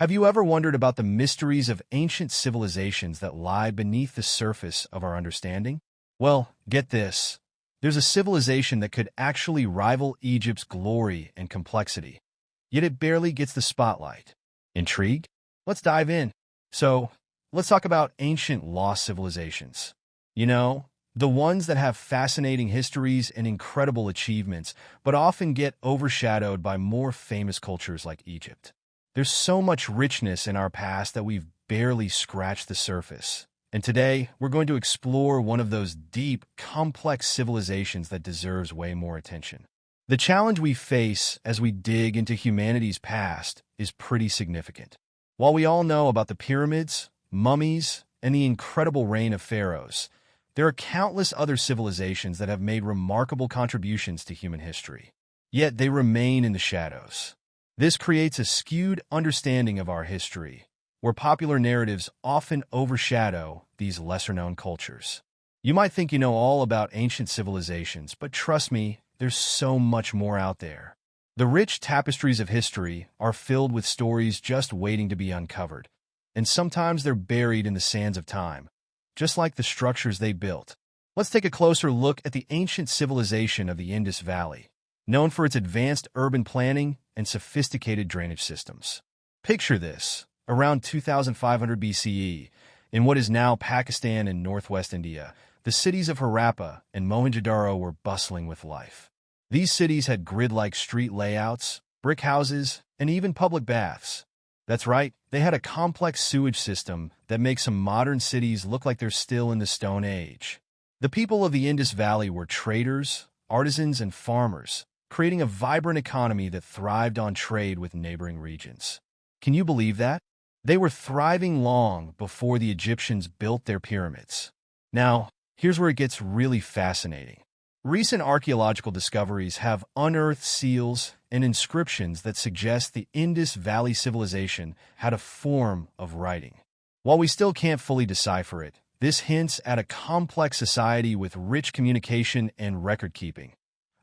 Have you ever wondered about the mysteries of ancient civilizations that lie beneath the surface of our understanding? Well, get this. There's a civilization that could actually rival Egypt's glory and complexity, yet it barely gets the spotlight. Intrigued? Let's dive in. So, let's talk about ancient lost civilizations. You know, the ones that have fascinating histories and incredible achievements, but often get overshadowed by more famous cultures like Egypt. There's so much richness in our past that we've barely scratched the surface. And today, we're going to explore one of those deep, complex civilizations that deserves way more attention. The challenge we face as we dig into humanity's past is pretty significant. While we all know about the pyramids, mummies, and the incredible reign of pharaohs, there are countless other civilizations that have made remarkable contributions to human history. Yet they remain in the shadows. This creates a skewed understanding of our history, where popular narratives often overshadow these lesser-known cultures. You might think you know all about ancient civilizations, but trust me, there's so much more out there. The rich tapestries of history are filled with stories just waiting to be uncovered, and sometimes they're buried in the sands of time, just like the structures they built. Let's take a closer look at the ancient civilization of the Indus Valley, known for its advanced urban planning and sophisticated drainage systems. Picture this, around 2500 BCE, in what is now Pakistan and northwest India, the cities of Harappa and Mohenjo-daro were bustling with life. These cities had grid-like street layouts, brick houses, and even public baths. That's right, they had a complex sewage system that makes some modern cities look like they're still in the Stone Age. The people of the Indus Valley were traders, artisans, and farmers, creating a vibrant economy that thrived on trade with neighboring regions. Can you believe that? They were thriving long before the Egyptians built their pyramids. Now, here's where it gets really fascinating. Recent archaeological discoveries have unearthed seals and inscriptions that suggest the Indus Valley civilization had a form of writing. While we still can't fully decipher it, this hints at a complex society with rich communication and record-keeping,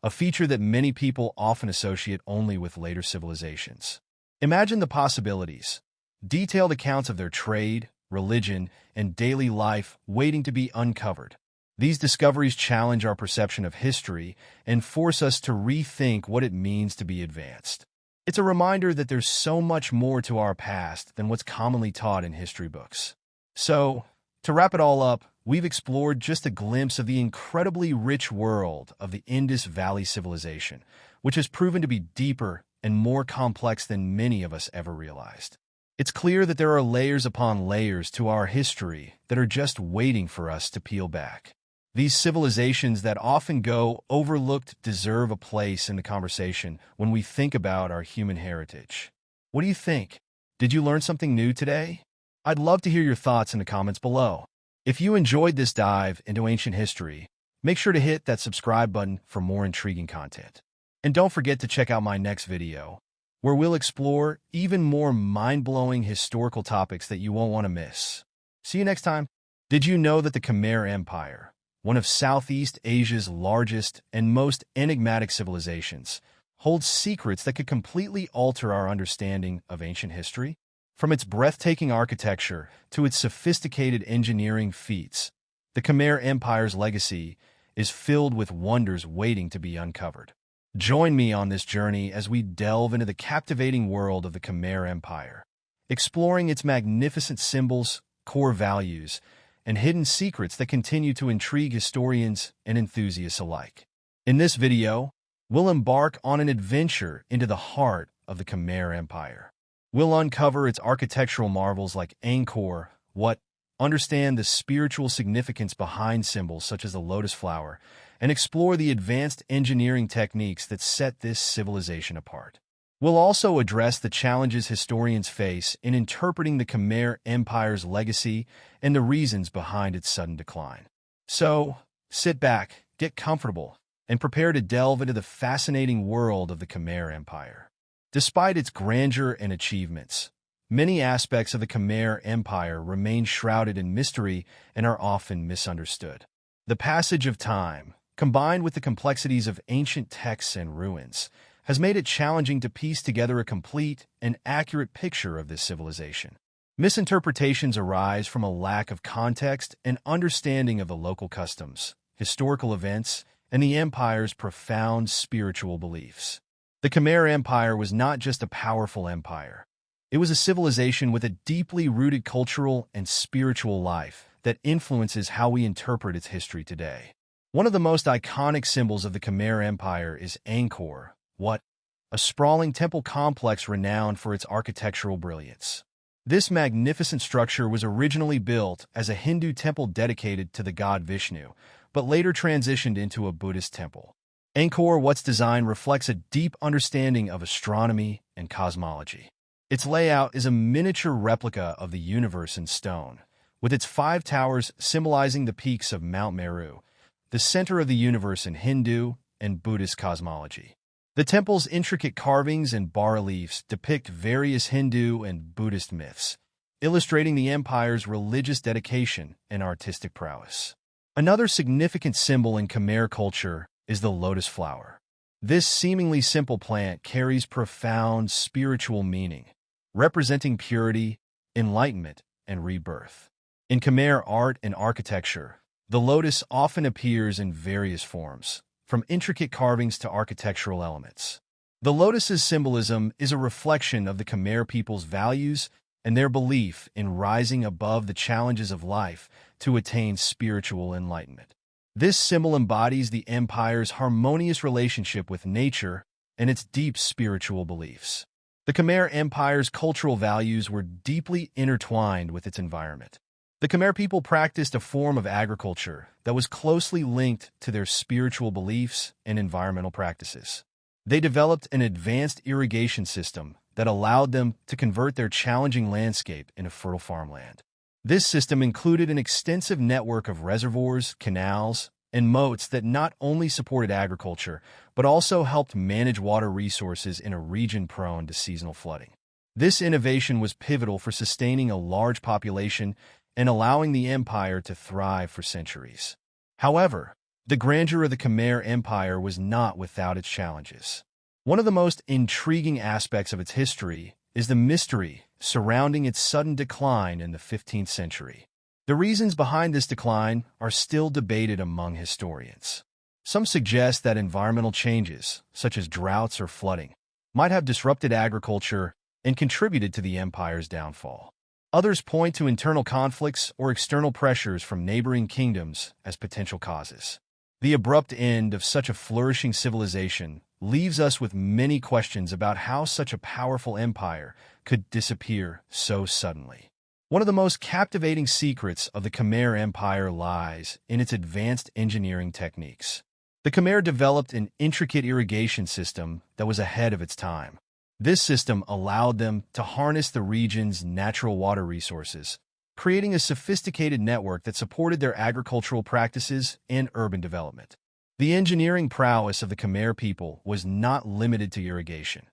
a feature that many people often associate only with later civilizations. Imagine the possibilities. Detailed accounts of their trade, religion, and daily life waiting to be uncovered. These discoveries challenge our perception of history and force us to rethink what it means to be advanced. It's a reminder that there's so much more to our past than what's commonly taught in history books. So, to wrap it all up, we've explored just a glimpse of the incredibly rich world of the Indus Valley civilization, which has proven to be deeper and more complex than many of us ever realized. It's clear that there are layers upon layers to our history that are just waiting for us to peel back. These civilizations that often go overlooked deserve a place in the conversation when we think about our human heritage. What do you think? Did you learn something new today? I'd love to hear your thoughts in the comments below. If you enjoyed this dive into ancient history, make sure to hit that subscribe button for more intriguing content. And don't forget to check out my next video, where we'll explore even more mind-blowing historical topics that you won't want to miss. See you next time. Did you know that the Khmer Empire, one of Southeast Asia's largest and most enigmatic civilizations, holds secrets that could completely alter our understanding of ancient history? From its breathtaking architecture to its sophisticated engineering feats, the Khmer Empire's legacy is filled with wonders waiting to be uncovered. Join me on this journey as we delve into the captivating world of the Khmer Empire, exploring its magnificent symbols, core values, and hidden secrets that continue to intrigue historians and enthusiasts alike. In this video, we'll embark on an adventure into the heart of the Khmer Empire. We'll uncover its architectural marvels like Angkor Wat, understand the spiritual significance behind symbols such as the lotus flower, and explore the advanced engineering techniques that set this civilization apart. We'll also address the challenges historians face in interpreting the Khmer Empire's legacy and the reasons behind its sudden decline. So, sit back, get comfortable, and prepare to delve into the fascinating world of the Khmer Empire. Despite its grandeur and achievements, many aspects of the Khmer Empire remain shrouded in mystery and are often misunderstood. The passage of time, combined with the complexities of ancient texts and ruins, has made it challenging to piece together a complete and accurate picture of this civilization. Misinterpretations arise from a lack of context and understanding of the local customs, historical events, and the empire's profound spiritual beliefs. The Khmer Empire was not just a powerful empire. It was a civilization with a deeply rooted cultural and spiritual life that influences how we interpret its history today. One of the most iconic symbols of the Khmer Empire is Angkor Wat, a sprawling temple complex renowned for its architectural brilliance. This magnificent structure was originally built as a Hindu temple dedicated to the god Vishnu, but later transitioned into a Buddhist temple. Angkor Wat's design reflects a deep understanding of astronomy and cosmology. Its layout is a miniature replica of the universe in stone, with its 5 towers symbolizing the peaks of Mount Meru, the center of the universe in Hindu and Buddhist cosmology. The temple's intricate carvings and bas-reliefs depict various Hindu and Buddhist myths, illustrating the empire's religious dedication and artistic prowess. Another significant symbol in Khmer culture is the lotus flower. This seemingly simple plant carries profound spiritual meaning, representing purity, enlightenment, and rebirth. In Khmer art and architecture, the lotus often appears in various forms, from intricate carvings to architectural elements. The lotus's symbolism is a reflection of the Khmer people's values and their belief in rising above the challenges of life to attain spiritual enlightenment. This symbol embodies the empire's harmonious relationship with nature and its deep spiritual beliefs. The Khmer Empire's cultural values were deeply intertwined with its environment. The The Khmer people practiced a form of agriculture that was closely linked to their spiritual beliefs and environmental practices. They developed an advanced irrigation system that allowed them to convert their challenging landscape into fertile farmland. This system included an extensive network of reservoirs, canals, and moats that not only supported agriculture, but also helped manage water resources in a region prone to seasonal flooding. This innovation was pivotal for sustaining a large population and allowing the empire to thrive for centuries. However, the grandeur of the Khmer Empire was not without its challenges. One of the most intriguing aspects of its history is the mystery surrounding its sudden decline in the 15th century. The reasons behind this decline are still debated among historians. Some suggest that environmental changes, such as droughts or flooding, might have disrupted agriculture and contributed to the empire's downfall. Others point to internal conflicts or external pressures from neighboring kingdoms as potential causes. The abrupt end of such a flourishing civilization leaves us with many questions about how such a powerful empire could disappear so suddenly. One of the most captivating secrets of the Khmer Empire lies in its advanced engineering techniques. The Khmer developed an intricate irrigation system that was ahead of its time. This system allowed them to harness the region's natural water resources, creating a sophisticated network that supported their agricultural practices and urban development. The engineering prowess of the Khmer people was not limited to irrigation.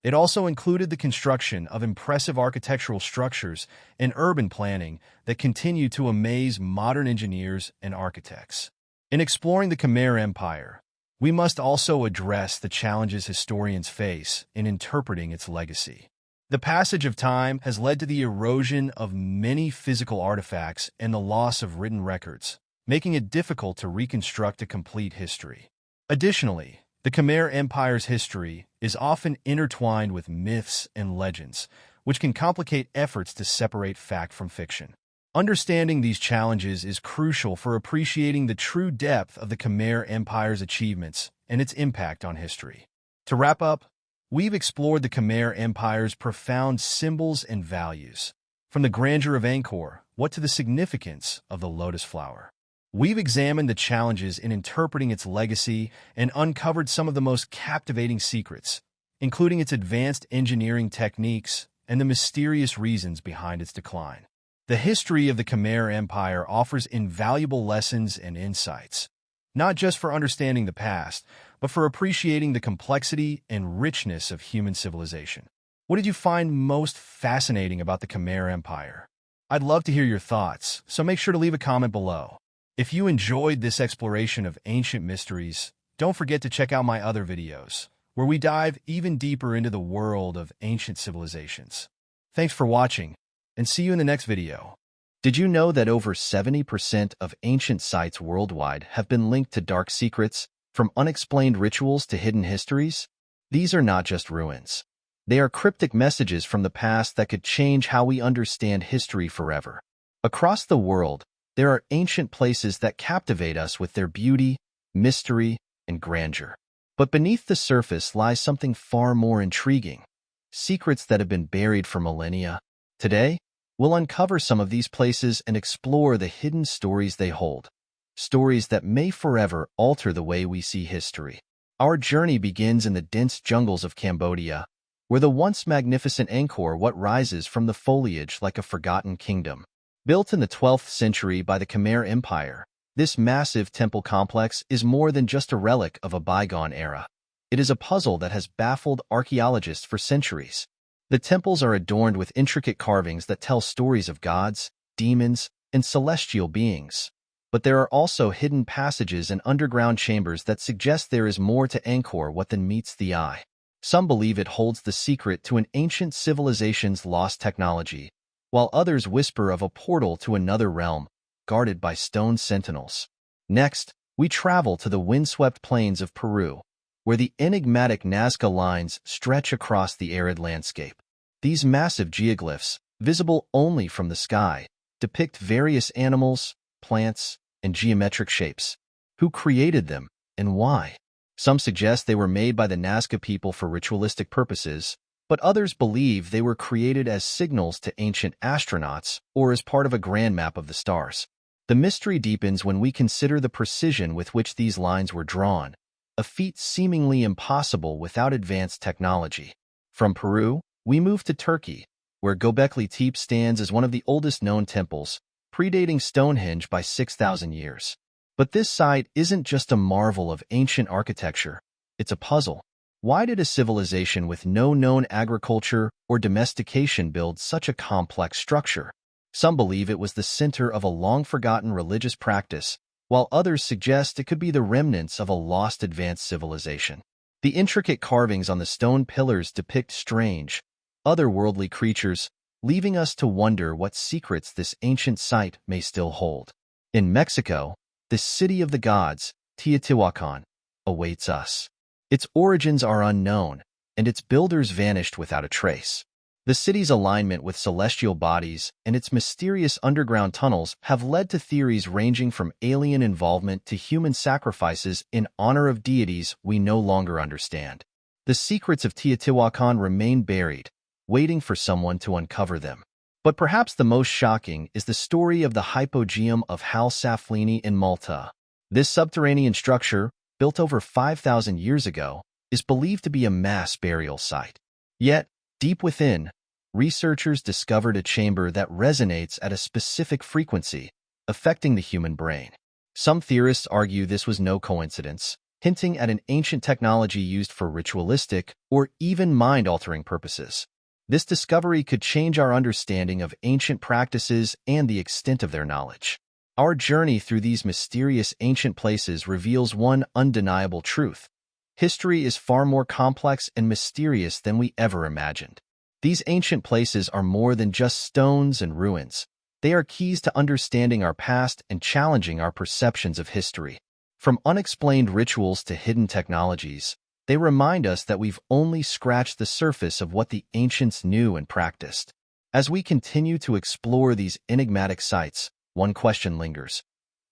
It also included the construction of impressive architectural structures and urban planning that continue to amaze modern engineers and architects. In exploring the Khmer Empire, we must also address the challenges historians face in interpreting its legacy. The passage of time has led to the erosion of many physical artifacts and the loss of written records, making it difficult to reconstruct a complete history. Additionally, the Khmer Empire's history is often intertwined with myths and legends, which can complicate efforts to separate fact from fiction. Understanding these challenges is crucial for appreciating the true depth of the Khmer Empire's achievements and its impact on history. To wrap up, we've explored the Khmer Empire's profound symbols and values, from the grandeur of Angkor Wat to the significance of the lotus flower. We've examined the challenges in interpreting its legacy and uncovered some of the most captivating secrets, including its advanced engineering techniques and the mysterious reasons behind its decline. The history of the Khmer Empire offers invaluable lessons and insights, not just for understanding the past, but for appreciating the complexity and richness of human civilization. What did you find most fascinating about the Khmer Empire? I'd love to hear your thoughts, so make sure to leave a comment below. If you enjoyed this exploration of ancient mysteries, don't forget to check out my other videos, where we dive even deeper into the world of ancient civilizations. Thanks for watching, and see you in the next video. Did you know that over 70% of ancient sites worldwide have been linked to dark secrets, from unexplained rituals to hidden histories? These are not just ruins. They are cryptic messages from the past that could change how we understand history forever. Across the world, there are ancient places that captivate us with their beauty, mystery, and grandeur. But beneath the surface lies something far more intriguing, secrets that have been buried for millennia. Today, we'll uncover some of these places and explore the hidden stories they hold, stories that may forever alter the way we see history. Our journey begins in the dense jungles of Cambodia, where the once magnificent Angkor Wat rises from the foliage like a forgotten kingdom. Built in the 12th century by the Khmer Empire, this massive temple complex is more than just a relic of a bygone era. It is a puzzle that has baffled archaeologists for centuries. The temples are adorned with intricate carvings that tell stories of gods, demons, and celestial beings. But there are also hidden passages and underground chambers that suggest there is more to Angkor Wat than meets the eye. Some believe it holds the secret to an ancient civilization's lost technology, while others whisper of a portal to another realm, guarded by stone sentinels. Next, we travel to the windswept plains of Peru, where the enigmatic Nazca lines stretch across the arid landscape. These massive geoglyphs, visible only from the sky, depict various animals, plants, and geometric shapes. Who created them, and why? Some suggest they were made by the Nazca people for ritualistic purposes, but others believe they were created as signals to ancient astronauts or as part of a grand map of the stars. The mystery deepens when we consider the precision with which these lines were drawn, a feat seemingly impossible without advanced technology. From Peru, we move to Turkey, where Göbekli Tepe stands as one of the oldest known temples, predating Stonehenge by 6,000 years. But this site isn't just a marvel of ancient architecture, it's a puzzle. Why did a civilization with no known agriculture or domestication build such a complex structure? Some believe it was the center of a long-forgotten religious practice, while others suggest it could be the remnants of a lost advanced civilization. The intricate carvings on the stone pillars depict strange, otherworldly creatures, leaving us to wonder what secrets this ancient site may still hold. In Mexico, the city of the gods, Teotihuacan, awaits us. Its origins are unknown, and its builders vanished without a trace. The city's alignment with celestial bodies and its mysterious underground tunnels have led to theories ranging from alien involvement to human sacrifices in honor of deities we no longer understand. The secrets of Teotihuacan remain buried, waiting for someone to uncover them. But perhaps the most shocking is the story of the Hypogeum of Hal Saflieni in Malta. This subterranean structure, built over 5,000 years ago, is believed to be a mass burial site. Yet, deep within, researchers discovered a chamber that resonates at a specific frequency, affecting the human brain. Some theorists argue this was no coincidence, hinting at an ancient technology used for ritualistic or even mind-altering purposes. This discovery could change our understanding of ancient practices and the extent of their knowledge. Our journey through these mysterious ancient places reveals one undeniable truth. History is far more complex and mysterious than we ever imagined. These ancient places are more than just stones and ruins. They are keys to understanding our past and challenging our perceptions of history. From unexplained rituals to hidden technologies, they remind us that we've only scratched the surface of what the ancients knew and practiced. As we continue to explore these enigmatic sites, one question lingers.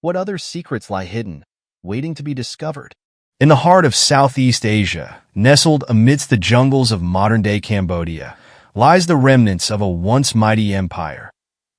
What other secrets lie hidden, waiting to be discovered? In the heart of Southeast Asia, nestled amidst the jungles of modern-day Cambodia, lies the remnants of a once mighty empire,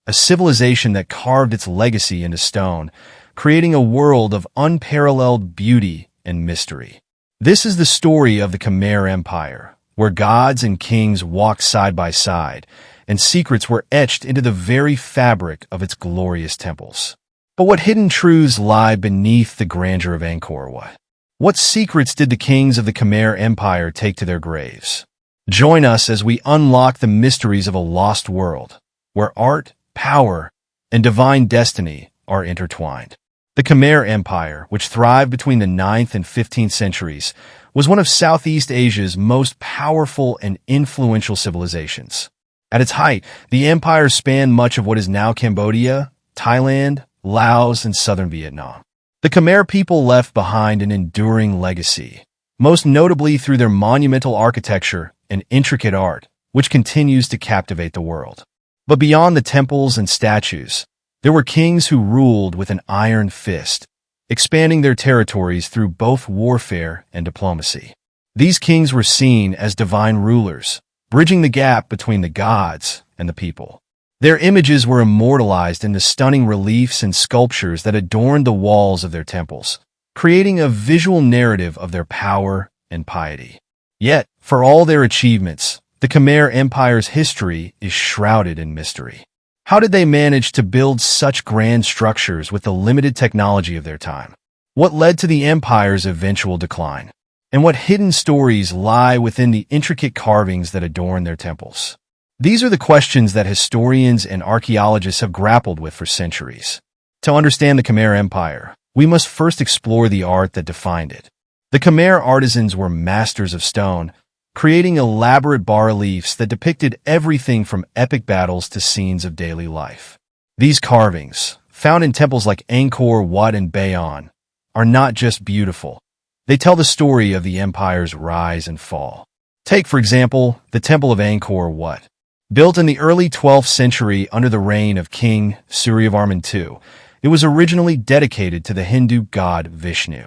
a civilization that carved its legacy into stone, creating a world of unparalleled beauty and mystery. This is the story of the Khmer Empire, where gods and kings walked side by side, and secrets were etched into the very fabric of its glorious temples. But what hidden truths lie beneath the grandeur of Angkor Wat? What secrets did the kings of the Khmer Empire take to their graves? Join us as we unlock the mysteries of a lost world, where art, power, and divine destiny are intertwined. The Khmer Empire, which thrived between the 9th and 15th centuries, was one of Southeast Asia's most powerful and influential civilizations. At its height, the empire spanned much of what is now Cambodia, Thailand, Laos, and southern Vietnam. The Khmer people left behind an enduring legacy, most notably through their monumental architecture and intricate art, which continues to captivate the world. But beyond the temples and statues, there were kings who ruled with an iron fist, expanding their territories through both warfare and diplomacy. These kings were seen as divine rulers, bridging the gap between the gods and the people. Their images were immortalized in the stunning reliefs and sculptures that adorned the walls of their temples, creating a visual narrative of their power and piety. Yet, for all their achievements, the Khmer Empire's history is shrouded in mystery. How did they manage to build such grand structures with the limited technology of their time? What led to the empire's eventual decline? And what hidden stories lie within the intricate carvings that adorn their temples? These are the questions that historians and archaeologists have grappled with for centuries. To understand the Khmer Empire, we must first explore the art that defined it. The Khmer artisans were masters of stone, creating elaborate bas-reliefs that depicted everything from epic battles to scenes of daily life. These carvings, found in temples like Angkor Wat and Bayon, are not just beautiful. They tell the story of the empire's rise and fall. Take, for example, the Temple of Angkor Wat. Built in the early 12th century under the reign of King Suryavarman II, it was originally dedicated to the Hindu god Vishnu.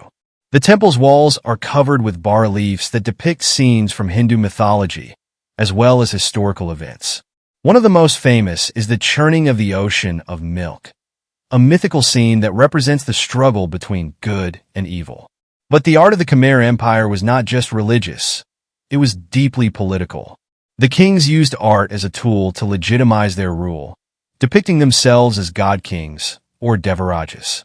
The temple's walls are covered with bas-reliefs that depict scenes from Hindu mythology, as well as historical events. One of the most famous is the churning of the ocean of milk, a mythical scene that represents the struggle between good and evil. But the art of the Khmer Empire was not just religious. It was deeply political. The kings used art as a tool to legitimize their rule, depicting themselves as god-kings or devarajas.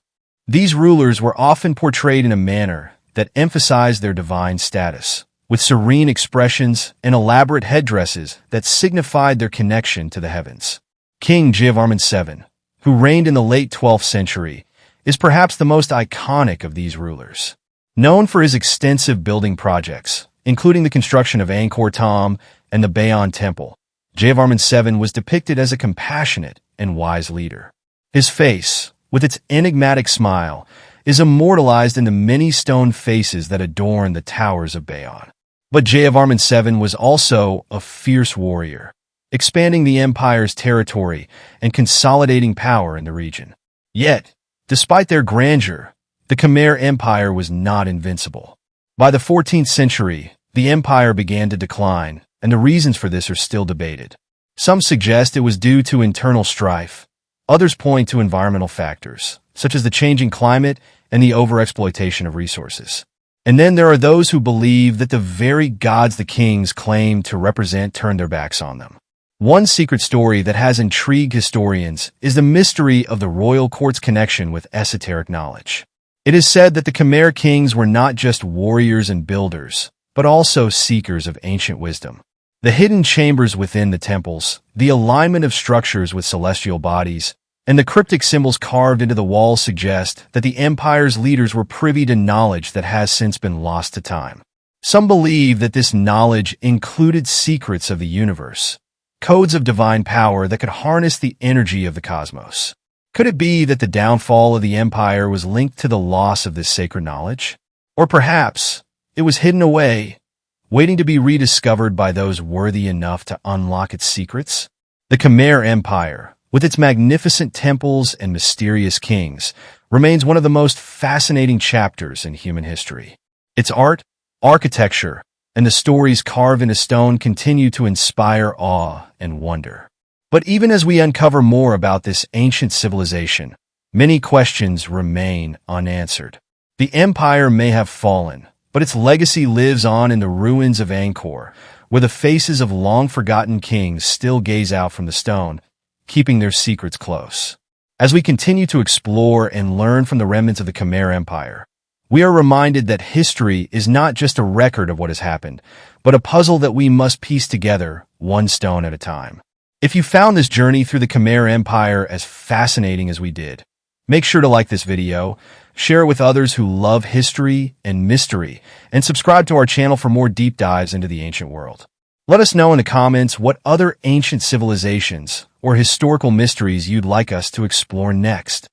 These rulers were often portrayed in a manner that emphasized their divine status, with serene expressions and elaborate headdresses that signified their connection to the heavens. King Jayavarman VII, who reigned in the late 12th century, is perhaps the most iconic of these rulers. Known for his extensive building projects, including the construction of Angkor Thom and the Bayon Temple, Jayavarman VII was depicted as a compassionate and wise leader. His face, with its enigmatic smile, is immortalized in the many stone faces that adorn the towers of Bayon. But Jayavarman VII was also a fierce warrior, expanding the empire's territory and consolidating power in the region. Yet, despite their grandeur, the Khmer Empire was not invincible. By the 14th century, the empire began to decline, and the reasons for this are still debated. Some suggest it was due to internal strife. Others point to environmental factors, such as the changing climate and the overexploitation of resources. And then there are those who believe that the very gods the kings claimed to represent turned their backs on them. One secret story that has intrigued historians is the mystery of the royal court's connection with esoteric knowledge. It is said that the Khmer kings were not just warriors and builders, but also seekers of ancient wisdom. The hidden chambers within the temples, the alignment of structures with celestial bodies, and the cryptic symbols carved into the walls suggest that the empire's leaders were privy to knowledge that has since been lost to time. Some believe that this knowledge included secrets of the universe, codes of divine power that could harness the energy of the cosmos. Could it be that the downfall of the empire was linked to the loss of this sacred knowledge? Or perhaps it was hidden away, waiting to be rediscovered by those worthy enough to unlock its secrets? The Khmer Empire, with its magnificent temples and mysterious kings, remains one of the most fascinating chapters in human history. Its art, architecture, and the stories carved into stone continue to inspire awe and wonder. But even as we uncover more about this ancient civilization, many questions remain unanswered. The empire may have fallen, but its legacy lives on in the ruins of Angkor, where the faces of long-forgotten kings still gaze out from the stone, keeping their secrets close. As we continue to explore and learn from the remnants of the Khmer Empire, we are reminded that history is not just a record of what has happened, but a puzzle that we must piece together one stone at a time. If you found this journey through the Khmer Empire as fascinating as we did, make sure to like this video, share it with others who love history and mystery, and subscribe to our channel for more deep dives into the ancient world. Let us know in the comments what other ancient civilizations or historical mysteries you'd like us to explore next.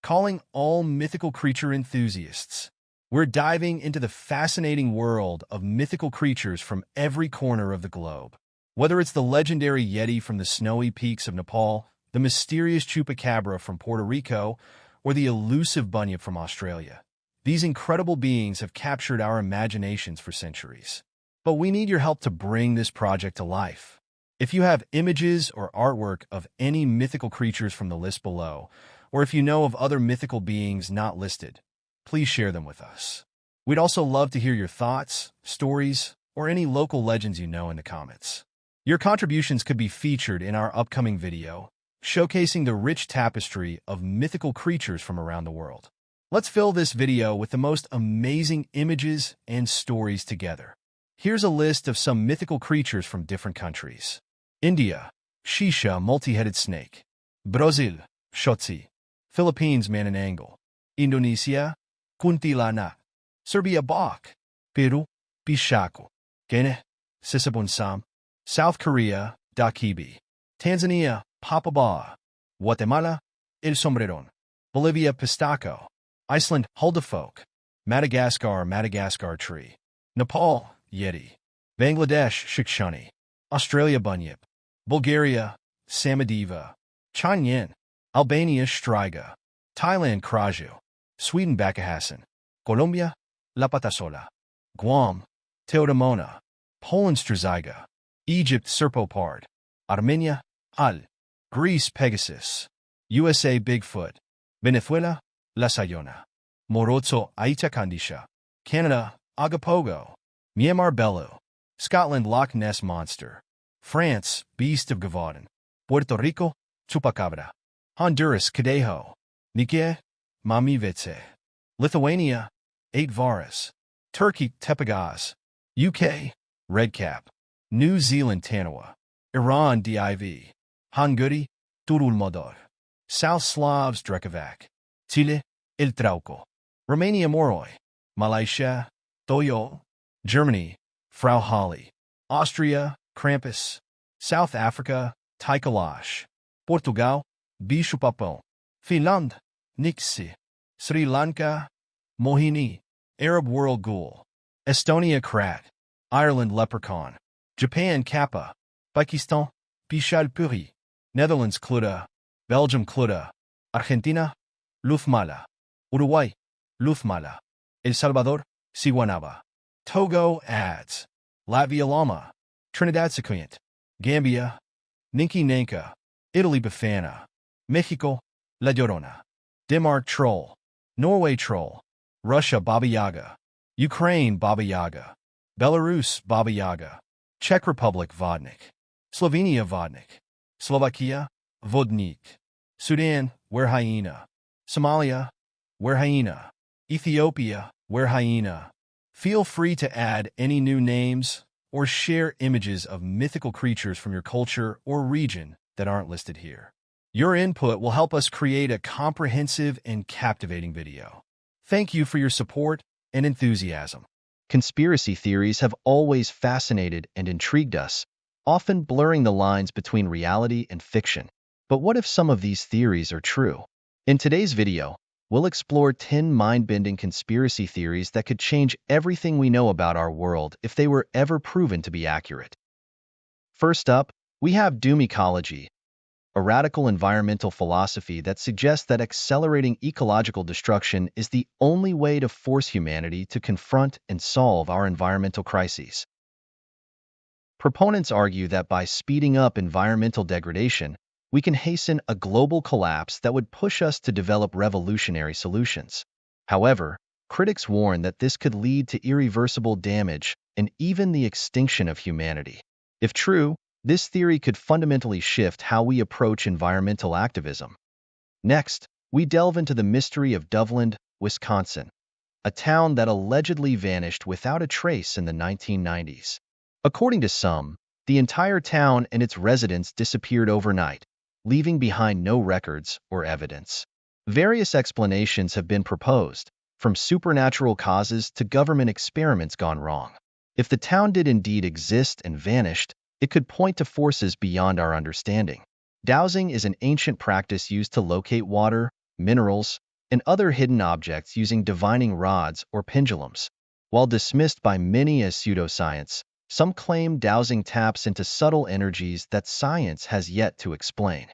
calling all mythical creature enthusiasts. We're diving into the fascinating world of mythical creatures from every corner of the globe. Whether it's the legendary Yeti from the snowy peaks of Nepal, the mysterious Chupacabra from Puerto Rico, or the elusive Bunyip from Australia, these incredible beings have captured our imaginations for centuries. But we need your help to bring this project to life. If you have images or artwork of any mythical creatures from the list below, or if you know of other mythical beings not listed, please share them with us. We'd also love to hear your thoughts, stories, or any local legends you know in the comments. Your contributions could be featured in our upcoming video, showcasing the rich tapestry of mythical creatures from around the world. Let's fill this video with the most amazing images and stories together. Here's a list of some mythical creatures from different countries. India, Shisha multi-headed snake. Brazil, Shotzi. Philippines, Manananggal. Indonesia, Kuntilanak. Serbia, Bak. Peru, Bishaku. Guinea, Sisabonsam. South Korea, Dakibi. Tanzania, Papaba. Guatemala, El Sombreron. Bolivia, Pistaco. Iceland, Huldafolk. Madagascar, Madagascar tree. Nepal, Yeti. Bangladesh, Shikshani. Australia, Bunyip. Bulgaria, Samadeva. Chanyin. Albania, Striga. Thailand, Kraju. Sweden, Bakahassan. Colombia, La Patasola. Guam, Teodamona. Poland, Strazyga. Egypt, Serpopard. Armenia, Al. Greece, Pegasus. USA, Bigfoot. Venezuela, La Sayona. Morozzo, Aitakandisha. Canada, Agapogo. Myanmar, Belu. Scotland, Loch Ness Monster. France, Beast of Gavaudan. Puerto Rico, Chupacabra. Honduras, Cadejo. Nike, Mamivetse. Lithuania, 8 Varas. Turkey, Tepagaz. UK, Redcap. New Zealand, Tanawa. Iran, Div. Hungary, Turulmodor. South Slavs, Drekovac. Chile, El Trauco. Romania, Moroi. Malaysia, Toyo. Germany, Frau Holly. Austria, Krampus. South Africa, Taikalash. Portugal, Bicho-Papão. Finland, Nixie. Sri Lanka, Mohini. Arab World Ghoul. Estonia, Krat. Ireland, Leprechaun. Japan, Kappa. Pakistan, Bichalpuri. Netherlands, Kluda. Belgium, Kluda. Argentina, Lufmala. Uruguay, Lufmala. El Salvador, Siwanaba. Togo, Ads. Latvia, Lama. Trinidad, Sequoiant. Gambia, Ninki Nanka. Italy, Bafana. Mexico, La Llorona. Denmark, Troll. Norway, Troll. Russia, Baba Yaga. Ukraine, Baba Yaga. Belarus, Baba Yaga. Czech Republic, Vodnik. Slovenia, Vodnik. Slovakia, Vodnik. Sudan, Werhyena. Somalia, Werhyena. Ethiopia, Werhyena. Feel free to add any new names or share images of mythical creatures from your culture or region that aren't listed here. Your input will help us create a comprehensive and captivating video. Thank you for your support and enthusiasm. Conspiracy theories have always fascinated and intrigued us, often blurring the lines between reality and fiction. But what if some of these theories are true? In today's video, we'll explore 10 mind-bending conspiracy theories that could change everything we know about our world if they were ever proven to be accurate. First up, we have doom ecology, a radical environmental philosophy that suggests that accelerating ecological destruction is the only way to force humanity to confront and solve our environmental crises. Proponents argue that by speeding up environmental degradation, we can hasten a global collapse that would push us to develop revolutionary solutions. However, critics warn that this could lead to irreversible damage and even the extinction of humanity. If true, this theory could fundamentally shift how we approach environmental activism. Next, we delve into the mystery of Dovland, Wisconsin, a town that allegedly vanished without a trace in the 1990s. According to some, the entire town and its residents disappeared overnight, leaving behind no records or evidence. Various explanations have been proposed, from supernatural causes to government experiments gone wrong. If the town did indeed exist and vanished, it could point to forces beyond our understanding. Dowsing is an ancient practice used to locate water, minerals, and other hidden objects using divining rods or pendulums. While dismissed by many as pseudoscience, some claim dowsing taps into subtle energies that science has yet to explain.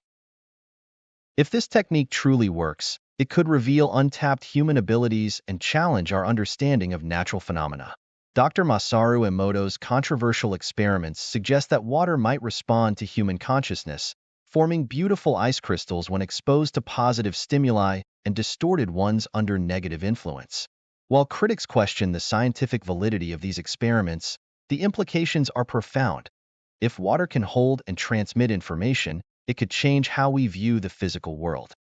If this technique truly works, it could reveal untapped human abilities and challenge our understanding of natural phenomena. Dr. Masaru Emoto's controversial experiments suggest that water might respond to human consciousness, forming beautiful ice crystals when exposed to positive stimuli and distorted ones under negative influence. While critics question the scientific validity of these experiments, the implications are profound. If water can hold and transmit information, it could change how we view the physical world.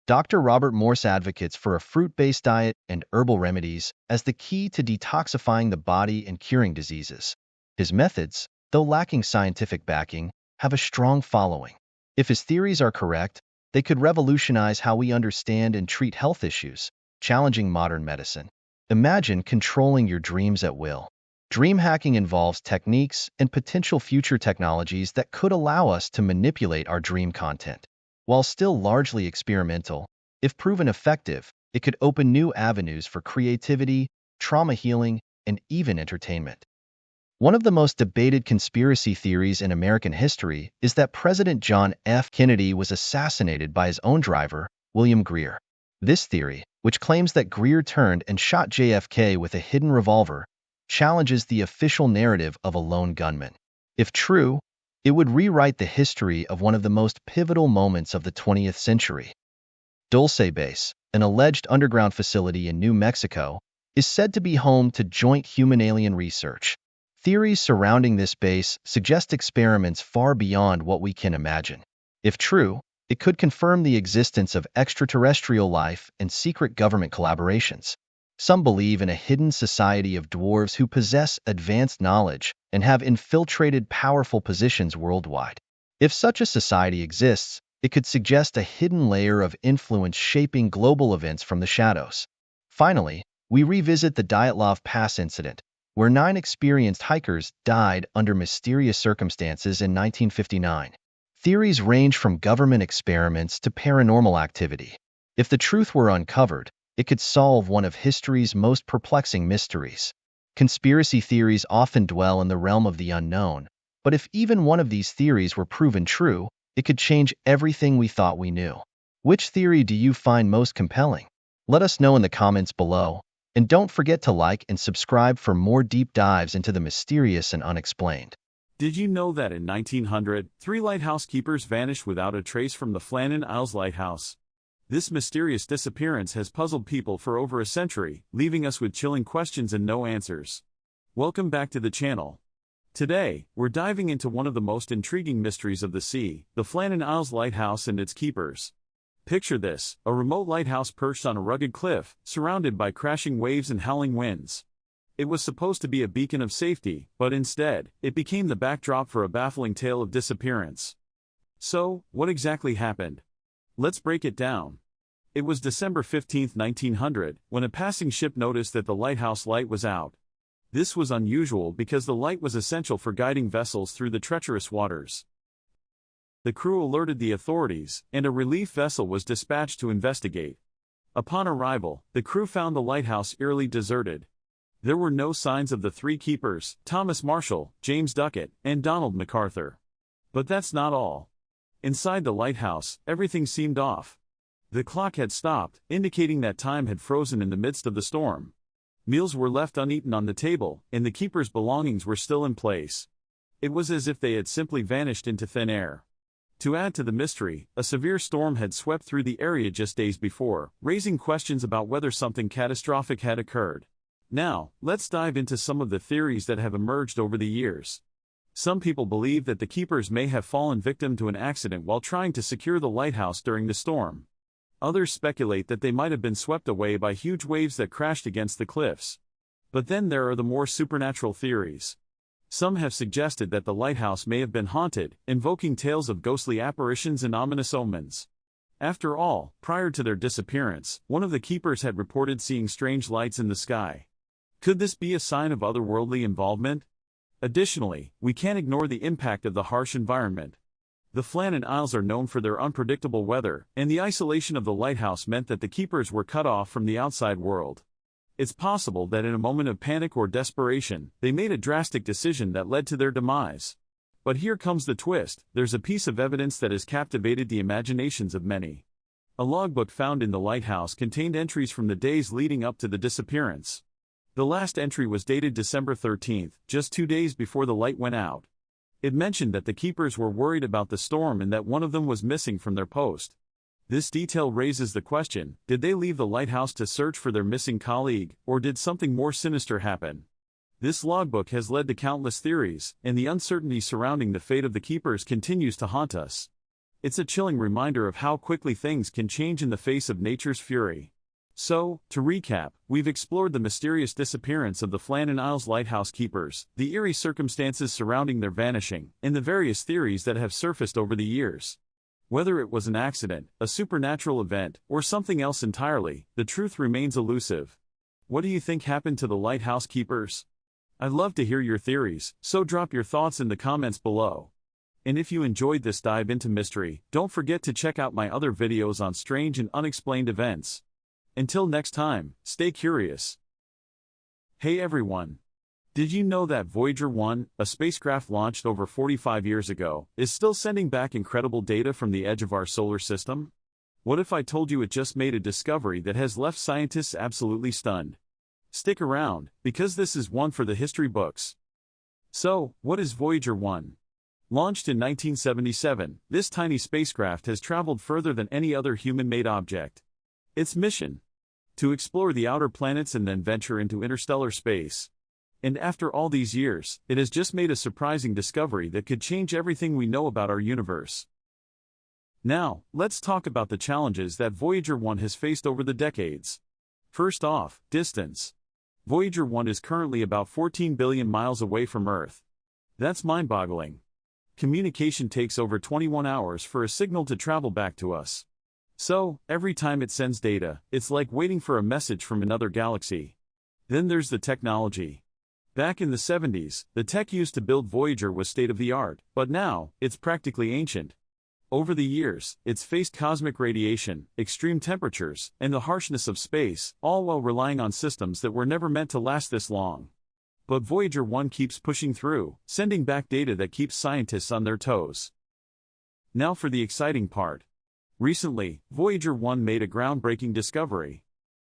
Dr. Robert Morse advocates for a fruit-based diet and herbal remedies as the key to detoxifying the body and curing diseases. His methods, though lacking scientific backing, have a strong following. If his theories are correct, they could revolutionize how we understand and treat health issues, challenging modern medicine. Imagine controlling your dreams at will. Dream hacking involves techniques and potential future technologies that could allow us to manipulate our dream content. While still largely experimental, if proven effective, it could open new avenues for creativity, trauma healing, and even entertainment. One of the most debated conspiracy theories in American history is that President John F. Kennedy was assassinated by his own driver, William Greer. This theory, which claims that Greer turned and shot JFK with a hidden revolver, challenges the official narrative of a lone gunman. If true, it would rewrite the history of one of the most pivotal moments of the 20th century. Dulce Base, an alleged underground facility in New Mexico, is said to be home to joint human-alien research. Theories surrounding this base suggest experiments far beyond what we can imagine. If true, it could confirm the existence of extraterrestrial life and secret government collaborations. Some believe in a hidden society of dwarves who possess advanced knowledge and have infiltrated powerful positions worldwide. If such a society exists, it could suggest a hidden layer of influence shaping global events from the shadows. Finally, we revisit the Dyatlov Pass incident, where 9 experienced hikers died under mysterious circumstances in 1959. Theories range from government experiments to paranormal activity. If the truth were uncovered, it could solve one of history's most perplexing mysteries. Conspiracy theories often dwell in the realm of the unknown, but if even one of these theories were proven true, it could change everything we thought we knew. Which theory do you find most compelling? Let us know in the comments below, and don't forget to like and subscribe for more deep dives into the mysterious and unexplained. Did you know that in 1900, 3 lighthouse keepers vanished without a trace from the Flannan Isles lighthouse? This mysterious disappearance has puzzled people for over a century, leaving us with chilling questions and no answers. Welcome back to the channel. Today, we're diving into one of the most intriguing mysteries of the sea, the Flannan Isles lighthouse and its keepers. Picture this, a remote lighthouse perched on a rugged cliff, surrounded by crashing waves and howling winds. It was supposed to be a beacon of safety, but instead, it became the backdrop for a baffling tale of disappearance. So, what exactly happened? Let's break it down. It was December 15, 1900, when a passing ship noticed that the lighthouse light was out. This was unusual because the light was essential for guiding vessels through the treacherous waters. The crew alerted the authorities, and a relief vessel was dispatched to investigate. Upon arrival, the crew found the lighthouse eerily deserted. There were no signs of the 3 keepers, Thomas Marshall, James Duckett, and Donald MacArthur. But that's not all. Inside the lighthouse, everything seemed off. The clock had stopped, indicating that time had frozen in the midst of the storm. Meals were left uneaten on the table, and the keepers' belongings were still in place. It was as if they had simply vanished into thin air. To add to the mystery, a severe storm had swept through the area just days before, raising questions about whether something catastrophic had occurred. Now, let's dive into some of the theories that have emerged over the years. Some people believe that the keepers may have fallen victim to an accident while trying to secure the lighthouse during the storm. Others speculate that they might have been swept away by huge waves that crashed against the cliffs. But then there are the more supernatural theories. Some have suggested that the lighthouse may have been haunted, invoking tales of ghostly apparitions and ominous omens. After all, prior to their disappearance, one of the keepers had reported seeing strange lights in the sky. Could this be a sign of otherworldly involvement? Additionally, we can't ignore the impact of the harsh environment. The Flannan Isles are known for their unpredictable weather, and the isolation of the lighthouse meant that the keepers were cut off from the outside world. It's possible that in a moment of panic or desperation, they made a drastic decision that led to their demise. But here comes the twist: there's a piece of evidence that has captivated the imaginations of many. A logbook found in the lighthouse contained entries from the days leading up to the disappearance. The last entry was dated December 13th, just 2 days before the light went out. It mentioned that the keepers were worried about the storm and that one of them was missing from their post. This detail raises the question: did they leave the lighthouse to search for their missing colleague, or did something more sinister happen? This logbook has led to countless theories, and the uncertainty surrounding the fate of the keepers continues to haunt us. It's a chilling reminder of how quickly things can change in the face of nature's fury. So, to recap, we've explored the mysterious disappearance of the Flannan Isles lighthouse keepers, the eerie circumstances surrounding their vanishing, and the various theories that have surfaced over the years. Whether it was an accident, a supernatural event, or something else entirely, the truth remains elusive. What do you think happened to the lighthouse keepers? I'd love to hear your theories, so drop your thoughts in the comments below. And if you enjoyed this dive into mystery, don't forget to check out my other videos on strange and unexplained events. Until next time, stay curious. Hey everyone! Did you know that Voyager 1, a spacecraft launched over 45 years ago, is still sending back incredible data from the edge of our solar system? What if I told you it just made a discovery that has left scientists absolutely stunned? Stick around, because this is one for the history books. So, what is Voyager 1? Launched in 1977, this tiny spacecraft has traveled further than any other human-made object. Its mission? To explore the outer planets and then venture into interstellar space. And after all these years, it has just made a surprising discovery that could change everything we know about our universe. Now, let's talk about the challenges that Voyager 1 has faced over the decades. First off, distance. Voyager 1 is currently about 14 billion miles away from Earth. That's mind-boggling. Communication takes over 21 hours for a signal to travel back to us. So, every time it sends data, it's like waiting for a message from another galaxy. Then there's the technology. Back in the 70s, the tech used to build Voyager was state-of-the-art, but now, it's practically ancient. Over the years, it's faced cosmic radiation, extreme temperatures, and the harshness of space, all while relying on systems that were never meant to last this long. But Voyager 1 keeps pushing through, sending back data that keeps scientists on their toes. Now for the exciting part. Recently, Voyager 1 made a groundbreaking discovery.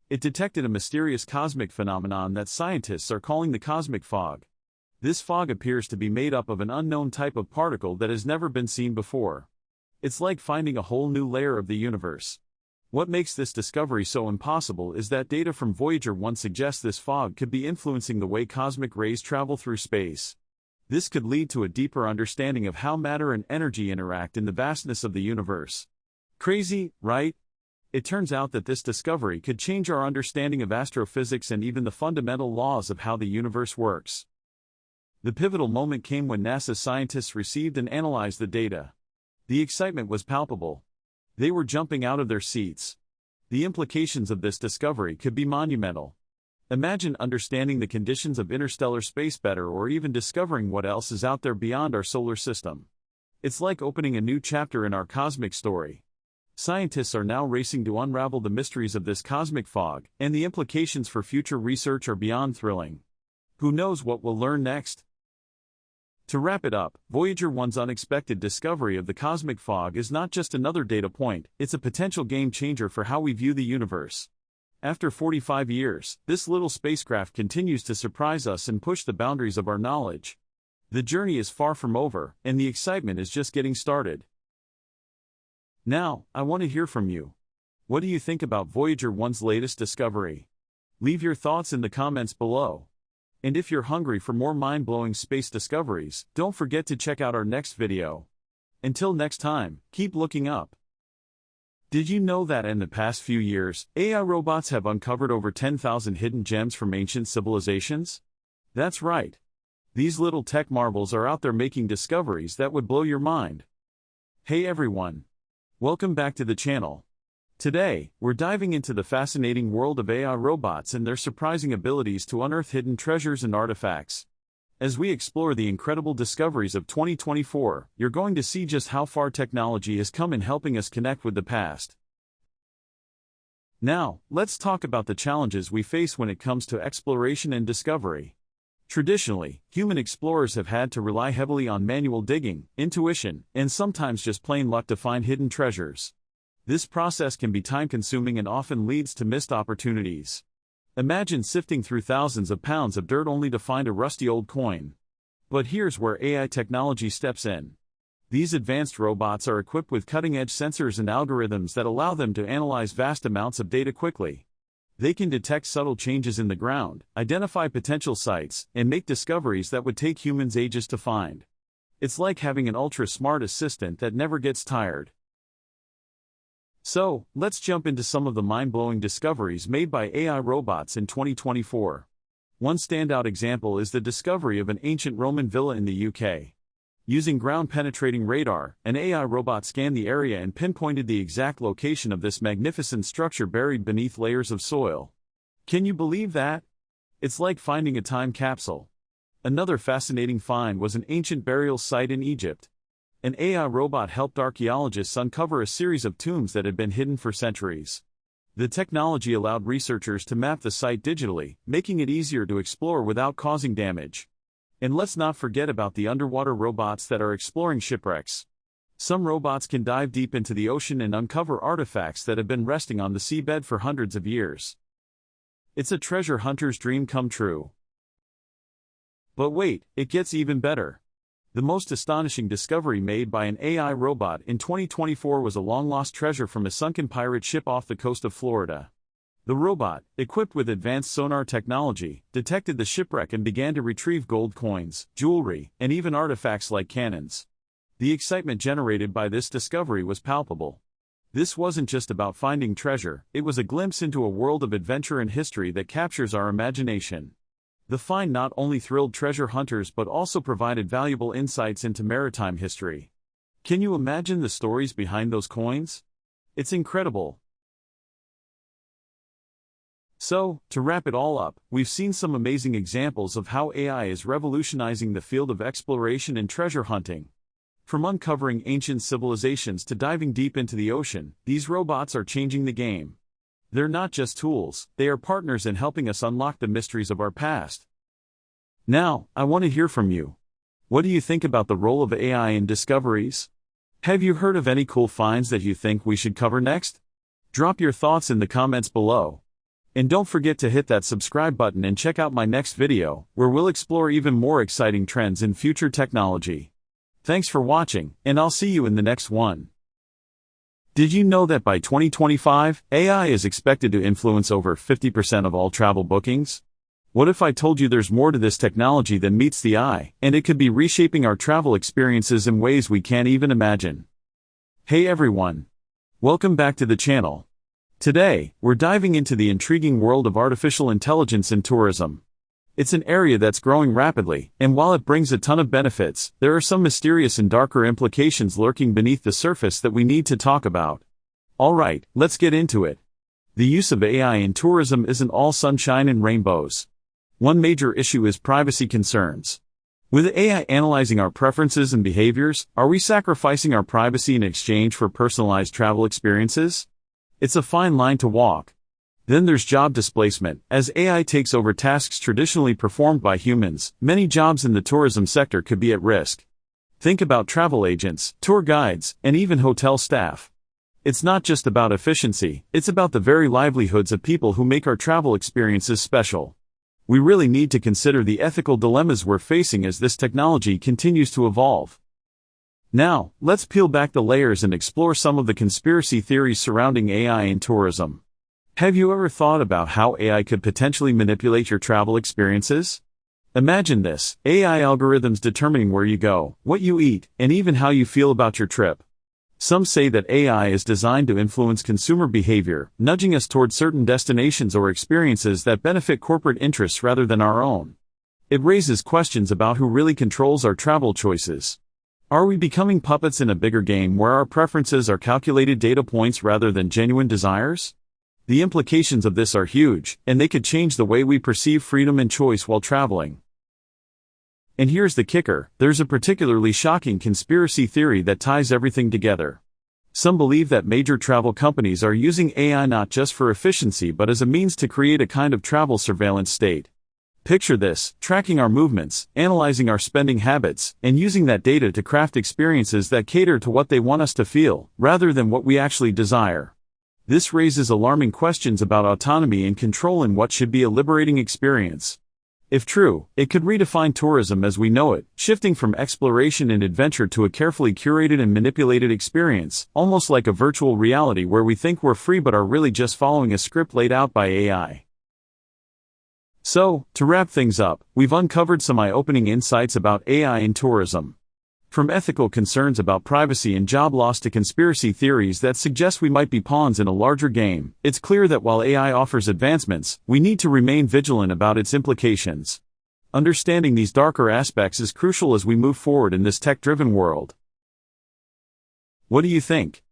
It detected a mysterious cosmic phenomenon that scientists are calling the cosmic fog. This fog appears to be made up of an unknown type of particle that has never been seen before. It's like finding a whole new layer of the universe. What makes this discovery so impossible is that data from Voyager 1 suggests this fog could be influencing the way cosmic rays travel through space. This could lead to a deeper understanding of how matter and energy interact in the vastness of the universe. Crazy, right? It turns out that this discovery could change our understanding of astrophysics and even the fundamental laws of how the universe works. The pivotal moment came when NASA scientists received and analyzed the data. The excitement was palpable. They were jumping out of their seats. The implications of this discovery could be monumental. Imagine understanding the conditions of interstellar space better, or even discovering what else is out there beyond our solar system. It's like opening a new chapter in our cosmic story. Scientists are now racing to unravel the mysteries of this cosmic fog, and the implications for future research are beyond thrilling. Who knows what we'll learn next? To wrap it up, Voyager 1's unexpected discovery of the cosmic fog is not just another data point, it's a potential game-changer for how we view the universe. After 45 years, this little spacecraft continues to surprise us and push the boundaries of our knowledge. The journey is far from over, and the excitement is just getting started. Now, I want to hear from you. What do you think about Voyager 1's latest discovery? Leave your thoughts in the comments below. And if you're hungry for more mind-blowing space discoveries, don't forget to check out our next video. Until next time, keep looking up. Did you know that in the past few years, AI robots have uncovered over 10,000 hidden gems from ancient civilizations? That's right. These little tech marvels are out there making discoveries that would blow your mind. Hey everyone! Welcome back to the channel. Today, we're diving into the fascinating world of AI robots and their surprising abilities to unearth hidden treasures and artifacts. As we explore the incredible discoveries of 2024, you're going to see just how far technology has come in helping us connect with the past. Now, let's talk about the challenges we face when it comes to exploration and discovery. Traditionally, human explorers have had to rely heavily on manual digging, intuition, and sometimes just plain luck to find hidden treasures. This process can be time-consuming and often leads to missed opportunities. Imagine sifting through thousands of pounds of dirt only to find a rusty old coin. But here's where AI technology steps in. These advanced robots are equipped with cutting-edge sensors and algorithms that allow them to analyze vast amounts of data quickly. They can detect subtle changes in the ground, identify potential sites, and make discoveries that would take humans ages to find. It's like having an ultra-smart assistant that never gets tired. So, let's jump into some of the mind-blowing discoveries made by AI robots in 2024. One standout example is the discovery of an ancient Roman villa in the UK. Using ground-penetrating radar, an AI robot scanned the area and pinpointed the exact location of this magnificent structure buried beneath layers of soil. Can you believe that? It's like finding a time capsule. Another fascinating find was an ancient burial site in Egypt. An AI robot helped archaeologists uncover a series of tombs that had been hidden for centuries. The technology allowed researchers to map the site digitally, making it easier to explore without causing damage. And let's not forget about the underwater robots that are exploring shipwrecks. Some robots can dive deep into the ocean and uncover artifacts that have been resting on the seabed for hundreds of years. It's a treasure hunter's dream come true. But wait, it gets even better. The most astonishing discovery made by an AI robot in 2024 was a long-lost treasure from a sunken pirate ship off the coast of Florida. The robot, equipped with advanced sonar technology, detected the shipwreck and began to retrieve gold coins, jewelry, and even artifacts like cannons. The excitement generated by this discovery was palpable. This wasn't just about finding treasure, it was a glimpse into a world of adventure and history that captures our imagination. The find not only thrilled treasure hunters but also provided valuable insights into maritime history. Can you imagine the stories behind those coins? It's incredible. So, to wrap it all up, we've seen some amazing examples of how AI is revolutionizing the field of exploration and treasure hunting. From uncovering ancient civilizations to diving deep into the ocean, these robots are changing the game. They're not just tools, they are partners in helping us unlock the mysteries of our past. Now, I want to hear from you. What do you think about the role of AI in discoveries? Have you heard of any cool finds that you think we should cover next? Drop your thoughts in the comments below. And don't forget to hit that subscribe button and check out my next video, where we'll explore even more exciting trends in future technology. Thanks for watching, and I'll see you in the next one. Did you know that by 2025, AI is expected to influence over 50% of all travel bookings? What if I told you there's more to this technology than meets the eye, and it could be reshaping our travel experiences in ways we can't even imagine? Hey everyone! Welcome back to the channel. Today, we're diving into the intriguing world of artificial intelligence in tourism. It's an area that's growing rapidly, and while it brings a ton of benefits, there are some mysterious and darker implications lurking beneath the surface that we need to talk about. Alright, let's get into it. The use of AI in tourism isn't all sunshine and rainbows. One major issue is privacy concerns. With AI analyzing our preferences and behaviors, are we sacrificing our privacy in exchange for personalized travel experiences? It's a fine line to walk. Then there's job displacement. As AI takes over tasks traditionally performed by humans, many jobs in the tourism sector could be at risk. Think about travel agents, tour guides, and even hotel staff. It's not just about efficiency, it's about the very livelihoods of people who make our travel experiences special. We really need to consider the ethical dilemmas we're facing as this technology continues to evolve. Now, let's peel back the layers and explore some of the conspiracy theories surrounding AI in tourism. Have you ever thought about how AI could potentially manipulate your travel experiences? Imagine this: AI algorithms determining where you go, what you eat, and even how you feel about your trip. Some say that AI is designed to influence consumer behavior, nudging us toward certain destinations or experiences that benefit corporate interests rather than our own. It raises questions about who really controls our travel choices. Are we becoming puppets in a bigger game where our preferences are calculated data points rather than genuine desires? The implications of this are huge, and they could change the way we perceive freedom and choice while traveling. And here's the kicker, there's a particularly shocking conspiracy theory that ties everything together. Some believe that major travel companies are using AI not just for efficiency but as a means to create a kind of travel surveillance state. Picture this, tracking our movements, analyzing our spending habits, and using that data to craft experiences that cater to what they want us to feel, rather than what we actually desire. This raises alarming questions about autonomy and control in what should be a liberating experience. If true, it could redefine tourism as we know it, shifting from exploration and adventure to a carefully curated and manipulated experience, almost like a virtual reality where we think we're free but are really just following a script laid out by AI. So, to wrap things up, we've uncovered some eye-opening insights about AI in tourism. From ethical concerns about privacy and job loss to conspiracy theories that suggest we might be pawns in a larger game, it's clear that while AI offers advancements, we need to remain vigilant about its implications. Understanding these darker aspects is crucial as we move forward in this tech-driven world. What do you think?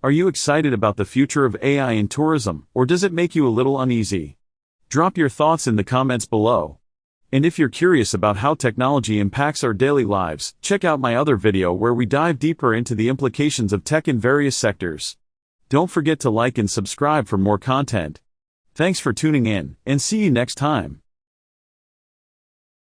Are you excited about the future of AI in tourism, or does it make you a little uneasy? Drop your thoughts in the comments below. And if you're curious about how technology impacts our daily lives, check out my other video where we dive deeper into the implications of tech in various sectors. Don't forget to like and subscribe for more content. Thanks for tuning in, and see you next time.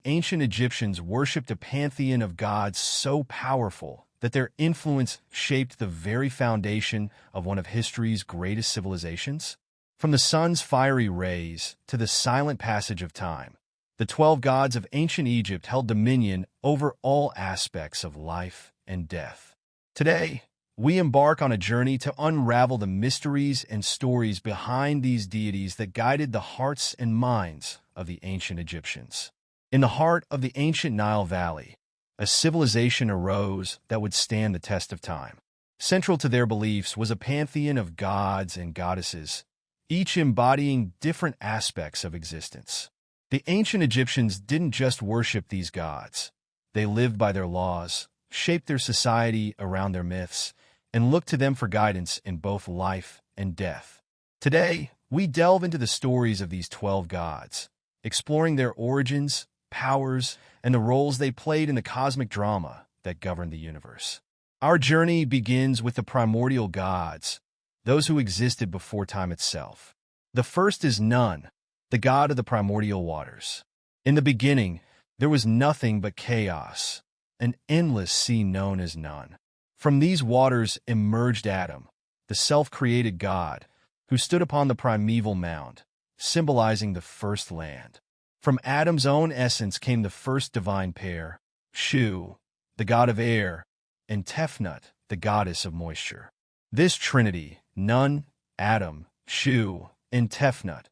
Ancient Egyptians worshipped a pantheon of gods so powerful that their influence shaped the very foundation of one of history's greatest civilizations. From the sun's fiery rays to the silent passage of time, the 12 gods of ancient Egypt held dominion over all aspects of life and death. Today, we embark on a journey to unravel the mysteries and stories behind these deities that guided the hearts and minds of the ancient Egyptians. In the heart of the ancient Nile Valley, a civilization arose that would stand the test of time. Central to their beliefs was a pantheon of gods and goddesses, each embodying different aspects of existence. The ancient Egyptians didn't just worship these gods. They lived by their laws, shaped their society around their myths, and looked to them for guidance in both life and death. Today, we delve into the stories of these 12 gods, exploring their origins, powers, and the roles they played in the cosmic drama that governed the universe. Our journey begins with the primordial gods, those who existed before time itself. The first is Nun, the god of the primordial waters. In the beginning, there was nothing but chaos, an endless sea known as Nun. From these waters emerged Adam, the self-created god, who stood upon the primeval mound, symbolizing the first land. From Adam's own essence came the first divine pair, Shu, the god of air, and Tefnut, the goddess of moisture. This trinity, Nun, Adam, Shu, and Tefnut,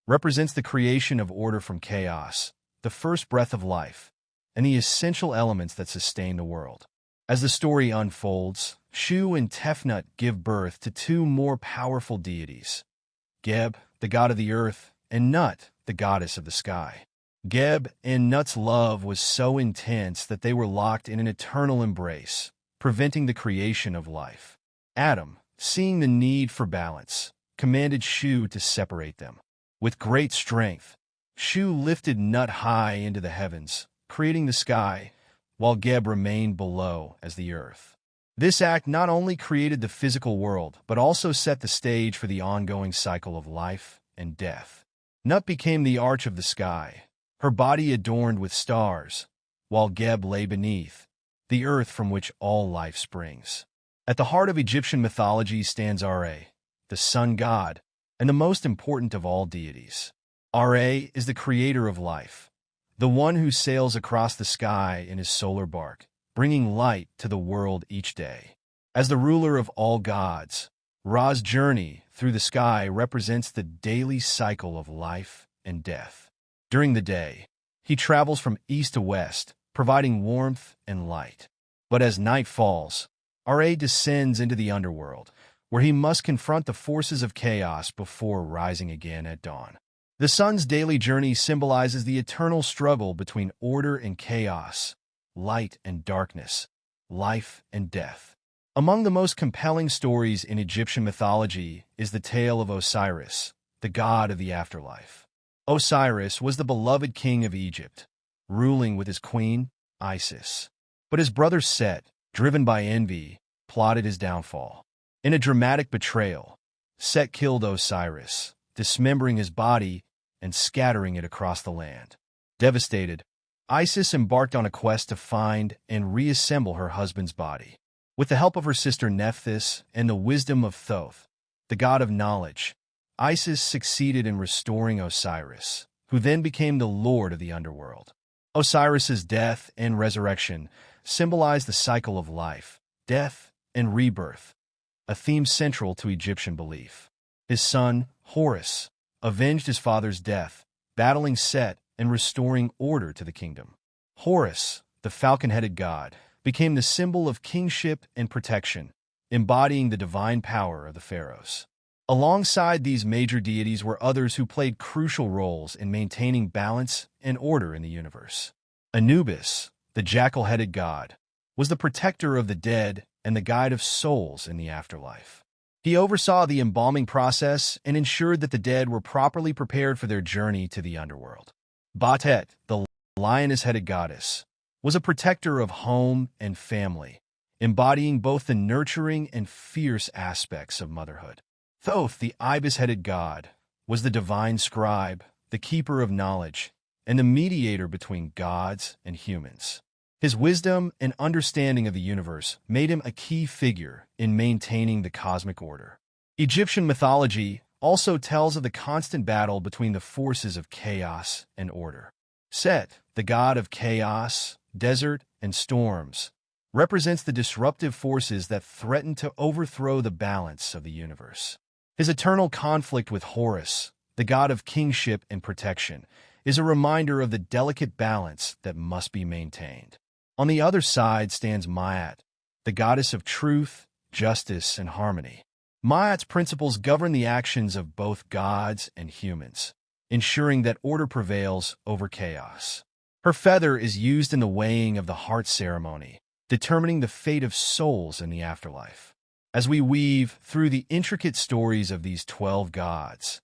represents the creation of order from chaos, the first breath of life, and the essential elements that sustain the world. As the story unfolds, Shu and Tefnut give birth to two more powerful deities, Geb, the god of the earth, and Nut, the goddess of the sky. Geb and Nut's love was so intense that they were locked in an eternal embrace, preventing the creation of life. Adam, seeing the need for balance, commanded Shu to separate them. With great strength, Shu lifted Nut high into the heavens, creating the sky, while Geb remained below as the earth. This act not only created the physical world, but also set the stage for the ongoing cycle of life and death. Nut became the arch of the sky, her body adorned with stars, while Geb lay beneath, the earth from which all life springs. At the heart of Egyptian mythology stands Ra, the sun god, and the most important of all deities. Ra is the creator of life, the one who sails across the sky in his solar bark, bringing light to the world each day. As the ruler of all gods, Ra's journey through the sky represents the daily cycle of life and death. During the day, he travels from east to west, providing warmth and light. But as night falls, Ra descends into the underworld, where he must confront the forces of chaos before rising again at dawn. The sun's daily journey symbolizes the eternal struggle between order and chaos, light and darkness, life and death. Among the most compelling stories in Egyptian mythology is the tale of Osiris, the god of the afterlife. Osiris was the beloved king of Egypt, ruling with his queen, Isis. But his brother Set, driven by envy, plotted his downfall. In a dramatic betrayal, Set killed Osiris, dismembering his body and scattering it across the land. Devastated, Isis embarked on a quest to find and reassemble her husband's body. With the help of her sister Nephthys and the wisdom of Thoth, the god of knowledge, Isis succeeded in restoring Osiris, who then became the lord of the underworld. Osiris's death and resurrection symbolized the cycle of life, death, and rebirth, a theme central to Egyptian belief. His son, Horus, avenged his father's death, battling Set and restoring order to the kingdom. Horus, the falcon-headed god, became the symbol of kingship and protection, embodying the divine power of the pharaohs. Alongside these major deities were others who played crucial roles in maintaining balance and order in the universe. Anubis, the jackal-headed god, was the protector of the dead and the guide of souls in the afterlife. He oversaw the embalming process and ensured that the dead were properly prepared for their journey to the underworld. Batet, the lioness-headed goddess, was a protector of home and family, embodying both the nurturing and fierce aspects of motherhood. Thoth, the ibis-headed god, was the divine scribe, the keeper of knowledge, and the mediator between gods and humans. His wisdom and understanding of the universe made him a key figure in maintaining the cosmic order. Egyptian mythology also tells of the constant battle between the forces of chaos and order. Set, the god of chaos, desert, and storms, represents the disruptive forces that threaten to overthrow the balance of the universe. His eternal conflict with Horus, the god of kingship and protection, is a reminder of the delicate balance that must be maintained. On the other side stands Maat, the goddess of truth, justice, and harmony. Maat's principles govern the actions of both gods and humans, ensuring that order prevails over chaos. Her feather is used in the weighing of the heart ceremony, determining the fate of souls in the afterlife. As we weave through the intricate stories of these 12 gods,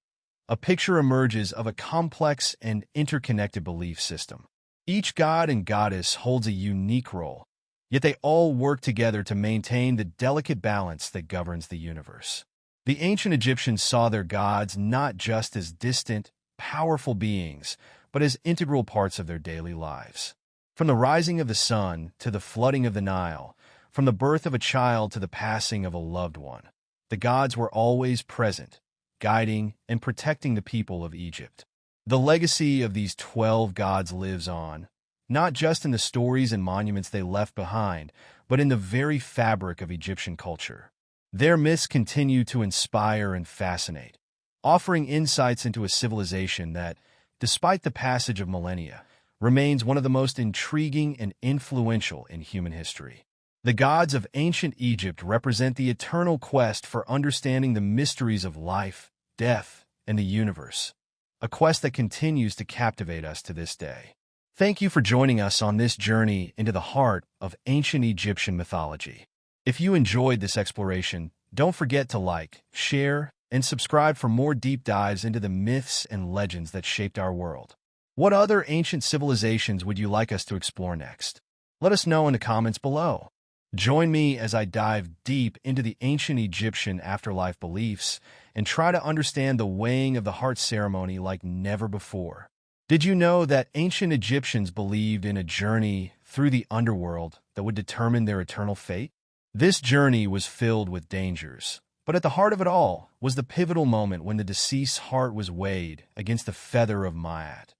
a picture emerges of a complex and interconnected belief system. Each god and goddess holds a unique role, yet they all work together to maintain the delicate balance that governs the universe. The ancient Egyptians saw their gods not just as distant, powerful beings, but as integral parts of their daily lives. From the rising of the sun to the flooding of the Nile, from the birth of a child to the passing of a loved one, the gods were always present, guiding and protecting the people of Egypt. The legacy of these 12 gods lives on, not just in the stories and monuments they left behind, but in the very fabric of Egyptian culture. Their myths continue to inspire and fascinate, offering insights into a civilization that, despite the passage of millennia, remains one of the most intriguing and influential in human history. The gods of ancient Egypt represent the eternal quest for understanding the mysteries of life, death, and the universe, a quest that continues to captivate us to this day. Thank you for joining us on this journey into the heart of ancient Egyptian mythology. If you enjoyed this exploration, don't forget to like, share, and subscribe for more deep dives into the myths and legends that shaped our world. What other ancient civilizations would you like us to explore next? Let us know in the comments below. Join me as I dive deep into the ancient Egyptian afterlife beliefs and try to understand the weighing of the heart ceremony like never before. Did you know that ancient Egyptians believed in a journey through the underworld that would determine their eternal fate? This journey was filled with dangers, but at the heart of it all was the pivotal moment when the deceased's heart was weighed against the feather of Maat,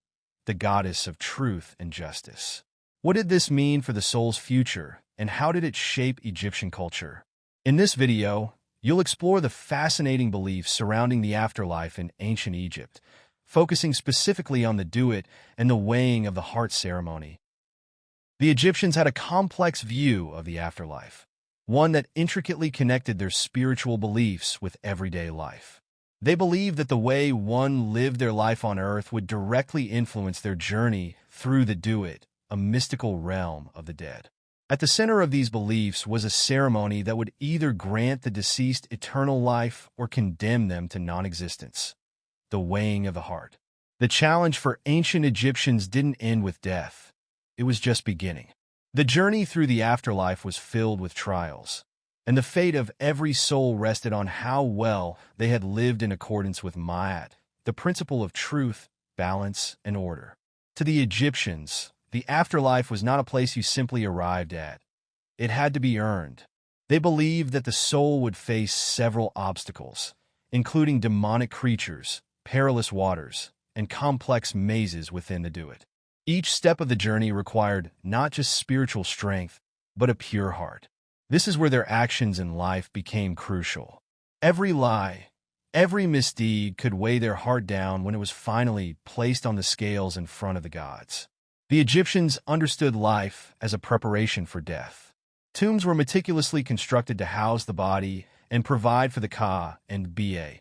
the goddess of truth and justice. What did this mean for the soul's future, and how did it shape Egyptian culture? In this video, you'll explore the fascinating beliefs surrounding the afterlife in ancient Egypt, focusing specifically on the duat and the weighing of the heart ceremony. The Egyptians had a complex view of the afterlife, one that intricately connected their spiritual beliefs with everyday life. They believed that the way one lived their life on earth would directly influence their journey through the duat, a mystical realm of the dead. At the center of these beliefs was a ceremony that would either grant the deceased eternal life or condemn them to non-existence: the weighing of the heart. The challenge for ancient Egyptians didn't end with death. It was just beginning. The journey through the afterlife was filled with trials, and the fate of every soul rested on how well they had lived in accordance with Ma'at, the principle of truth, balance, and order. To the Egyptians, the afterlife was not a place you simply arrived at. It had to be earned. They believed that the soul would face several obstacles, including demonic creatures, perilous waters, and complex mazes within the do-it. Each step of the journey required not just spiritual strength, but a pure heart. This is where their actions in life became crucial. Every lie, every misdeed could weigh their heart down when it was finally placed on the scales in front of the gods. The Egyptians understood life as a preparation for death. Tombs were meticulously constructed to house the body and provide for the Ka and Ba,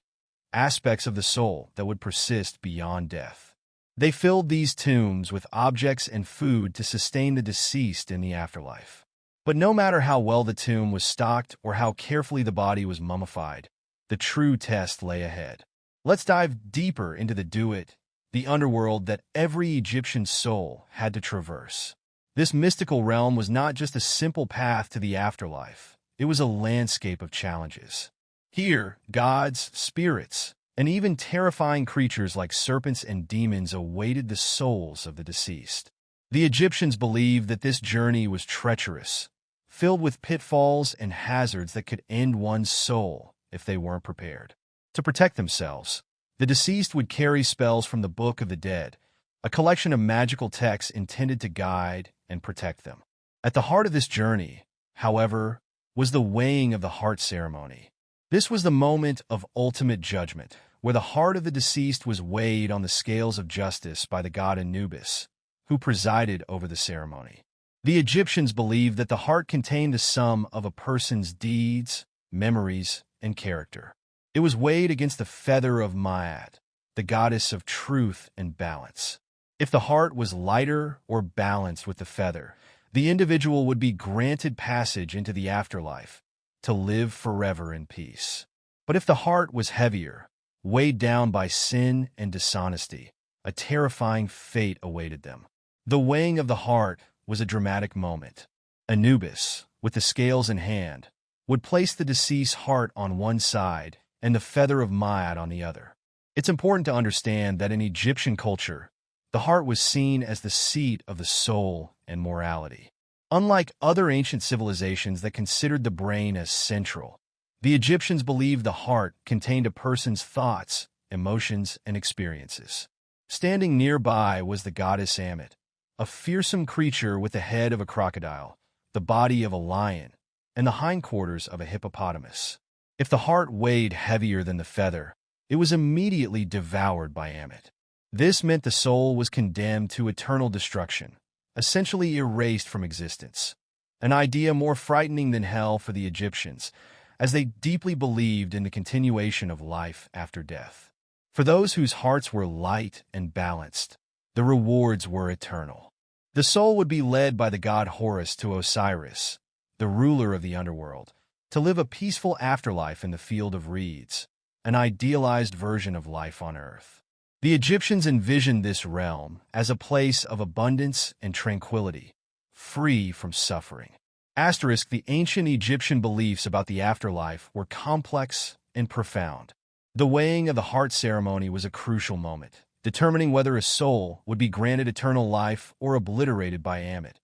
aspects of the soul that would persist beyond death. They filled these tombs with objects and food to sustain the deceased in the afterlife. But no matter how well the tomb was stocked or how carefully the body was mummified, the true test lay ahead. Let's dive deeper into the do-it, the underworld that every Egyptian soul had to traverse. This mystical realm was not just a simple path to the afterlife. It was a landscape of challenges. Here, gods, spirits, and even terrifying creatures like serpents and demons awaited the souls of the deceased. The Egyptians believed that this journey was treacherous, filled with pitfalls and hazards that could end one's soul if they weren't prepared. To protect themselves, the deceased would carry spells from the Book of the Dead, a collection of magical texts intended to guide and protect them. At the heart of this journey, however, was the weighing of the heart ceremony. This was the moment of ultimate judgment, where the heart of the deceased was weighed on the scales of justice by the god Anubis, who presided over the ceremony. The Egyptians believed that the heart contained the sum of a person's deeds, memories, and character. It was weighed against the feather of Ma'at, the goddess of truth and balance. If the heart was lighter or balanced with the feather, the individual would be granted passage into the afterlife, to live forever in peace. But if the heart was heavier, weighed down by sin and dishonesty, a terrifying fate awaited them. The weighing of the heart was a dramatic moment. Anubis, with the scales in hand, would place the deceased's heart on one side and the feather of Ma'at on the other. It's important to understand that in Egyptian culture, the heart was seen as the seat of the soul and morality. Unlike other ancient civilizations that considered the brain as central, the Egyptians believed the heart contained a person's thoughts, emotions, and experiences. Standing nearby was the goddess Ammit, a fearsome creature with the head of a crocodile, the body of a lion, and the hindquarters of a hippopotamus. If the heart weighed heavier than the feather, it was immediately devoured by Ammit. This meant the soul was condemned to eternal destruction, essentially erased from existence, an idea more frightening than hell for the Egyptians, as they deeply believed in the continuation of life after death. For those whose hearts were light and balanced, the rewards were eternal. The soul would be led by the god Horus to Osiris, the ruler of the underworld, to live a peaceful afterlife in the field of reeds, an idealized version of life on earth. The Egyptians envisioned this realm as a place of abundance and tranquility, free from suffering. The ancient Egyptian beliefs about the afterlife were complex and profound. The weighing of the heart ceremony was a crucial moment, determining whether a soul would be granted eternal life or obliterated by Ammit.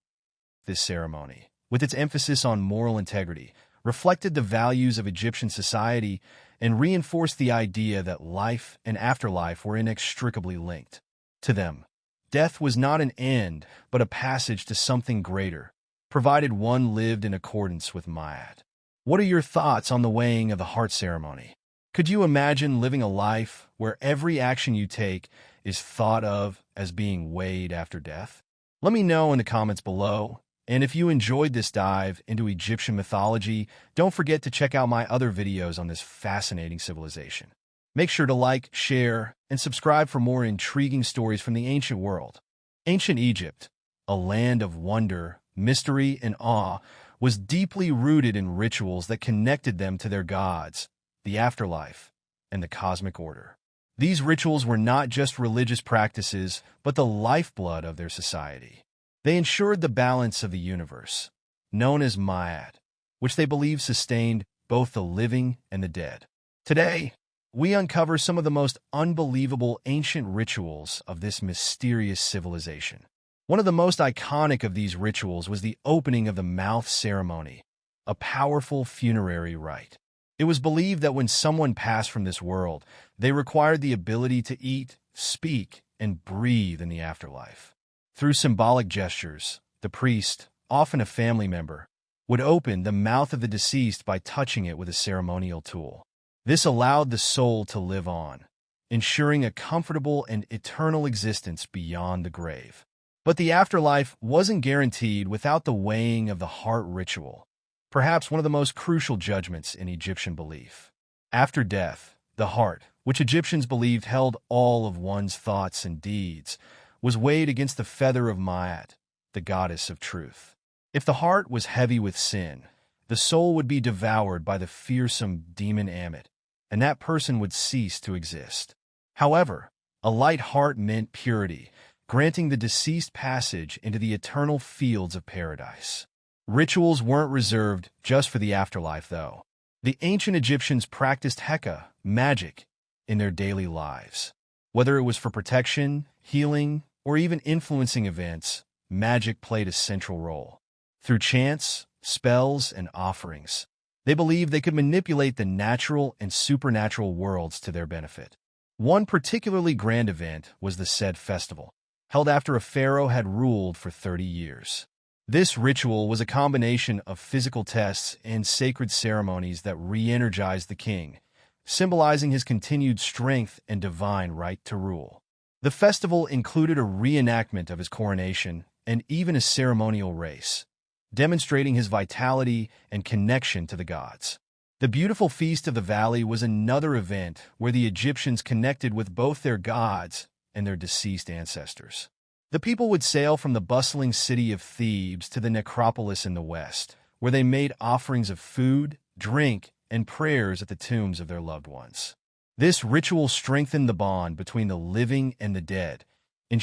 This ceremony, with its emphasis on moral integrity, reflected the values of Egyptian society and reinforced the idea that life and afterlife were inextricably linked. To them, death was not an end, but a passage to something greater, provided one lived in accordance with Ma'at. What are your thoughts on the weighing of the heart ceremony? Could you imagine living a life where every action you take is thought of as being weighed after death? Let me know in the comments below. And if you enjoyed this dive into Egyptian mythology, don't forget to check out my other videos on this fascinating civilization. Make sure to like, share, and subscribe for more intriguing stories from the ancient world. Ancient Egypt, a land of wonder, mystery, and awe, was deeply rooted in rituals that connected them to their gods, the afterlife, and the cosmic order. These rituals were not just religious practices, but the lifeblood of their society. They ensured the balance of the universe, known as Ma'at, which they believe sustained both the living and the dead. Today, we uncover some of the most unbelievable ancient rituals of this mysterious civilization. One of the most iconic of these rituals was the opening of the mouth ceremony, a powerful funerary rite. It was believed that when someone passed from this world, they required the ability to eat, speak, and breathe in the afterlife. Through symbolic gestures, the priest, often a family member, would open the mouth of the deceased by touching it with a ceremonial tool. This allowed the soul to live on, ensuring a comfortable and eternal existence beyond the grave. But the afterlife wasn't guaranteed without the weighing of the heart ritual, perhaps one of the most crucial judgments in Egyptian belief. After death, the heart, which Egyptians believed held all of one's thoughts and deeds, was weighed against the feather of Ma'at, the goddess of truth. If the heart was heavy with sin, the soul would be devoured by the fearsome demon Ammit, and that person would cease to exist. However, a light heart meant purity, granting the deceased passage into the eternal fields of paradise. Rituals weren't reserved just for the afterlife, though. The ancient Egyptians practiced Heka, magic, in their daily lives. Whether it was for protection, healing, or even influencing events, magic played a central role. Through chants, spells, and offerings, they believed they could manipulate the natural and supernatural worlds to their benefit. One particularly grand event was the Sed Festival, held after a pharaoh had ruled for 30 years. This ritual was a combination of physical tests and sacred ceremonies that re-energized the king, symbolizing his continued strength and divine right to rule. The festival included a reenactment of his coronation and even a ceremonial race, demonstrating his vitality and connection to the gods. The beautiful Feast of the Valley was another event where the Egyptians connected with both their gods and their deceased ancestors. The people would sail from the bustling city of Thebes to the necropolis in the west, where they made offerings of food, drink, and prayers at the tombs of their loved ones. This ritual strengthened the bond between the living and the dead,